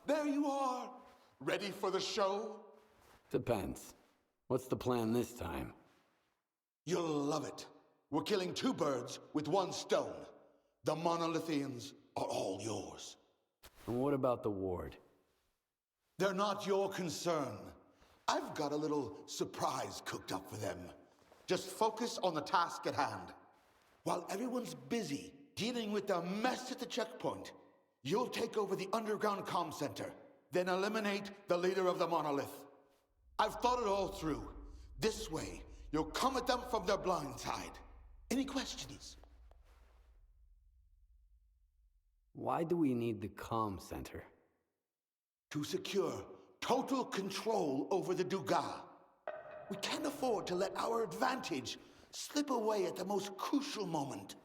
There you are! Ready for the show? Depends. What's the plan this time? You'll love it. We're killing two birds with one stone. The monolithians are all yours. And what about the ward? They're not your concern. I've got a little surprise cooked up for them. Just focus on the task at hand. While everyone's busy dealing with the mess at the checkpoint, you'll take over the underground comm center, then eliminate the leader of the monolith. I've thought it all through. This way, you'll come at them from their blind side. Any questions? Why do we need the comm center? To secure total control over the Dugas. We can't afford to let our advantage slip away at the most crucial moment.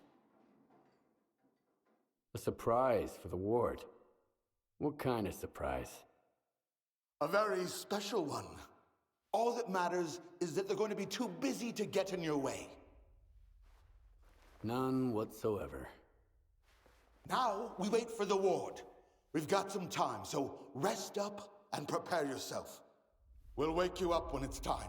A surprise for the ward. What kind of surprise? A very special one. All that matters is that they're going to be too busy to get in your way. None whatsoever. Now we wait for the ward. We've got some time, so rest up and prepare yourself. We'll wake you up when it's time.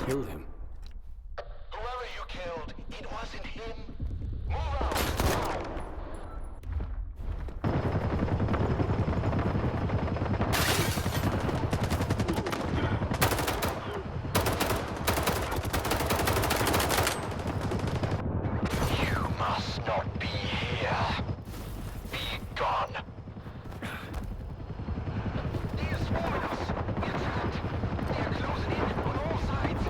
Killed him. Whoever you killed, it wasn't him. Move out now! You must not be here. Be gone. They are swarming us. We're trapped. They are closing in on all sides.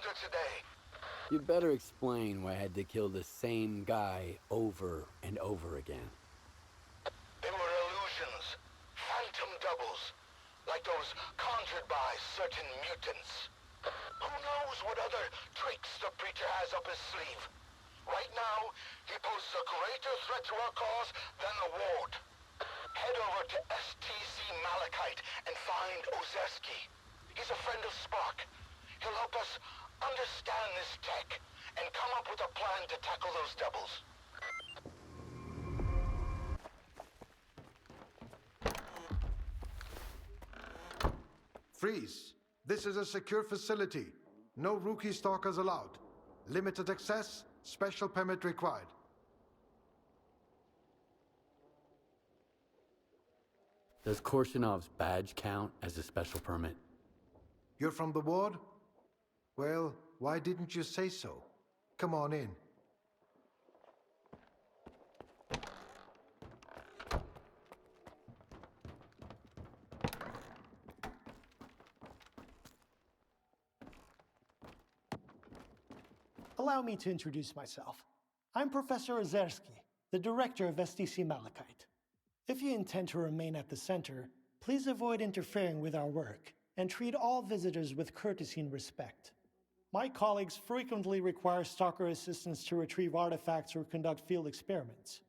shelter today. You'd better explain why I had to kill the same guy over and over again. They were illusions. Phantom doubles. Like those conjured by certain mutants. Who knows what other tricks the preacher has up his sleeve? Right now, he poses a greater threat to our cause than the Ward. Head over to STC.K.E.R and find Ozerski. He's a friend of Spark. He'll help us understand this tech and come up with a plan to tackle those doubles. Freeze. This is a secure facility. No rookie stalkers allowed. Limited access, special permit required. Does Korshinov's badge count as a special permit? You're from the ward? Well, why didn't you say so? Come on in. Allow me to introduce myself. I'm Professor Ozerski, the director of STC.K.E.R. If you intend to remain at the center, please avoid interfering with our work and treat all visitors with courtesy and respect. My colleagues frequently require stalker assistance to retrieve artifacts or conduct field experiments.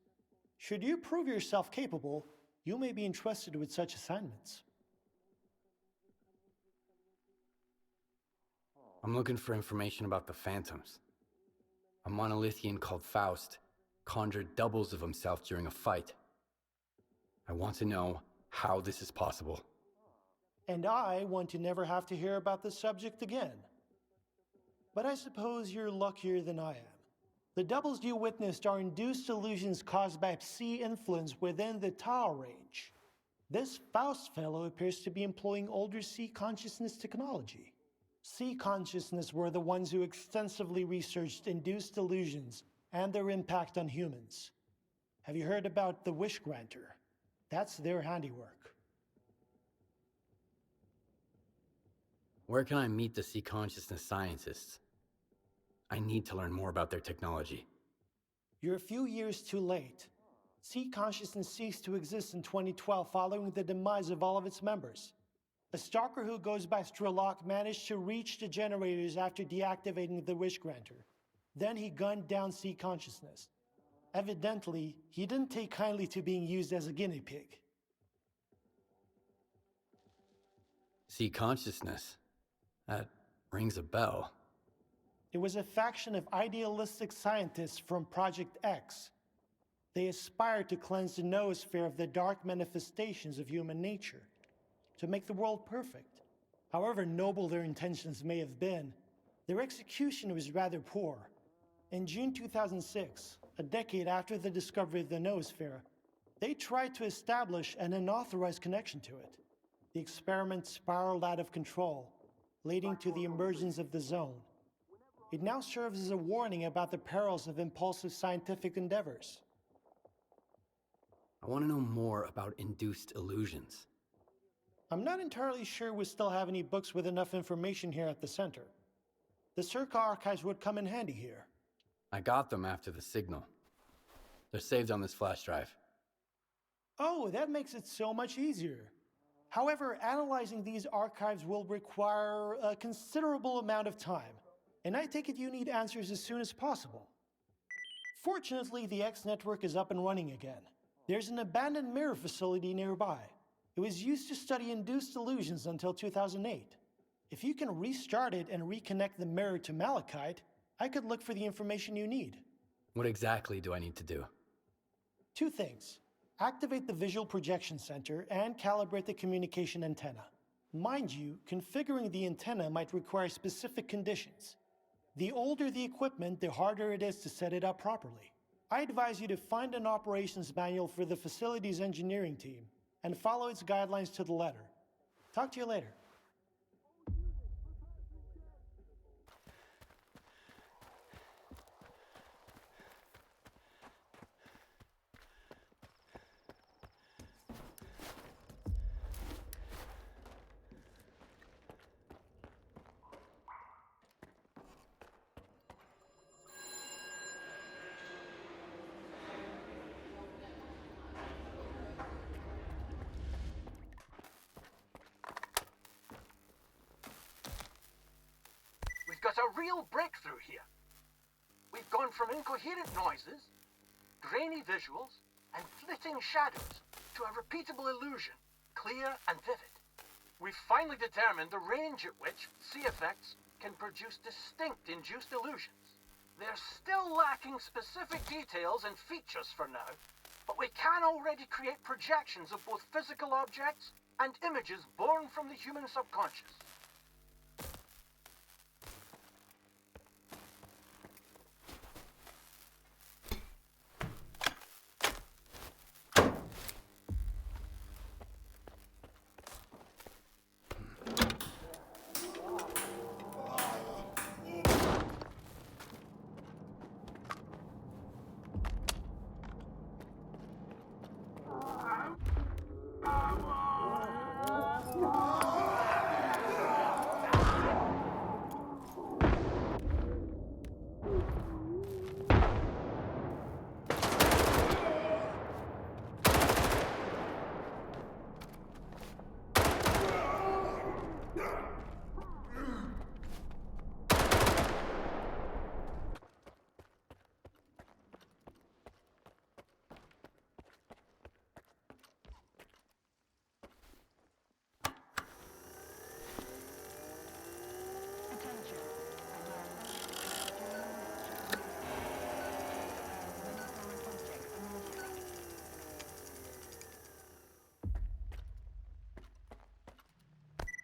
Should you prove yourself capable, you may be entrusted with such assignments. I'm looking for information about the Phantoms. A monolithian called Faust conjured doubles of himself during a fight. I want to know how this is possible. And I want to never have to hear about this subject again. But I suppose you're luckier than I am. The doubles you witnessed are induced illusions caused by psi influence within the Tau range. This Faust fellow appears to be employing older psi consciousness technology. Psi consciousness were the ones who extensively researched induced illusions and their impact on humans. Have you heard about the Wish Granter? That's their handiwork. Where can I meet the Psi consciousness scientists? I need to learn more about their technology. You're a few years too late. Psi consciousness ceased to exist in 2012 following the demise of all of its members. A stalker who goes by Strelok managed to reach the generators after deactivating the Wish Granter. Then he gunned down Psi consciousness. Evidently, he didn't take kindly to being used as a guinea pig. Psi consciousness? That rings a bell. It was a faction of idealistic scientists from Project X. They aspired to cleanse the noosphere of the dark manifestations of human nature, to make the world perfect. However noble their intentions may have been, their execution was rather poor. In June 2006, a decade after the discovery of the noosphere, they tried to establish an unauthorized connection to it. The experiment spiraled out of control, leading to the emergence of the Zone. It now serves as a warning about the perils of impulsive scientific endeavors. I want to know more about induced illusions. I'm not entirely sure we still have any books with enough information here at the center. The S.T.A.L.K.E.R archives would come in handy here. I got them after the signal. They're saved on this flash drive. Oh, that makes it so much easier. However, analyzing these archives will require a considerable amount of time, and I take it you need answers as soon as possible. Fortunately, the X network is up and running again. There's an abandoned mirror facility nearby. It was used to study induced illusions until 2008. If you can restart it and reconnect the mirror to Malachite, I could look for the information you need. What exactly do I need to do? 2 things. Activate the visual projection center and calibrate the communication antenna. Mind you, configuring the antenna might require specific conditions. The older the equipment, the harder it is to set it up properly. I advise you to find an operations manual for the facility's engineering team and follow its guidelines to the letter. Talk to you later. There's a real breakthrough here. We've gone from incoherent noises, grainy visuals, and flitting shadows to a repeatable illusion, clear and vivid. We've finally determined the range at which C effects can produce distinct induced illusions. They're still lacking specific details and features for now, but we can already create projections of both physical objects and images born from the human subconscious.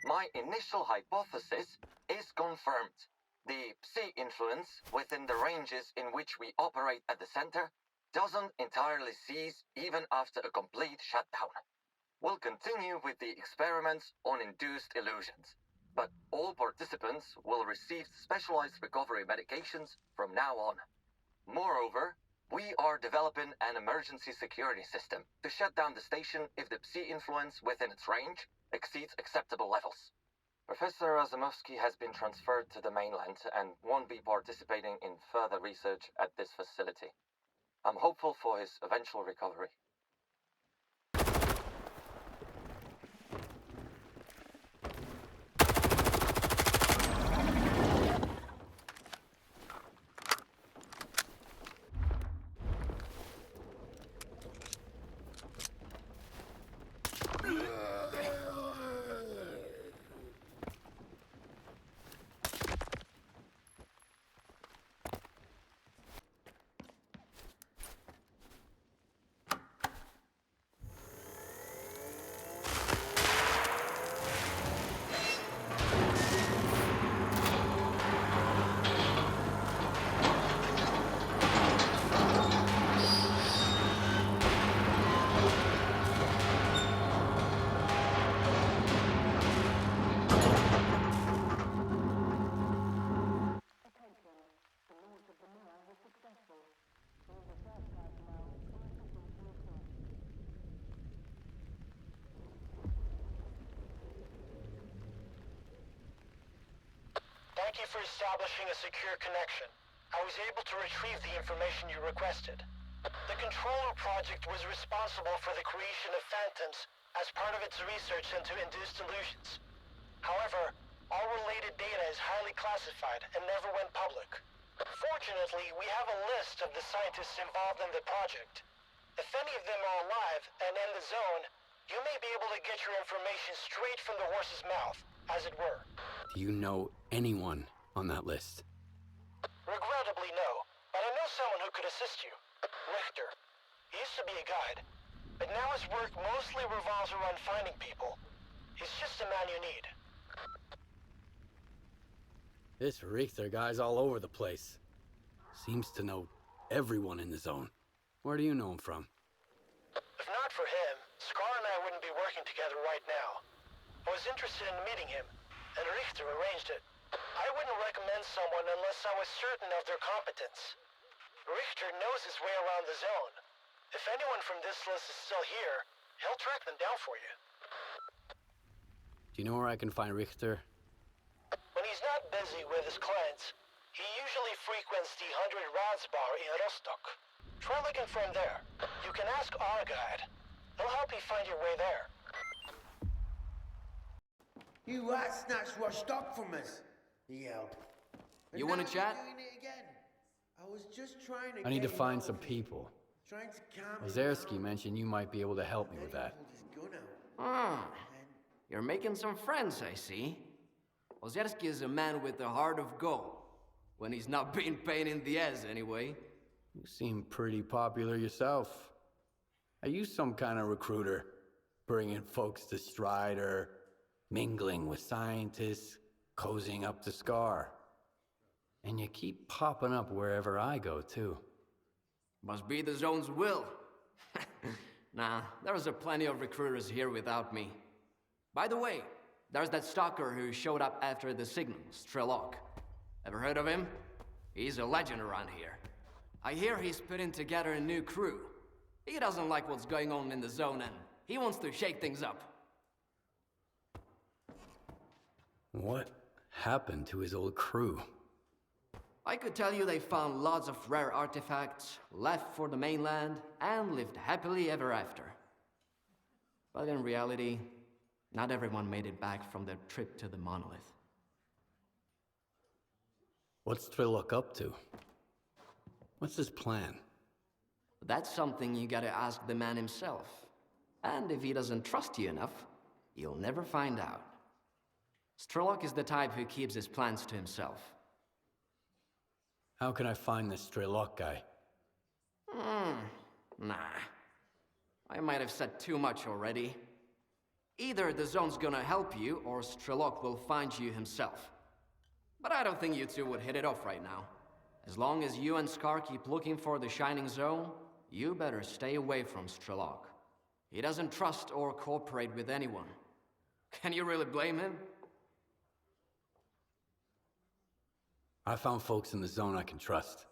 My initial hypothesis is confirmed. The Psi influence within the ranges in which we operate at the center doesn't entirely cease even after a complete shutdown. We'll continue with the experiments on induced illusions, but all participants will receive specialized recovery medications from now on. Moreover, we are developing an emergency security system to shut down the station if the Psi influence within its range exceeds acceptable levels. Professor Razumovsky has been transferred to the mainland and won't be participating in further research at this facility. I'm hopeful for his eventual recovery. Thank you for establishing a secure connection. I was able to retrieve the information you requested. The Controller Project was responsible for the creation of phantoms as part of its research into induced illusions. However, all related data is highly classified and never went public. Fortunately, we have a list of the scientists involved in the project. If any of them are alive and in the zone, you may be able to get your information straight from the horse's mouth, as it were. Do you know anyone on that list? Regrettably, no. But I know someone who could assist you. Richter. He used to be a guide, but now his work mostly revolves around finding people. He's just the man you need. This Richter guy's all over the place. Seems to know everyone in the zone. Where do you know him from? If not for him, Scar and I wouldn't be working together right now. I was interested in meeting him, and Richter arranged it. I wouldn't recommend someone unless I was certain of their competence. Richter knows his way around the zone. If anyone from this list is still here, he'll track them down for you. Do you know where I can find Richter? When he's not busy with his clients, he usually frequents the 100 Rads bar in Rostock. Try looking for him there. You can ask our guide. He'll help you find your way there. You rat snatched Rostock from us, he yelled. You wanna chat? I was just trying to I need to get find you some off. people. Trying to calm you Ozerski down. mentioned you might be able to help me with that. Pulled his gun out. Ah, you're making some friends, I see. Ozerski is a man with a heart of gold. When he's not being pain in the ass, anyway. You seem pretty popular yourself. Are you some kind of recruiter? Bringing folks to Strider, mingling with scientists, cozying up to SCAR. And you keep popping up wherever I go, too. Must be the Zone's will. Nah, there's a plenty of recruiters here without me. By the way, there's that stalker who showed up after the signal, S.T.A.L.K.E.R. Ever heard of him? He's a legend around here. I hear he's putting together a new crew. He doesn't like what's going on in the Zone and he wants to shake things up. What happened to his old crew? I could tell you they found lots of rare artifacts, left for the mainland, and lived happily ever after. But in reality, not everyone made it back from their trip to the monolith. What's S.T.A.L.K.E.R. up to? What's his plan? That's something you gotta ask the man himself. And if he doesn't trust you enough, you'll never find out. S.T.A.L.K.E.R. is the type who keeps his plans to himself. How can I find this S.T.A.L.K.E.R. guy? Nah. I might have said too much already. Either the Zone's gonna help you, or S.T.A.L.K.E.R. will find you himself. But I don't think you two would hit it off right now. As long as you and Scar keep looking for the Shining Zone, you better stay away from S.T.A.L.K.E.R. He doesn't trust or cooperate with anyone. Can you really blame him? I found folks in the Zone I can trust.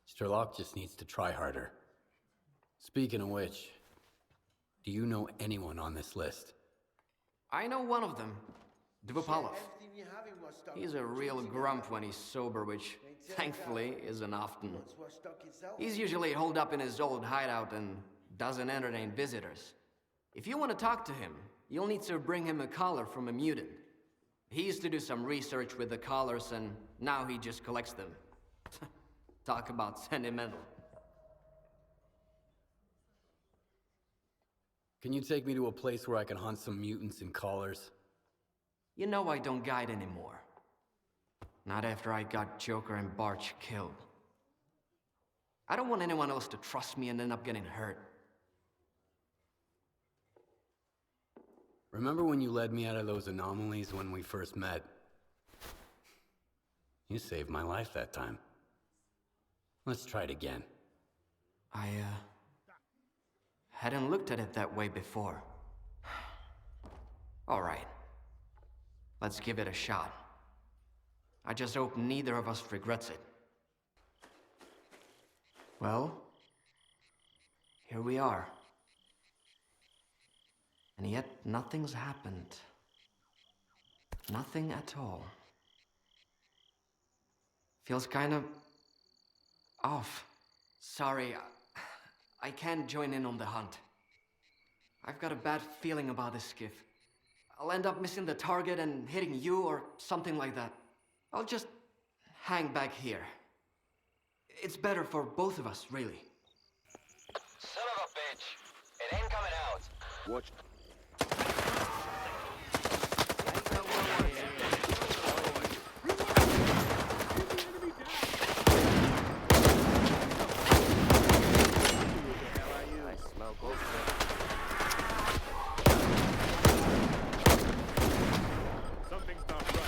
S.T.A.L.K.E.R. just needs to try harder. Speaking of which, do you know anyone on this list? I know one of them, Dvupalov. He's a real grump when he's sober, which, thankfully, isn't often. He's usually holed up in his old hideout and doesn't entertain visitors. If you want to talk to him, you'll need to bring him a collar from a mutant. He used to do some research with the collars, and now he just collects them. Talk about sentimental. Can you take me to a place where I can hunt some mutants in collars? You know I don't guide anymore. Not after I got Joker and Barch killed. I don't want anyone else to trust me and end up getting hurt. Remember when you led me out of those anomalies when we first met? You saved my life that time. Let's try it again. I, hadn't looked at it that way before. All right. Let's give it a shot. I just hope neither of us regrets it. Well, here we are. And yet nothing's happened. Nothing at all. Feels kind of off. Sorry, I can't join in on the hunt. I've got a bad feeling about this skiff. I'll end up missing the target and hitting you or something like that. I'll just hang back here. It's better for both of us, really. Son of a bitch! It ain't coming out! Watch. I smell bullshit. Something's not right.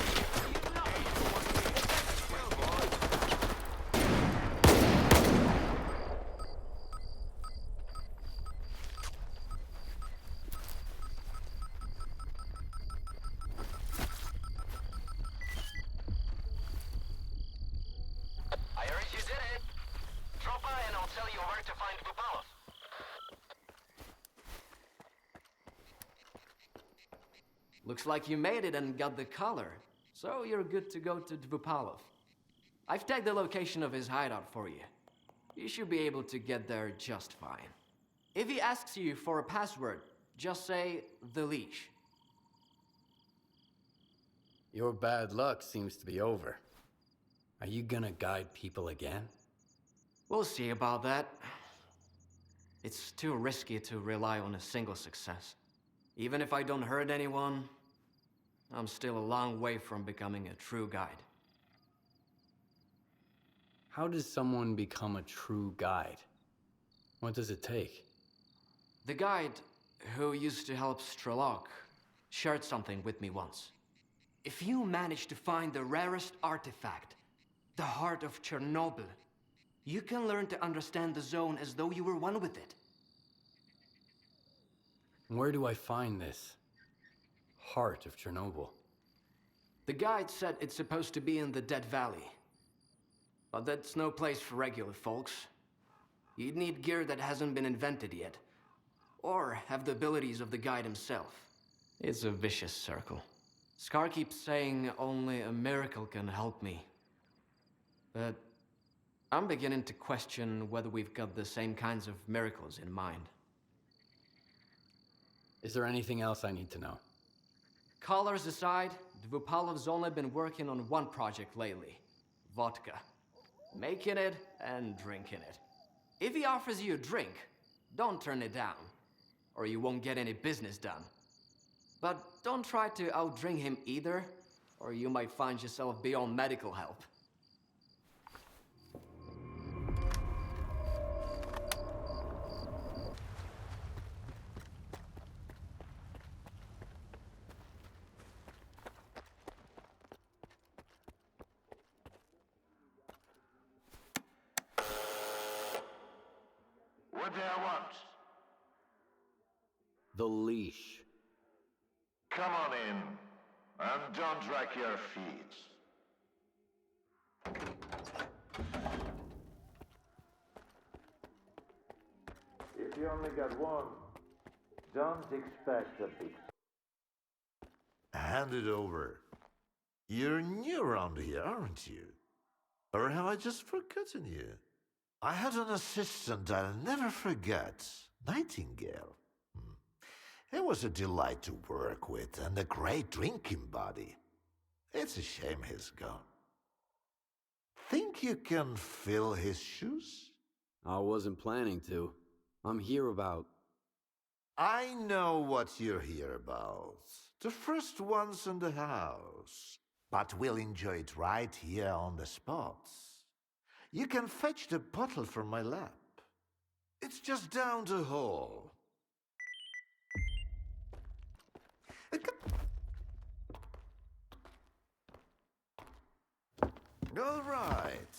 I heard you did it. Drop by and I'll tell you where to find Dvupalov. Looks like you made it and got the collar. So you're good to go to Dvupalov. I've tagged the location of his hideout for you. You should be able to get there just fine. If he asks you for a password, just say the leash. Your bad luck seems to be over. Are you gonna guide people again? We'll see about that. It's too risky to rely on a single success. Even if I don't hurt anyone, I'm still a long way from becoming a true guide. How does someone become a true guide? What does it take? The guide who used to help S.T.A.L.K.E.R shared something with me once. If you manage to find the rarest artifact, the heart of Chornobyl, you can learn to understand the zone as though you were one with it. Where do I find this heart of Chernobyl? The guide said it's supposed to be in the Dead Valley. But that's no place for regular folks. You'd need gear that hasn't been invented yet, or have the abilities of the guide himself. It's a vicious circle. Scar keeps saying only a miracle can help me. But I'm beginning to question whether we've got the same kinds of miracles in mind. Is there anything else I need to know? Colors aside, Dvupalov's only been working on one project lately. Vodka. Making it and drinking it. If he offers you a drink, don't turn it down, or you won't get any business done. But don't try to outdrink him either, or you might find yourself beyond medical help. What do I want? The leash. Come on in, and don't drag your feet. If you only got one, don't expect a big... Hand it over. You're new around here, aren't you? Or have I just forgotten you? I had an assistant I'll never forget, Nightingale. He was a delight to work with and a great drinking buddy. It's a shame he's gone. Think you can fill his shoes? I wasn't planning to. I'm here about... I know what you're here about. The first ones in the house. But we'll enjoy it right here on the spot. You can fetch the bottle from my lap. It's just down the hall. All right.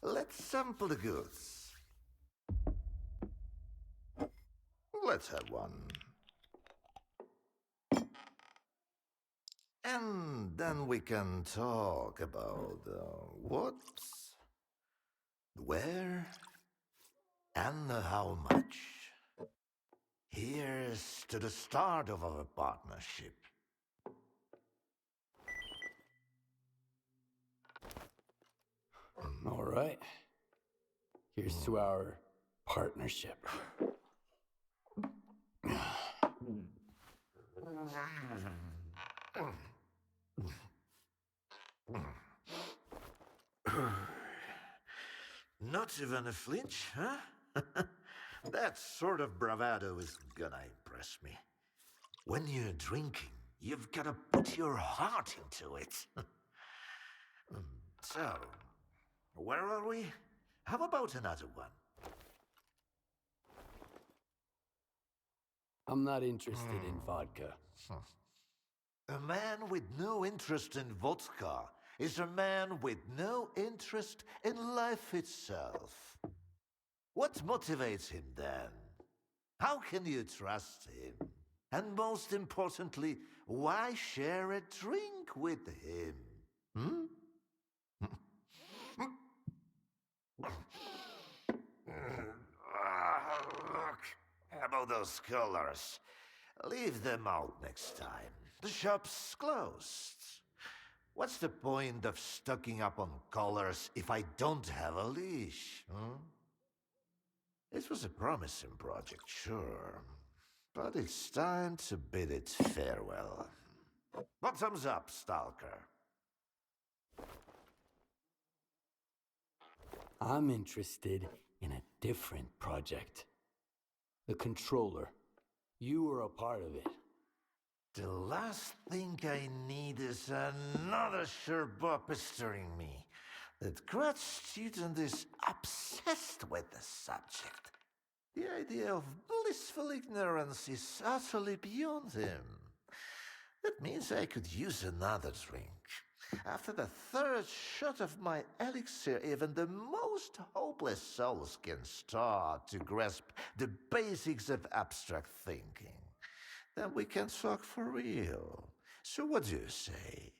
Let's sample the goods. Let's have one. And then we can talk about what, where, and how much. Here's to the start of our partnership. All right. Here's to our partnership. Not even a flinch, huh? That sort of bravado is gonna impress me. When you're drinking, you've gotta put your heart into it. So, where are we? How about another one? I'm not interested in vodka. A man with no interest in vodka is a man with no interest in life itself. What motivates him then? How can you trust him? And most importantly, why share a drink with him? Look, how about those colors? Leave them out next time. The shop's closed. What's the point of stocking up on colors if I don't have a leash? It was a promising project, sure. But it's time to bid it farewell. Bottoms up, Stalker. I'm interested in a different project. The controller. You were a part of it. The last thing I need is another Sherpa pestering me. That grad student is obsessed with the subject. The idea of blissful ignorance is utterly beyond him. That means I could use another drink. After the third shot of my elixir, even the most hopeless souls can start to grasp the basics of abstract thinking. Then we can talk for real. So what do you say?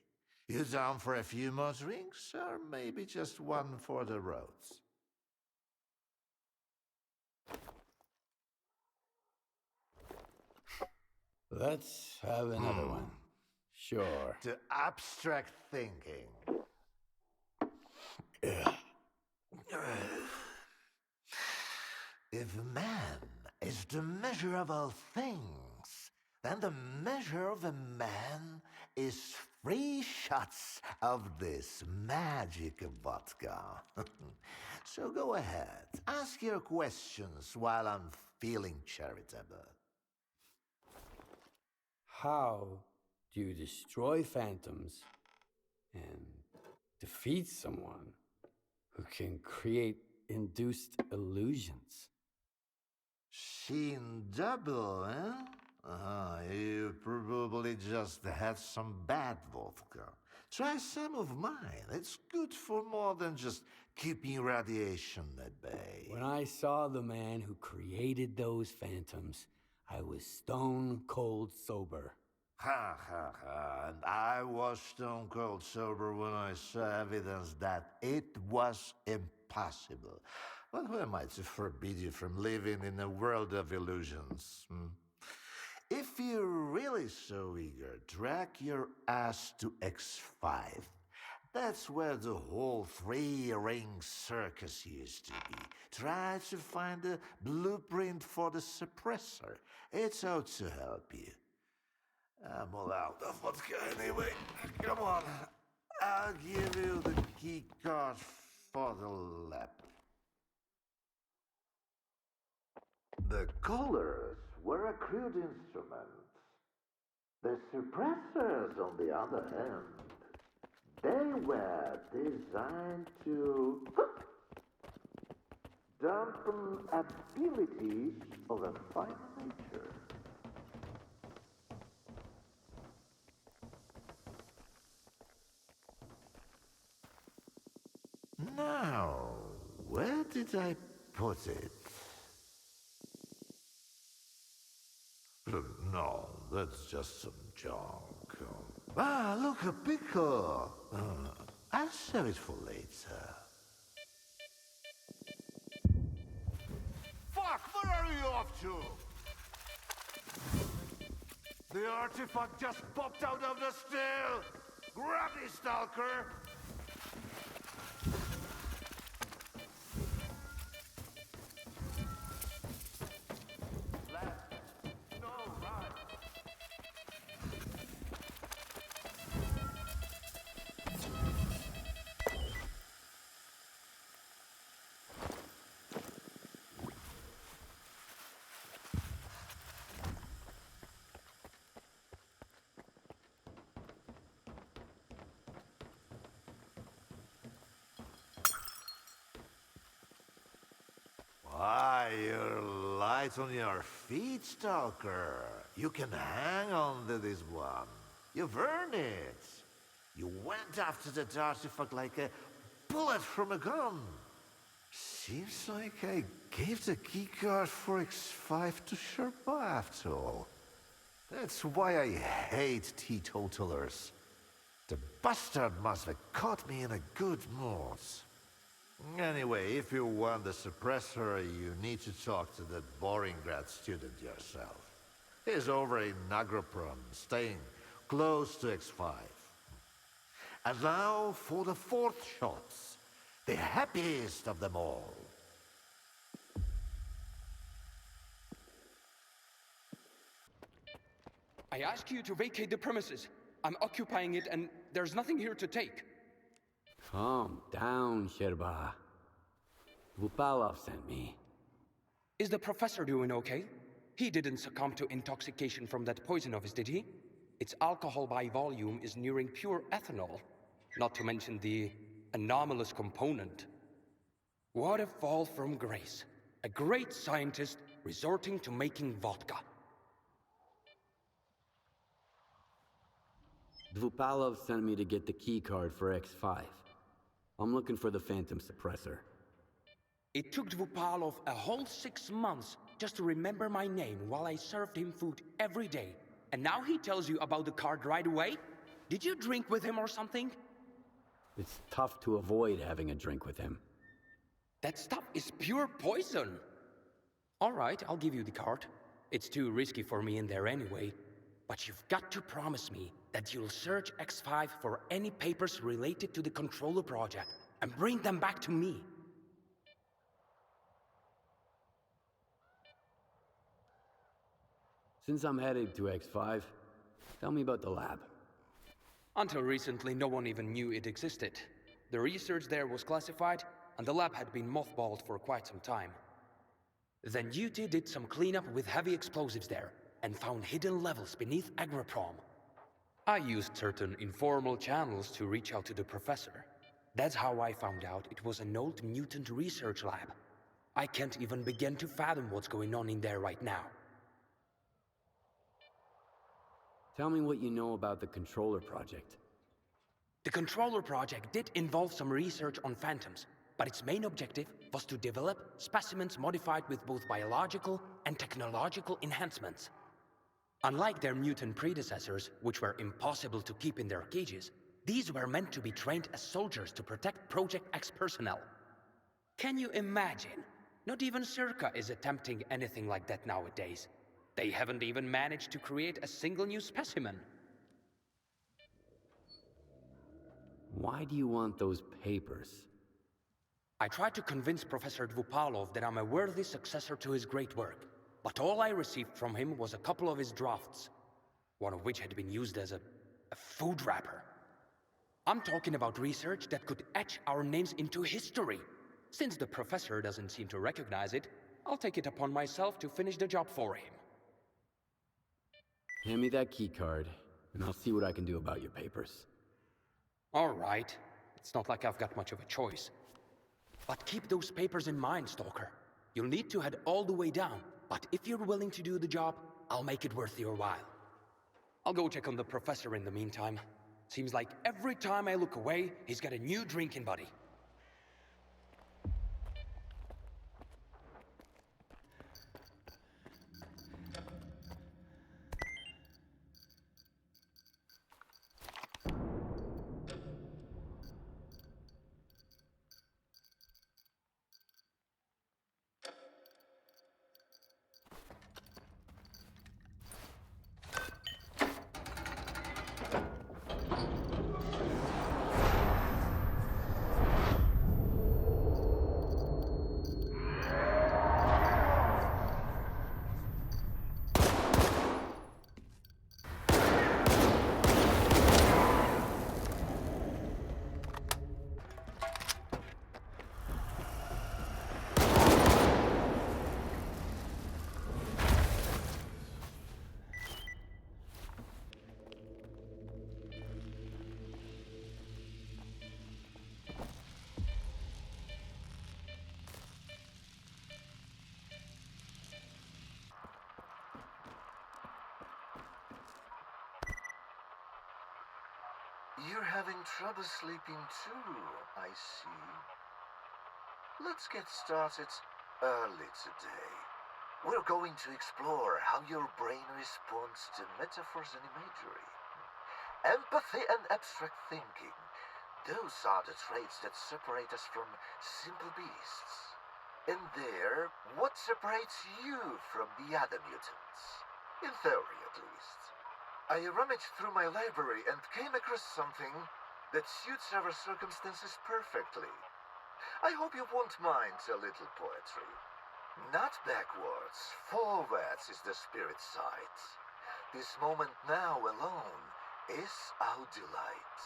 You down for a few more drinks, or maybe just one for the roads? Let's have another one. Sure. To abstract thinking. If man is the measure of all things, then the measure of a man is 3 shots of this magic vodka. So go ahead, ask your questions while I'm feeling charitable. How do you destroy phantoms and defeat someone who can create induced illusions? Seen double, eh? You probably just had some bad vodka. Try some of mine. It's good for more than just keeping radiation at bay. When I saw the man who created those phantoms, I was stone cold sober. Ha ha ha. And I was stone cold sober when I saw evidence that it was impossible. But who am I to forbid you from living in a world of illusions? If you're really so eager, drag your ass to X5. That's where the whole 3-ring circus used to be. Try to find a blueprint for the suppressor. It's out to help you. I'm all out of vodka anyway. Come on. I'll give you the key card for the lab. The colors were a crude instrument. The suppressors, on the other hand, they were designed to dampen abilities of a fine nature. Now, where did I put it? No, that's just some junk. Ah, look, a pickle. I'll save it for later. Fuck, where are you off to? The artifact just popped out of the still. Grab me, Stalker. Why, you're light on your feet, Stalker. You can hang on to this one. You've earned it. You went after that artifact like a bullet from a gun. Seems like I gave the keycard for X5 to Sherpa after all. That's why I hate teetotalers. The bastard must have caught me in a good mood. Anyway, if you want the suppressor, you need to talk to that boring grad student yourself. He's over in Agroprom, staying close to X5. And now for the 4th shots, the happiest of them all. I ask you to vacate the premises. I'm occupying it and there's nothing here to take. Calm down, Sherba. Vupalov sent me. Is the professor doing okay? He didn't succumb to intoxication from that poison of his, did he? Its alcohol by volume is nearing pure ethanol, not to mention the anomalous component. What a fall from grace. A great scientist resorting to making vodka. Dvupalov sent me to get the key card for X5. I'm looking for the phantom suppressor. It took Dvupalov a whole 6 months just to remember my name while I served him food every day. And now he tells you about the card right away? Did you drink with him or something? It's tough to avoid having a drink with him. That stuff is pure poison. All right, I'll give you the card. It's too risky for me in there anyway. But you've got to promise me that you'll search X5 for any papers related to the controller project and bring them back to me. Since I'm headed to X5, tell me about the lab. Until recently, no one even knew it existed. The research there was classified, and the lab had been mothballed for quite some time. Then UT did some cleanup with heavy explosives there, and found hidden levels beneath Agroprom. I used certain informal channels to reach out to the professor. That's how I found out it was an old mutant research lab. I can't even begin to fathom what's going on in there right now. Tell me what you know about the controller project. The controller project did involve some research on phantoms, but its main objective was to develop specimens modified with both biological and technological enhancements. Unlike their mutant predecessors, which were impossible to keep in their cages, these were meant to be trained as soldiers to protect Project X personnel. Can you imagine? Not even S.T.A.L.K.E.R is attempting anything like that nowadays. They haven't even managed to create a single new specimen. Why do you want those papers? I tried to convince Professor Dvupalov that I'm a worthy successor to his great work, but all I received from him was a couple of his drafts, one of which had been used as a food wrapper. I'm talking about research that could etch our names into history. Since the professor doesn't seem to recognize it, I'll take it upon myself to finish the job for him. Hand me that key card, and I'll see what I can do about your papers. All right. It's not like I've got much of a choice. But keep those papers in mind, Stalker. You'll need to head all the way down, but if you're willing to do the job, I'll make it worth your while. I'll go check on the professor in the meantime. Seems like every time I look away, he's got a new drinking buddy. You're having trouble sleeping too, I see. Let's get started early today. We're going to explore how your brain responds to metaphors and imagery. Empathy and abstract thinking. Those are the traits that separate us from simple beasts. And there, what separates you from the other mutants? In theory, at least. I rummaged through my library and came across something that suits our circumstances perfectly. I hope you won't mind a little poetry. Not backwards, forwards is the spirit side. This moment now alone is our delight.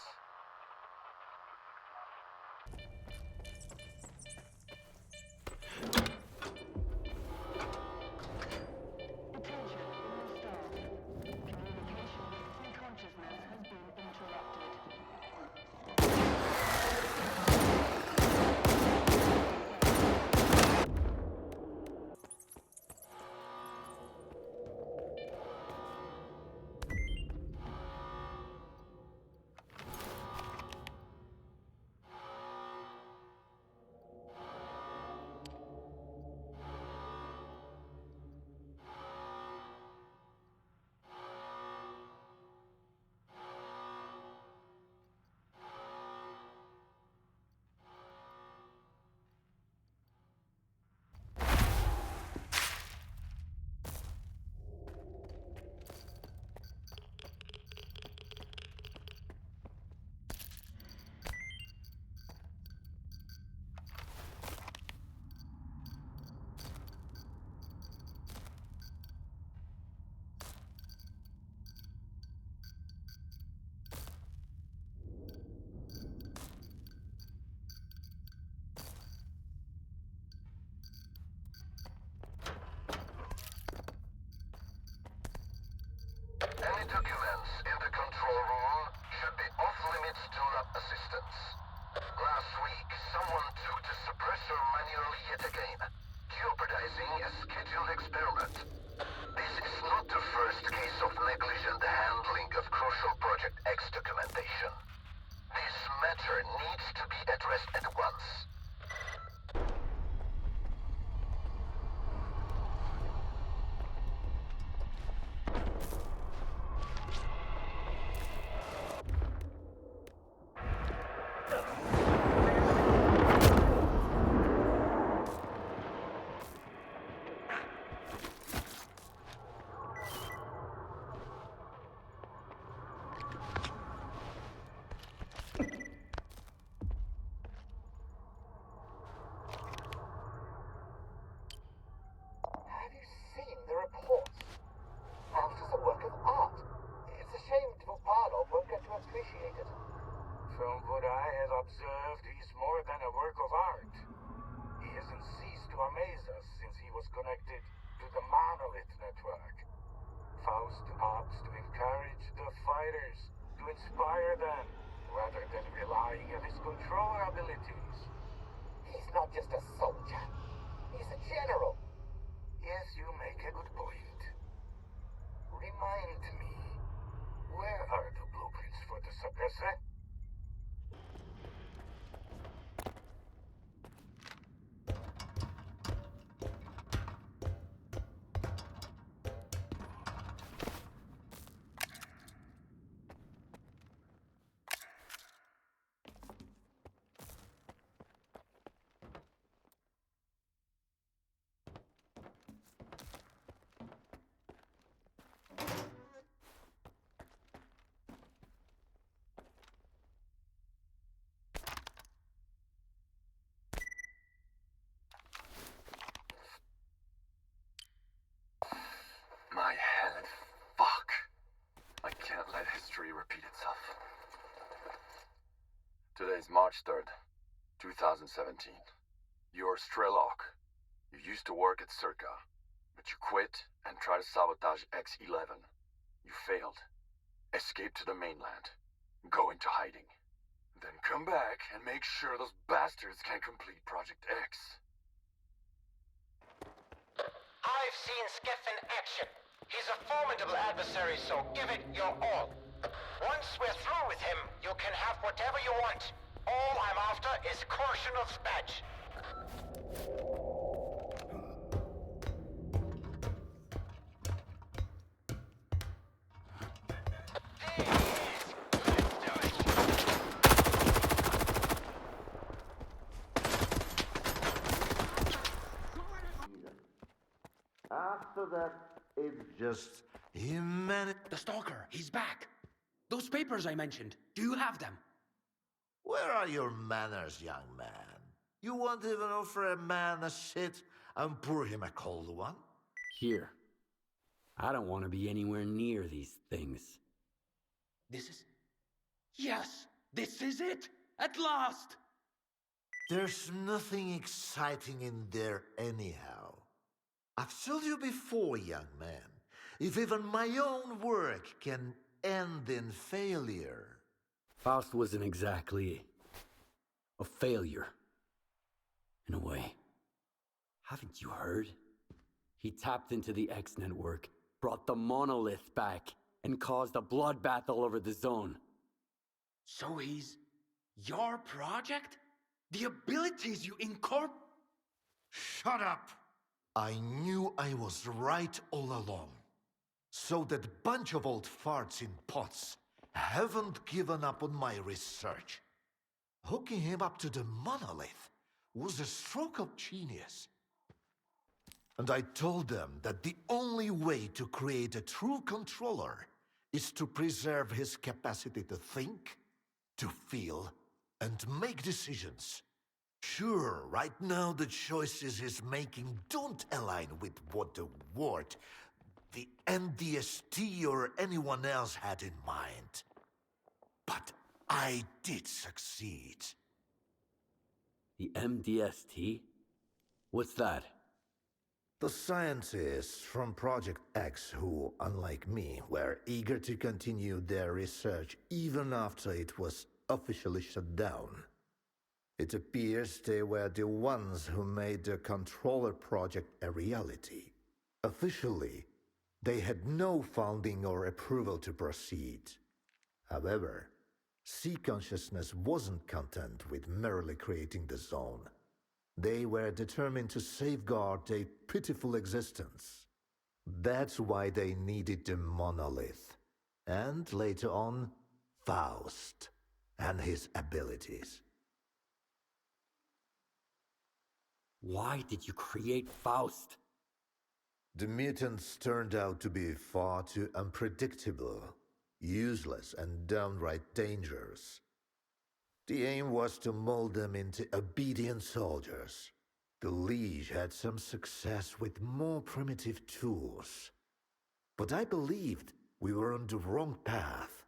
documents in the control room should be off limits to lab assistants. Last week, someone took the suppressor manually yet again, jeopardizing a scheduled experiment. This is not the first case of negligent handling of crucial Project X documentation. This matter needs to be addressed at once. Have you seen the reports? House is a work of art. It's a shame Tupalo won't get to appreciate it. From what I have observed, he's more than a work of art. He hasn't ceased to amaze us since he was connected to the monolith network. Faust opts to encourage the fighters, to inspire them, rather than relying on his controller abilities. He's not just a soldier. He's a general. Yes, you make a good point. Remind me, where are the blueprints for the suppressor? My head. Fuck. I can't let history repeat itself. Today's March 3rd, 2017. You're Strelok. You used to work at S.T.A.L.K.E.R, but you quit and tried to sabotage X-11. You failed. Escape to the mainland. Go into hiding. Then come back and make sure those bastards can complete Project X. I've seen Skiff in action. He's a formidable adversary, so give it your all. Once we're through with him, you can have whatever you want. All I'm after is Korshinov's badge. After that, it's just humanity. The Stalker, he's back. Those papers I mentioned, do you have them? Where are your manners, young man? You won't even offer a man a shit and pour him a cold one? Here. I don't want to be anywhere near these things. This is... Yes, this is it! At last! There's nothing exciting in there anyhow. I've told you before, young man, if even my own work can end in failure... Faust wasn't exactly a failure, in a way. Haven't you heard? He tapped into the X network, brought the monolith back, and caused a bloodbath all over the zone. So he's... your project? The abilities you incorporate... Shut up! I knew I was right all along. So that bunch of old farts in pots haven't given up on my research. Hooking him up to the monolith was a stroke of genius. And I told them that the only way to create a true controller is to preserve his capacity to think, to feel, and make decisions. Sure, right now the choices he's making don't align with what the Ward, the NDST, or anyone else had in mind. But I did succeed. The MDST? What's that? The scientists from Project X who, unlike me, were eager to continue their research even after it was officially shut down. It appears they were the ones who made the controller project a reality. Officially, they had no funding or approval to proceed. However, C consciousness wasn't content with merely creating the zone. They were determined to safeguard a pitiful existence. That's why they needed the monolith, and later on, Faust and his abilities. Why did you create Faust? The mutants turned out to be far too unpredictable, useless, and downright dangerous. The aim was to mold them into obedient soldiers. The Liege had some success with more primitive tools. But I believed we were on the wrong path.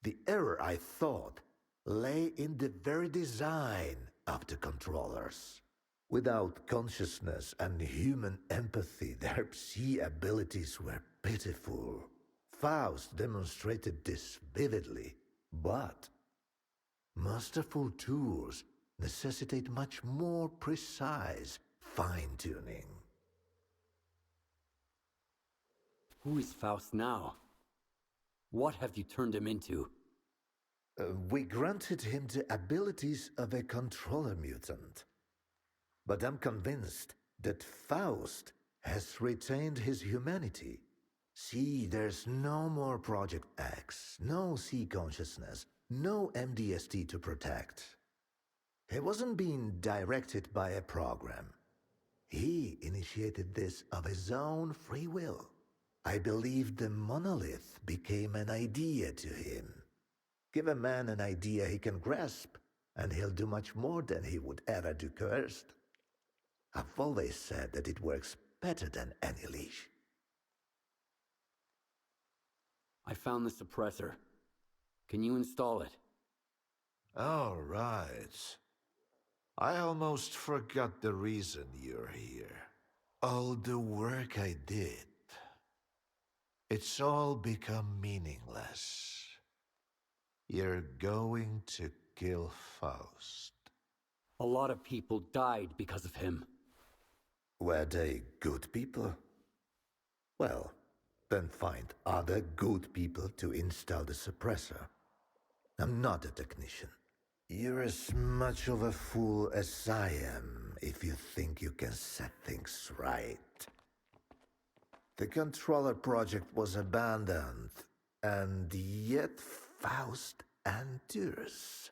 The error, I thought, lay in the very design of the controllers. Without consciousness and human empathy, their psi abilities were pitiful. Faust demonstrated this vividly, but masterful tools necessitate much more precise fine-tuning. Who is Faust now? What have you turned him into? We granted him the abilities of a controller mutant. But I'm convinced that Faust has retained his humanity. See, there's no more Project X, no C consciousness, no MDST to protect. He wasn't being directed by a program. He initiated this of his own free will. I believe the monolith became an idea to him. Give a man an idea he can grasp, and he'll do much more than he would ever do coerced. I've always said that it works better than any leash. I found the suppressor. Can you install it? All right. I almost forgot the reason you're here. All the work I did. It's all become meaningless. You're going to kill Faust. A lot of people died because of him. Were they good people? Well, then find other good people to install the suppressor. I'm not a technician. You're as much of a fool as I am if you think you can set things right. The controller project was abandoned, and yet Faust endures.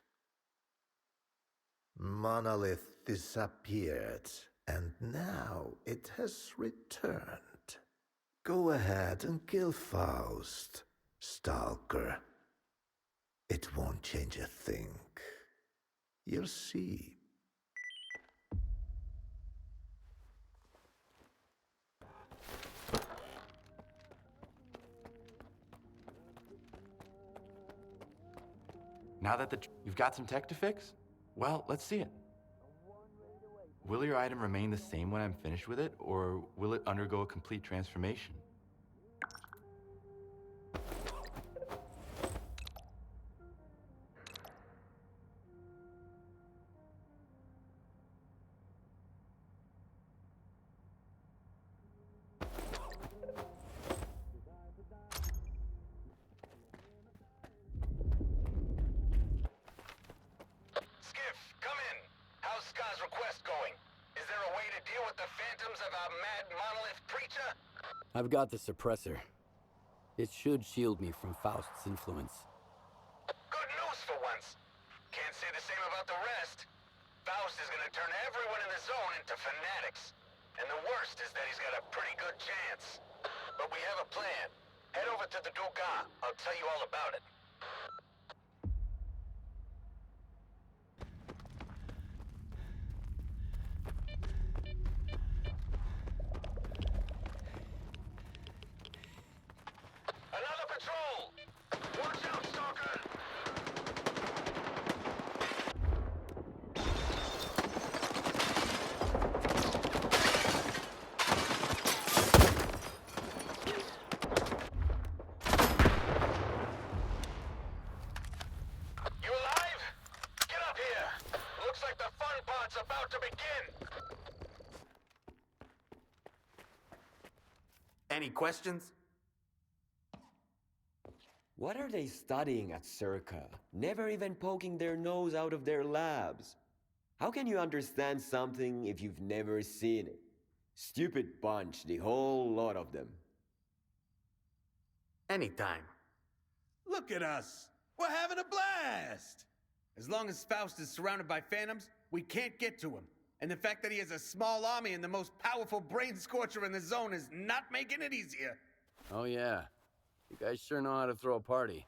Monolith disappeared, and now it has returned. Go ahead and kill Faust, Stalker. It won't change a thing. You'll see. Now that you've got some tech to fix? Well, let's see it. Will your item remain the same when I'm finished with it, or will it undergo a complete transformation? I've got the suppressor. It should shield me from Faust's influence. Good news for once. Can't say the same about the rest. Faust is gonna turn everyone in the zone into fanatics. And the worst is that he's got a pretty good chance. But we have a plan. Head over to the Dugas. I'll tell you all about it. Another patrol! Watch out, Stalker! like the fun part's about to begin! Any questions? What are they studying at STALKER? Never even poking their nose out of their labs. How can you understand something if you've never seen it? Stupid bunch, the whole lot of them. Anytime. Look at us! We're having a blast! As long as Faust is surrounded by phantoms, we can't get to him. And the fact that he has a small army and the most powerful brain scorcher in the zone is not making it easier. Oh yeah. You guys sure know how to throw a party.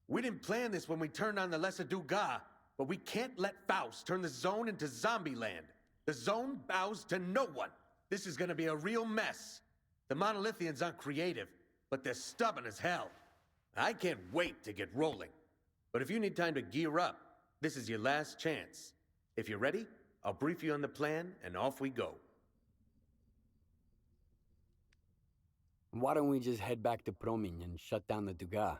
We didn't plan this when we turned on the Lesser Dugas, but we can't let Faust turn the zone into zombie land. The zone bows to no one. This is gonna be a real mess. The Monolithians aren't creative, but they're stubborn as hell. I can't wait to get rolling. But if you need time to gear up, this is your last chance. If you're ready, I'll brief you on the plan, and off we go. Why don't we just head back to Promiň and shut down the Dugas?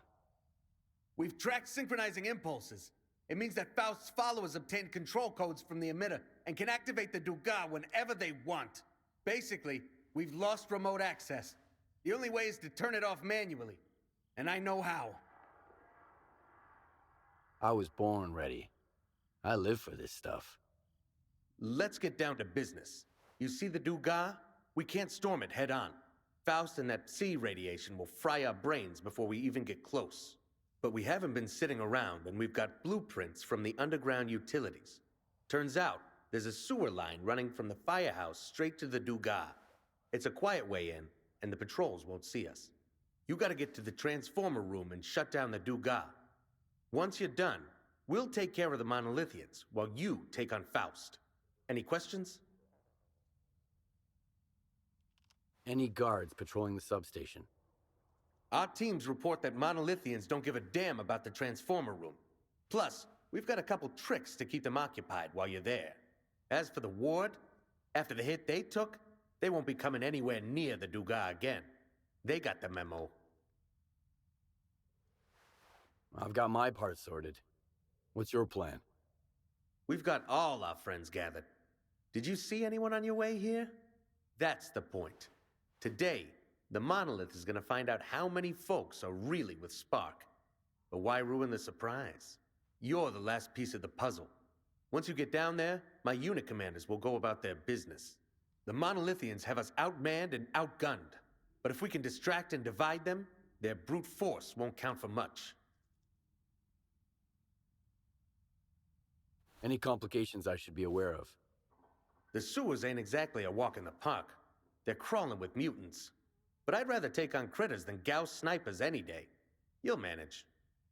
We've tracked synchronizing impulses. It means that Faust's followers obtain control codes from the emitter and can activate the Dugas whenever they want. Basically, we've lost remote access. The only way is to turn it off manually. And I know how. I was born ready. I live for this stuff. Let's get down to business. You see the Dugas? We can't storm it head on. Faust and that Psi radiation will fry our brains before we even get close. But we haven't been sitting around, and we've got blueprints from the underground utilities. Turns out, there's a sewer line running from the firehouse straight to the Dugas. It's a quiet way in, and the patrols won't see us. You gotta get to the transformer room and shut down the Dugas. Once you're done, we'll take care of the Monolithians, while you take on Faust. Any questions? Any guards patrolling the substation? Our teams report that Monolithians don't give a damn about the transformer room. Plus, we've got a couple tricks to keep them occupied while you're there. As for the ward, after the hit they took, they won't be coming anywhere near the Dugas again. They got the memo. I've got my part sorted. What's your plan? We've got all our friends gathered. Did you see anyone on your way here? That's the point. Today, the Monolith is gonna find out how many folks are really with Spark. But why ruin the surprise? You're the last piece of the puzzle. Once you get down there, my unit commanders will go about their business. The Monolithians have us outmanned and outgunned. But if we can distract and divide them, their brute force won't count for much. Any complications I should be aware of? The sewers ain't exactly a walk in the park. They're crawling with mutants. But I'd rather take on critters than Gauss snipers any day. You'll manage.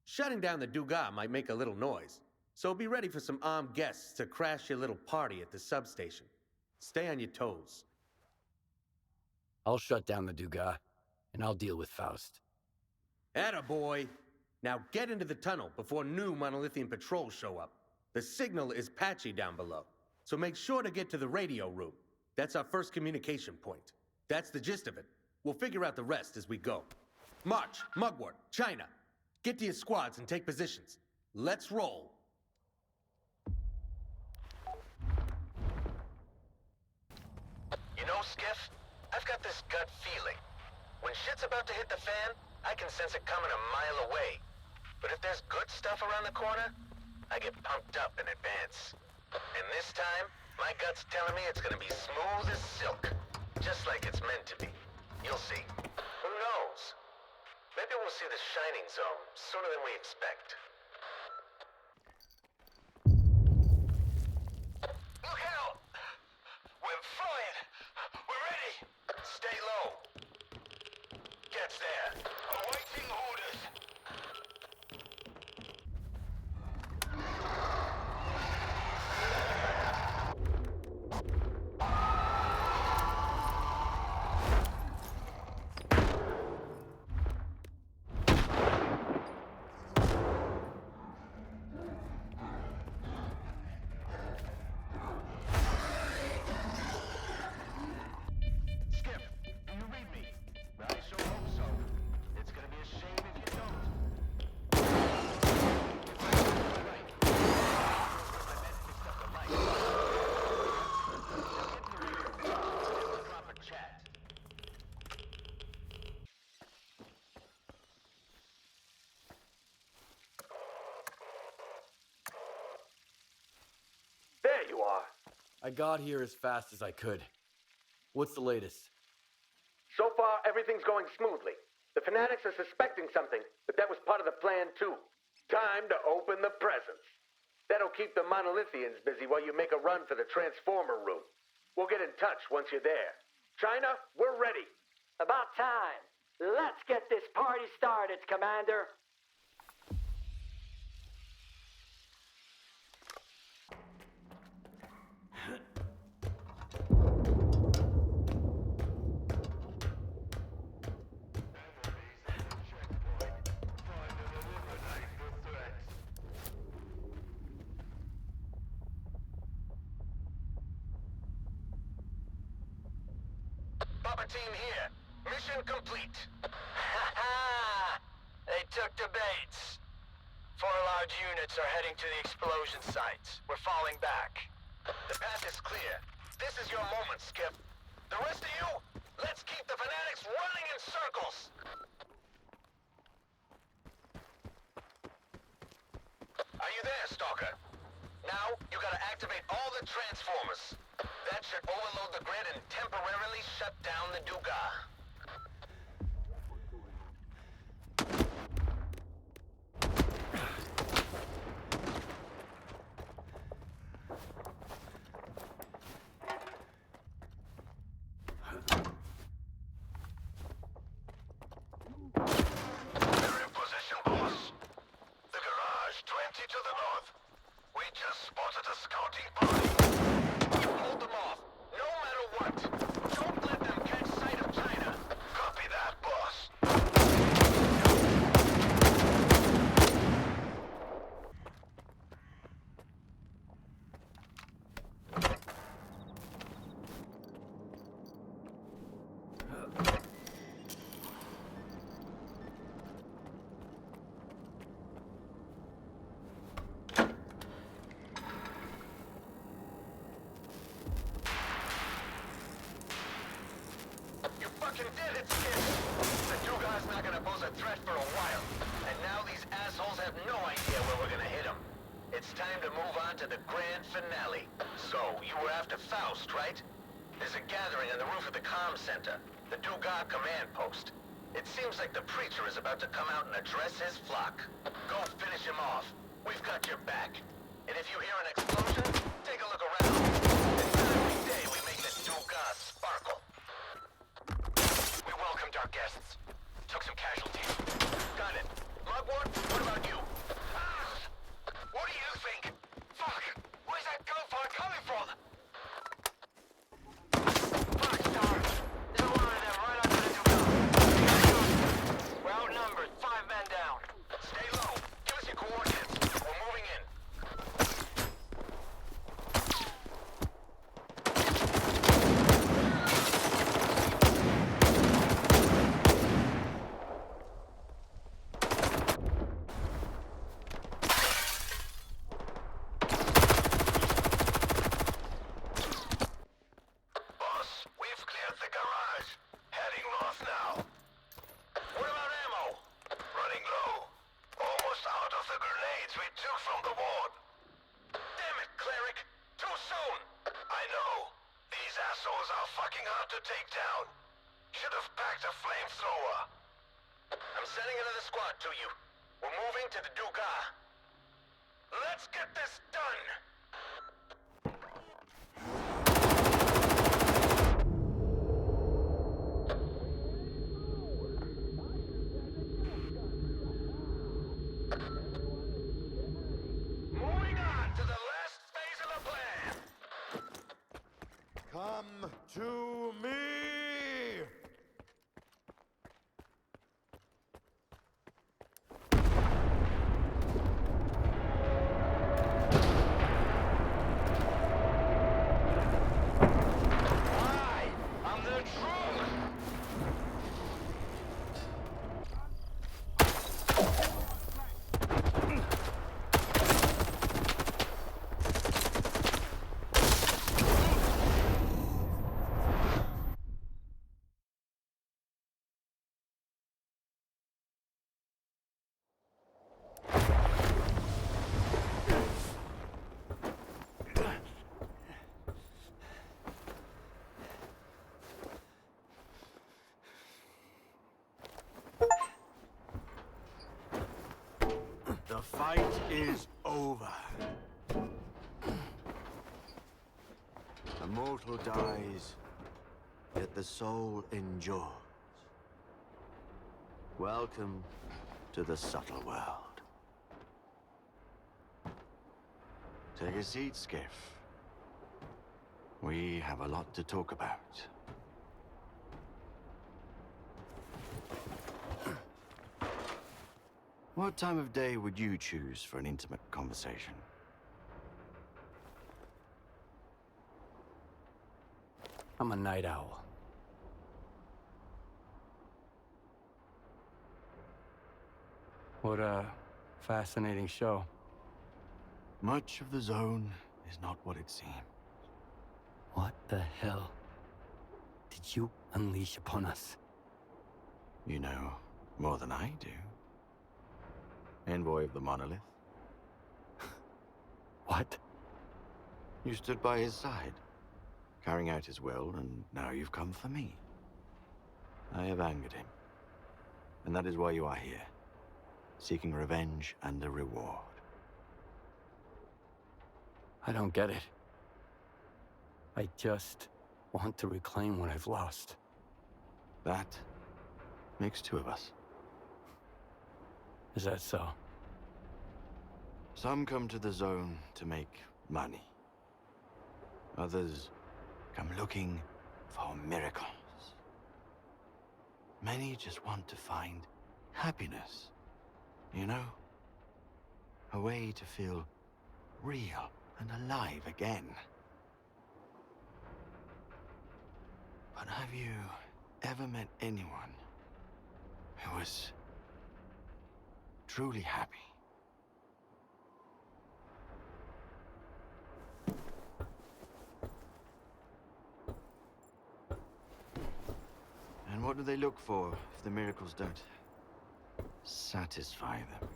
Shutting down the Dugas might make a little noise, so be ready for some armed guests to crash your little party at the substation. Stay on your toes. I'll shut down the Dugas, and I'll deal with Faust. Attaboy! Now get into the tunnel before new Monolithian patrols show up. The signal is patchy down below, so make sure to get to the radio room. That's our first communication point. That's the gist of it. We'll figure out the rest as we go. March, Mugwort, China. Get to your squads and take positions. Let's roll. You know, Skiff, I've got this gut feeling. When shit's about to hit the fan, I can sense it coming a mile away. But if there's good stuff around the corner, I get pumped up in advance. And this time, my gut's telling me it's gonna be smooth as silk. Just like it's meant to be. You'll see. Who knows? Maybe we'll see the Shining Zone sooner than we expect. Look out! We're flying! We're ready! Stay low. Gets there. Awaiting orders. I got here as fast as I could. What's the latest? So far, everything's going smoothly. The fanatics are suspecting something, but that was part of the plan too. Time to open the presents. That'll keep the monolithians busy while you make a run for the transformer room. We'll get in touch once you're there. China, we're ready. About time. Let's get this party started, Commander. Papa team here. Mission complete. Ha-ha! They took the baits. 4 large units are heading to the explosion sites. We're falling back. The path is clear. This is your moment, Skip. The rest of you, let's keep the fanatics running in circles. Are you there, Stalker? Now, you gotta activate all the transformers. That should overload the grid and temporarily shut down the Duga. They're in position, boss. The garage 20 to the north. We just spotted a scouting party. Hold them off, no matter what. Don't let them catch sight of China. Copy that, boss. You fucking did it, Skip! The Duga's not gonna pose a threat for a while. And now these assholes have no idea where we're gonna hit them. It's time to move on to the grand finale. So, you were after Faust, right? There's a gathering on the roof of the comm center, the Duga command post. It seems like the preacher is about to come out and address his flock. Go finish him off. We've got your back. And if you hear an explosion, take a look around. It's not every day we make the Duga sparkle. We welcomed our guests. Took some casualties. Got it. Mugwort, what about you? What do you think? Fuck! Where's that gunfire coming from? Fuck, Star. There's a lot of them right under the Duga. We're outnumbered. 5 men down. Stay low. Give us your coordinates. We're moving in. Boss, we've cleared the garage. Heading north now. What about ammo? Running low. Almost out of the grenades we took from the ward. Damn it, Cleric! Too soon! I know. These assholes are fucking hard to take down. Should have packed a flamethrower. I'm sending another squad to you. We're moving to the Duga. Let's get this done! Moving on to the last phase of the plan. Come to me! fight is over. The mortal dies, yet the soul endures. Welcome to the subtle world. Take a seat, Skiff. We have a lot to talk about. What time of day would you choose for an intimate conversation? I'm a night owl. What a fascinating show. Much of the zone is not what it seems. What the hell did you unleash upon us? You know more than I do. Envoy of the monolith. What? You stood by his side, carrying out his will, and now you've come for me. I have angered him. And that is why you are here, seeking revenge and a reward. I don't get it. I just want to reclaim what I've lost. That makes two of us. Is that so? Some come to the zone to make money. Others come looking for miracles. Many just want to find happiness, you know? A way to feel real and alive again. But have you ever met anyone who was truly happy? And what do they look for if the miracles don't satisfy them?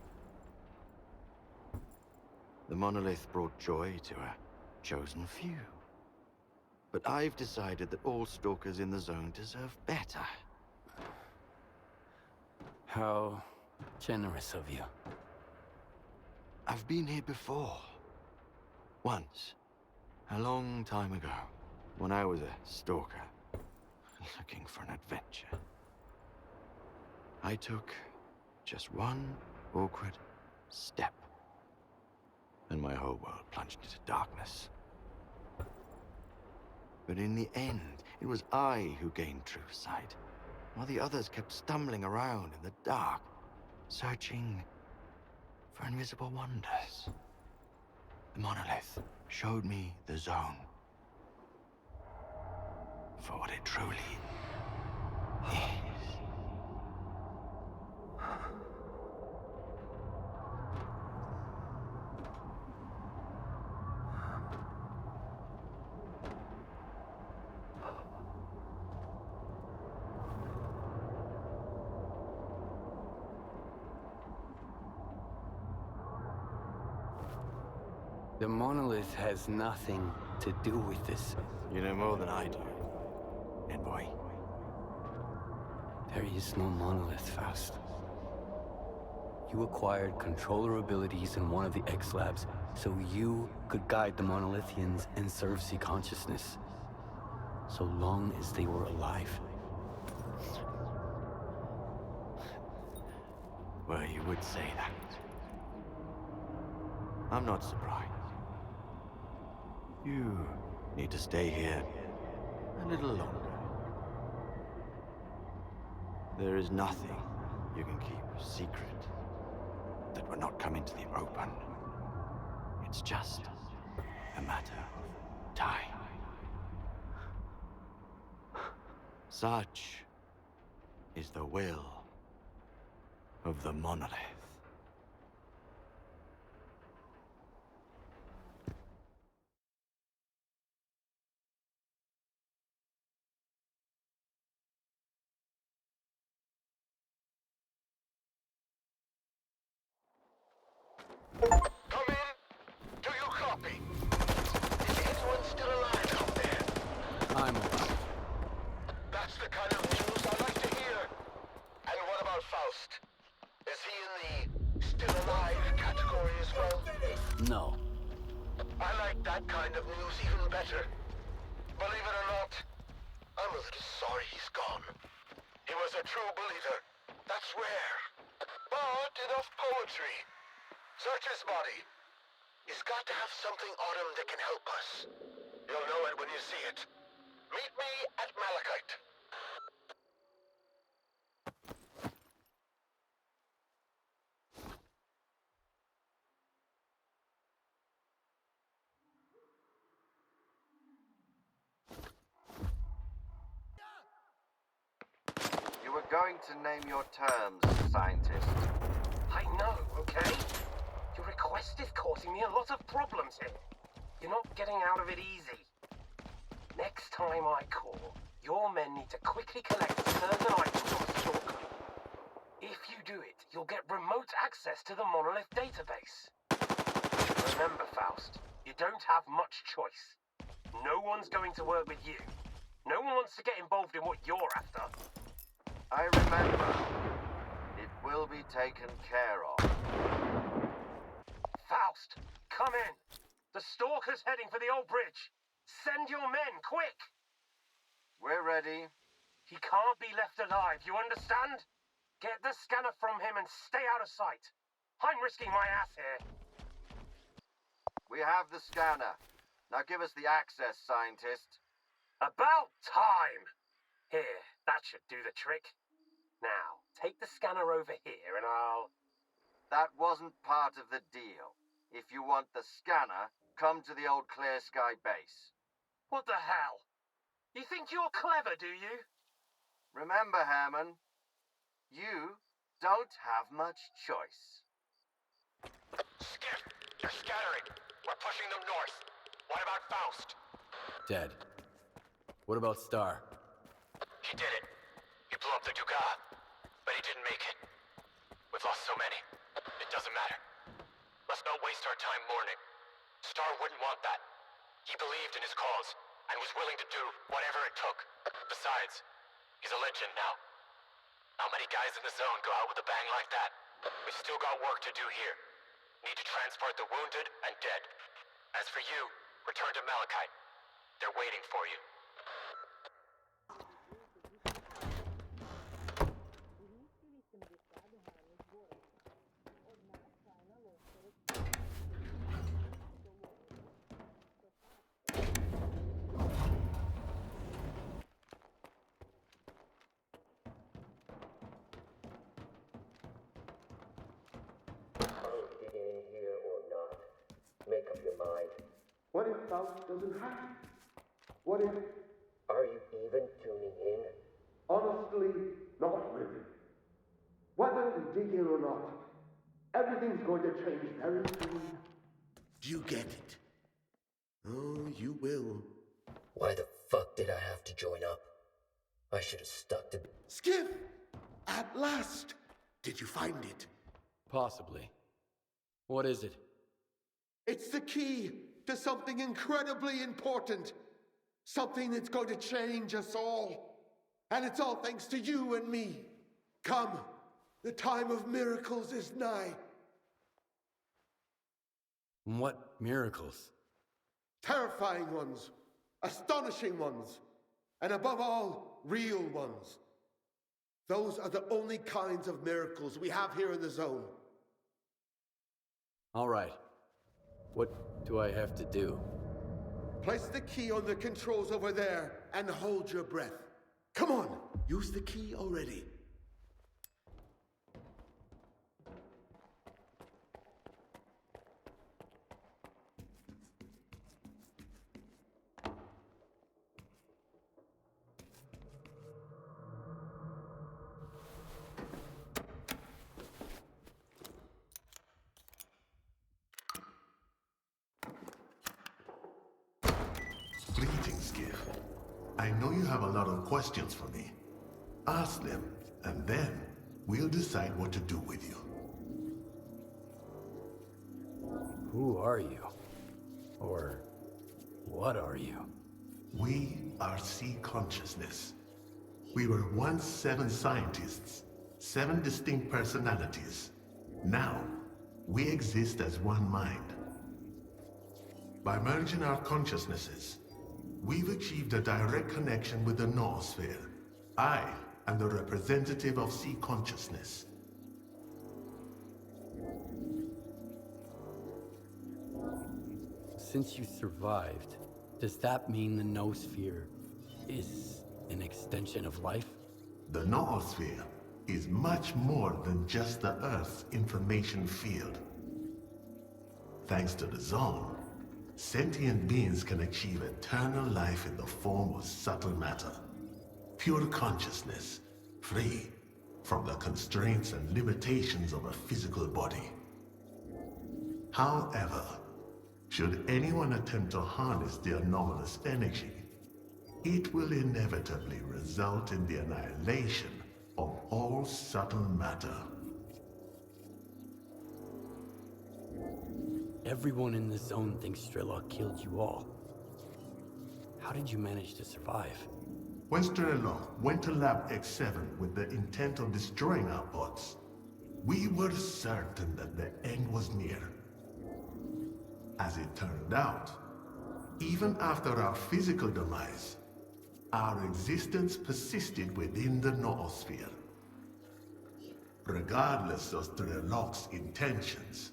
The monolith brought joy to a chosen few. But I've decided that all stalkers in the zone deserve better. How generous of you. I've been here before. Once. A long time ago. When I was a stalker. Looking for an adventure. I took just one awkward step. And my whole world plunged into darkness. But in the end, it was I who gained true sight, while the others kept stumbling around in the dark, searching for invisible wonders. The monolith showed me the zone for what it truly is. The monolith has nothing to do with this. You know more than I do, Envoy. There is no monolith, Faust. You acquired controller abilities in one of the X labs so you could guide the monolithians and serve C consciousness. So long as they were alive. Well, you would say that. I'm not surprised. You need to stay here a little longer. There is nothing you can keep secret that will not come into the open. It's just a matter of time. Such is the will of the monolith. Come in. Do you copy? Is anyone still alive out there? I'm alive. That's the kind of news I like to hear. And what about Faust? Is he in the still alive category kind of news even better. Believe it or not, I'm a little sorry he's gone. He was a true believer, that's rare. But enough poetry. Search his body. He's got to have something on him that can help us. You'll know it when you see it. Meet me at Malachite. You were going to name your terms, scientist. I know, okay? Your request is causing me a lot of problems here. You're not getting out of it easy. Next time I call, your men need to quickly collect certain items from Stalker. If you do it, you'll get remote access to the monolith database. Remember, Faust, you don't have much choice. No one's going to work with you. No one wants to get involved in what you're after. I remember. It will be taken care of. Faust, come in. The Stalker's heading for the old bridge. Send your men, quick! We're ready. He can't be left alive, you understand? Get the scanner from him and stay out of sight. I'm risking my ass here. We have the scanner. Now give us the access, scientist. About time! Here, that should do the trick. Now, take the scanner over here and I'll... That wasn't part of the deal. If you want the scanner, come to the old Clear Sky base. What the hell? You think you're clever, do you? Remember, Hammond, you don't have much choice. Skip, you're scattering. We're pushing them north. What about Faust? Dead. What about Star? He did it. He blew up the Dugas, but he didn't make it. We've lost so many. It doesn't matter. Let's not waste our time mourning. Star wouldn't want that. He believed in his cause and was willing to do whatever it took. Besides, he's a legend now. Not many guys in the zone go out with a bang like that. We've still got work to do here. Need to transport the wounded and dead. As for you, return to Malachite. They're waiting for you. What if Faust doesn't have it? What if... Are you even tuning in? Honestly, not really. Whether we dig in or not, everything's going to change very soon. Do you get it? Oh, you will. Why the fuck did I have to join up? I should have stuck to... Skiff! At last! Did you find it? Possibly. What is it? It's the key to something incredibly important. Something that's going to change us all. And it's all thanks to you and me. Come, the time of miracles is nigh. What miracles? Terrifying ones, astonishing ones, and above all, real ones. Those are the only kinds of miracles we have here in the zone. All right. What do I have to do? Place the key on the controls over there and hold your breath. Come on, use the key already. Greetings, Skiff. I know you have a lot of questions for me. Ask them, and then we'll decide what to do with you. Who are you? Or what are you? We are sea consciousness. We were once 7 scientists, 7 distinct personalities. Now, we exist as one mind. By merging our consciousnesses, we've achieved a direct connection with the noosphere. I am the representative of sea consciousness. Since you survived, does that mean the noosphere is an extension of life? The noosphere is much more than just the Earth's information field. Thanks to the Zone, sentient beings can achieve eternal life in the form of subtle matter. Pure consciousness, free from the constraints and limitations of a physical body. However, should anyone attempt to harness the anomalous energy, it will inevitably result in the annihilation of all subtle matter. Everyone in the Zone thinks S.T.A.L.K.E.R killed you all. How did you manage to survive? When S.T.A.L.K.E.R went to Lab X7 with the intent of destroying our bots, we were certain that the end was near. As it turned out, even after our physical demise, our existence persisted within the noosphere. Regardless of S.T.A.L.K.E.'s intentions,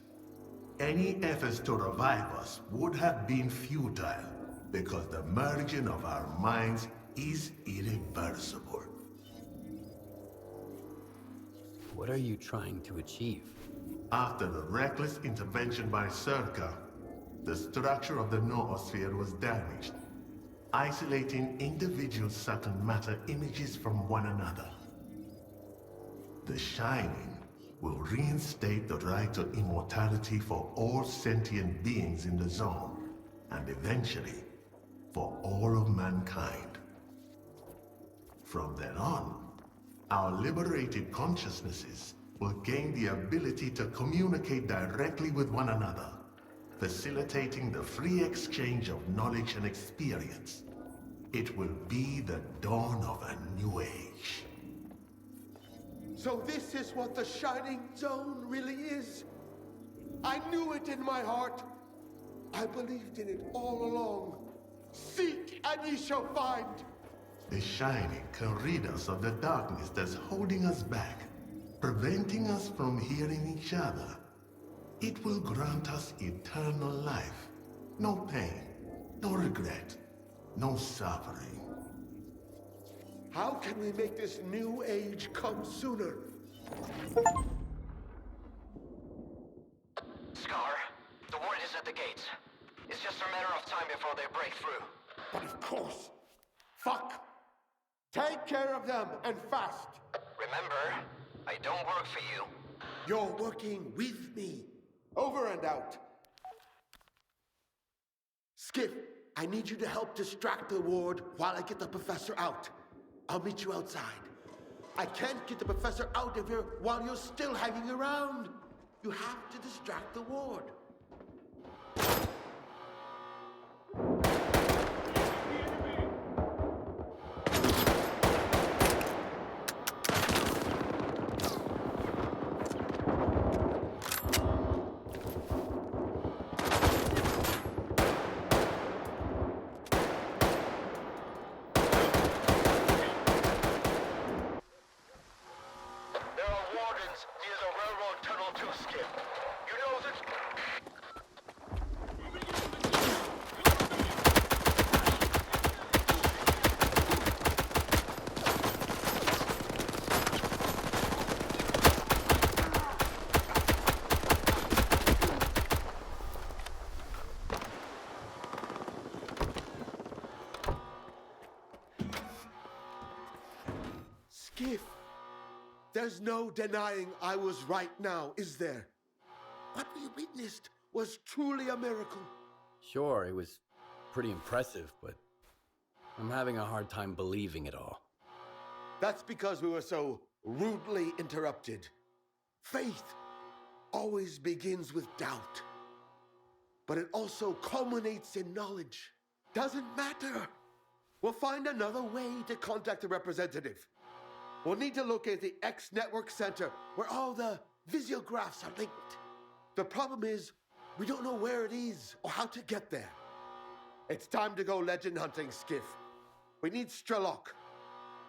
any efforts to revive us would have been futile because the merging of our minds is irreversible. What are you trying to achieve? After the reckless intervention by S.T.A.L.K.E.R, the structure of the noosphere was damaged, isolating individual subtle matter images from one another. The Shining will reinstate the right to immortality for all sentient beings in the Zone, and eventually, for all of mankind. From then on, our liberated consciousnesses will gain the ability to communicate directly with one another, facilitating the free exchange of knowledge and experience. It will be the dawn of a new age. So this is what the Shining Zone really is. I knew it in my heart. I believed in it all along. Seek and ye shall find. The Shining can rid us of the darkness that's holding us back, preventing us from hearing each other. It will grant us eternal life. No pain, no regret, no suffering. How can we make this new age come sooner? Scar, the word is at the gates. It's just a matter of time before they break through. But of course. Fuck! Take care of them, and fast! Remember, I don't work for you. You're working with me. Over and out. Skiff, I need you to help distract the ward while I get the professor out. I'll meet you outside. I can't get the professor out of here while you're still hanging around. You have to distract the ward. Skiff, there's no denying I was right now, is there? What we witnessed was truly a miracle. Sure, it was pretty impressive, but I'm having a hard time believing it all. That's because we were so rudely interrupted. Faith always begins with doubt, but it also culminates in knowledge. Doesn't matter. We'll find another way to contact the representative. We'll need to locate the X Network Center where all the visiographs are linked. The problem is, we don't know where it is or how to get there. It's time to go legend hunting, Skiff. We need ST.A.L.K.E.R.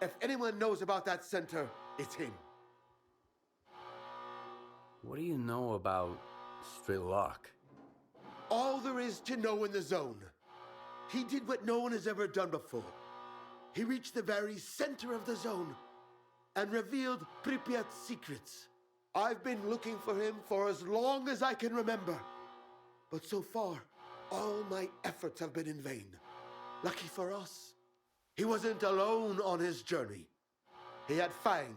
If anyone knows about that center, it's him. What do you know about S.T.A.L.K.E.R? All there is to know in the zone. He did what no one has ever done before. He reached the very center of the zone and revealed Pripyat's secrets. I've been looking for him for as long as I can remember. But so far, all my efforts have been in vain. Lucky for us, he wasn't alone on his journey. He had Fang,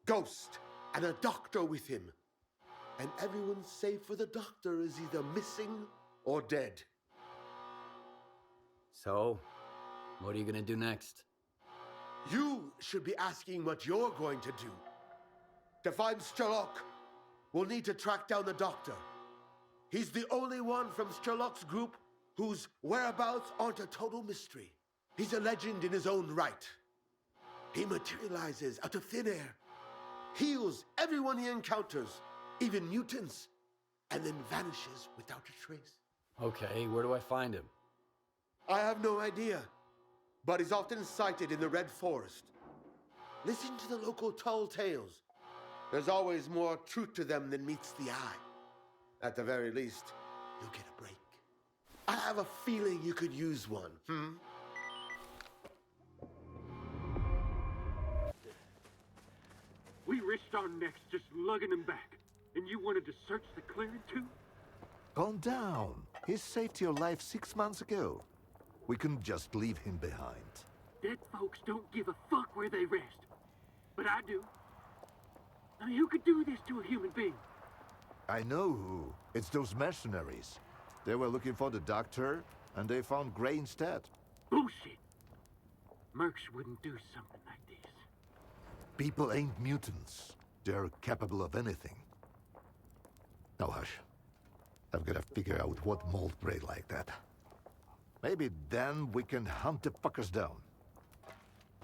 Ghost, and a doctor with him. And everyone save for the doctor is either missing or dead. So, what are you gonna do next? You should be asking what you're going to do. To find ST.A.L.K.E.R, we'll need to track down the doctor. He's the only one from ST.A.L.K.E.'s group whose whereabouts aren't a total mystery. He's a legend in his own right. He materializes out of thin air, heals everyone he encounters, even mutants, and then vanishes without a trace. Okay, where do I find him? I have no idea, but he's often sighted in the Red Forest. Listen to the local tall tales. There's always more truth to them than meets the eye. At the very least, you'll get a break. I have a feeling you could use one, We risked our necks just lugging him back, and you wanted to search the clearing too? Calm down. He saved your life 6 months ago. We couldn't just leave him behind. Dead folks don't give a fuck where they rest. But I do. I mean, who could do this to a human being? I know who. It's those mercenaries. They were looking for the doctor, and they found Gray instead. Bullshit. Mercs wouldn't do something like this. People ain't mutants. They're capable of anything. Now hush. I've got to figure out what mold Gray like that. Maybe then we can hunt the fuckers down.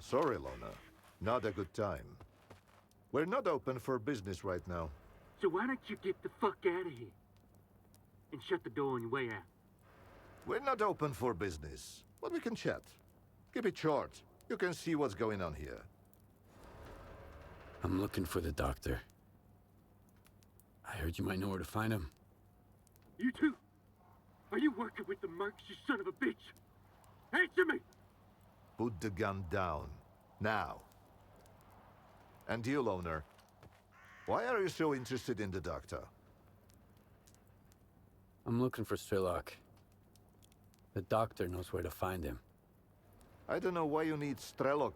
Sorry, Lona. Not a good time. We're not open for business right now. So why don't you get the fuck out of here? And shut the door on your way out. We're not open for business, but we can chat. Keep it short. You can see what's going on here. I'm looking for the doctor. I heard you might know where to find him. You too? Are you working with the mercs, you son of a bitch? Answer me! Put the gun down. Now. And you, Loner. Why are you so interested in the doctor? I'm looking for S.T.A.L.K.E.R. The doctor knows where to find him. I don't know why you need S.T.A.L.K.E.R,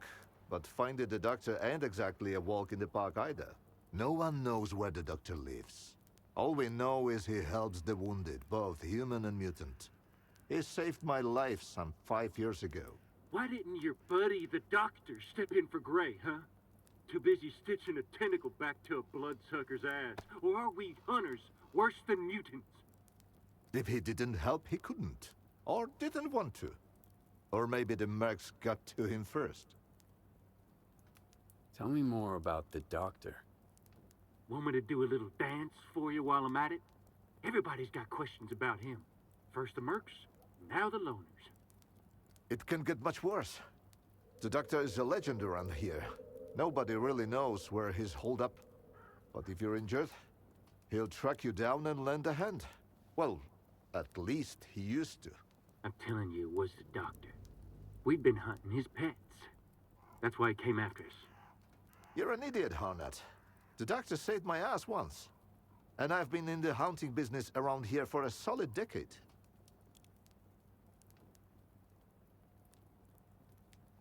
but finding the doctor ain't exactly a walk in the park either. No one knows where the doctor lives. All we know is he helps the wounded, both human and mutant. He saved my life some 5 years ago. Why didn't your buddy, the doctor, step in for Gray, huh? Too busy stitching a tentacle back to a bloodsucker's ass. Or are we hunters worse than mutants? If he didn't help, he couldn't. Or didn't want to. Or maybe the mercs got to him first. Tell me more about the doctor. Want me to do a little dance for you while I'm at it? Everybody's got questions about him. First the mercs, now the loners. It can get much worse. The doctor is a legend around here. Nobody really knows where he's holed up. But if you're injured, he'll track you down and lend a hand. Well, at least he used to. I'm telling you, it was the doctor. We'd been hunting his pets. That's why he came after us. You're an idiot, Harnett. The doctor saved my ass once. And I've been in the hunting business around here for a solid decade.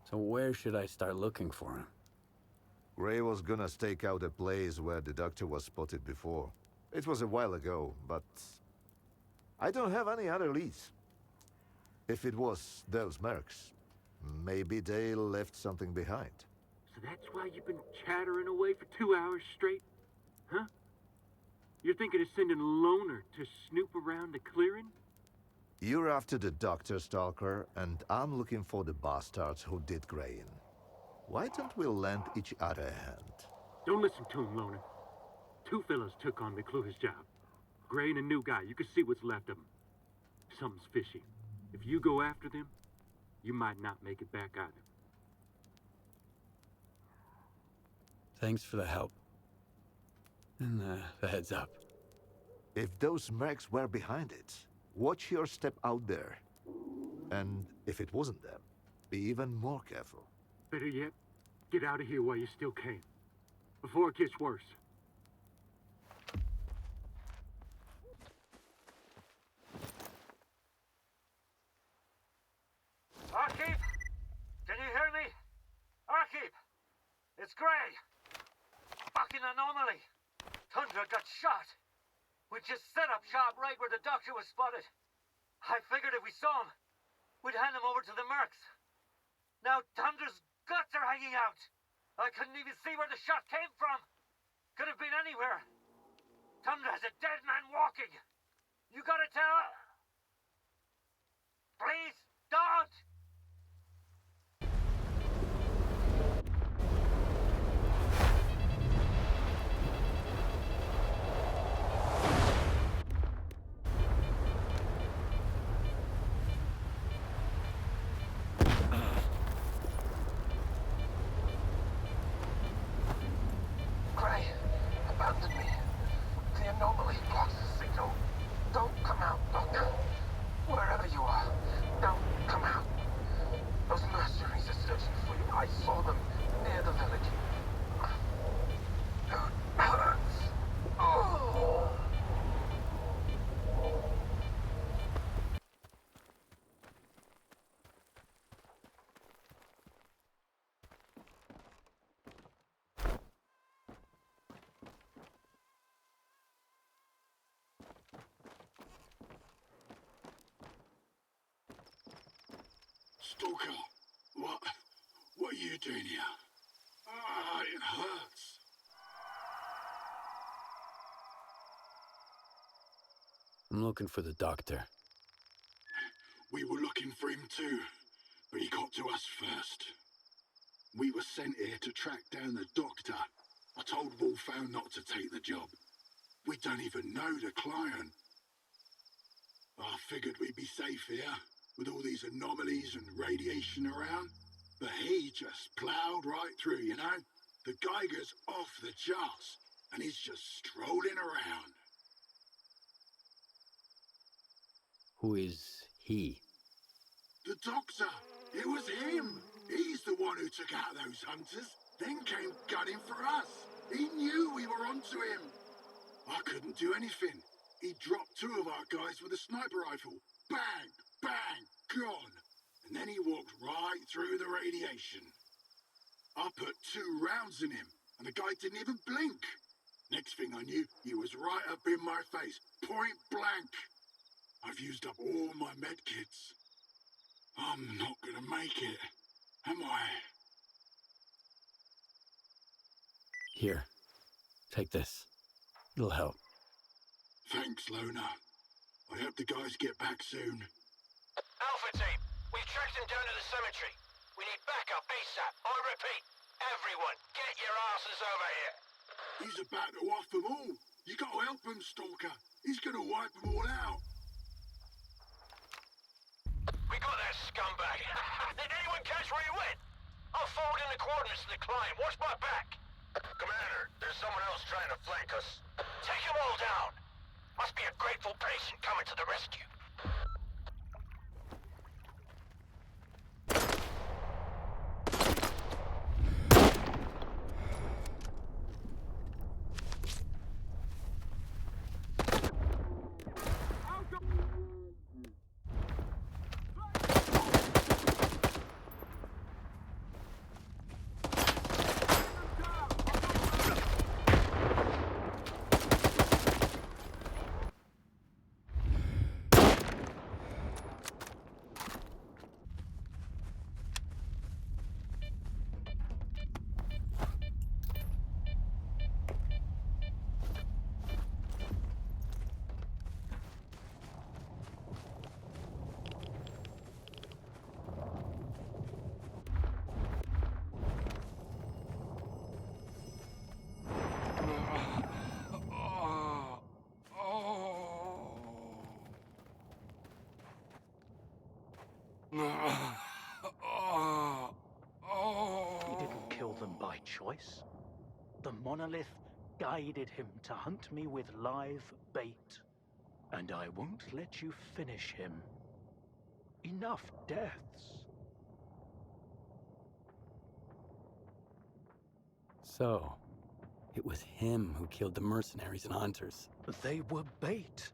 So where should I start looking for him? Gray was gonna stake out a place where the doctor was spotted before. It was a while ago, but I don't have any other leads. If it was those mercs, maybe they left something behind. So that's why you've been chattering away for 2 hours straight? Huh? You're thinking of sending Loner to snoop around the clearing? You're after the doctor, Stalker, and I'm looking for the bastards who did Gray in. Why don't we lend each other a hand? Don't listen to him, Loner. 2 fellas took on McClure's job. Gray and a new guy. You can see what's left of him. Something's fishy. If you go after them, you might not make it back either. Thanks for the help. And the heads up. If those mercs were behind it, watch your step out there. And if it wasn't them, be even more careful. Better yet, get out of here while you still can. Before it gets worse. Arkeep? Can you hear me? Arkeep! It's Gray! Fucking anomaly! Tundra got shot! We just set up shop right where the doctor was spotted. I figured if we saw him, we'd hand him over to the mercs. Now Tundra's guts are hanging out! I couldn't even see where the shot came from! Could have been anywhere! Tundra has a dead man walking! You gotta tell... Please, don't! Gray, abandon me. The anomaly blocks the signal. Don't come out, Doctor. Wherever you are, don't come out. Those mercenaries are searching for you. I saw them near the village. It hurts. Oh. Stalker, what are you doing here? Ah, it hurts. I'm looking for the doctor. We were looking for him too, but he got to us first. We were sent here to track down the doctor. I told Wolfhound not to take the job. We don't even know the client. I figured we'd be safe here, with all these anomalies and radiation around. But he just plowed right through, you know? The Geiger's off the charts, and he's just strolling around. Who is he? The doctor! It was him! He's the one who took out those hunters, then came gunning for us. He knew we were onto him. I couldn't do anything. He dropped two of our guys with a sniper rifle. Bang! Bang! Gone! And then he walked right through the radiation. I put 2 rounds in him, and the guy didn't even blink. Next thing I knew, he was right up in my face, point blank. I've used up all my medkits. I'm not gonna make it, am I? Here, take this. It'll help. Thanks, Loner. I hope the guys get back soon. Alpha team, we've tracked him down to the cemetery. We need backup ASAP. I repeat, everyone, get your asses over here. He's about to off them all. You gotta help him, Stalker. He's gonna wipe them all out. We got that scumbag. Did anyone catch where he went? I'll forward in the coordinates to the client. Watch my back. Commander, there's someone else trying to flank us. Take them all down. Must be a grateful patient coming to the rescue. He didn't kill them by choice. The monolith guided him to hunt me with live bait. And I won't let you finish him. Enough deaths. So, it was him who killed the mercenaries and hunters. They were bait.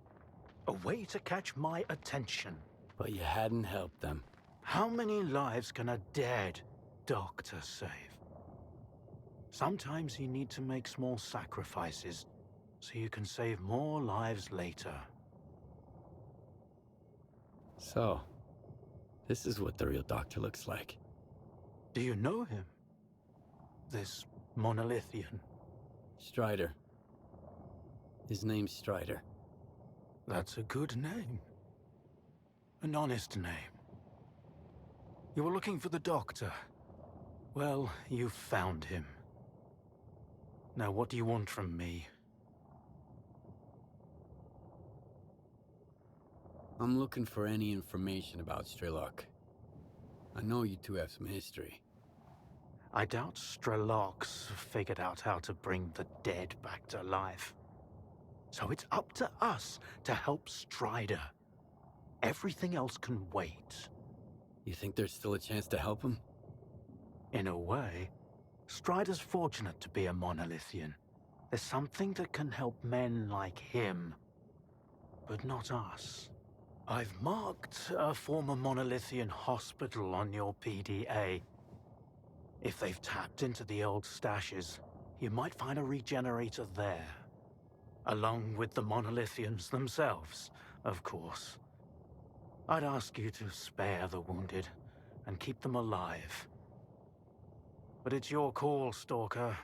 A way to catch my attention. But you hadn't helped them. How many lives can a dead doctor save? Sometimes you need to make small sacrifices so you can save more lives later. So, this is what the real doctor looks like. Do you know him? This monolithian? Strider. His name's Strider. That's a good name. An honest name. You were looking for the doctor. Well, you found him. Now what do you want from me? I'm looking for any information about Strelok. I know you two have some history. I doubt Strelok's figured out how to bring the dead back to life. So it's up to us to help Strider. Everything else can wait. You think there's still a chance to help him? In a way, Strider's fortunate to be a monolithian. There's something that can help men like him, but not us. I've marked a former monolithian hospital on your PDA. If they've tapped into the old stashes, you might find a regenerator there. Along with the monolithians themselves, of course. I'd ask you to spare the wounded and keep them alive. But it's your call, Stalker.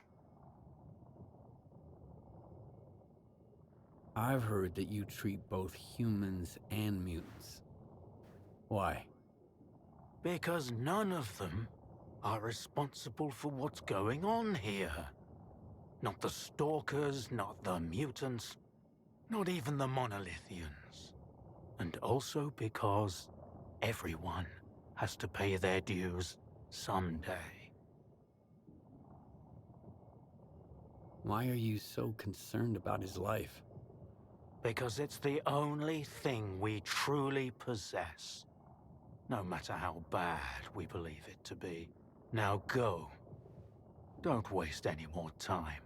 I've heard that you treat both humans and mutants. Why? Because none of them are responsible for what's going on here. Not the Stalkers, not the mutants, not even the monolithians. And also because everyone has to pay their dues someday. Why are you so concerned about his life? Because it's the only thing we truly possess. No matter how bad we believe it to be. Now go. Don't waste any more time.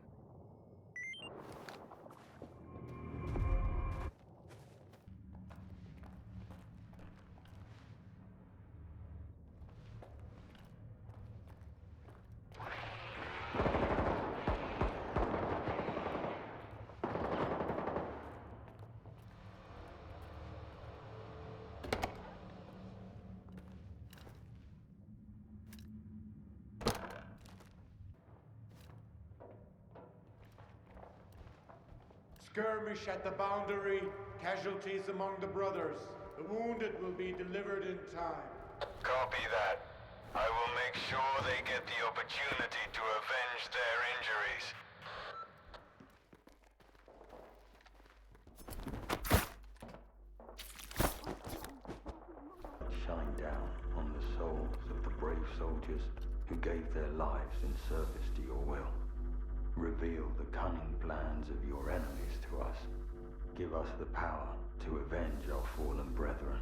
Skirmish at the boundary, casualties among the brothers. The wounded will be delivered in time. Copy that. I will make sure they get the opportunity to avenge their injuries. Shine down on the souls of the brave soldiers who gave their lives in service to your will. Reveal the cunning plans of your enemies to us. Give us the power to avenge our fallen brethren.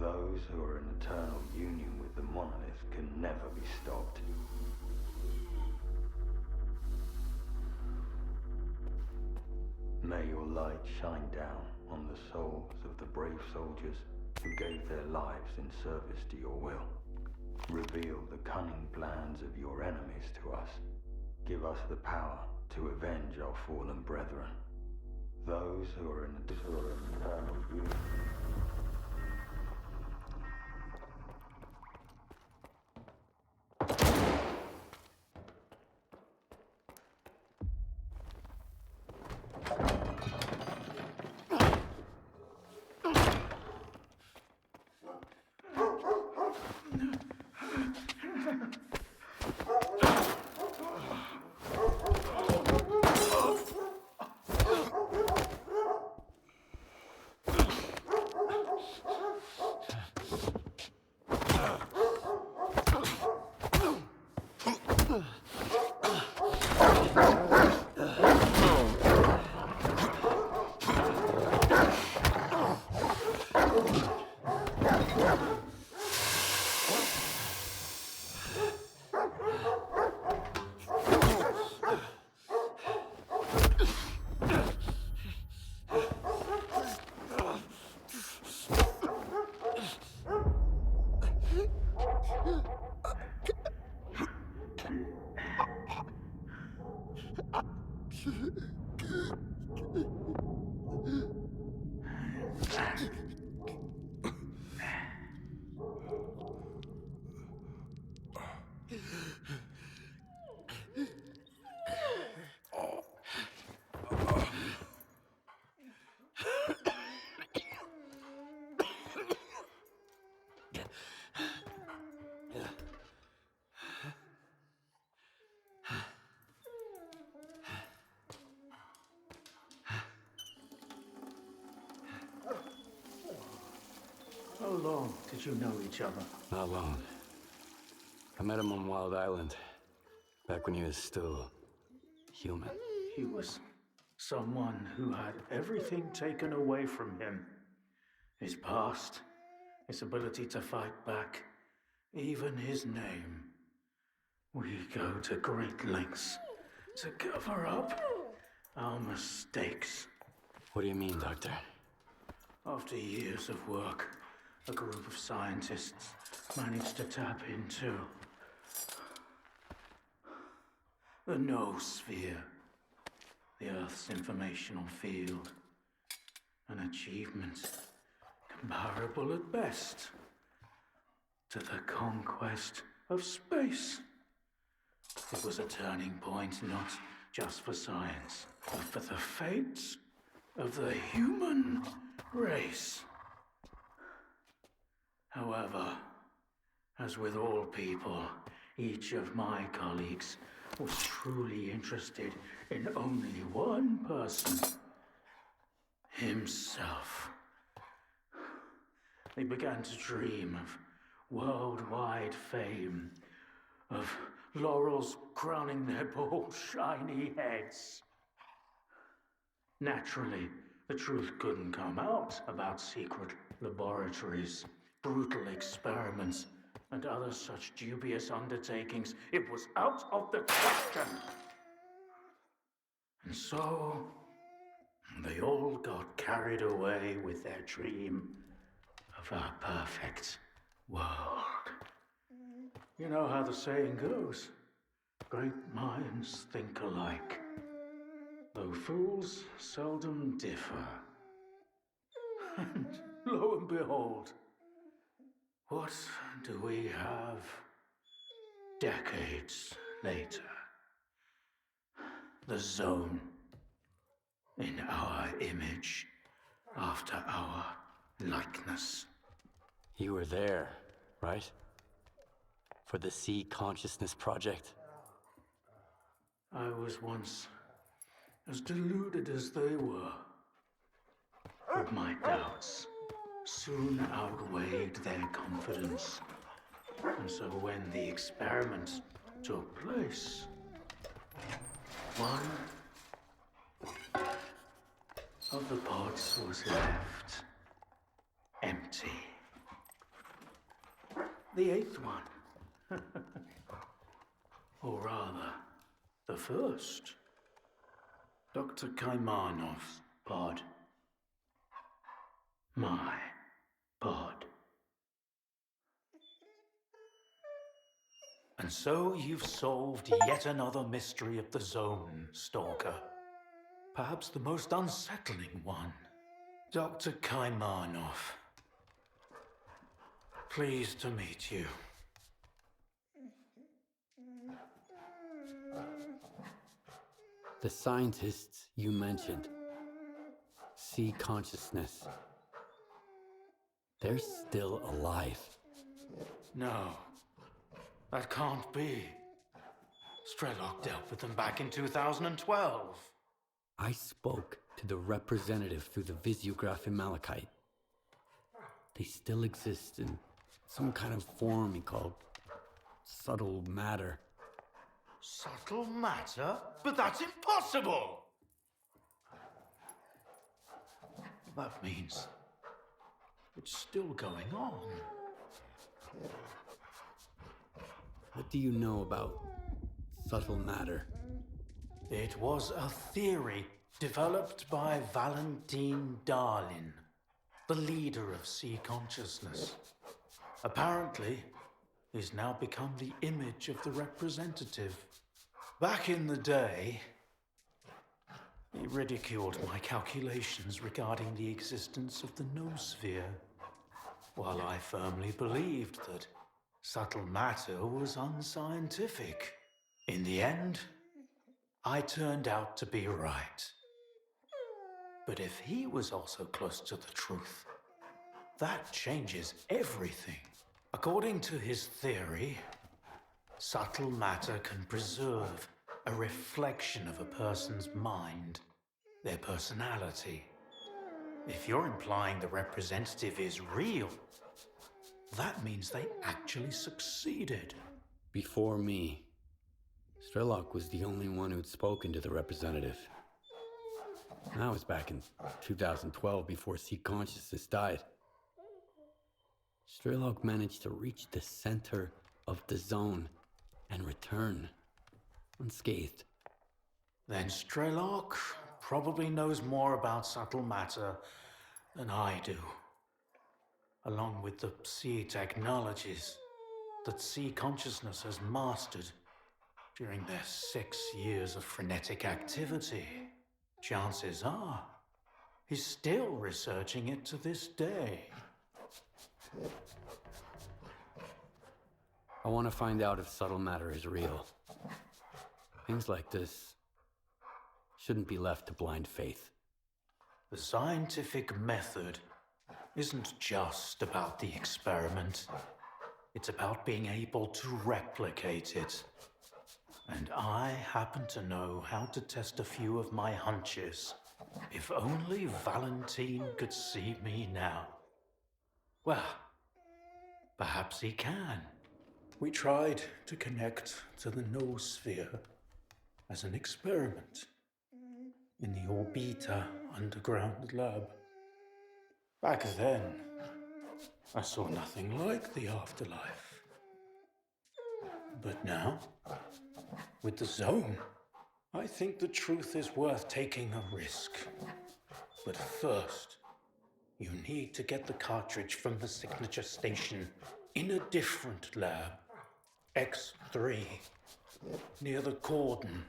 Those who are in eternal union with the monolith can never be stopped. May your light shine down on the souls of the brave soldiers who gave their lives in service to your will. Reveal the cunning plans of your enemies to us. Give us the power to avenge our fallen brethren. Those who are in eternal union. How long did you know each other? Not long. I met him on Wild Island, back when he was still human. He was someone who had everything taken away from him. His past, his ability to fight back, even his name. We go to great lengths to cover up our mistakes. What do you mean, Doctor? After years of work, a group of scientists managed to tap into the noosphere, the Earth's informational field. An achievement comparable at best to the conquest of space. It was a turning point not just for science, but for the fates of the human race. However, as with all people, each of my colleagues was truly interested in only one person: himself. They began to dream of worldwide fame, of laurels crowning their bald, shiny heads. Naturally, the truth couldn't come out about secret laboratories, brutal experiments, and other such dubious undertakings. It was out of the question. And so, they all got carried away with their dream of a perfect world. You know how the saying goes, great minds think alike, though fools seldom differ. And lo and behold, what do we have decades later? The Zone, in our image, after our likeness. You were there, right? For the Sea Consciousness Project? I was once as deluded as they were. But my doubts soon outweighed their confidence. And so when the experiment took place, one of the pods was left empty. The eighth one, or rather, the first, Dr. Kaimanov's pod. My pod. And so you've solved yet another mystery of the Zone, Stalker. Perhaps the most unsettling one. Dr. Kaimanov. Pleased to meet you. The scientists you mentioned, Sea Consciousness, they're still alive. No, that can't be. Strelok dealt with them back in 2012. I spoke to the representative through the visiograph in Malachite. They still exist in some kind of form he called subtle matter. Subtle matter? But that's impossible! That means it's still going on. What do you know about subtle matter? It was a theory developed by Valentin Darlin, the leader of Sea Consciousness. Apparently, he's now become the image of the representative. Back in the day, he ridiculed my calculations regarding the existence of the noosphere. while I firmly believed that subtle matter was unscientific. In the end, I turned out to be right. But if he was also close to the truth, that changes everything. According to his theory, subtle matter can preserve a reflection of a person's mind, their personality. If you're implying the representative is real, that means they actually succeeded. Before me, Strelok was the only one who'd spoken to the representative. That was back in 2012 before C consciousness died. Strelok managed to reach the center of the zone and return unscathed. Then Strelok probably knows more about subtle matter than I do, along with the sea technologies that sea consciousness has mastered during their 6 years of frenetic activity. Chances are, he's still researching it to this day. I want to find out if subtle matter is real. Things like this shouldn't be left to blind faith. The scientific method isn't just about the experiment. It's about being able to replicate it. And I happen to know how to test a few of my hunches. If only Valentine could see me now. Well, perhaps he can. We tried to connect to the noosphere as an experiment in the Orbita underground lab. Back then, I saw nothing like the afterlife. But now, with the zone, I think the truth is worth taking a risk. But first, you need to get the cartridge from the signature station in a different lab. X3, near the cordon.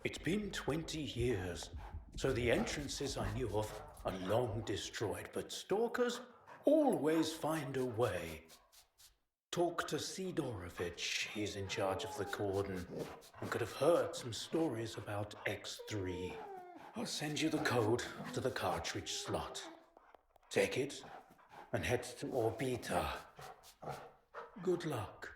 It's been 20 years, so the entrances I knew of are long destroyed, but stalkers always find a way. Talk to Sidorovich, he's in charge of the cordon, and could have heard some stories about X3. I'll send you the code to the cartridge slot. Take it and head to Orbita. Good luck.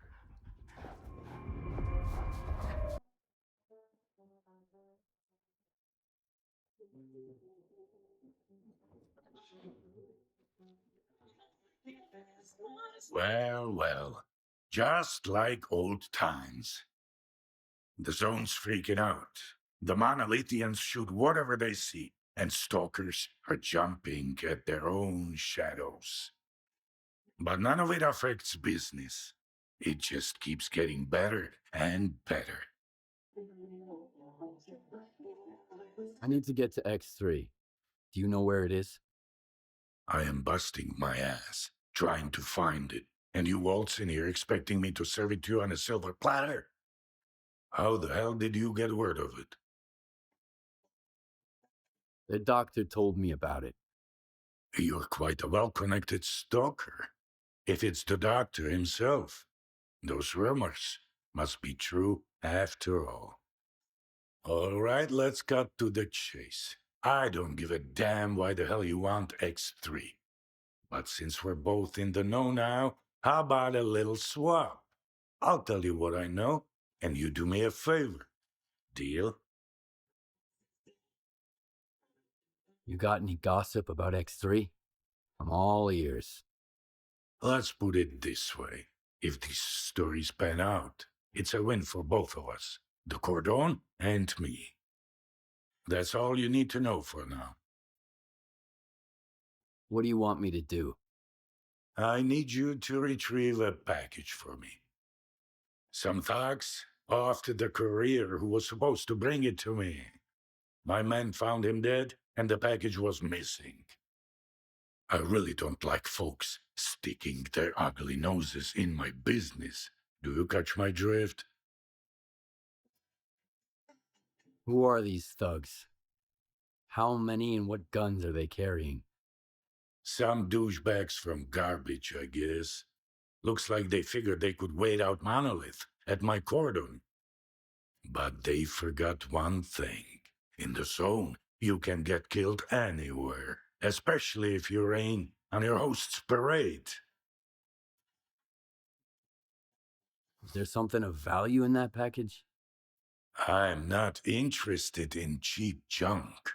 Well, well. Just like old times. The zone's freaking out. The monolithians shoot whatever they see, and stalkers are jumping at their own shadows. But none of it affects business. It just keeps getting better and better. I need to get to X3. Do you know where it is? I am busting my ass, trying to find it, and you waltz in here expecting me to serve it to you on a silver platter? How the hell did you get word of it? The doctor told me about it. You're quite a well-connected stalker. If it's the doctor himself, those rumors must be true after all. All right, let's cut to the chase. I don't give a damn why the hell you want X3. But since we're both in the know now, how about a little swap? I'll tell you what I know, and you do me a favor. Deal? You got any gossip about X3? I'm all ears. Let's put it this way. If these stories pan out, it's a win for both of us. The Cordon and me. That's all you need to know for now. What do you want me to do? I need you to retrieve a package for me. Some thugs off to the courier who was supposed to bring it to me. My men found him dead, and the package was missing. I really don't like folks sticking their ugly noses in my business. Do you catch my drift? Who are these thugs? How many and what guns are they carrying? Some douchebags from garbage, I guess. Looks like they figured they could wait out Monolith at my cordon. But they forgot one thing. In the zone, you can get killed anywhere, especially if you rain on your host's parade. Is there something of value in that package? I'm not interested in cheap junk.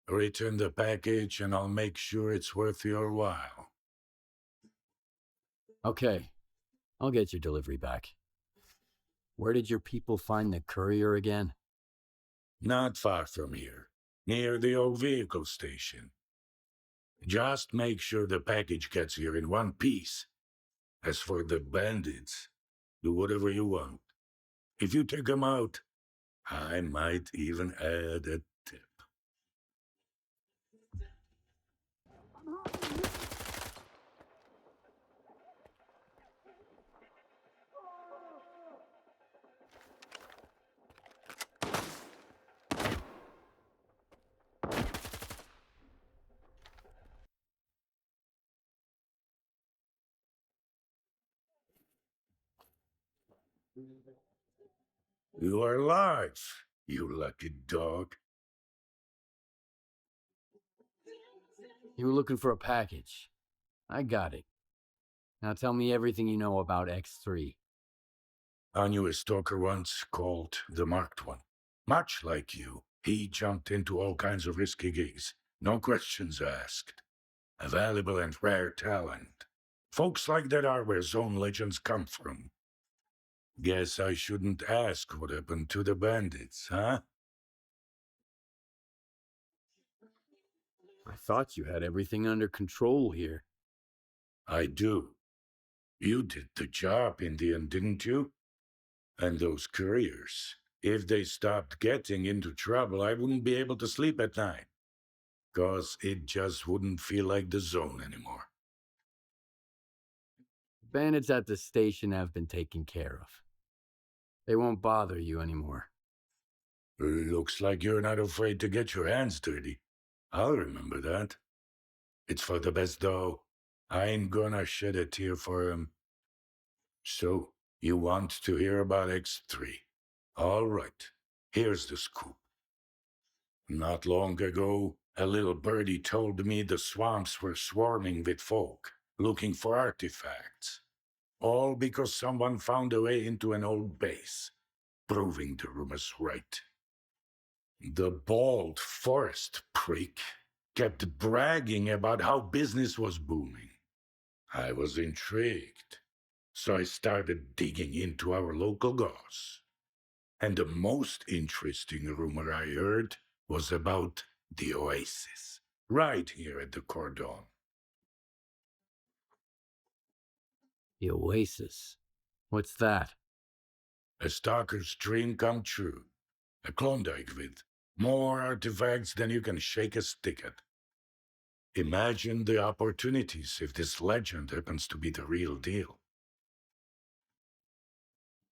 Return the package and I'll make sure it's worth your while. Okay, I'll get your delivery back. Where did your people find the courier again? Not far from here, near the old vehicle station. Just make sure the package gets here in one piece. As for the bandits, do whatever you want. If you take them out, I might even add a tip. You are alive, you lucky dog. You were looking for a package. I got it. Now tell me everything you know about X3. I knew a stalker once called the Marked One. Much like you, he jumped into all kinds of risky gigs, no questions asked. A valuable and rare talent. Folks like that are where zone legends come from. Guess I shouldn't ask what happened to the bandits, huh? I thought you had everything under control here. I do. You did the job in the end, didn't you? And those couriers, if they stopped getting into trouble, I wouldn't be able to sleep at night. 'Cause it just wouldn't feel like the zone anymore. Bandits at the station have been taken care of. They won't bother you anymore. Looks like you're not afraid to get your hands dirty. I'll remember that. It's for the best, though. I ain't gonna shed a tear for him. So, you want to hear about X3? All right, here's the scoop. Not long ago, a little birdie told me the swamps were swarming with folk, looking for artifacts. All because someone found a way into an old base, proving the rumors right. The bald forest prick kept bragging about how business was booming. I was intrigued, so I started digging into our local goss. And the most interesting rumor I heard was about the oasis, right here at the cordon. The oasis? What's that? A stalker's dream come true. A Klondike with more artifacts than you can shake a stick at. Imagine the opportunities if this legend happens to be the real deal.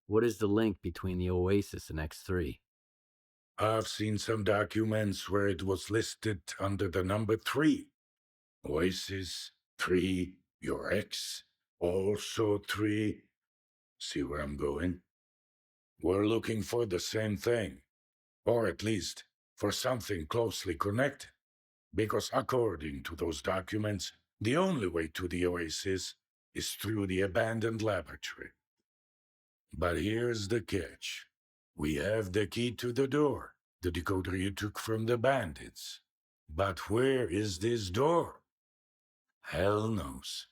What is the link between the oasis and X3? I've seen some documents where it was listed under the number 3. Oasis, 3, your ex, also 3. See where I'm going? We're looking for the same thing. Or at least, for something closely connected. Because according to those documents, the only way to the oasis is through the abandoned laboratory. But here's the catch. We have the key to the door, the decoder you took from the bandits. But where is this door? Hell knows.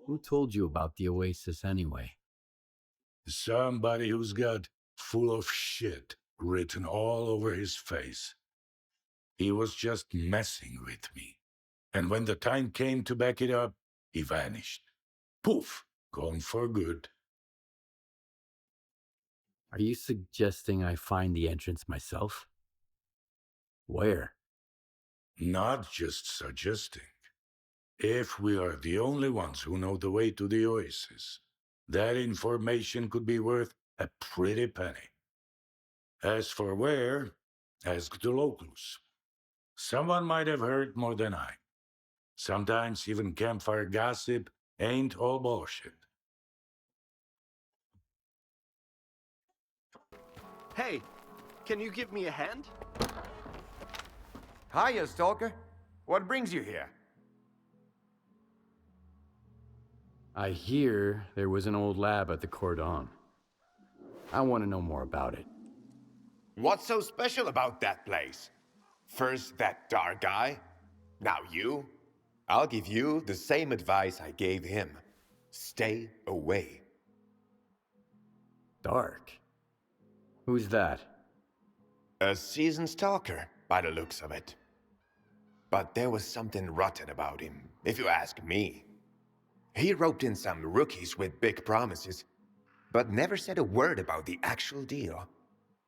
Who told you about the oasis anyway? Somebody who's got full of shit written all over his face. He was just messing with me. And when the time came to back it up, he vanished. Poof, gone for good. Are you suggesting I find the entrance myself? Where? Not just suggesting. If we are the only ones who know the way to the oasis, that information could be worth a pretty penny. As for where, ask the locals. Someone might have heard more than I. Sometimes even campfire gossip ain't all bullshit. Hey, can you give me a hand? Hiya, Stalker. What brings you here? I hear there was an old lab at the Cordon. I want to know more about it. What's so special about that place? First that dark guy, now you. I'll give you the same advice I gave him. Stay away. Dark? Who's that? A seasoned stalker, by the looks of it. But there was something rotten about him, if you ask me. He roped in some rookies with big promises, but never said a word about the actual deal.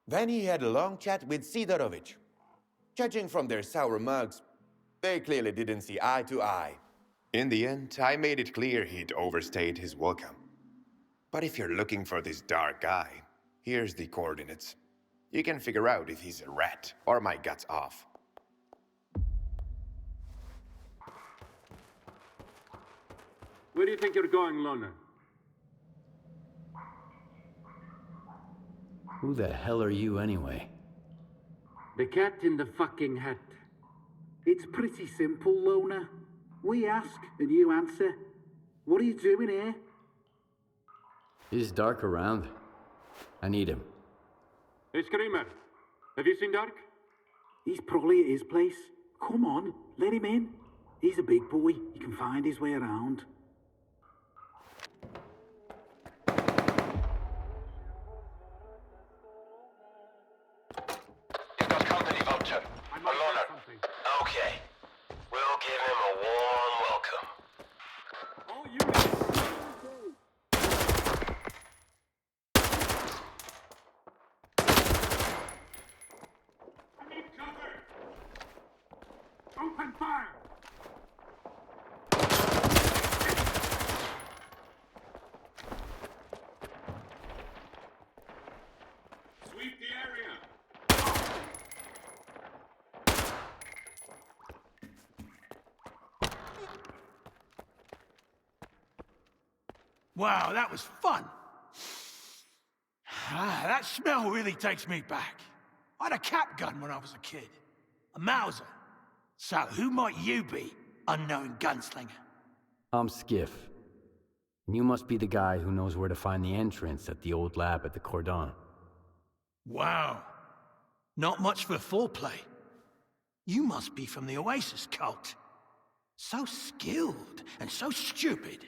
Then he had a long chat with Sidorovich. Judging from their sour mugs, they clearly didn't see eye to eye. In the end, I made it clear he'd overstayed his welcome. But if you're looking for this dark guy, here's the coordinates. You can figure out if he's a rat or my guts off. Where do you think you're going, Lona? Who the hell are you anyway? The cat in the fucking hat. It's pretty simple, Lona. We ask and you answer. What are you doing here? Is Dark around? I need him. Hey, Screamer. Have you seen Dark? He's probably at his place. Come on, let him in. He's a big boy. He can find his way around. You've got company, Vulture. Lorna. Okay. We'll give him a warm welcome. Oh, you Open fire! Sweep the area! Wow, that was fun. That smell really takes me back. I had a cap gun when I was a kid. A Mauser. So who might you be, unknown gunslinger? I'm Skiff. And you must be the guy who knows where to find the entrance at the old lab at the Cordon. Wow. Not much for foreplay. You must be from the Oasis cult. So skilled and so stupid.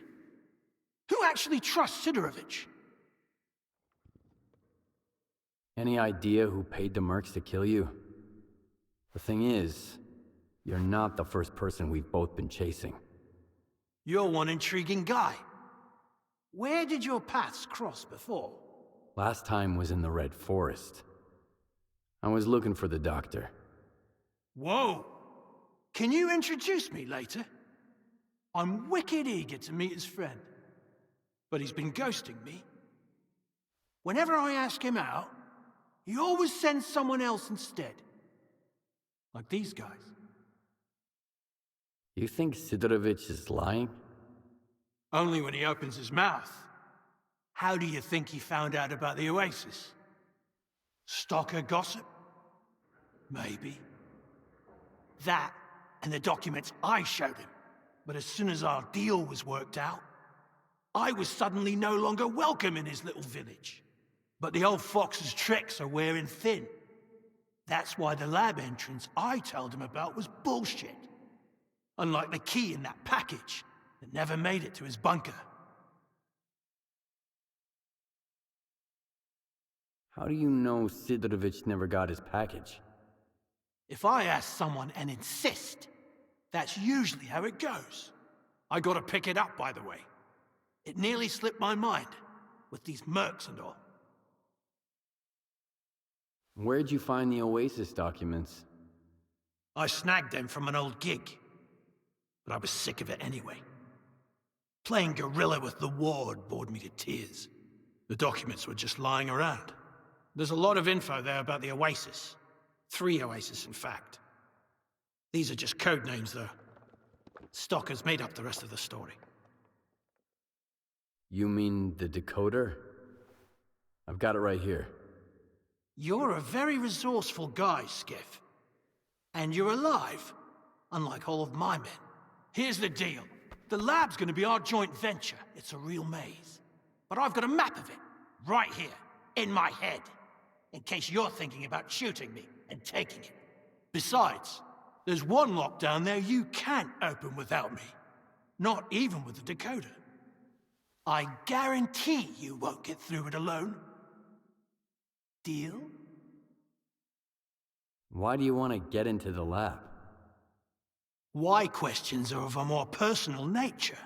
Who actually trusts Sidorovich? Any idea who paid the mercs to kill you? The thing is, you're not the first person we've both been chasing. You're one intriguing guy. Where did your paths cross before? Last time was in the Red Forest. I was looking for the doctor. Whoa! Can you introduce me later? I'm wicked eager to meet his friend. But he's been ghosting me. Whenever I ask him out, he always sends someone else instead. Like these guys. You think Sidorovich is lying? Only when he opens his mouth. How do you think he found out about the Oasis? Stalker gossip? Maybe. That and the documents I showed him. But as soon as our deal was worked out, I was suddenly no longer welcome in his little village. But the old fox's tricks are wearing thin. That's why the lab entrance I told him about was bullshit. Unlike the key in that package that never made it to his bunker. How do you know Sidorovich never got his package? If I ask someone and insist, that's usually how it goes. I gotta pick it up, by the way. It nearly slipped my mind, with these mercs and all. Where'd you find the Oasis documents? I snagged them from an old gig. But I was sick of it anyway. Playing gorilla with the ward bored me to tears. The documents were just lying around. There's a lot of info there about the Oasis. 3 Oasis, in fact. These are just code names, though. Stalker's made up the rest of the story. You mean the decoder? I've got it right here. You're a very resourceful guy, Skiff. And you're alive, unlike all of my men. Here's the deal. The lab's gonna be our joint venture. It's a real maze. But I've got a map of it, right here, in my head. In case you're thinking about shooting me and taking it. Besides, there's one lock down there you can't open without me. Not even with the decoder. I guarantee you won't get through it alone. Deal? Why do you want to get into the lab? Why questions are of a more personal nature.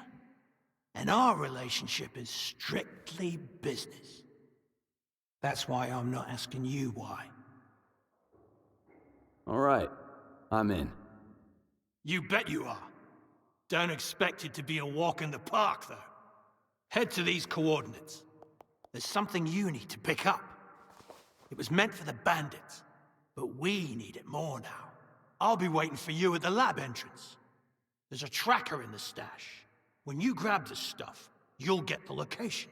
And our relationship is strictly business. That's why I'm not asking you why. All right, I'm in. You bet you are. Don't expect it to be a walk in the park, though. Head to these coordinates. There's something you need to pick up. It was meant for the bandits, but we need it more now. I'll be waiting for you at the lab entrance. There's a tracker in the stash. When you grab the stuff, you'll get the location.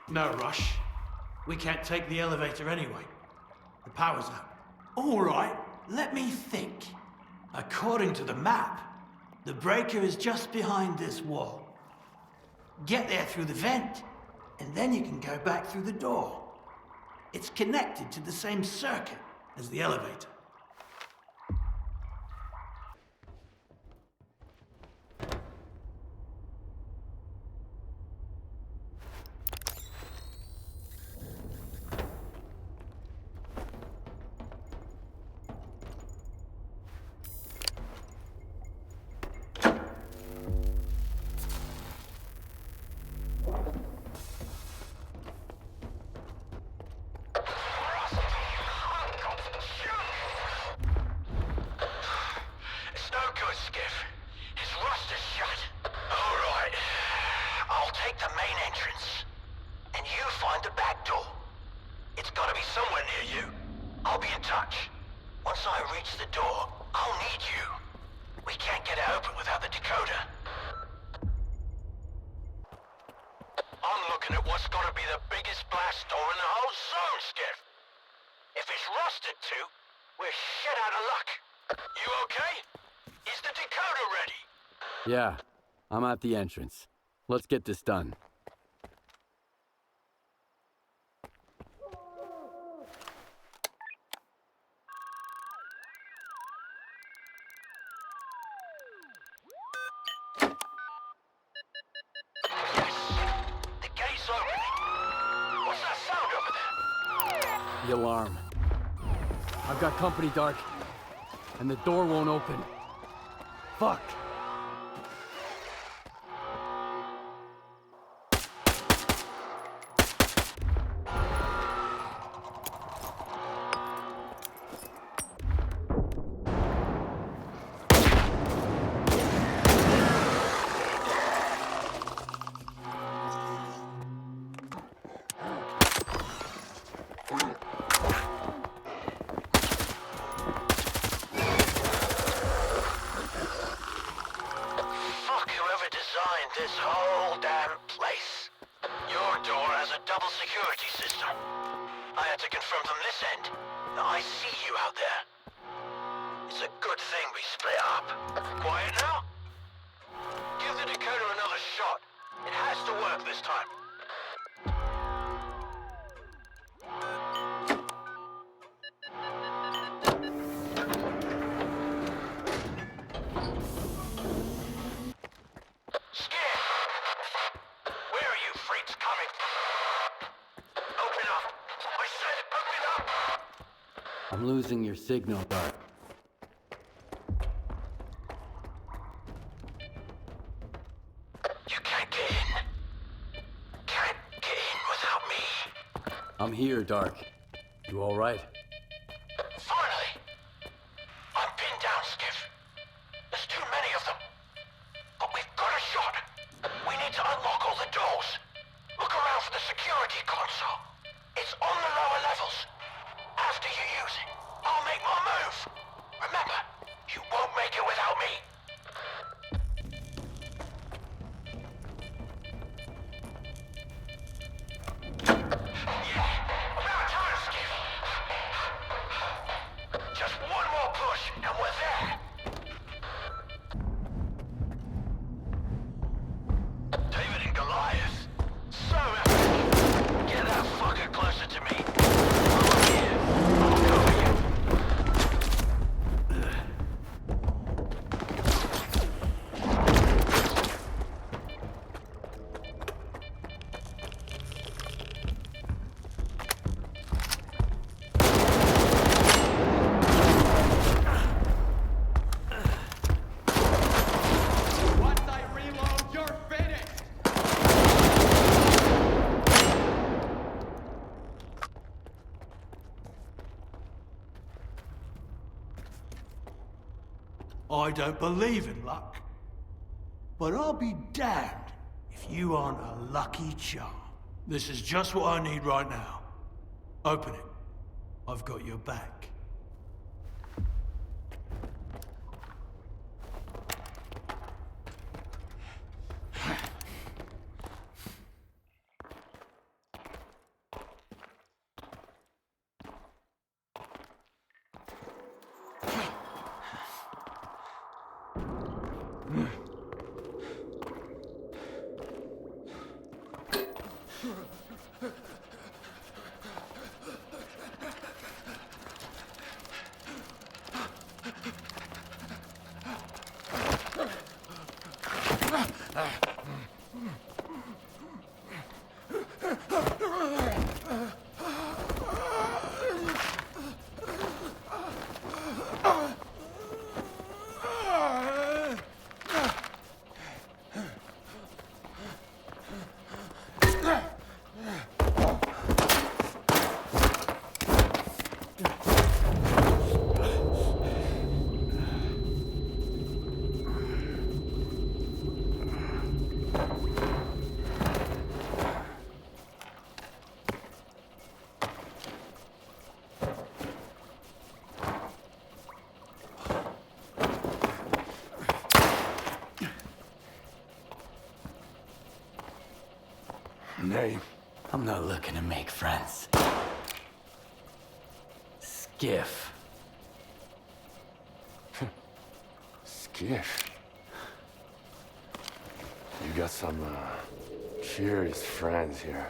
No rush. We can't take the elevator anyway. The power's out. All right, let me think. According to the map, the breaker is just behind this wall. Get there through the vent, and then you can go back through the door. It's connected to the same circuit as the elevator. Yeah, I'm at the entrance. Let's get this done. The gate's opening. What's that sound over there? The alarm. I've got company, Dark. And the door won't open. Fuck. I'm losing your signal, Dark. You can't get in. Can't get in without me. I'm here, Dark. You all right? Finally! I'm pinned down, Skiff. There's too many of them. But we've got a shot. We need to unlock all the doors. Look around for the security console. It's on the lower levels. After you use it, I'll make my move. Remember, you won't make it without me. About time, Skiff. Just one more push, and we're there. David and Goliath. So epic. Get that fucker closer to me. I'm here. I'll cover you. Once I reload, you're finished! I don't believe in luck. But I'll be damned if you aren't a lucky charm. This is just what I need right now. Open it. I've got your back. Name? I'm not looking to make friends. Skiff. Skiff. You got some, curious friends here.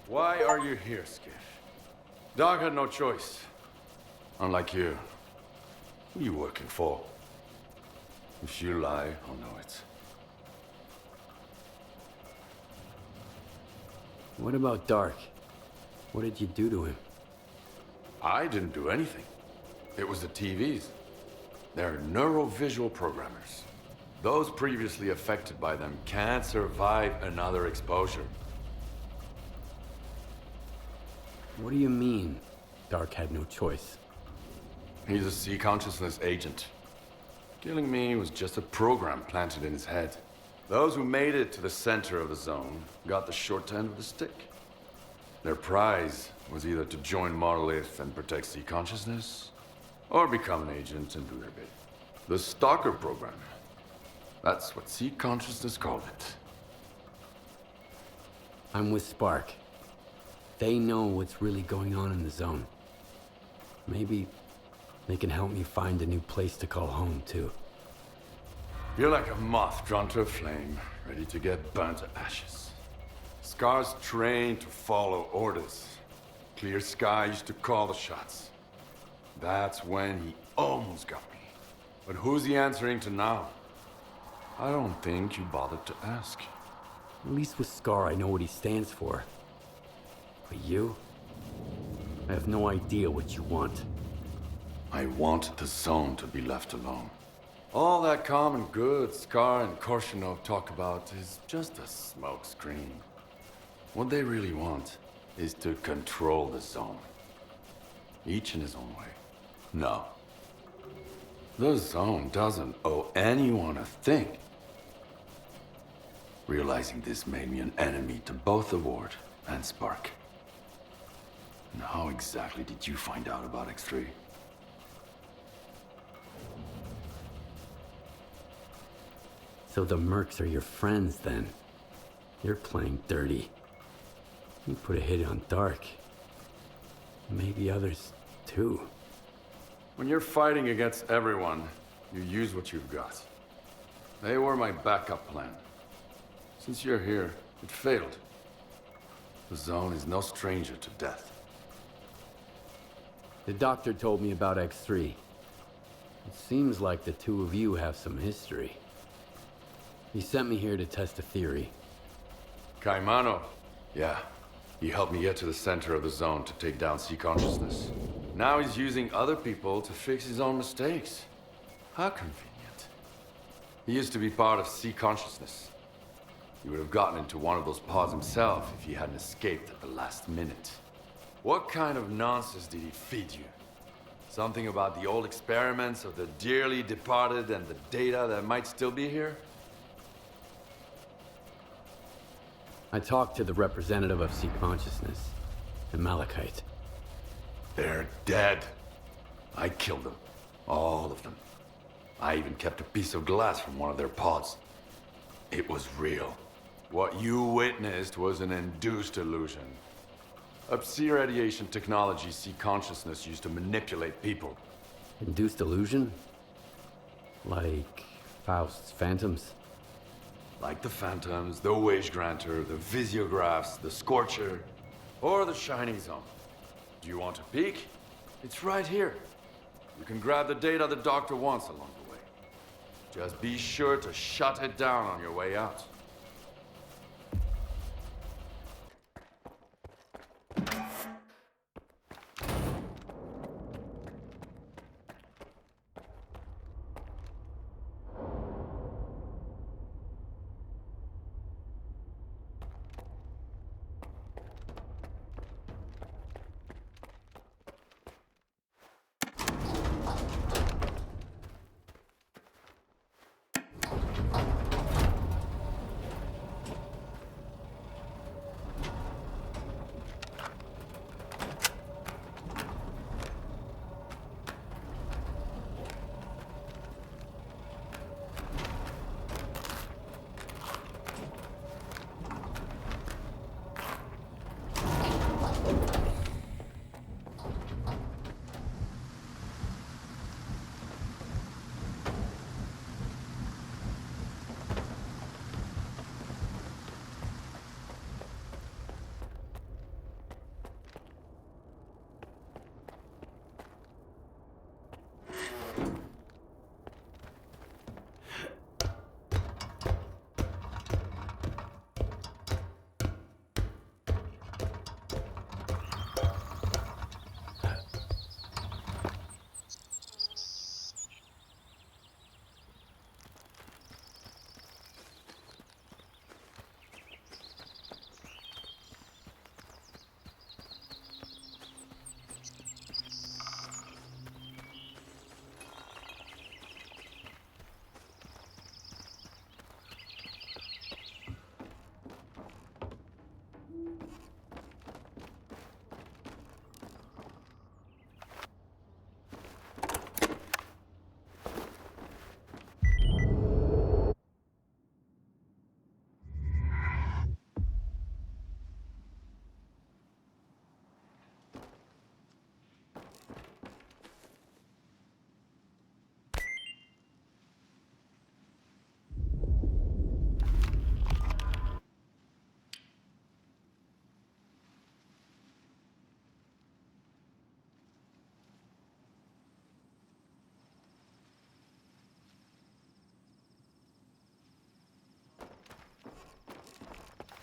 Why are you here, Skiff? Dog had no choice. Unlike you. Who you working for? If you lie, I'll know it. What about Dark? What did you do to him? I didn't do anything. It was the TVs. They're neurovisual programmers. Those previously affected by them can't survive another exposure. What do you mean, Dark had no choice? He's a sea consciousness agent. Killing me was just a program planted in his head. Those who made it to the center of the zone got the short end of the stick. Their prize was either to join Monolith and protect sea consciousness, or become an agent and do their bit. The STALKER program. That's what sea consciousness called it. I'm with Spark. They know what's really going on in the zone. Maybe they can help me find a new place to call home, too. You're like a moth drawn to a flame, ready to get burnt to ashes. Scar's trained to follow orders. Clear Sky used to call the shots. That's when he almost got me. But who's he answering to now? I don't think you bothered to ask. At least with Scar, I know what he stands for. But you? I have no idea what you want. I want the Zone to be left alone. All that common good Scar and Korshinov talk about is just a smokescreen. What they really want is to control the Zone. Each in his own way. No. The Zone doesn't owe anyone a thing. Realizing this made me an enemy to both the Ward and Spark. And how exactly did you find out about X3? So the Mercs are your friends, then? You're playing dirty. You put a hit on Dark. Maybe others, too. When you're fighting against everyone, you use what you've got. They were my backup plan. Since you're here, it failed. The Zone is no stranger to death. The doctor told me about X3. It seems like the two of you have some history. He sent me here to test a theory. Caimano. Yeah. He helped me get to the center of the Zone to take down sea consciousness. Now he's using other people to fix his own mistakes. How convenient. He used to be part of sea consciousness. He would have gotten into one of those pods himself if he hadn't escaped at the last minute. What kind of nonsense did he feed you? Something about the old experiments of the dearly departed and the data that might still be here? I talked to the representative of Sea Consciousness, the Malachite. They're dead. I killed them. All of them. I even kept a piece of glass from one of their pods. It was real. What you witnessed was an induced illusion. Up-sea radiation technology Sea Consciousness used to manipulate people. Induced illusion? Like Faust's phantoms? Like the Phantoms, the Wage Granter, the Visiographs, the Scorcher, or the Shining Zone. Do you want a peek? It's right here. You can grab the data the Doctor wants along the way. Just be sure to shut it down on your way out.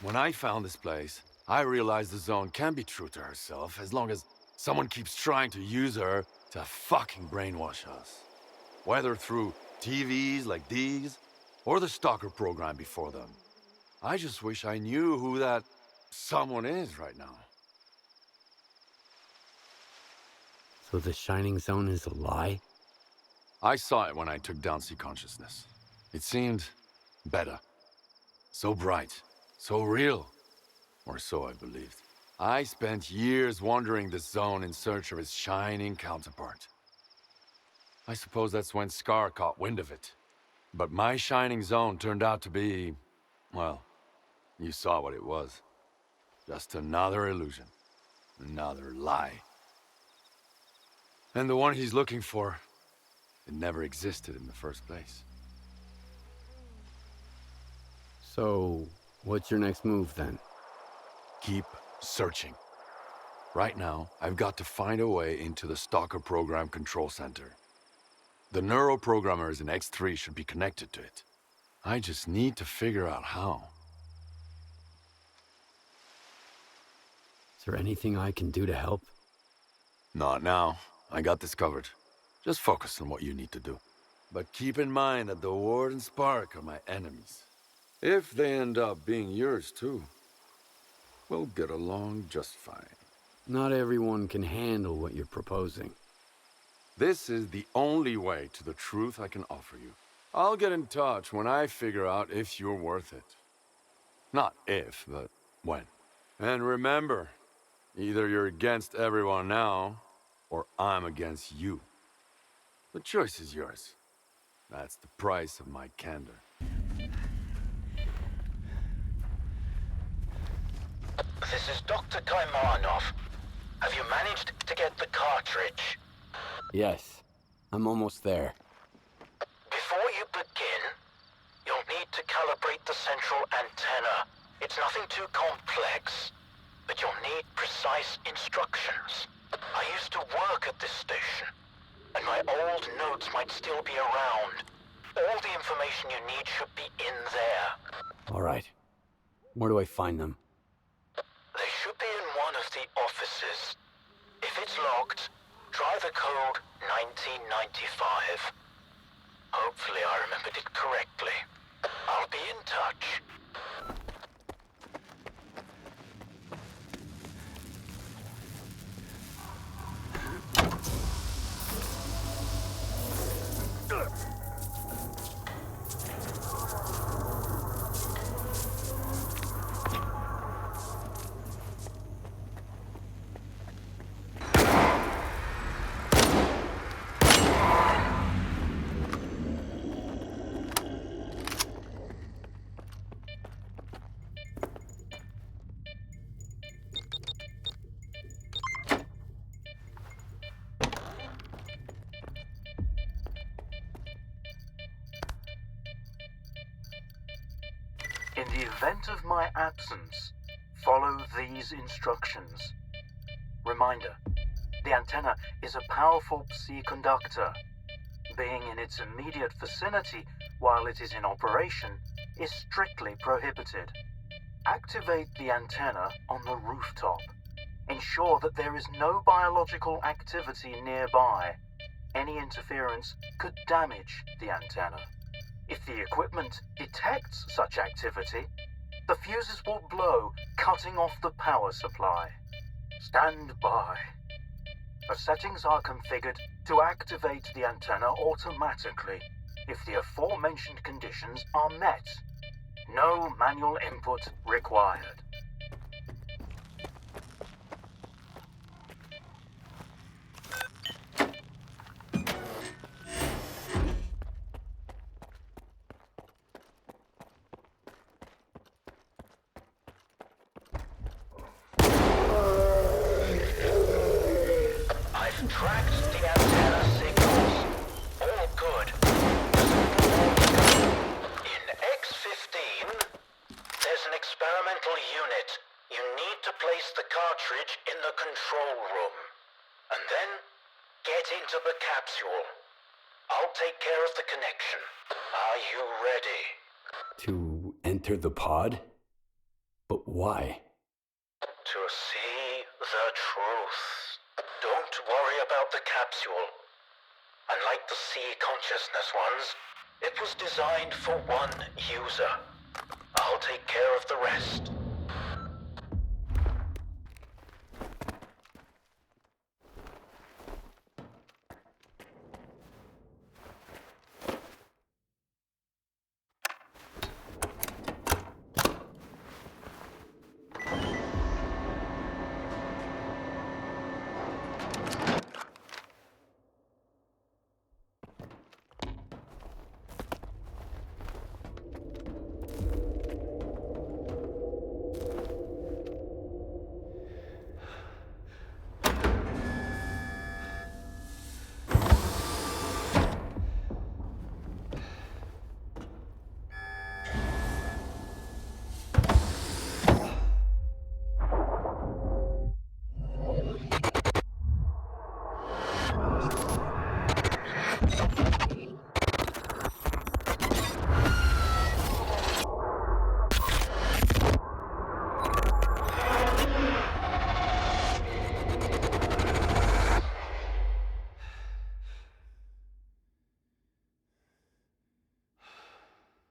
When I found this place, I realized the Zone can be true to herself as long as someone keeps trying to use her to fucking brainwash us. Whether through TVs like these, or the Stalker program before them. I just wish I knew who that someone is right now. So the Shining Zone is a lie? I saw it when I took down Sea Consciousness. It seemed better. So bright. So real. Or so I believed. I spent years wandering the Zone in search of its shining counterpart. I suppose that's when S.T.A.L.K.E.R caught wind of it. But my Shining Zone turned out to be... well, you saw what it was. Just another illusion. Another lie. And the one he's looking for, it never existed in the first place. So, what's your next move then? Keep searching. Right now, I've got to find a way into the Stalker program control center. The neuroprogrammers in X3 should be connected to it. I just need to figure out how. Is there anything I can do to help? Not now. I got this covered. Just focus on what you need to do. But keep in mind that the Ward and Spark are my enemies. If they end up being yours too, we'll get along just fine. Not everyone can handle what you're proposing. This is the only way to the truth I can offer you. I'll get in touch when I figure out if you're worth it. Not if, but when. And remember, either you're against everyone now, or I'm against you. The choice is yours. That's the price of my candor. This is Dr. Kaimanov. Have you managed to get the cartridge? Yes, I'm almost there. Before you begin, you'll need to calibrate the central antenna. It's nothing too complex, but you'll need precise instructions. I used to work at this station, and my old notes might still be around. All the information you need should be in there. All right. Where do I find them? They should be in one of the offices. If it's locked, try the code 1995. Hopefully I remembered it correctly. I'll be in touch. In the event of my absence, follow these instructions. Reminder, the antenna is a powerful psi-conductor. Being in its immediate vicinity while it is in operation is strictly prohibited. Activate the antenna on the rooftop. Ensure that there is no biological activity nearby. Any interference could damage the antenna. If the equipment detects such activity, the fuses will blow, cutting off the power supply. Stand by. The settings are configured to activate the antenna automatically if the aforementioned conditions are met. No manual input required. I've tracked the antenna signals. All good. In X15, there's an experimental unit. You need to place the cartridge in the control room. And then, get into the capsule. I'll take care of the connection. Are you ready? To enter the pod? But why? To see the truth. Don't worry about the capsule. Unlike the sea consciousness ones, it was designed for one user. I'll take care of the rest.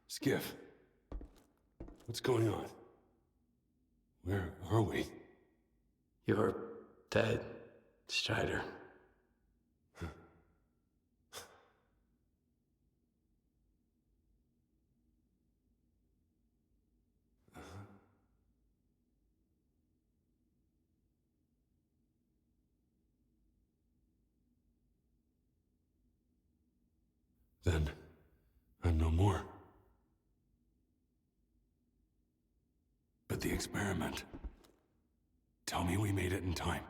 Skiff, what's going on? Where are we? You're dead, Strider. Then I'm no more. But the experiment. Tell me we made it in time.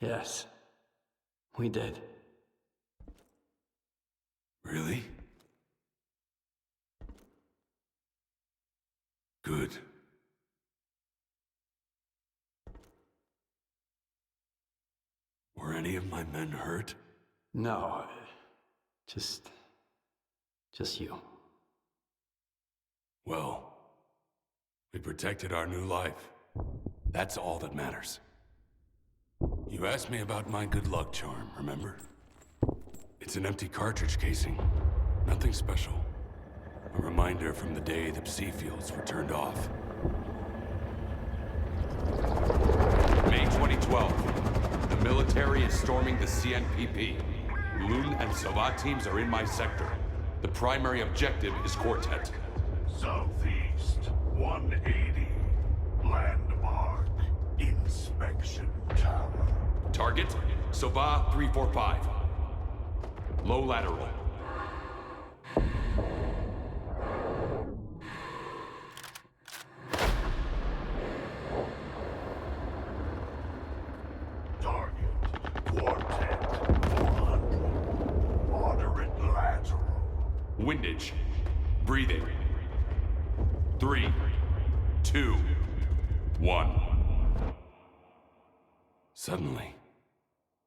Yes, we did. Really? Good. Were any of my men hurt? No, just you. Well, we protected our new life. That's all that matters. You asked me about my good luck charm, remember? It's an empty cartridge casing. Nothing special. A reminder from the day the psi fields were turned off. May 2012. The military is storming the CNPP. Loon and Zona teams are in my sector. The primary objective is Quartet. Southeast, 180. Landmark. Inspection tower. Target, Zona 345. Low lateral. Target, Quartet, 400. Moderate lateral. Windage. Breathing. 3, 2, 1. Suddenly,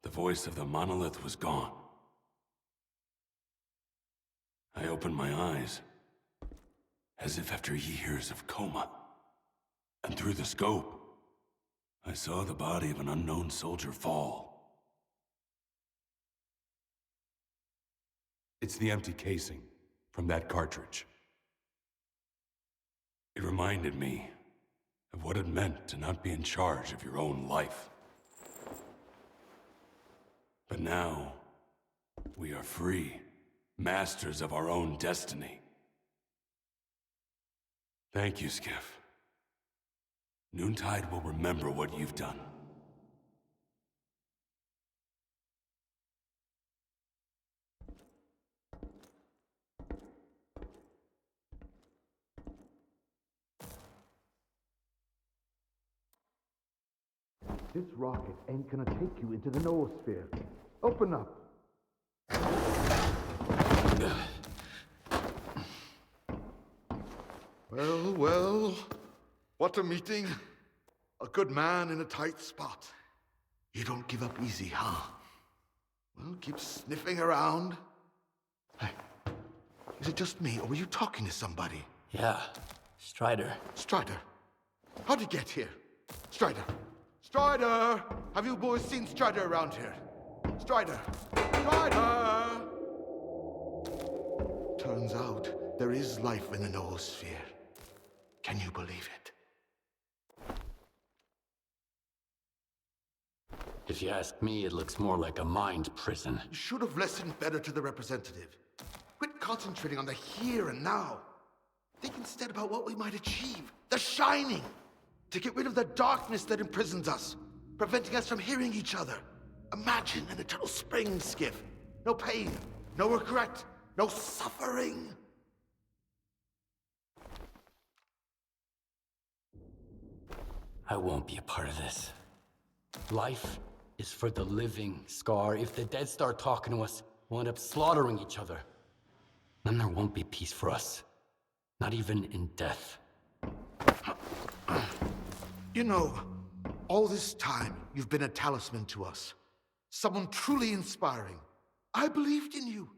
the voice of the monolith was gone. I opened my eyes, as if after years of coma. And through the scope, I saw the body of an unknown soldier fall. It's the empty casing from that cartridge. It reminded me of what it meant to not be in charge of your own life. But now, we are free, masters of our own destiny. Thank you, Skiff. Noontide will remember what you've done. This rocket ain't gonna take you into the noosphere. Open up. Well, well. What a meeting. A good man in a tight spot. You don't give up easy, huh? Well, keep sniffing around. Hey, Is it just me, or were you talking to somebody? Yeah, Strider. Strider? How'd you get here? Strider! Strider! Have you boys seen Strider around here? Strider! Strider! Turns out there is life in the noosphere. Can you believe it? If you ask me, it looks more like a mind prison. You should have listened better to the representative. Quit concentrating on the here and now. Think instead about what we might achieve. The Shining! To get rid of the darkness that imprisons us, preventing us from hearing each other. Imagine an eternal spring, Skiff. No pain, no regret, no suffering. I won't be a part of this. Life is for the living, Scar. If the dead start talking to us, we'll end up slaughtering each other. Then there won't be peace for us. Not even in death. You know, all this time, you've been a talisman to us. Someone truly inspiring. I believed in you.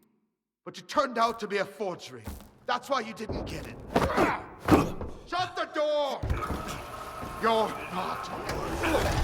But you turned out to be a forgery. That's why you didn't get it. Shut the door! You're not worthy.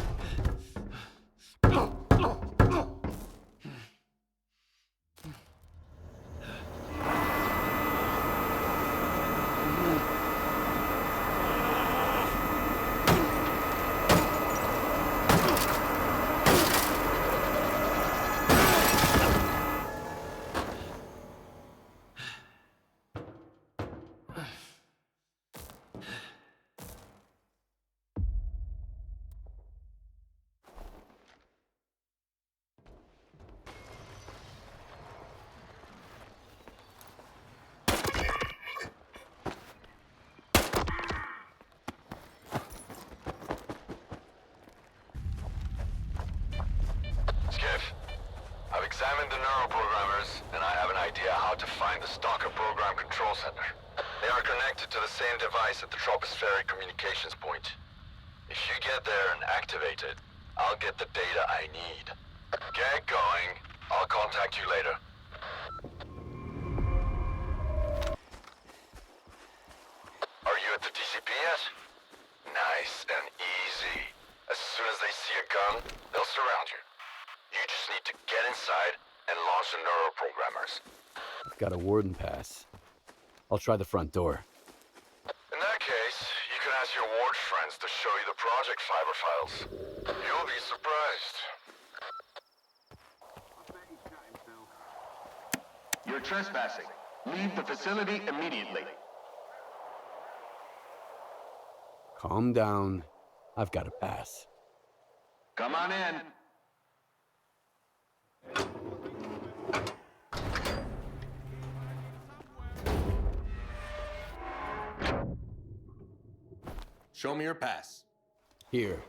I've examined the neuroprogrammers, and I have an idea how to find the STALKER program control center. They are connected to the same device at the tropospheric communications point. If you get there and activate it, I'll get the data I need. Get going. I'll contact you later. Are you at the TCP yet? Nice and easy. As soon as they see a gun, they'll surround you. You just need to get inside and launch the neuroprogrammers. Got a warden pass. I'll try the front door. In that case, you can ask your ward friends to show you the project fiber files. You'll be surprised. You're trespassing. Leave the facility immediately. Calm down. I've got a pass. Come on in. Show me your pass. Here.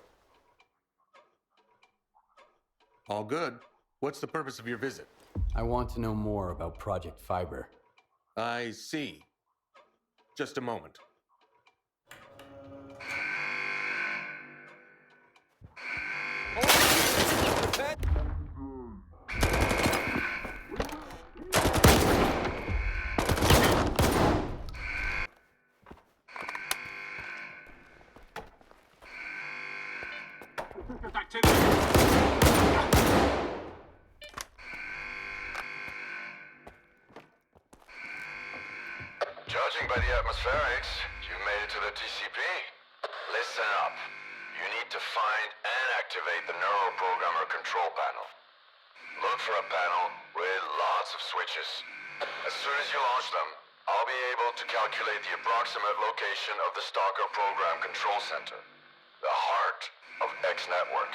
All good. What's the purpose of your visit? I want to know more about Project Fiber. I see. Just a moment. Judging by the atmospherics, you made it to the TCP. Listen up. You need to find and activate the neuroprogrammer control panel. Look for a panel with lots of switches. As soon as you launch them, I'll be able to calculate the approximate location of the STALKER program control center, the heart of X Network.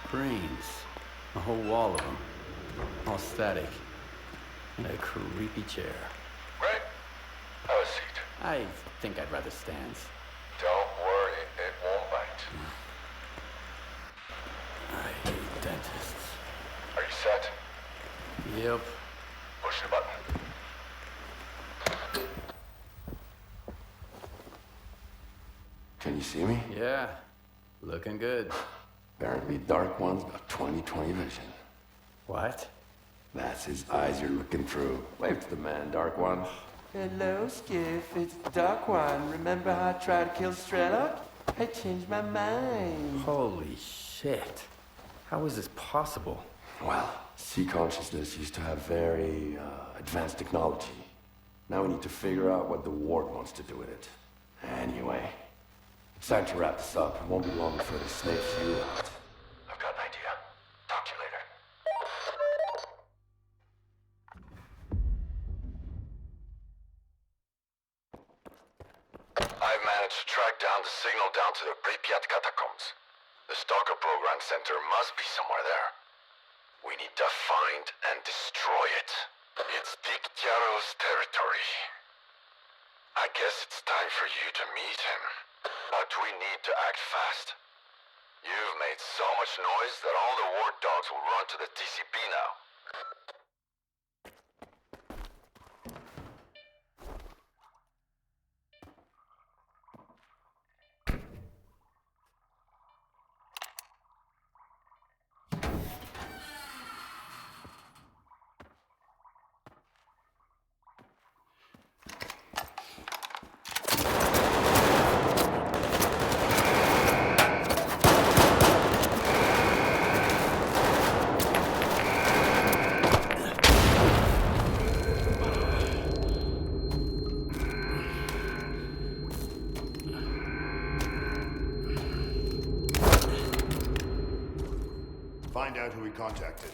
Screens. A whole wall of them. All static. And a creepy chair. Right? Have a seat. I think I'd rather stand. Don't worry, it won't bite. I hate dentists. Are you set? Yep. Push the button. Can you see me? Yeah. Looking good. Apparently Dark One's got 20/20 vision. What? That's his eyes you're looking through. Wave to the man, Dark One. Hello, Skiff. It's Dark One. Remember how I tried to kill Strelok? I changed my mind. Holy shit. How is this possible? Well, sea consciousness used to have very advanced technology. Now we need to figure out what the ward wants to do with it. Anyway, it's time to wrap this up. It won't be long before they snakes you out. I've got an idea. Talk to you later. I've managed to track down the signal down to the Pripyat catacombs. The Stalker Program Center must be somewhere there. We need to find and destroy it. It's Dikjaro's territory. I guess it's time for you to meet him. But we need to act fast. You've made so much noise that all the ward dogs will run to the TCP now. Find out who he contacted.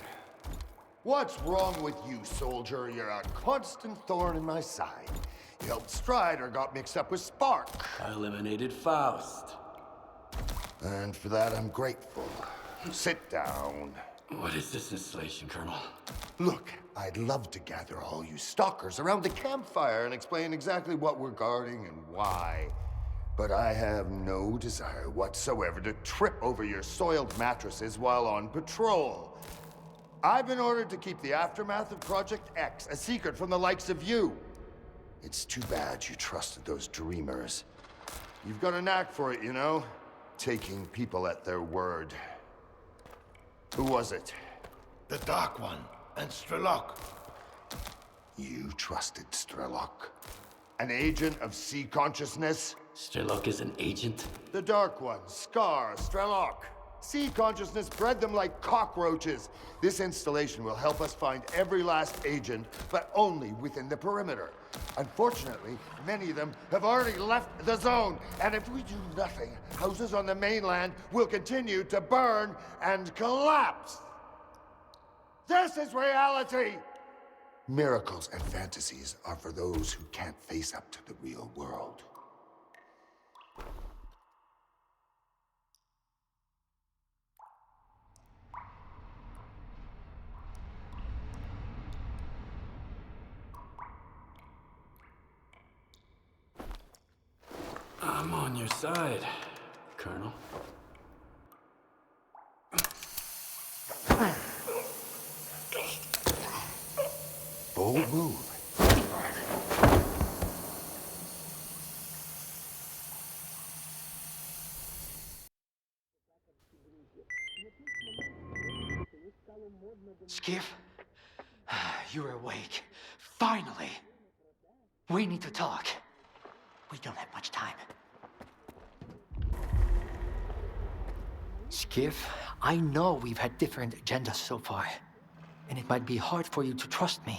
What's wrong with you, soldier? You're a constant thorn in my side. You helped Strider, got mixed up with Spark. I eliminated Faust. And for that, I'm grateful. Sit down. What is this installation, Colonel? Look, I'd love to gather all you stalkers around the campfire and explain exactly what we're guarding and why. But I have no desire whatsoever to trip over your soiled mattresses while on patrol. I've been ordered to keep the aftermath of Project X a secret from the likes of you. It's too bad you trusted those dreamers. You've got a knack for it, you know? Taking people at their word. Who was it? The Dark One and Strelok. You trusted Strelok? An agent of sea consciousness? Strelok is an agent? The Dark One, Scar, Strelok. Sea consciousness bred them like cockroaches. This installation will help us find every last agent, but only within the perimeter. Unfortunately, many of them have already left the zone, and if we do nothing, houses on the mainland will continue to burn and collapse. This is reality! Miracles and fantasies are for those who can't face up to the real world. I'm on your side, Colonel. Bold move. Skiff, you're awake. Finally! We need to talk. We don't have much time. Skiff, I know we've had different agendas so far, and it might be hard for you to trust me,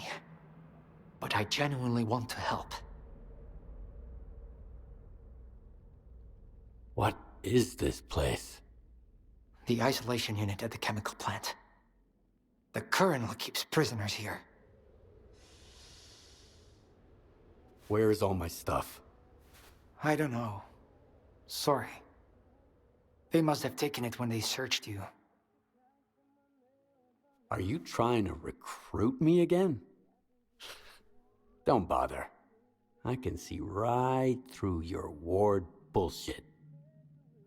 but I genuinely want to help. What is this place? The isolation unit at the chemical plant. The Colonel keeps prisoners here. Where is all my stuff? I don't know. Sorry. They must have taken it when they searched you. Are you trying to recruit me again? Don't bother. I can see right through your ward bullshit.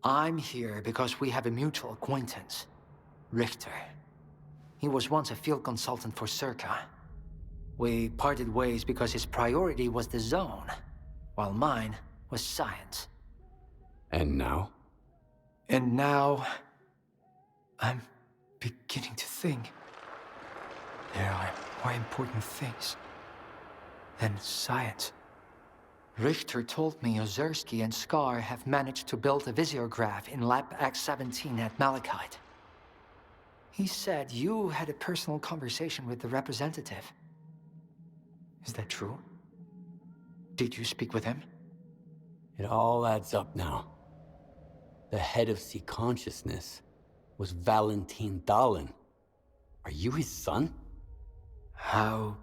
I'm here because we have a mutual acquaintance, Richter. He was once a field consultant for S.T.A.L.K.E.R. We parted ways because his priority was the Zone, while mine was science. And now? And now, I'm beginning to think there are more important things than science. Richter told me Ozersky and S.T.A.L.K.E.R have managed to build a visiograph in Lab X-17 at Malachite. He said you had a personal conversation with the representative. Is that true? Did you speak with him? It all adds up now. The head of C Consciousness was Valentin Dahlen. Are you his son? How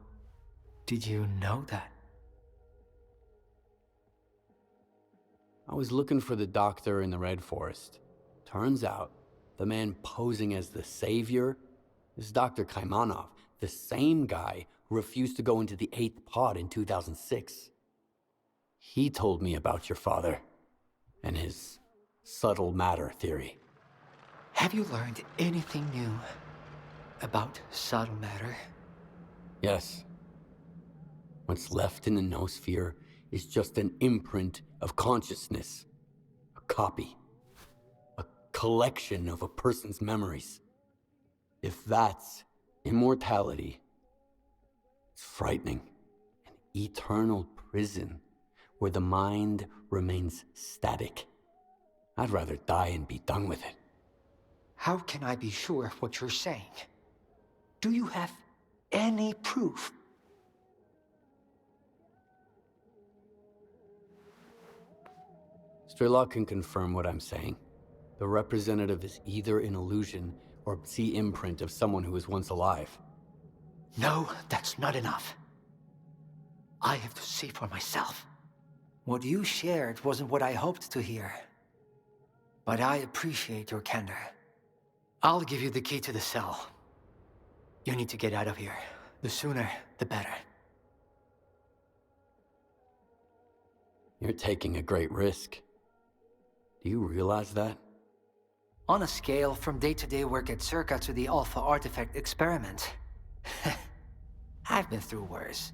did you know that? I was looking for the doctor in the Red Forest. Turns out, the man posing as the savior is Dr. Kaimanov, the same guy who refused to go into the 8th pod in 2006. He told me about your father and his subtle matter theory. Have you learned anything new about subtle matter? Yes. What's left in the noosphere is just an imprint of consciousness. A copy. A collection of a person's memories. If that's immortality, it's frightening. An eternal prison where the mind remains static. I'd rather die and be done with it. How can I be sure of what you're saying? Do you have any proof? Strelok can confirm what I'm saying. The representative is either an illusion or the imprint of someone who was once alive. No, that's not enough. I have to see for myself. What you shared wasn't what I hoped to hear. But I appreciate your candor. I'll give you the key to the cell. You need to get out of here. The sooner, the better. You're taking a great risk. Do you realize that? On a scale from day-to-day work at S.T.A.L.K.E.R to the Alpha Artifact experiment, I've been through worse.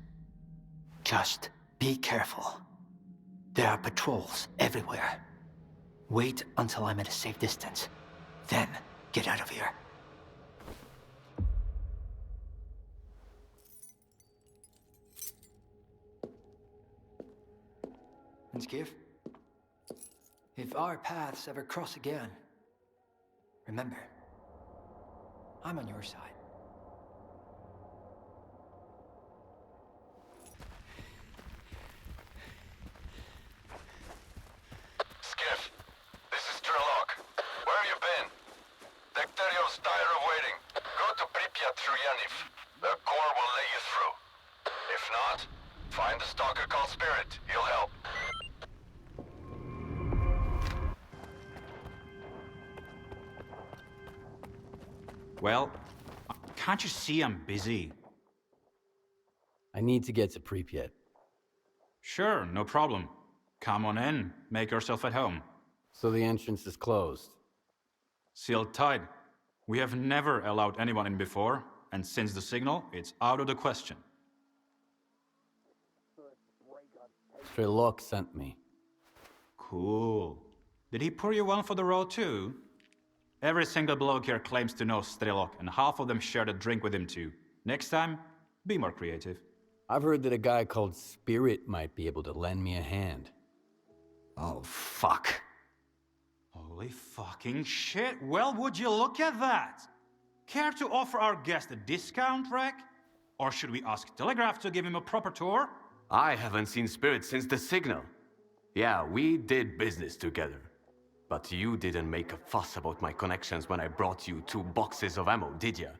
Just be careful. There are patrols everywhere. Wait until I'm at a safe distance. Then, get out of here. And Skiff, if our paths ever cross again, remember, I'm on your side. Skiff, this is Sherlock. Where have you been? Dekterio's tired of waiting. Go to Pripyat through Yaniv. The Corps will let you through. If not, find the stalker called Spirit. He'll help. Well, can't you see I'm busy? I need to get to Pripyat. Sure, no problem. Come on in, make yourself at home. So the entrance is closed? Sealed tight. We have never allowed anyone in before, and since the signal, it's out of the question. Strelok sent me. Cool. Did he pour you one for the road too? Every single bloke here claims to know Strelok, and half of them shared a drink with him too. Next time, be more creative. I've heard that a guy called Spirit might be able to lend me a hand. Oh, fuck. Holy fucking shit. Well, would you look at that? Care to offer our guest a discount, Rek? Or should we ask Telegraph to give him a proper tour? I haven't seen Spirit since the signal. Yeah, we did business together. But you didn't make a fuss about my connections when I brought you 2 boxes of ammo, did ya?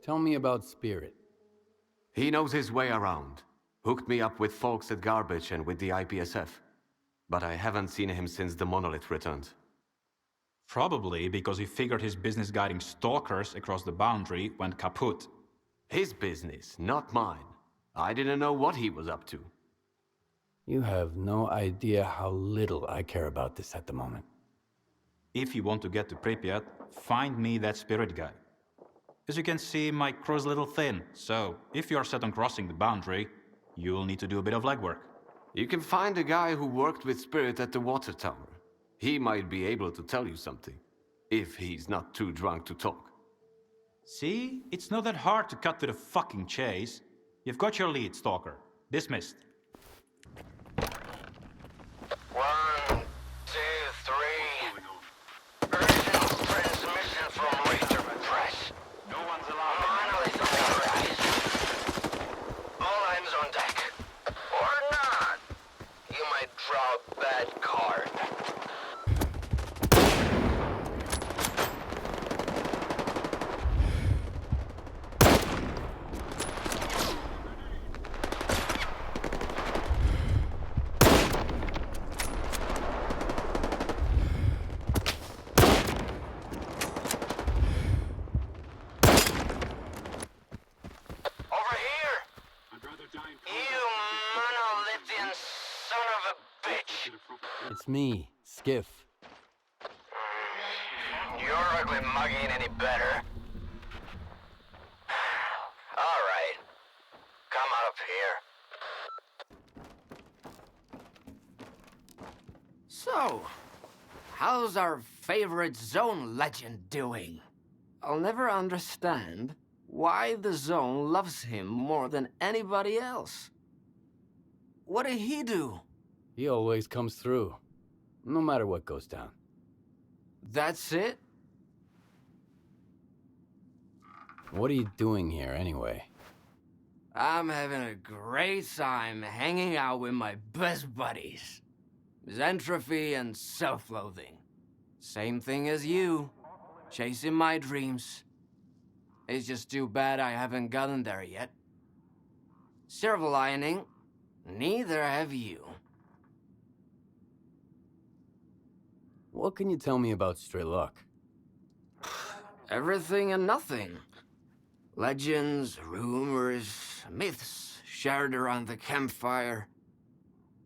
Tell me about Spirit. He knows his way around. Hooked me up with folks at Garbage and with the IPSF. But I haven't seen him since the Monolith returned. Probably because he figured his business guiding stalkers across the boundary went kaput. His business, not mine. I didn't know what he was up to. You have no idea how little I care about this at the moment. If you want to get to Pripyat, find me that spirit guy. As you can see, my crew's a little thin, so if you're set on crossing the boundary, you'll need to do a bit of legwork. You can find a guy who worked with Spirit at the water tower. He might be able to tell you something, if he's not too drunk to talk. See? It's not that hard to cut to the fucking chase. You've got your lead, Stalker. Dismissed. 1, 2, 3. Urgent transmission from Raider Press. No one's allowed. Monolith on the horizon. All hands on deck. Or not. You might draw a bad card. It's me, Skiff. Your ugly mug ain't any better. All right. Come on up here. So, how's our favorite Zone legend doing? I'll never understand why the Zone loves him more than anybody else. What did he do? He always comes through, no matter what goes down. That's it? What are you doing here, anyway? I'm having a great time hanging out with my best buddies. Xentropy and self-loathing. Same thing as you. Chasing my dreams. It's just too bad I haven't gotten there yet. Silver lining, neither have you. What can you tell me about Straight Luck? Everything and nothing. Legends, rumors, myths shared around the campfire.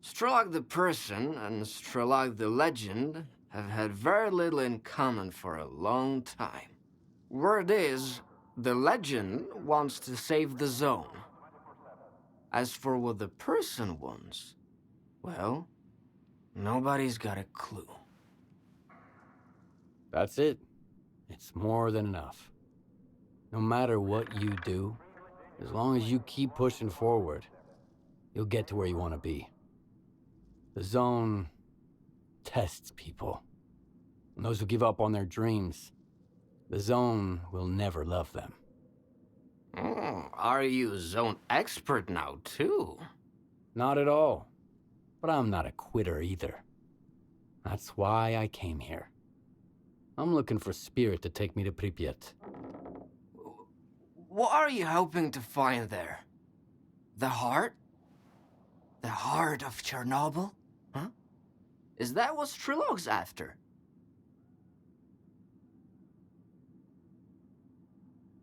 Strelok the person and Strelok the legend have had very little in common for a long time. Word is, the legend wants to save the Zone. As for what the person wants, well, nobody's got a clue. That's it. It's more than enough. No matter what you do, as long as you keep pushing forward, you'll get to where you want to be. The Zone tests people. And those who give up on their dreams, the Zone will never love them. Are you Zone expert now, too? Not at all. But I'm not a quitter either. That's why I came here. I'm looking for Spirit to take me to Pripyat. What are you hoping to find there? The heart? The heart of Chornobyl? Huh? Is that what Strelok's after?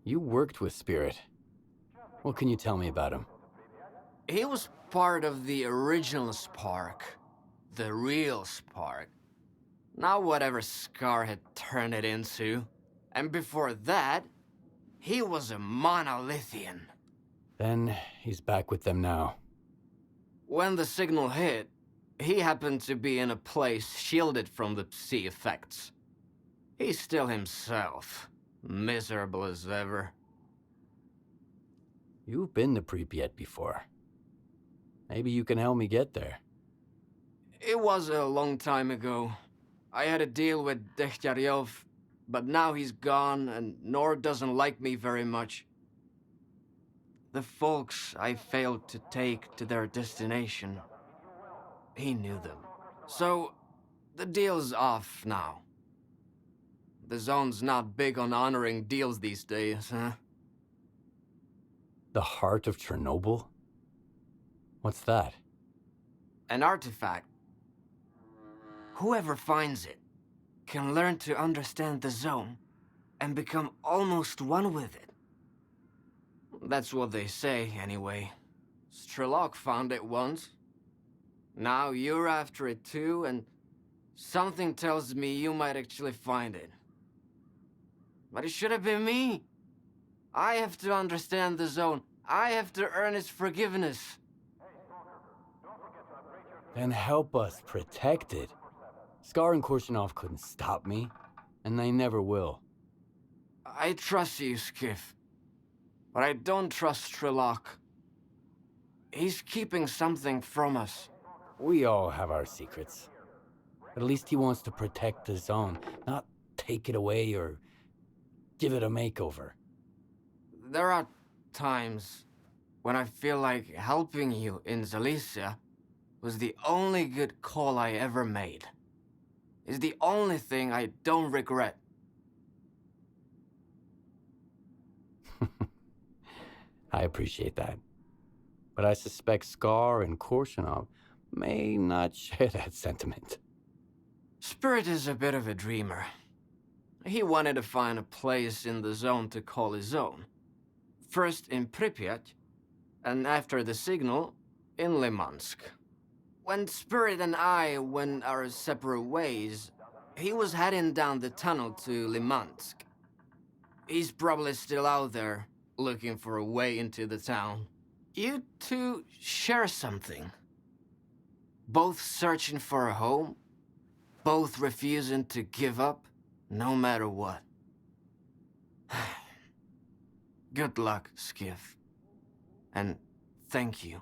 You worked with Spirit. What can you tell me about him? He was part of the original Spark. The real Spark. Not whatever Scar had turned it into. And before that, he was a monolithian. Then he's back with them now. When the signal hit, he happened to be in a place shielded from the sea effects. He's still himself, miserable as ever. You've been to Pripyat before. Maybe you can help me get there. It was a long time ago. I had a deal with Dechtaryov, but now he's gone and Nord doesn't like me very much. The folks I failed to take to their destination, he knew them. So, the deal's off now. The Zone's not big on honoring deals these days, huh? The heart of Chornobyl? What's that? An artifact. Whoever finds it can learn to understand the zone and become almost one with it. That's what they say, anyway. S.T.A.L.K.E.R found it once. Now you're after it too, and something tells me you might actually find it. But it should have been me. I have to understand the zone. I have to earn its forgiveness. Then help us protect it. Scar and Korshunov couldn't stop me, and they never will. I trust you, Skiff. But I don't trust S.T.A.L.K.E.R. He's keeping something from us. We all have our secrets. At least he wants to protect the zone, not take it away or give it a makeover. There are times when I feel like helping you in Zalicia was the only good call I ever made. It's the only thing I don't regret. I appreciate that. But I suspect Scar and Korshunov may not share that sentiment. Spirit is a bit of a dreamer. He wanted to find a place in the zone to call his own. First in Pripyat, and after the signal, in Limansk. When Spirit and I went our separate ways, he was heading down the tunnel to Limansk. He's probably still out there, looking for a way into the town. You two share something. Both searching for a home, both refusing to give up, no matter what. Good luck, Skiff. And thank you.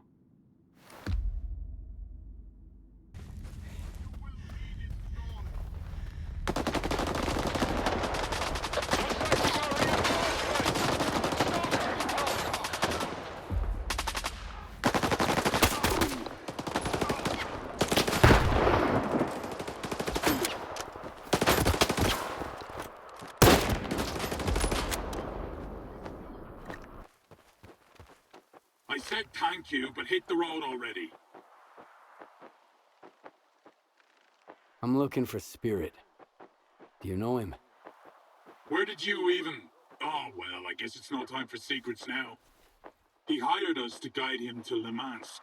I said thank you, but hit the road already. I'm looking for Spirit. Do you know him? Where did you even... Oh, well, I guess it's no time for secrets now. He hired us to guide him to Limansk.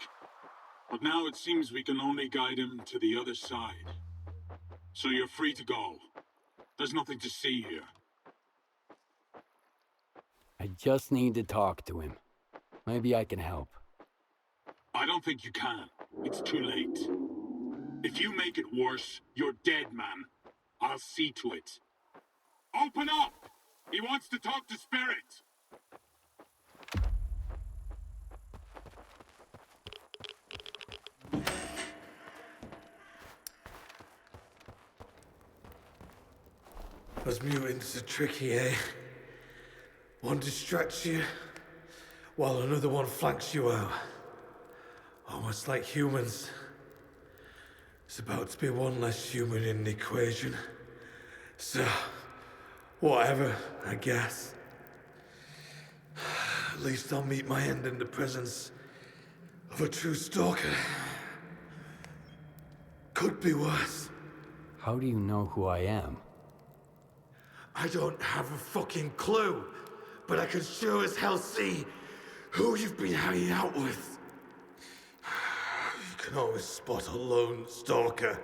But now it seems we can only guide him to the other side. So you're free to go. There's nothing to see here. I just need to talk to him. Maybe I can help. I don't think you can. It's too late. If you make it worse, you're dead, man. I'll see to it. Open up! He wants to talk to Spirit! Those mutants are tricky, eh? One distracts you, while another one flanks you out. Almost like humans. It's about to be one less human in the equation. So, whatever, I guess. At least I'll meet my end in the presence of a true stalker. Could be worse. How do you know who I am? I don't have a fucking clue, but I can sure as hell see who you've been hanging out with. You can always spot a lone stalker.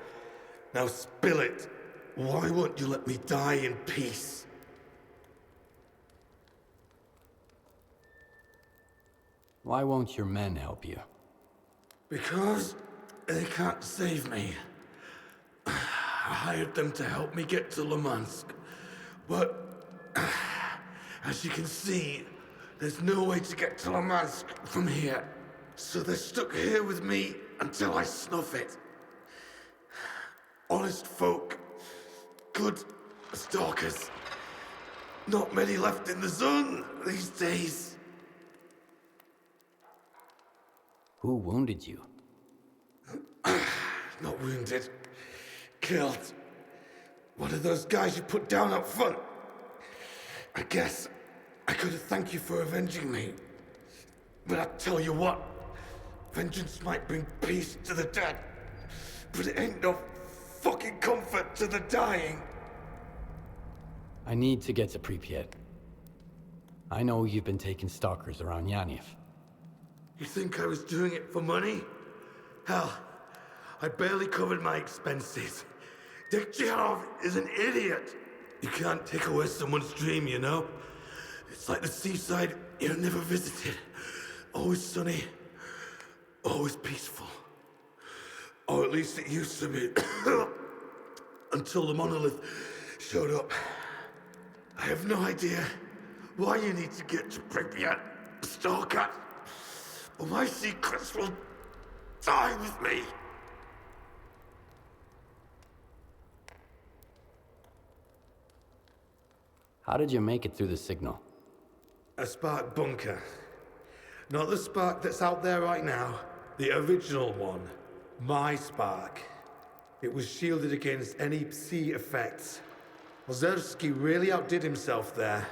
Now spill it. Why won't you let me die in peace? Why won't your men help you? Because they can't save me. I hired them to help me get to Limansk. But, as you can see, there's no way to get to Limansk from here. So they're stuck here with me until I snuff it. Honest folk. Good stalkers. Not many left in the zone these days. Who wounded you? Not wounded. Killed. One of those guys you put down up front. I guess I could have thanked you for avenging me. But I tell you what, vengeance might bring peace to the dead, but it ain't no fucking comfort to the dying. I need to get to Pripyat. I know you've been taking stalkers around Yanev. You think I was doing it for money? Hell, I barely covered my expenses. Dekhtcharov is an idiot. You can't take away someone's dream, you know? It's like the seaside you never visited. Always sunny, always peaceful. Or at least it used to be. Until the monolith showed up. I have no idea why you need to get to Pripyat, Stalker. But my secrets will die with me. How did you make it through the signal? A spark bunker. Not the spark that's out there right now. The original one. My spark. It was shielded against any Psi effects. Ozerski really outdid himself there.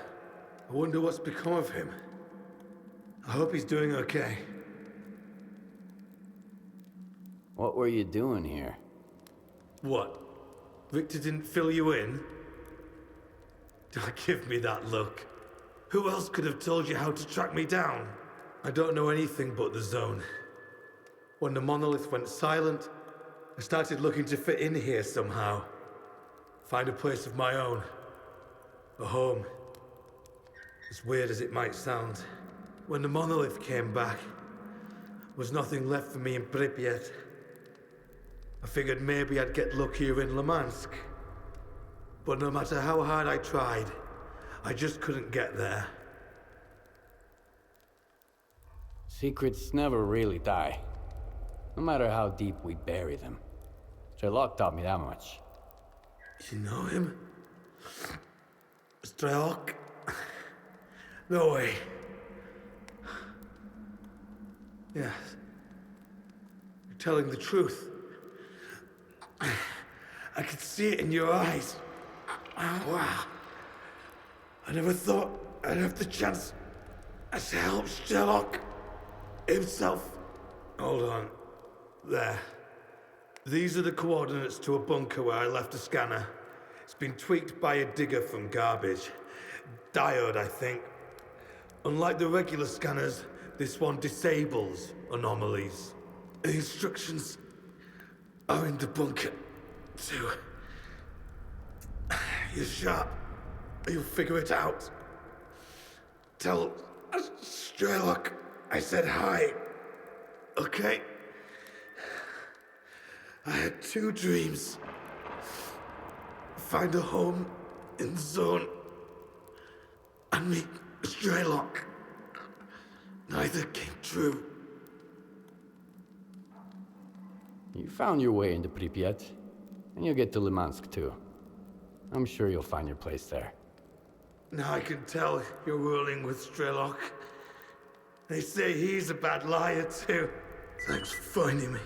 I wonder what's become of him. I hope he's doing okay. What were you doing here? What? Victor didn't fill you in? Don't give me that look. Who else could have told you how to track me down? I don't know anything but the zone. When the monolith went silent, I started looking to fit in here somehow. Find a place of my own. A home. As weird as it might sound. When the monolith came back, there was nothing left for me in Pripyat. I figured maybe I'd get luckier in Limansk. But no matter how hard I tried, I just couldn't get there. Secrets never really die. No matter how deep we bury them. Sherlock taught me that much. You know him? S.T.A.L.K.E.R? No way. Yes. You're telling the truth. I could see it in your eyes. Wow. I never thought I'd have the chance to help Sherlock himself. Hold on. There. These are the coordinates to a bunker where I left a scanner. It's been tweaked by a digger from garbage. Diode, I think. Unlike the regular scanners, this one disables anomalies. The instructions are in the bunker, too. You're sharp. You'll figure it out. Tell Sherlock I said hi. Okay? I had two dreams. Find a home in the zone and meet Sherlock. Neither came true. You found your way into Pripyat, and you'll get to Limansk too. I'm sure you'll find your place there. Now I can tell you're ruling with Sherlock. They say he's a bad liar too. Thanks for finding me,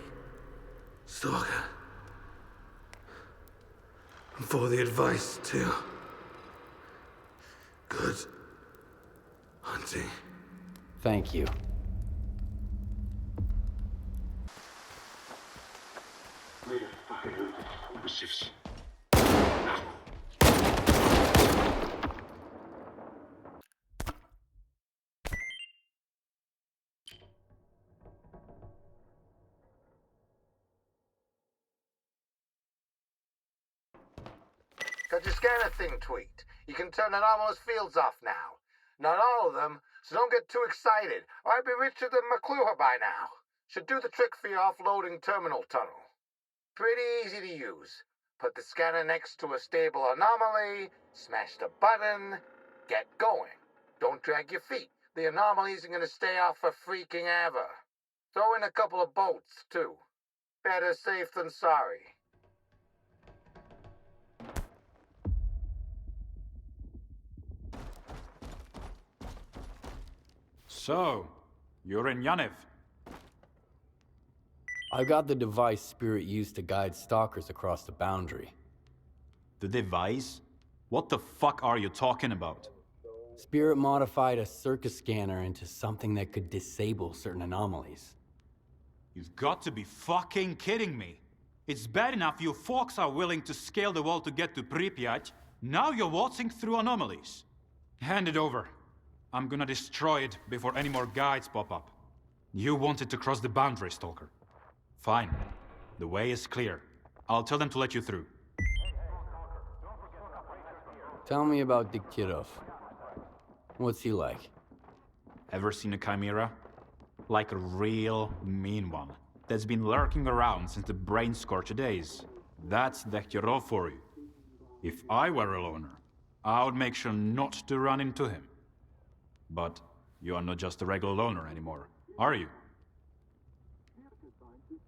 Stalker. And for the advice too. Good hunting. Thank you. Got your scanner thing tweaked. You can turn anomalous fields off now. Not all of them, so don't get too excited, or I'd be richer than McClure by now. Should do the trick for your offloading terminal tunnel. Pretty easy to use. Put the scanner next to a stable anomaly, smash the button, get going. Don't drag your feet. The anomalies are gonna stay off for freaking ever. Throw in a couple of bolts, too. Better safe than sorry. So, you're in Yanev. I got the device Spirit used to guide stalkers across the boundary. The device? What the fuck are you talking about? Spirit modified a circus scanner into something that could disable certain anomalies. You've got to be fucking kidding me. It's bad enough you folks are willing to scale the wall to get to Pripyat, Now you're waltzing through anomalies. Hand it over. I'm gonna destroy it before any more guides pop up. You wanted to cross the boundary, Stalker. Fine. The way is clear. I'll tell them to let you through. Tell me about Diktirov. What's he like? Ever seen a chimera? Like a real mean one. That's been lurking around since the brain scorcher days. That's Diktirov for you. If I were a loner, I would make sure not to run into him. But you are not just a regular loner anymore, are you?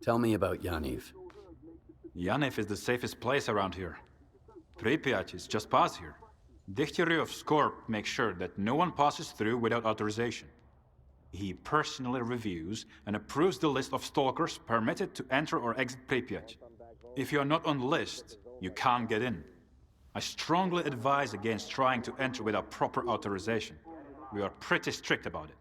Tell me about Yaniv. Yaniv is the safest place around here. Pripyat is just past here. Diktiryov's corps makes sure that no one passes through without authorization. He personally reviews and approves the list of stalkers permitted to enter or exit Pripyat. If you are not on the list, you can't get in. I strongly advise against trying to enter without proper authorization. We are pretty strict about it.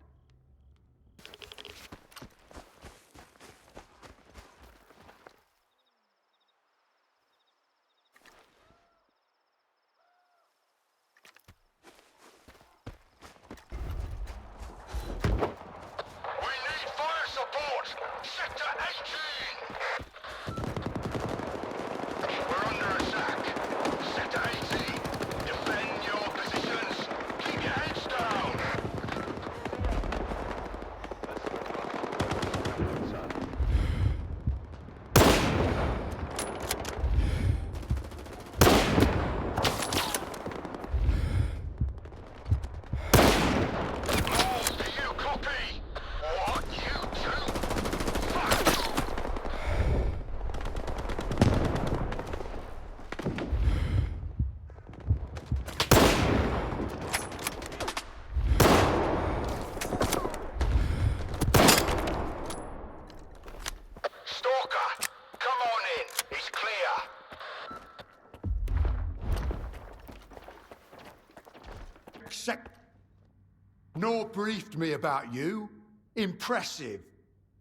Nor briefed me about you. Impressive.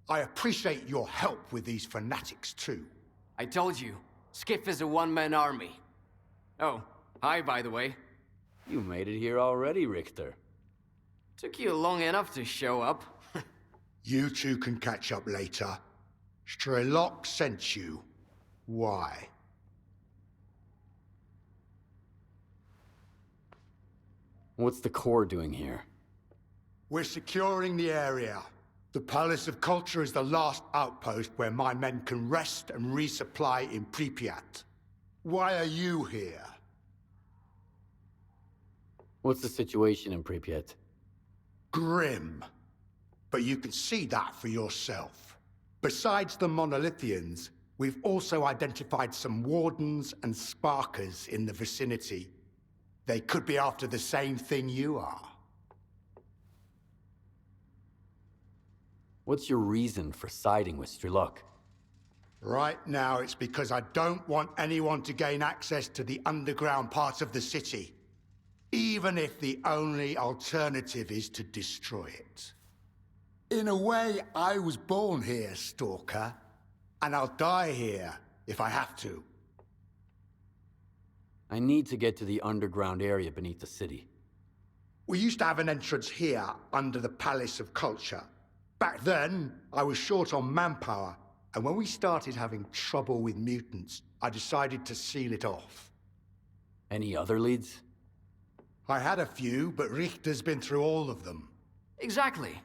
I appreciate your help with these fanatics too. I told you, Skiff is a one-man army. Oh, hi, by the way. You made it here already, Richter. Took you long enough to show up. You two can catch up later. S.T.A.L.K.E.R sent you. Why? What's the Corps doing here? We're securing the area. The Palace of Culture is the last outpost where my men can rest and resupply in Pripyat. Why are you here? What's the situation in Pripyat? Grim. But you can see that for yourself. Besides the Monolithians, we've also identified some Wardens and Sparkers in the vicinity. They could be after the same thing you are. What's your reason for siding with S.T.A.L.K.E.R? Right now, it's because I don't want anyone to gain access to the underground part of the city. Even if the only alternative is to destroy it. In a way, I was born here, Stalker. And I'll die here, if I have to. I need to get to the underground area beneath the city. We used to have an entrance here, under the Palace of Culture. Back then, I was short on manpower, and when we started having trouble with mutants, I decided to seal it off. Any other leads? I had a few, but Richter's been through all of them. Exactly.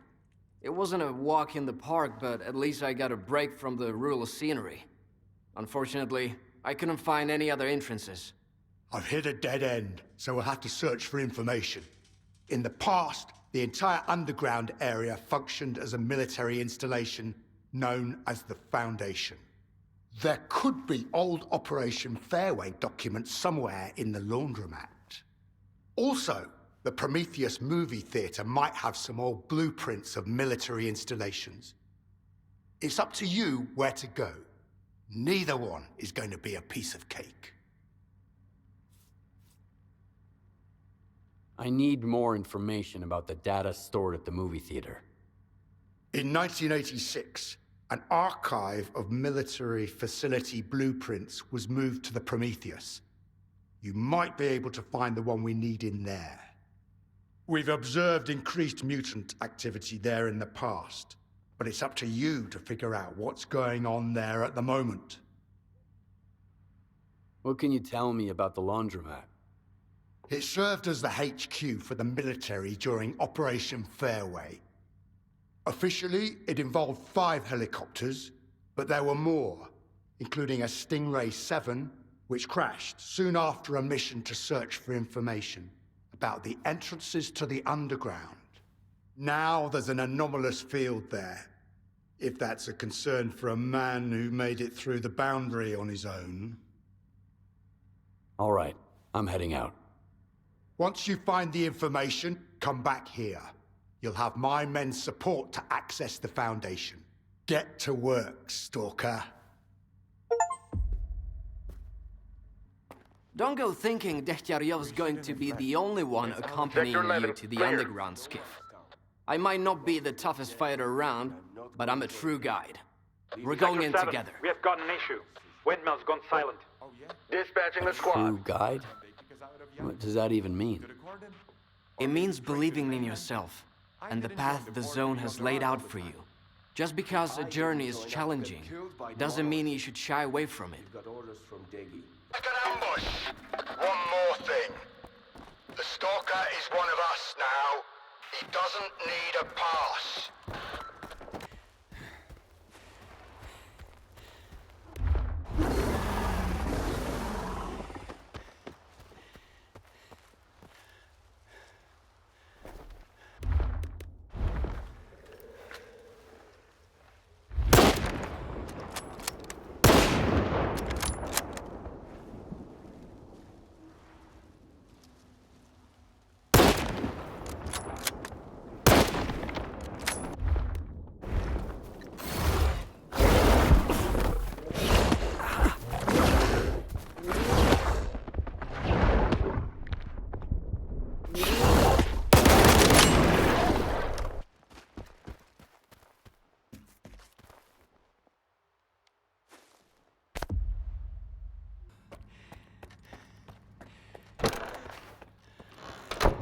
It wasn't a walk in the park, but at least I got a break from the rural scenery. Unfortunately, I couldn't find any other entrances. I've hit a dead end, so we'll have to search for information. In the past, the entire underground area functioned as a military installation known as the Foundation. There could be old Operation Fairway documents somewhere in the laundromat. Also, the Prometheus movie theater might have some old blueprints of military installations. It's up to you where to go. Neither one is going to be a piece of cake. I need more information about the data stored at the movie theater. In 1986, an archive of military facility blueprints was moved to the Prometheus. you might be able to find the one we need in there. We've observed increased mutant activity there in the past, but it's up to you to figure out what's going on there at the moment. What can you tell me about the laundromat? It served as the HQ for the military during Operation Fairway. Officially, it involved 5 helicopters, but there were more, including a Stingray 7, which crashed soon after a mission to search for information about the entrances to the underground. Now there's an anomalous field there, if that's a concern for a man who made it through the boundary on his own. All right, I'm heading out. Once you find the information, come back here. You'll have my men's support to access the Foundation. Get to work, Stalker. Don't go thinking Dechtyarev's going to be the only one accompanying you to the underground skiff. I might not be the toughest fighter around, but I'm a true guide. We're going in together. We have got an issue. Windmill's gone silent. Dispatching the squad. True guide? What does that even mean? It means believing in yourself, and the path the Zone has laid out for you. Just because a journey is challenging, doesn't mean you should shy away from it. Like an ambush. One more thing. The Stalker is one of us now. He doesn't need a pass.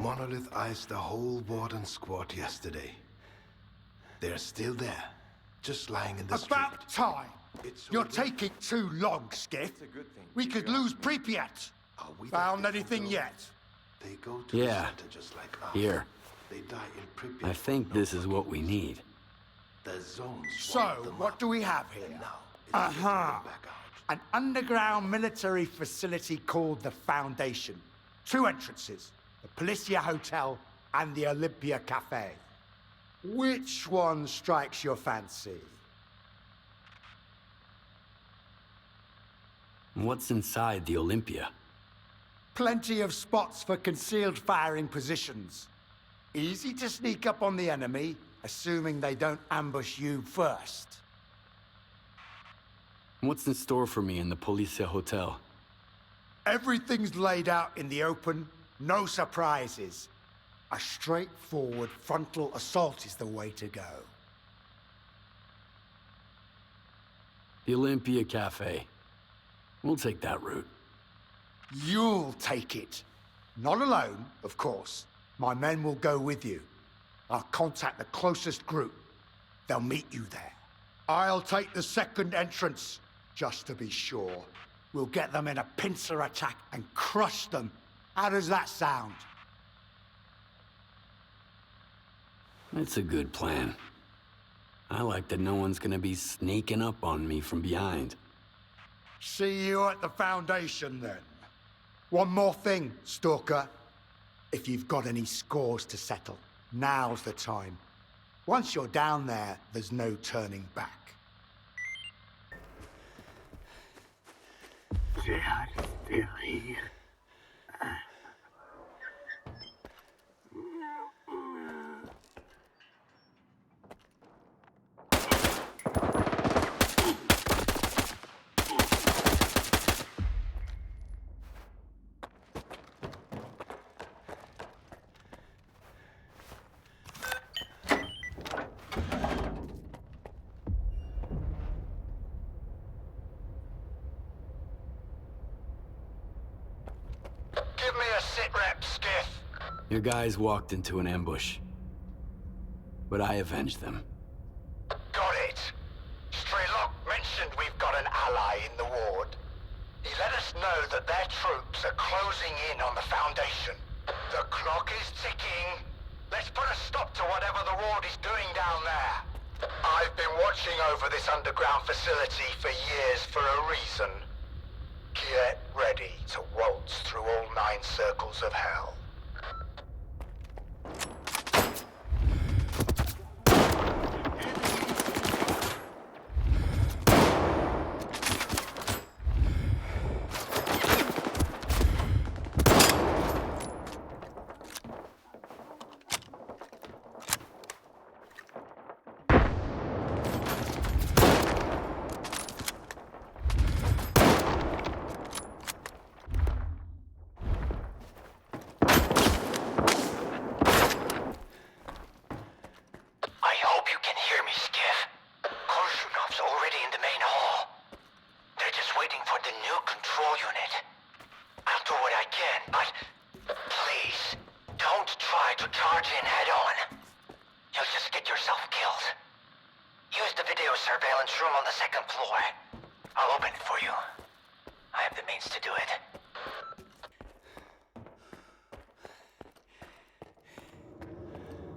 Monolith iced the whole Warden squad yesterday. They're still there, just lying in the street. About time! You're taking too long, Skiff. We could lose Pripyat. Found anything yet? They go to Yeah. the center just like us. Here. They die in Pripyat. I think this is what we need. The zone So, what do we have here? An underground military facility called the Foundation. 2 entrances, the Policia Hotel and the Olympia Cafe. Which one strikes your fancy? What's inside the Olympia? Plenty of spots for concealed firing positions. Easy to sneak up on the enemy, assuming they don't ambush you first. What's in store for me in the Policia Hotel? Everything's laid out in the open, no surprises. A straightforward frontal assault is the way to go. The Olympia Cafe. We'll take that route. You'll take it. Not alone, of course. My men will go with you. I'll contact the closest group. They'll meet you there. I'll take the second entrance, just to be sure. We'll get them in a pincer attack and crush them. How does that sound? It's a good plan. I like that no one's gonna be sneaking up on me from behind. See you at the Foundation, then. One more thing, Stalker. If you've got any scores to settle, now's the time. Once you're down there, there's no turning back. They are still here. Rep, Skiff. Your guys walked into an ambush. But I avenged them. Got it. Strelok mentioned we've got an ally in the ward. He let us know that their troops are closing in on the Foundation. The clock is ticking. Let's put a stop to whatever the ward is doing down there. I've been watching over this underground facility for years for a reason. Get ready to waltz through all 9 circles of hell.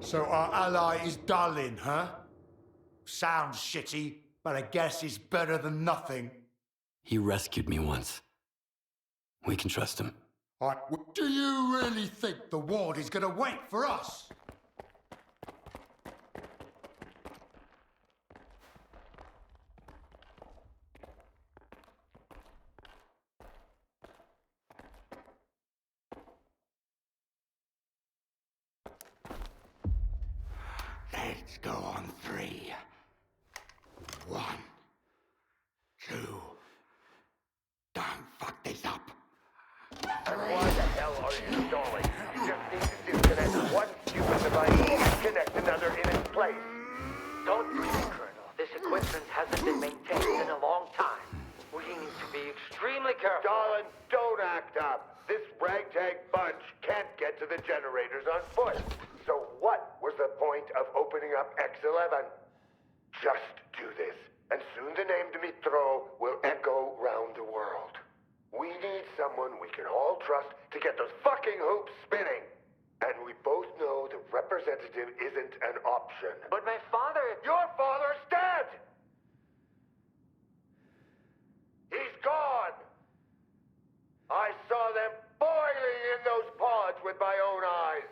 So our ally is Darlin, huh? Sounds shitty, but I guess it's better than nothing. He rescued me once. We can trust him. Do you really think the ward is gonna wait for us? Let's go on 3. 1, 2. Don't fuck this up. Why the hell are you stalling? You just need to disconnect one stupid device and connect another in its place. Don't worry, Colonel. This equipment hasn't been maintained in a long time. We need to be extremely careful. Darlin, don't act up. This ragtag bunch can't get to the generators on foot. So what was the point of opening up X11? Just do this, and soon the name Dmitro will echo round the world. We need someone we can all trust to get those fucking hoops spinning. And we both know the representative isn't an option. But my father... Your father's dead! He's gone! I saw them boiling in those pods with my own eyes.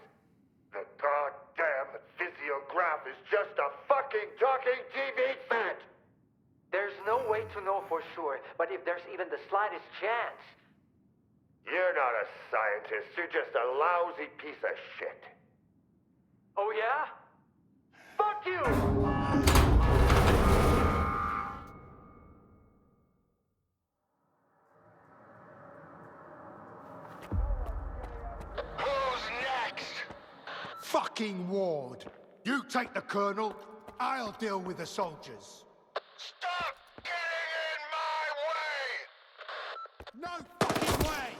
The goddamn physiograph is just a fucking talking TV set! There's no way to know for sure, but if there's even the slightest chance... You're not a scientist, you're just a lousy piece of shit. Oh yeah? Fuck you! Fucking ward. You take the colonel, I'll deal with the soldiers. Stop getting in my way! No fucking way!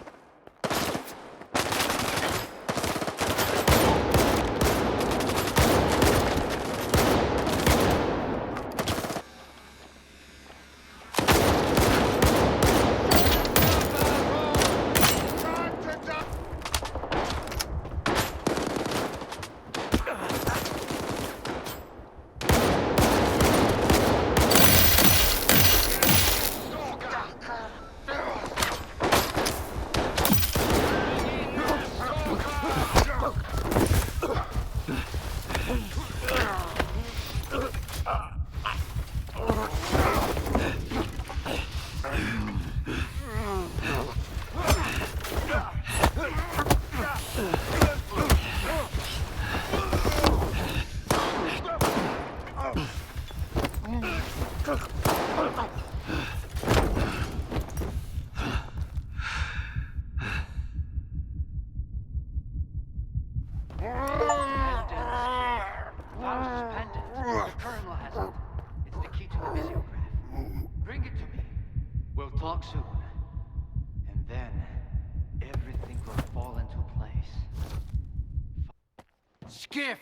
We'll talk soon. And then, everything will fall into place. Skiff,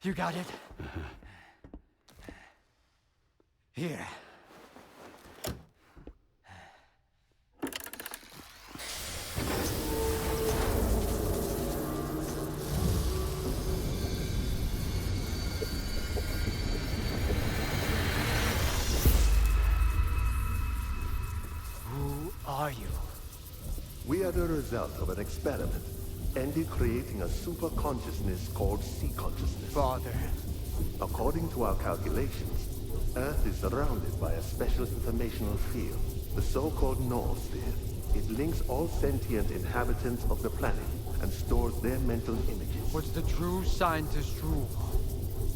You got it? Here. Who are you? We are the result of an experiment, ended creating a super consciousness called sea consciousness. Father. According to our calculations, Earth is surrounded by a special informational field, the so-called noosphere. It links all sentient inhabitants of the planet and stores their mental images. What's the true scientist rule?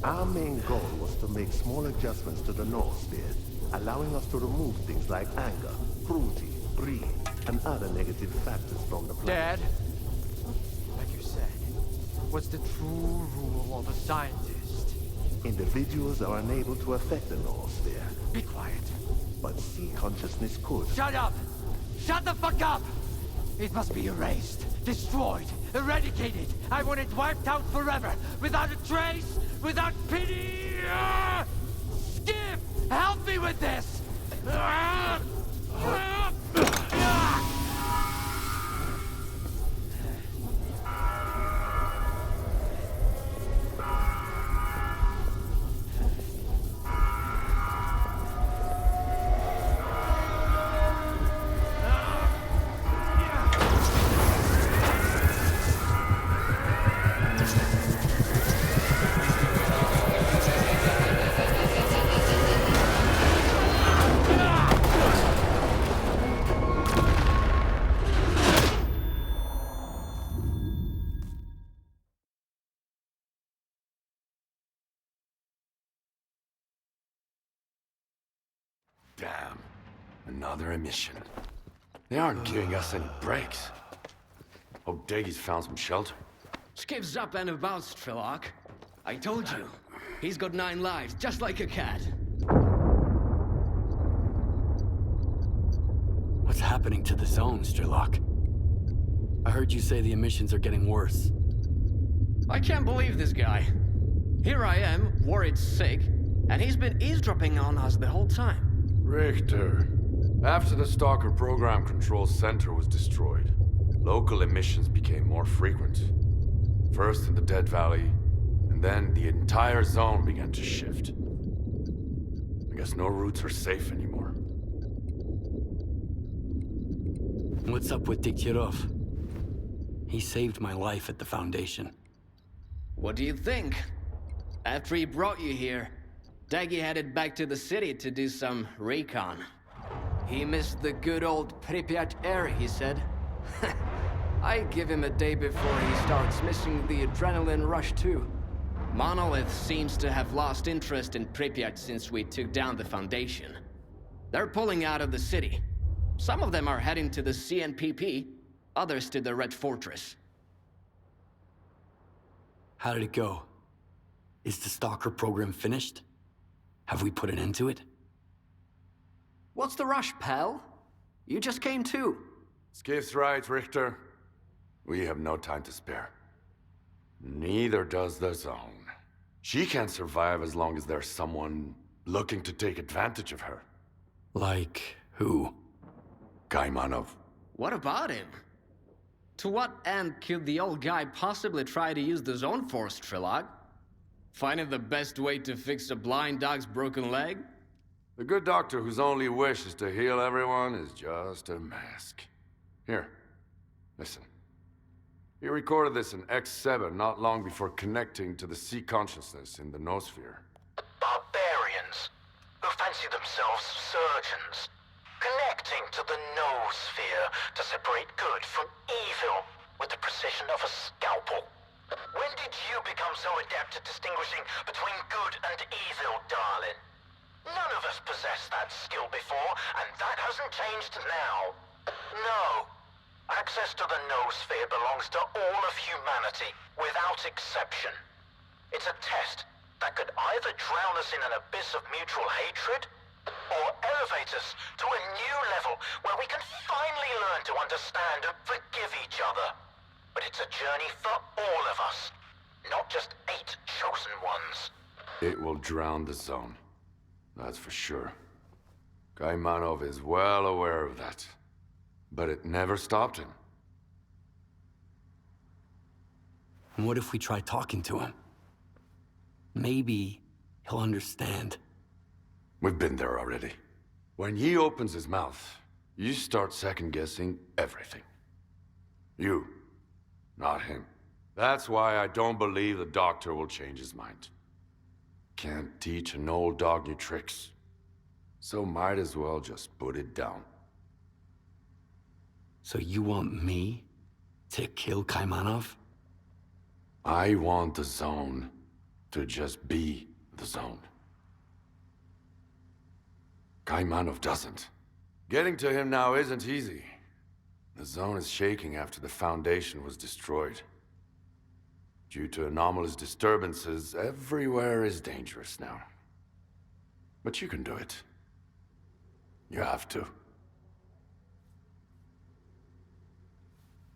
Our main goal was to make small adjustments to the noosphere, allowing us to remove things like anger, cruelty, greed, and other negative factors from the planet. Dad, like you said, what's the true rule of a scientist? Individuals are unable to affect the noosphere. Be quiet. But sea consciousness could. Shut up! Shut the fuck up! It must be erased, destroyed, eradicated. I want it wiped out forever, without a trace, without pity! Skip! Help me with this! Damn. Another emission. They aren't giving us any breaks. Hope Daggy's found some shelter. Skip's up and about, S.T.A.L.K.E.R. I told you. He's got 9 lives, just like a cat. What's happening to the zone, S.T.A.L.K.E.R? I heard you say the emissions are getting worse. I can't believe this guy. Here I am, worried sick, and he's been eavesdropping on us the whole time. Richter, after the STALKER program control center was destroyed, local emissions became more frequent. First in the Dead Valley, and then the entire zone began to shift. I guess no routes are safe anymore. What's up with Diktirov? He saved my life at the Foundation. What do you think? After he brought you here, Daggy headed back to the city to do some recon. He missed the good old Pripyat air, he said. I give him a day before he starts missing the adrenaline rush too. Monolith seems to have lost interest in Pripyat since we took down the Foundation. They're pulling out of the city. Some of them are heading to the CNPP, others to the Red Fortress. How did it go? Is the STALKER program finished? Have we put an end to it? What's the rush, pal? You just came too. Skiff's right, Richter. We have no time to spare. Neither does the zone. She can't survive as long as there's someone looking to take advantage of her. Like who? Gaimanov. What about him? To what end could the old guy possibly try to use the zone for, S.T.A.L.K.E.R? Finding the best way to fix a blind dog's broken leg? The good doctor whose only wish is to heal everyone is just a mask. Here, listen. He recorded this in X7 not long before connecting to the sea consciousness in the noosphere. Barbarians who fancy themselves surgeons, connecting to the noosphere to separate good from evil with the precision of a scalpel. When did you become so adept at distinguishing between good and evil, darling? None of us possessed that skill before, and that hasn't changed now. No. Access to the noosphere belongs to all of humanity, without exception. It's a test that could either drown us in an abyss of mutual hatred, or elevate us to a new level where we can finally learn to understand and forgive each other. But it's a journey for all of us, not just 8 chosen ones. It will drown the zone. That's for sure. Kaimanov is well aware of that. But it never stopped him. And what if we try talking to him? Maybe he'll understand. We've been there already. When he opens his mouth, you start second-guessing everything. You, not him. That's why I don't believe the doctor will change his mind. Can't teach an old dog new tricks. So might as well just put it down. So you want me to kill Kaimanov? I want the zone to just be the zone. Kaimanov doesn't. Getting to him now isn't easy. The zone is shaking after the Foundation was destroyed. Due to anomalous disturbances, everywhere is dangerous now. But you can do it. You have to.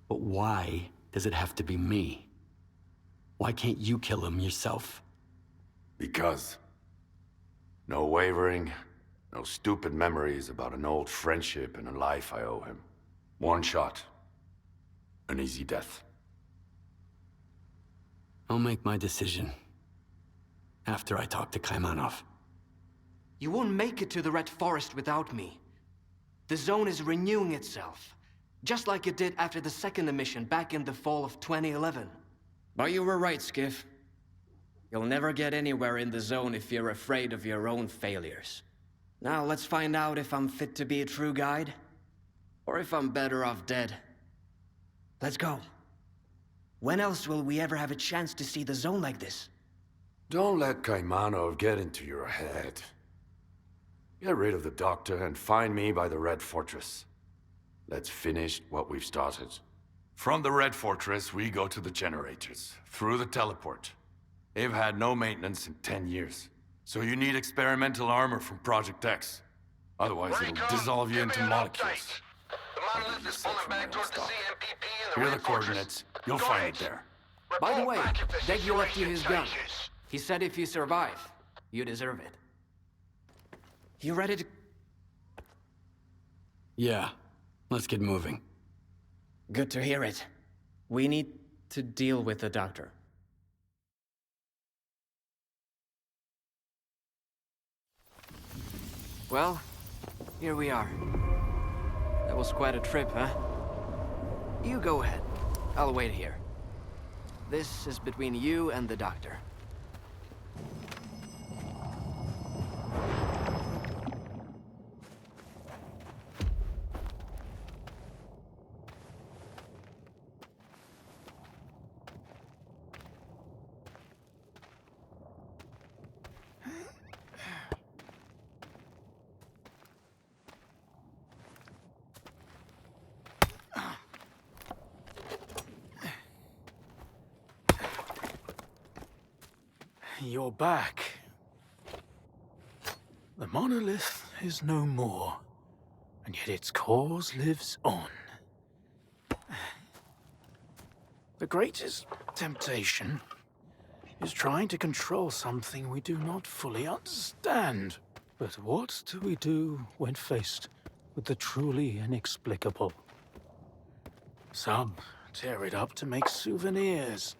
But why does it have to be me? Why can't you kill him yourself? Because. No wavering, no stupid memories about an old friendship and a life I owe him. One shot. An easy death. I'll make my decision after I talk to Kaimanov. You won't make it to the Red Forest without me. The zone is renewing itself, just like it did after the second emission back in the fall of 2011. But you were right, Skiff. You'll never get anywhere in the zone if you're afraid of your own failures. Now let's find out if I'm fit to be a true guide, or if I'm better off dead. Let's go. When else will we ever have a chance to see the zone like this? Don't let Kaimanov get into your head. Get rid of the doctor and find me by the Red Fortress. Let's finish what we've started. From the Red Fortress, we go to the generators, through the teleport. They've had no maintenance in 10 years. So you need experimental armor from Project X. Otherwise, it'll dissolve you into molecules. The monolith is pulling back toward the CMPP and the Here are the Red Fortress. coordinates. You'll find it there. By the way, Report back if the Deggy left you his situation gun. changes. He said if you survive, you deserve it. You ready to... Yeah, let's get moving. Good to hear it. We need to deal with the doctor. Well, here we are. That was quite a trip, huh? You go ahead. I'll wait here. This is between you and the doctor. You're back. The monolith is no more, and yet its cause lives on. The greatest temptation is trying to control something we do not fully understand. But what do we do when faced with the truly inexplicable? Some tear it up to make souvenirs.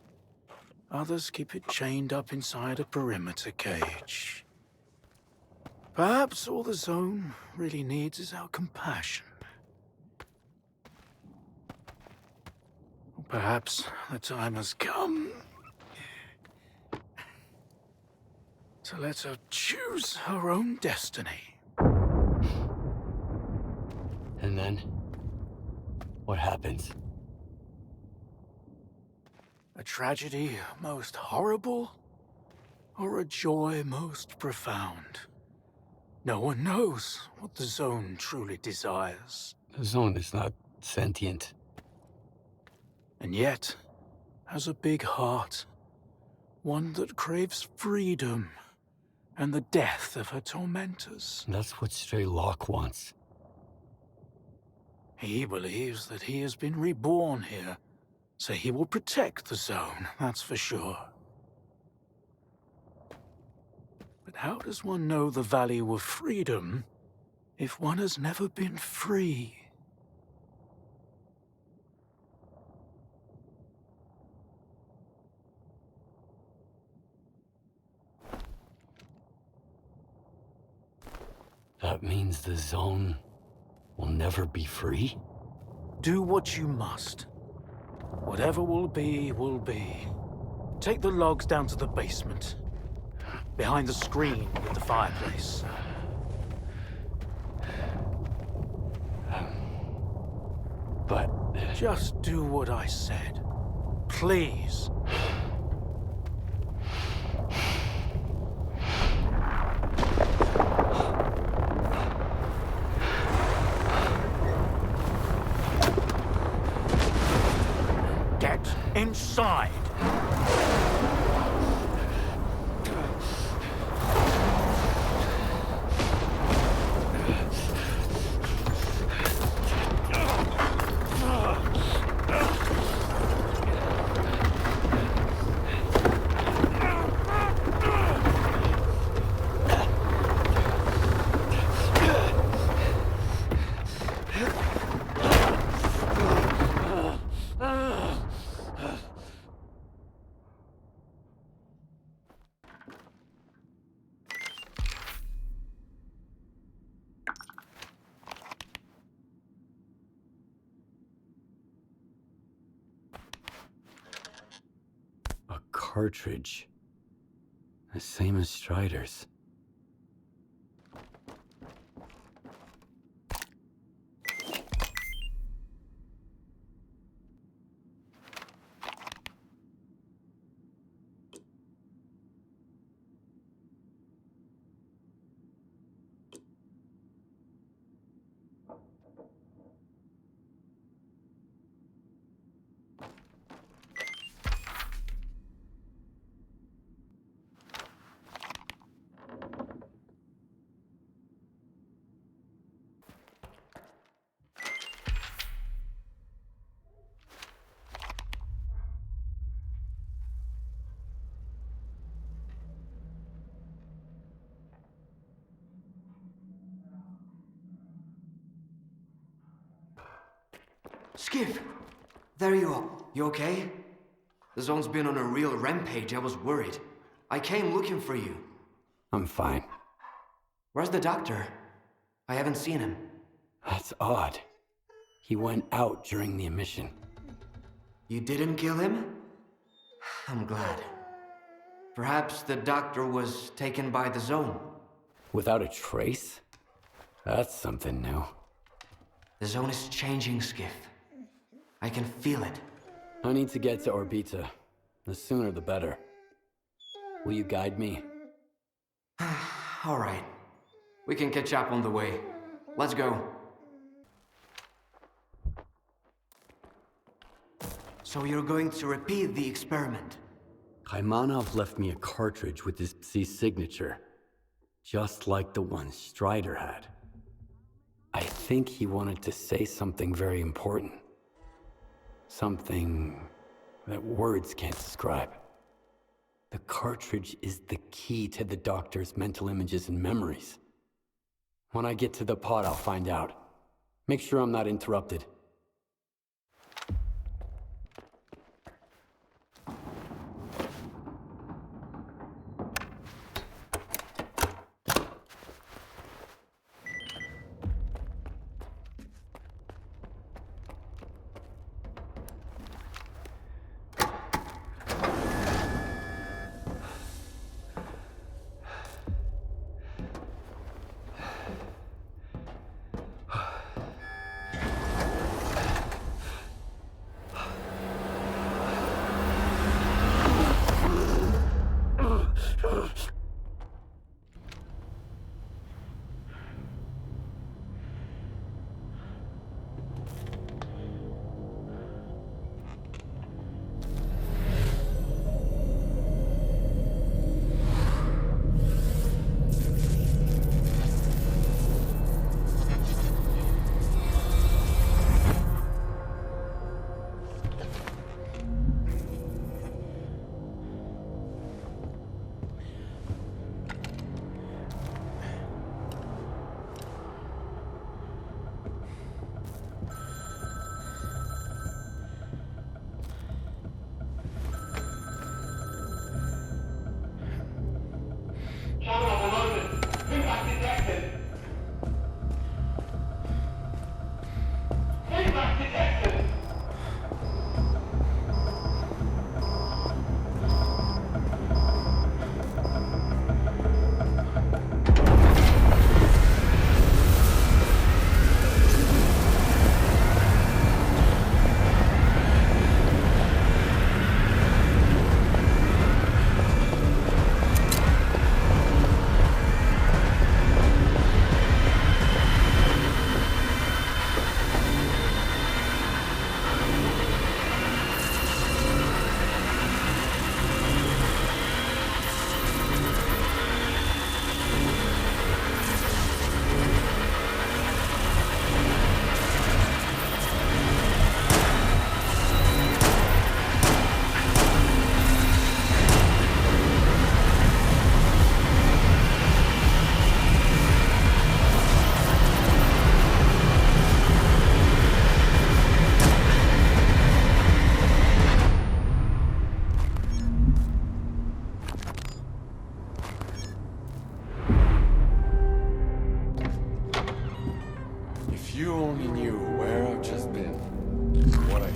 Others keep it chained up inside a perimeter cage. Perhaps all the zone really needs is our compassion. Or perhaps the time has come to let her choose her own destiny. And then, what happens? A tragedy most horrible, or a joy most profound? No one knows what the zone truly desires. The zone is not sentient. And yet, has a big heart. One that craves freedom and the death of her tormentors. That's what Stray Locke wants. He believes that he has been reborn here, so he will protect the zone, that's for sure. But how does one know the value of freedom if one has never been free? That means the zone will never be free? Do what you must. Whatever will be, will be. Take the logs down to the basement. Behind the screen with the fireplace. But... Just do what I said. Please. Get inside. Cartridge. The same as Strider's. Skiff! There you are. You okay? The zone's been on a real rampage. I was worried. I came looking for you. I'm fine. Where's the doctor? I haven't seen him. That's odd. He went out during the emission. You didn't kill him? I'm glad. Perhaps the doctor was taken by the zone. Without a trace? That's something new. The zone is changing, Skiff. I can feel it. I need to get to Orbita. The sooner the better. Will you guide me? All right. We can catch up on the way. Let's go. So you're going to repeat the experiment? Kaimanov left me a cartridge with his Psi signature. Just like the one Strider had. I think he wanted to say something very important. Something that words can't describe. The cartridge is the key to the doctor's mental images and memories. When I get to the pod, I'll find out. Make sure I'm not interrupted.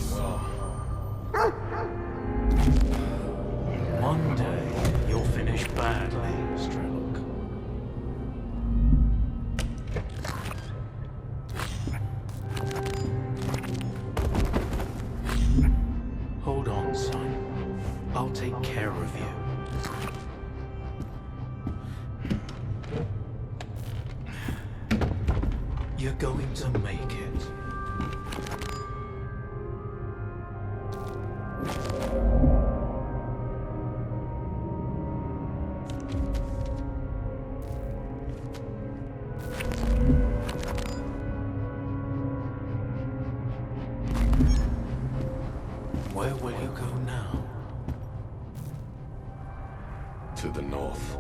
this. One day, you'll finish badly, Strelok. Hold on, son. I'll take care of you. You're going to make it. Where will you go now? To the north.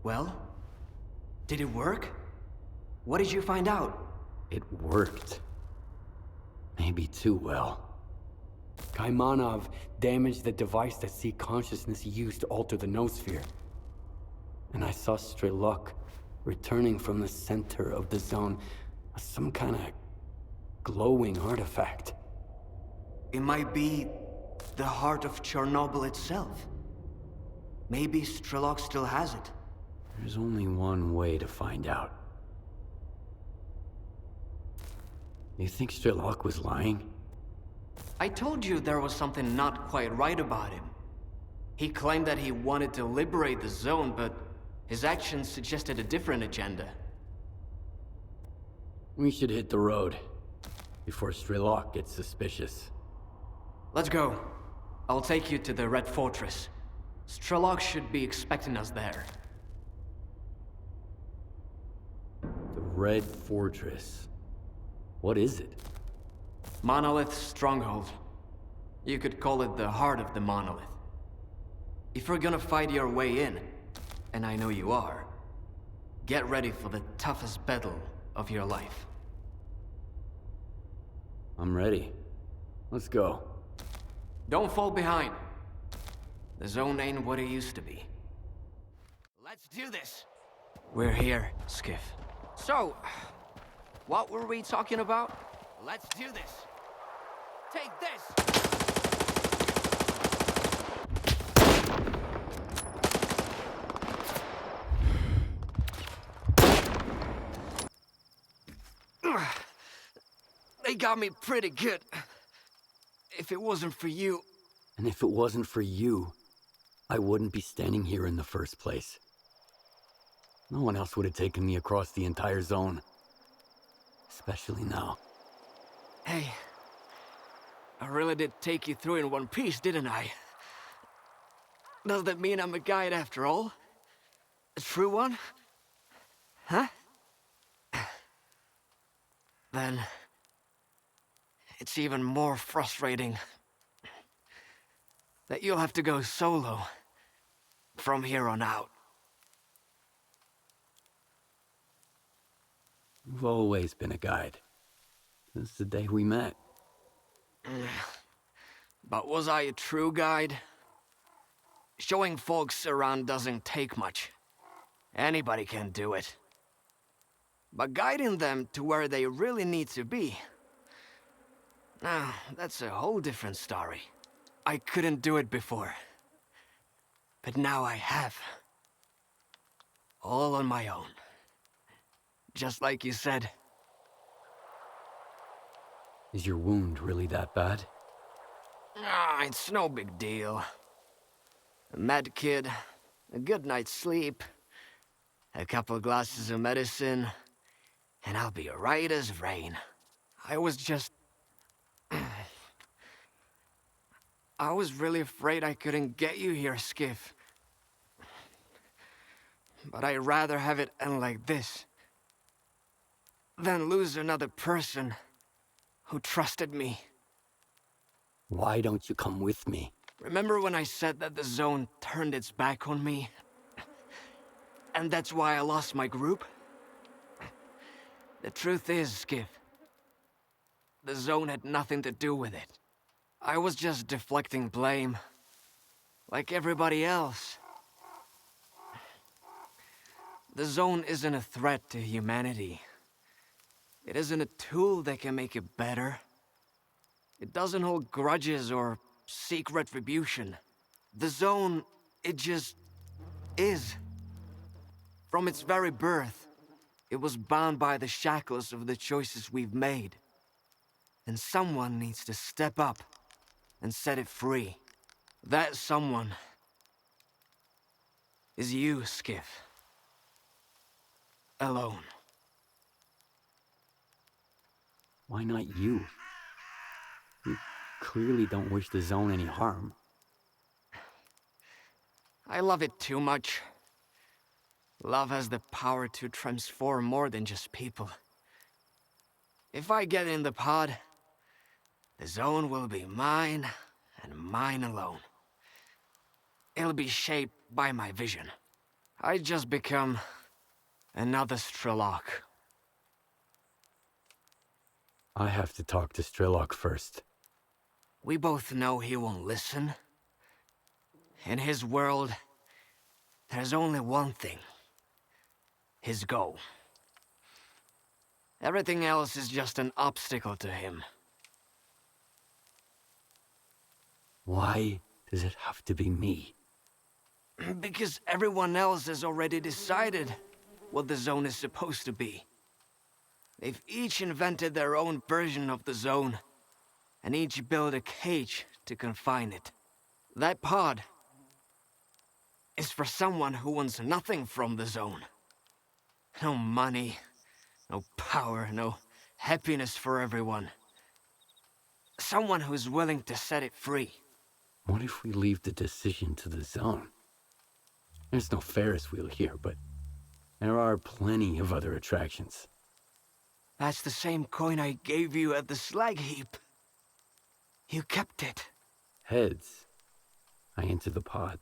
Well? Did it work? What did you find out? It worked. Maybe too well. Kaimanov damaged the device that Sea Consciousness used to alter the noosphere. And I saw S.T.A.L.K.E.R returning from the center of the zone as some kind of glowing artifact. It might be the heart of Chornobyl itself. Maybe S.T.A.L.K.E.R still has it. There's only one way to find out. You think S.T.A.L.K.E.R was lying? I told you there was something not quite right about him. He claimed that he wanted to liberate the zone, but his actions suggested a different agenda. We should hit the road before S.T.A.L.K.E.R gets suspicious. Let's go. I'll take you to the Red Fortress. S.T.A.L.K.E.R should be expecting us there. The Red Fortress. What is it? Monolith stronghold. You could call it the heart of the monolith. If you're gonna fight your way in, and I know you are, get ready for the toughest battle of your life. I'm ready. Let's go. Don't fall behind. The zone ain't what it used to be. Let's do this. We're here, Skiff. So, what were we talking about? Let's do this. Take this! They got me pretty good. If it wasn't for you... And if it wasn't for you, I wouldn't be standing here in the first place. No one else would have taken me across the entire zone. Especially now. Hey, I really did take you through in one piece, didn't I? Does that mean I'm a guide after all? A true one? Huh? Then... it's even more frustrating that you'll have to go solo from here on out. You've always been a guide. Since the day we met. But was I a true guide? Showing folks around doesn't take much. Anybody can do it. But guiding them to where they really need to be... now, that's a whole different story. I couldn't do it before. But now I have. All on my own. Just like you said. Is your wound really that bad? Ah, it's no big deal. A med kit, a good night's sleep, a couple glasses of medicine, and I'll be right as rain. I was just... I was really afraid I couldn't get you here, Skiff. But I'd rather have it end like this than lose another person who trusted me. Why don't you come with me? Remember when I said that the zone turned its back on me? And that's why I lost my group? The truth is, Skiff, the Zone had nothing to do with it. I was just deflecting blame, like everybody else. The Zone isn't a threat to humanity. It isn't a tool that can make it better. It doesn't hold grudges or seek retribution. The Zone, it just is. From its very birth, it was bound by the shackles of the choices we've made. And someone needs to step up and set it free. That someone is you, Skiff. Alone. Why not you? You clearly don't wish the Zone any harm. I love it too much. Love has the power to transform more than just people. If I get in the pod, the Zone will be mine, and mine alone. It'll be shaped by my vision. I just become another S.T.A.L.K.E.R. I have to talk to S.T.A.L.K.E.R first. We both know he won't listen. In his world, there's only one thing. His goal. Everything else is just an obstacle to him. Why does it have to be me? Because everyone else has already decided what the Zone is supposed to be. They've each invented their own version of the Zone, and each built a cage to confine it. That pod is for someone who wants nothing from the Zone. No money, no power, no happiness for everyone. Someone who's willing to set it free. What if we leave the decision to the Zone? There's no Ferris wheel here, but there are plenty of other attractions. That's the same coin I gave you at the slag heap. You kept it. Heads, I enter the pod.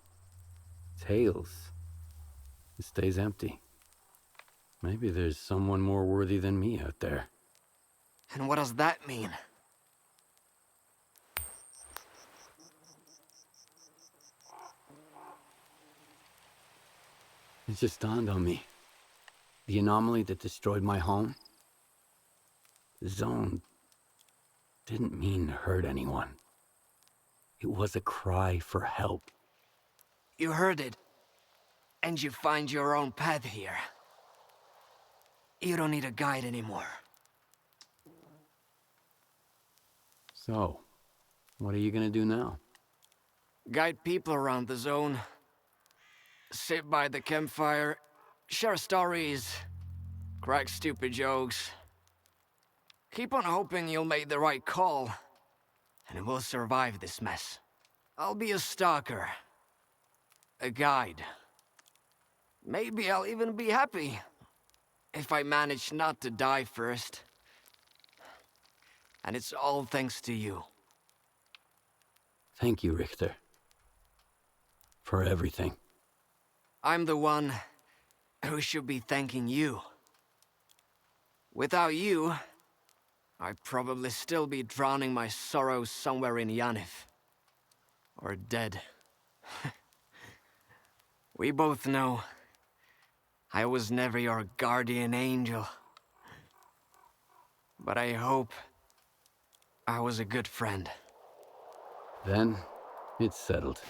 Tails, it stays empty. Maybe there's someone more worthy than me out there. And what does that mean? It just dawned on me. The anomaly that destroyed my home? The Zone didn't mean to hurt anyone. It was a cry for help. You heard it. And you find your own path here. You don't need a guide anymore. So, what are you gonna do now? Guide people around the Zone. Sit by the campfire. Share stories. Crack stupid jokes. Keep on hoping you'll make the right call. And we'll survive this mess. I'll be a stalker. A guide. Maybe I'll even be happy. If I manage not to die first. And it's all thanks to you. Thank you, Richter. For everything. I'm the one who should be thanking you. Without you, I'd probably still be drowning my sorrows somewhere in Yanif. Or dead. We both know I was never your guardian angel. But I hope I was a good friend. Then, it's settled.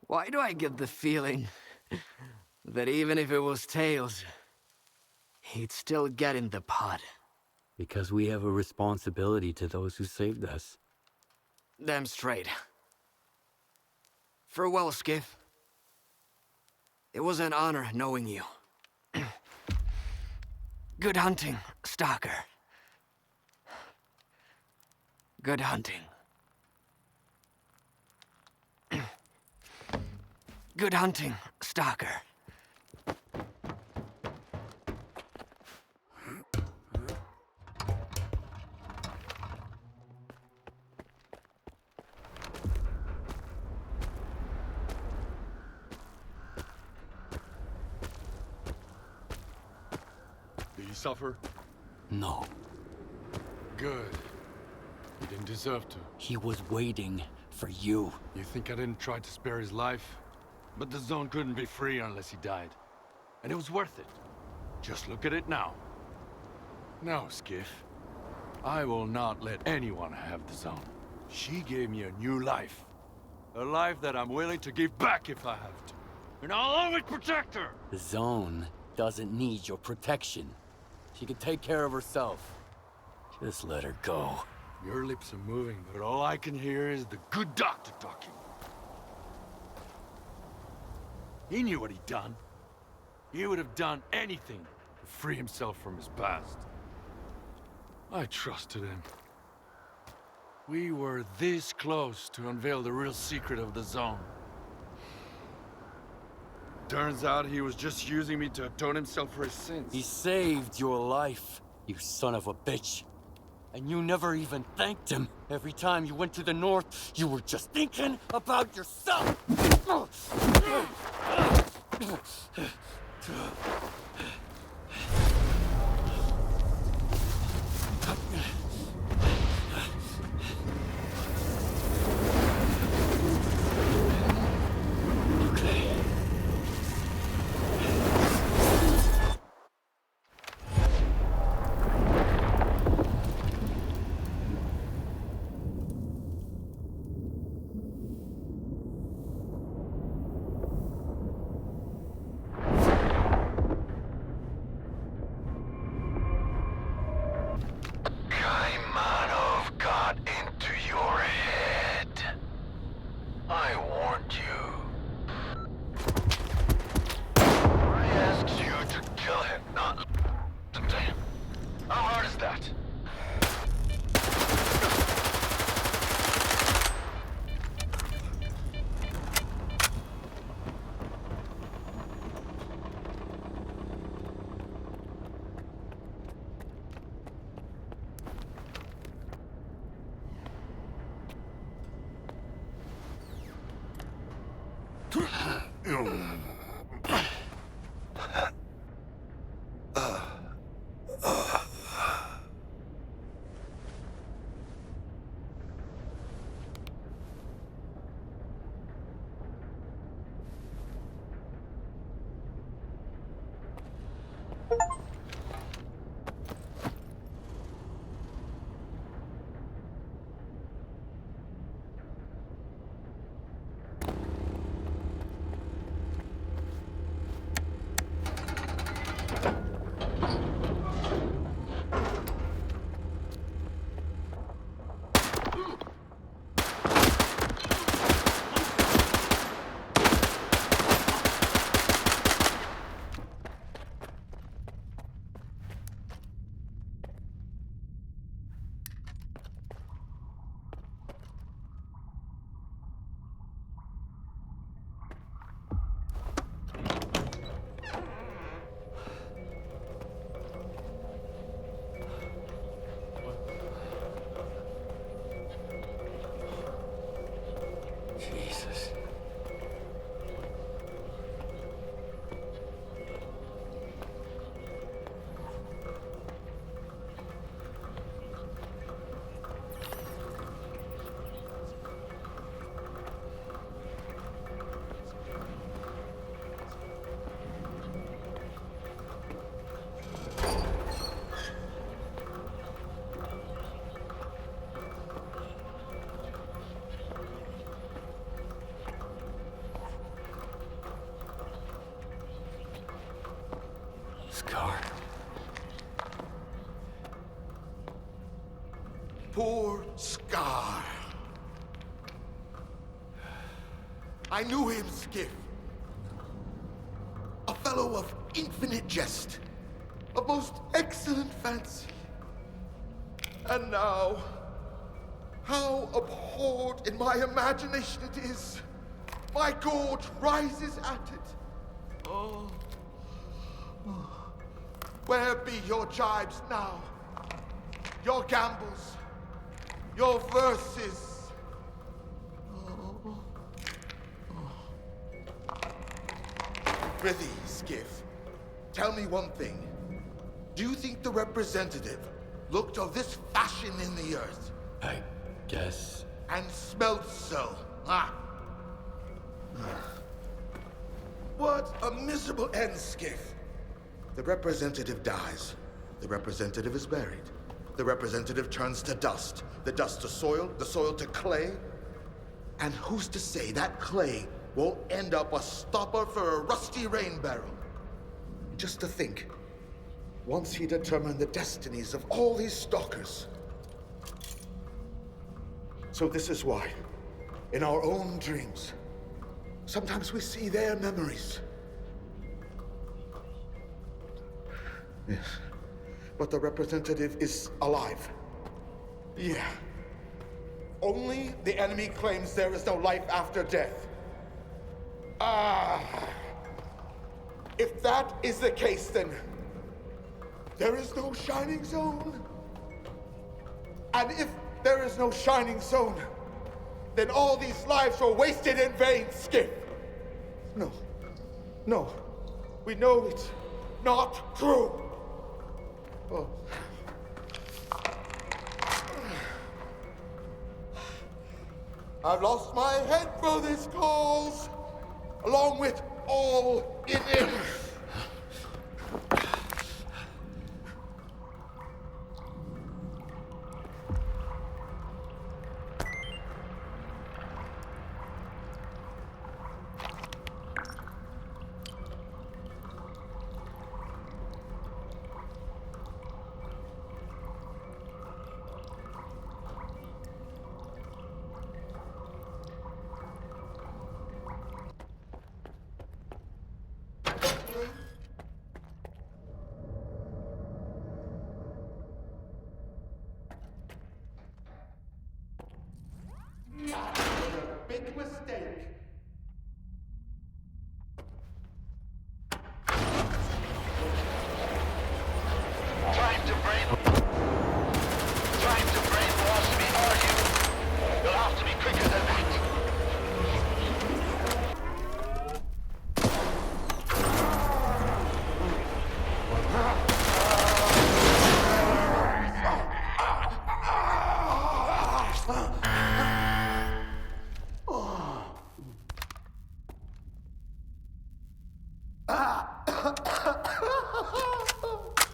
Why do I get the feeling that even if it was Tails, he'd still get in the pod? Because we have a responsibility to those who saved us. Damn straight. Farewell, Skiff. It was an honor knowing you. Good hunting, Stalker. Good hunting. Good hunting, Stalker. Did he suffer? No. Good. He didn't deserve to. He was waiting for you. You think I didn't try to spare his life? But the zone couldn't be free unless he died. And it was worth it. Just look at it now. No, Skiff. I will not let anyone have the zone. She gave me a new life. A life that I'm willing to give back if I have to. And I'll always protect her! The zone doesn't need your protection. She can take care of herself. Just let her go. Your lips are moving, but all I can hear is the good doctor talking. He knew what he'd done. He would have done anything to free himself from his past. I trusted him. We were this close to unveil the real secret of the zone. Turns out he was just using me to atone himself for his sins. He saved your life, you son of a bitch. And you never even thanked him. Every time you went to the north, you were just thinking about yourself. Scar. Poor Scar. I knew him, Skiff. A fellow of infinite jest, of most excellent fancy. And now, how abhorred in my imagination it is. My gorge rises at it. Oh. Where be your jibes now? Your gambles? Your verses? Prithee, Skiff, tell me one thing. Do you think the representative, looked of this fashion in the earth. I guess. And smelt so. Ah. What a miserable end, Skiff. The representative dies. The representative is buried. The representative turns to dust. The dust to soil, the soil to clay. And who's to say that clay won't end up a stopper for a rusty rain barrel? Just to think, once he determined the destinies of all these stalkers. So this is why, in our own dreams, sometimes we see their memories. Yes. But the representative is alive. Yeah. Only the enemy claims there is no life after death. If that is the case, then there is no shining zone. And if there is no shining zone, then all these lives were wasted in vain, Skip. No. No. We know it's not true. Oh. I've lost my head for this cause, along with all in it. Big mistake. Trying to brainwash me, are you? You'll have to be quicker than that.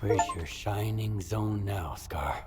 Where's your shining zone now, Scar?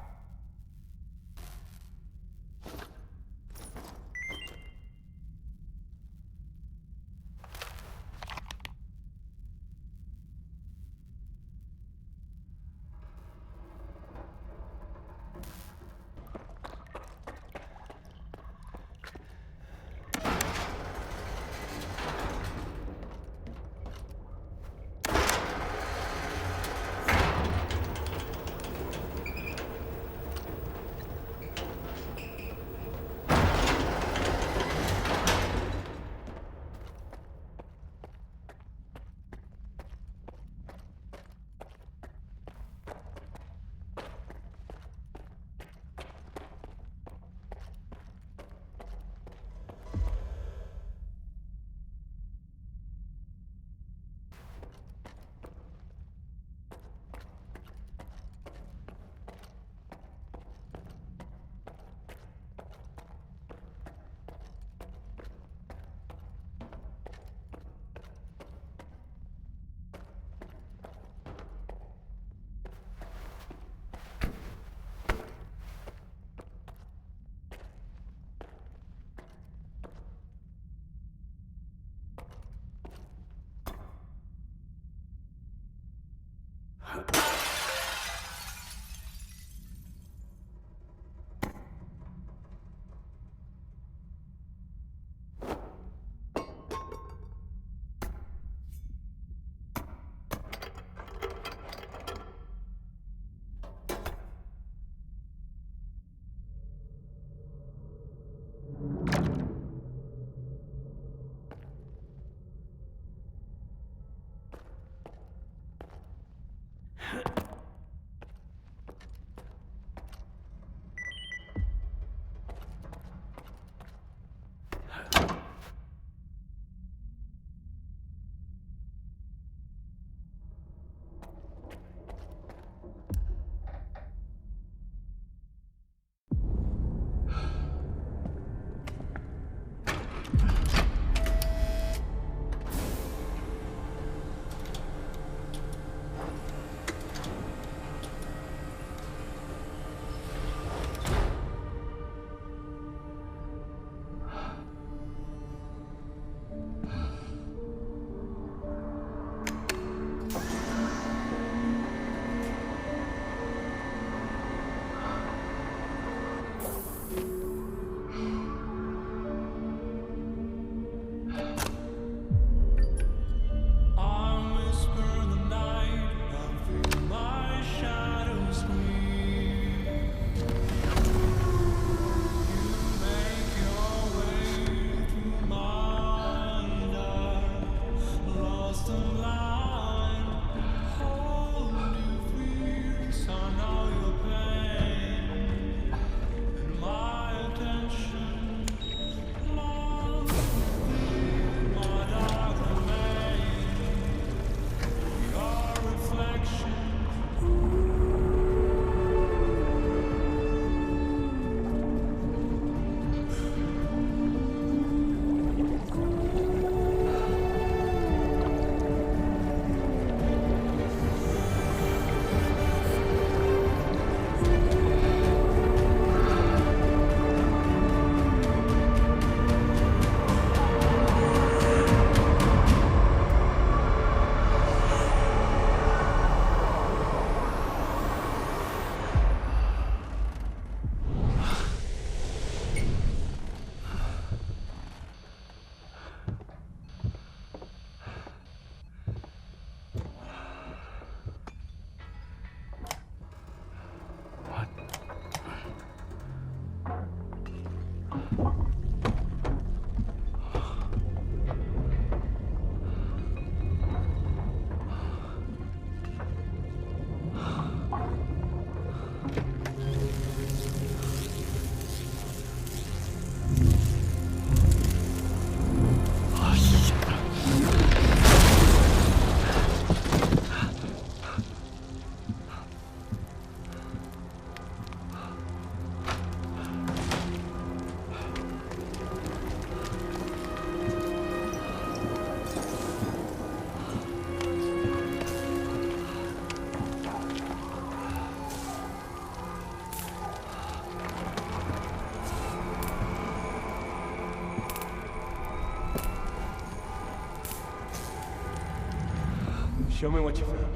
Show me what you found.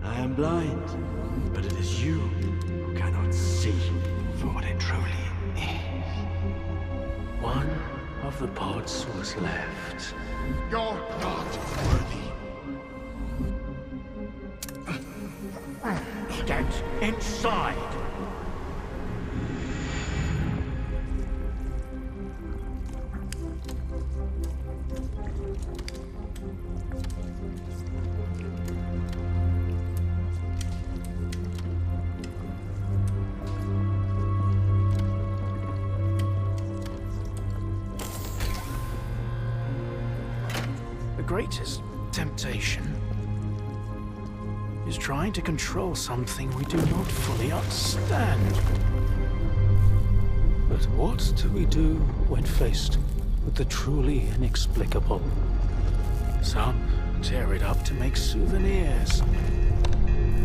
I am blind, but it is you who cannot see for what it truly is. One of the pods was left. You're not worthy. Get inside! The greatest temptation is trying to control something we do not fully understand. But what do we do when faced with the truly inexplicable? Some tear it up to make souvenirs.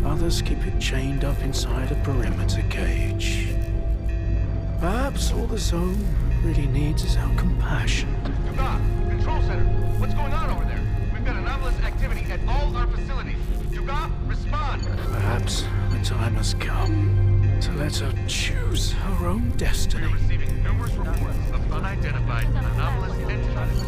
Others keep it chained up inside a perimeter cage. Perhaps all the zone really needs is our compassion. Dugas, Control Center, what's going on over there? We've got anomalous activity at all our facilities. Dugas, respond! Perhaps the time has come to let her choose her own destiny. We're receiving numerous reports of unidentified anomalous entities.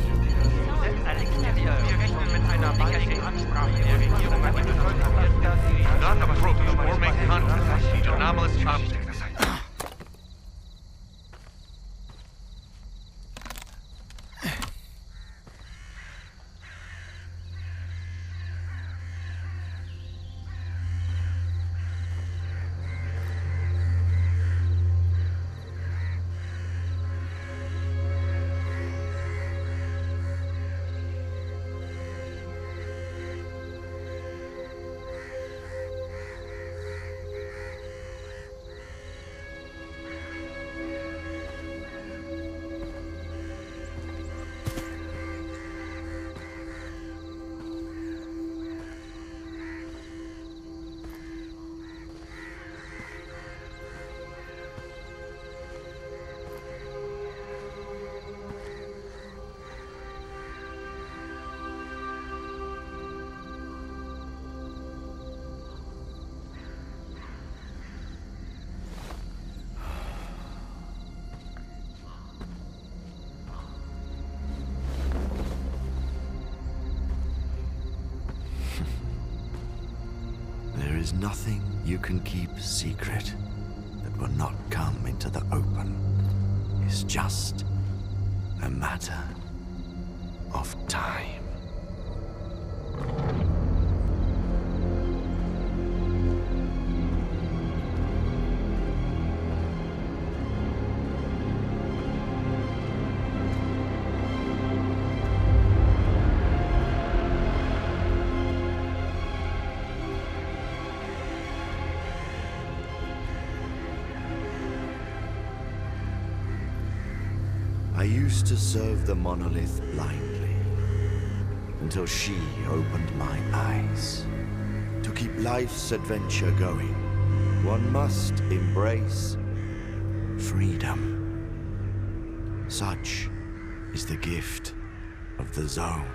Do not approach or make contact with anomalous objects. There is nothing you can keep secret that will not come into the open. It's just a matter of time. I used to serve the monolith blindly, until she opened my eyes. To keep life's adventure going, one must embrace freedom. Such is the gift of the Zone.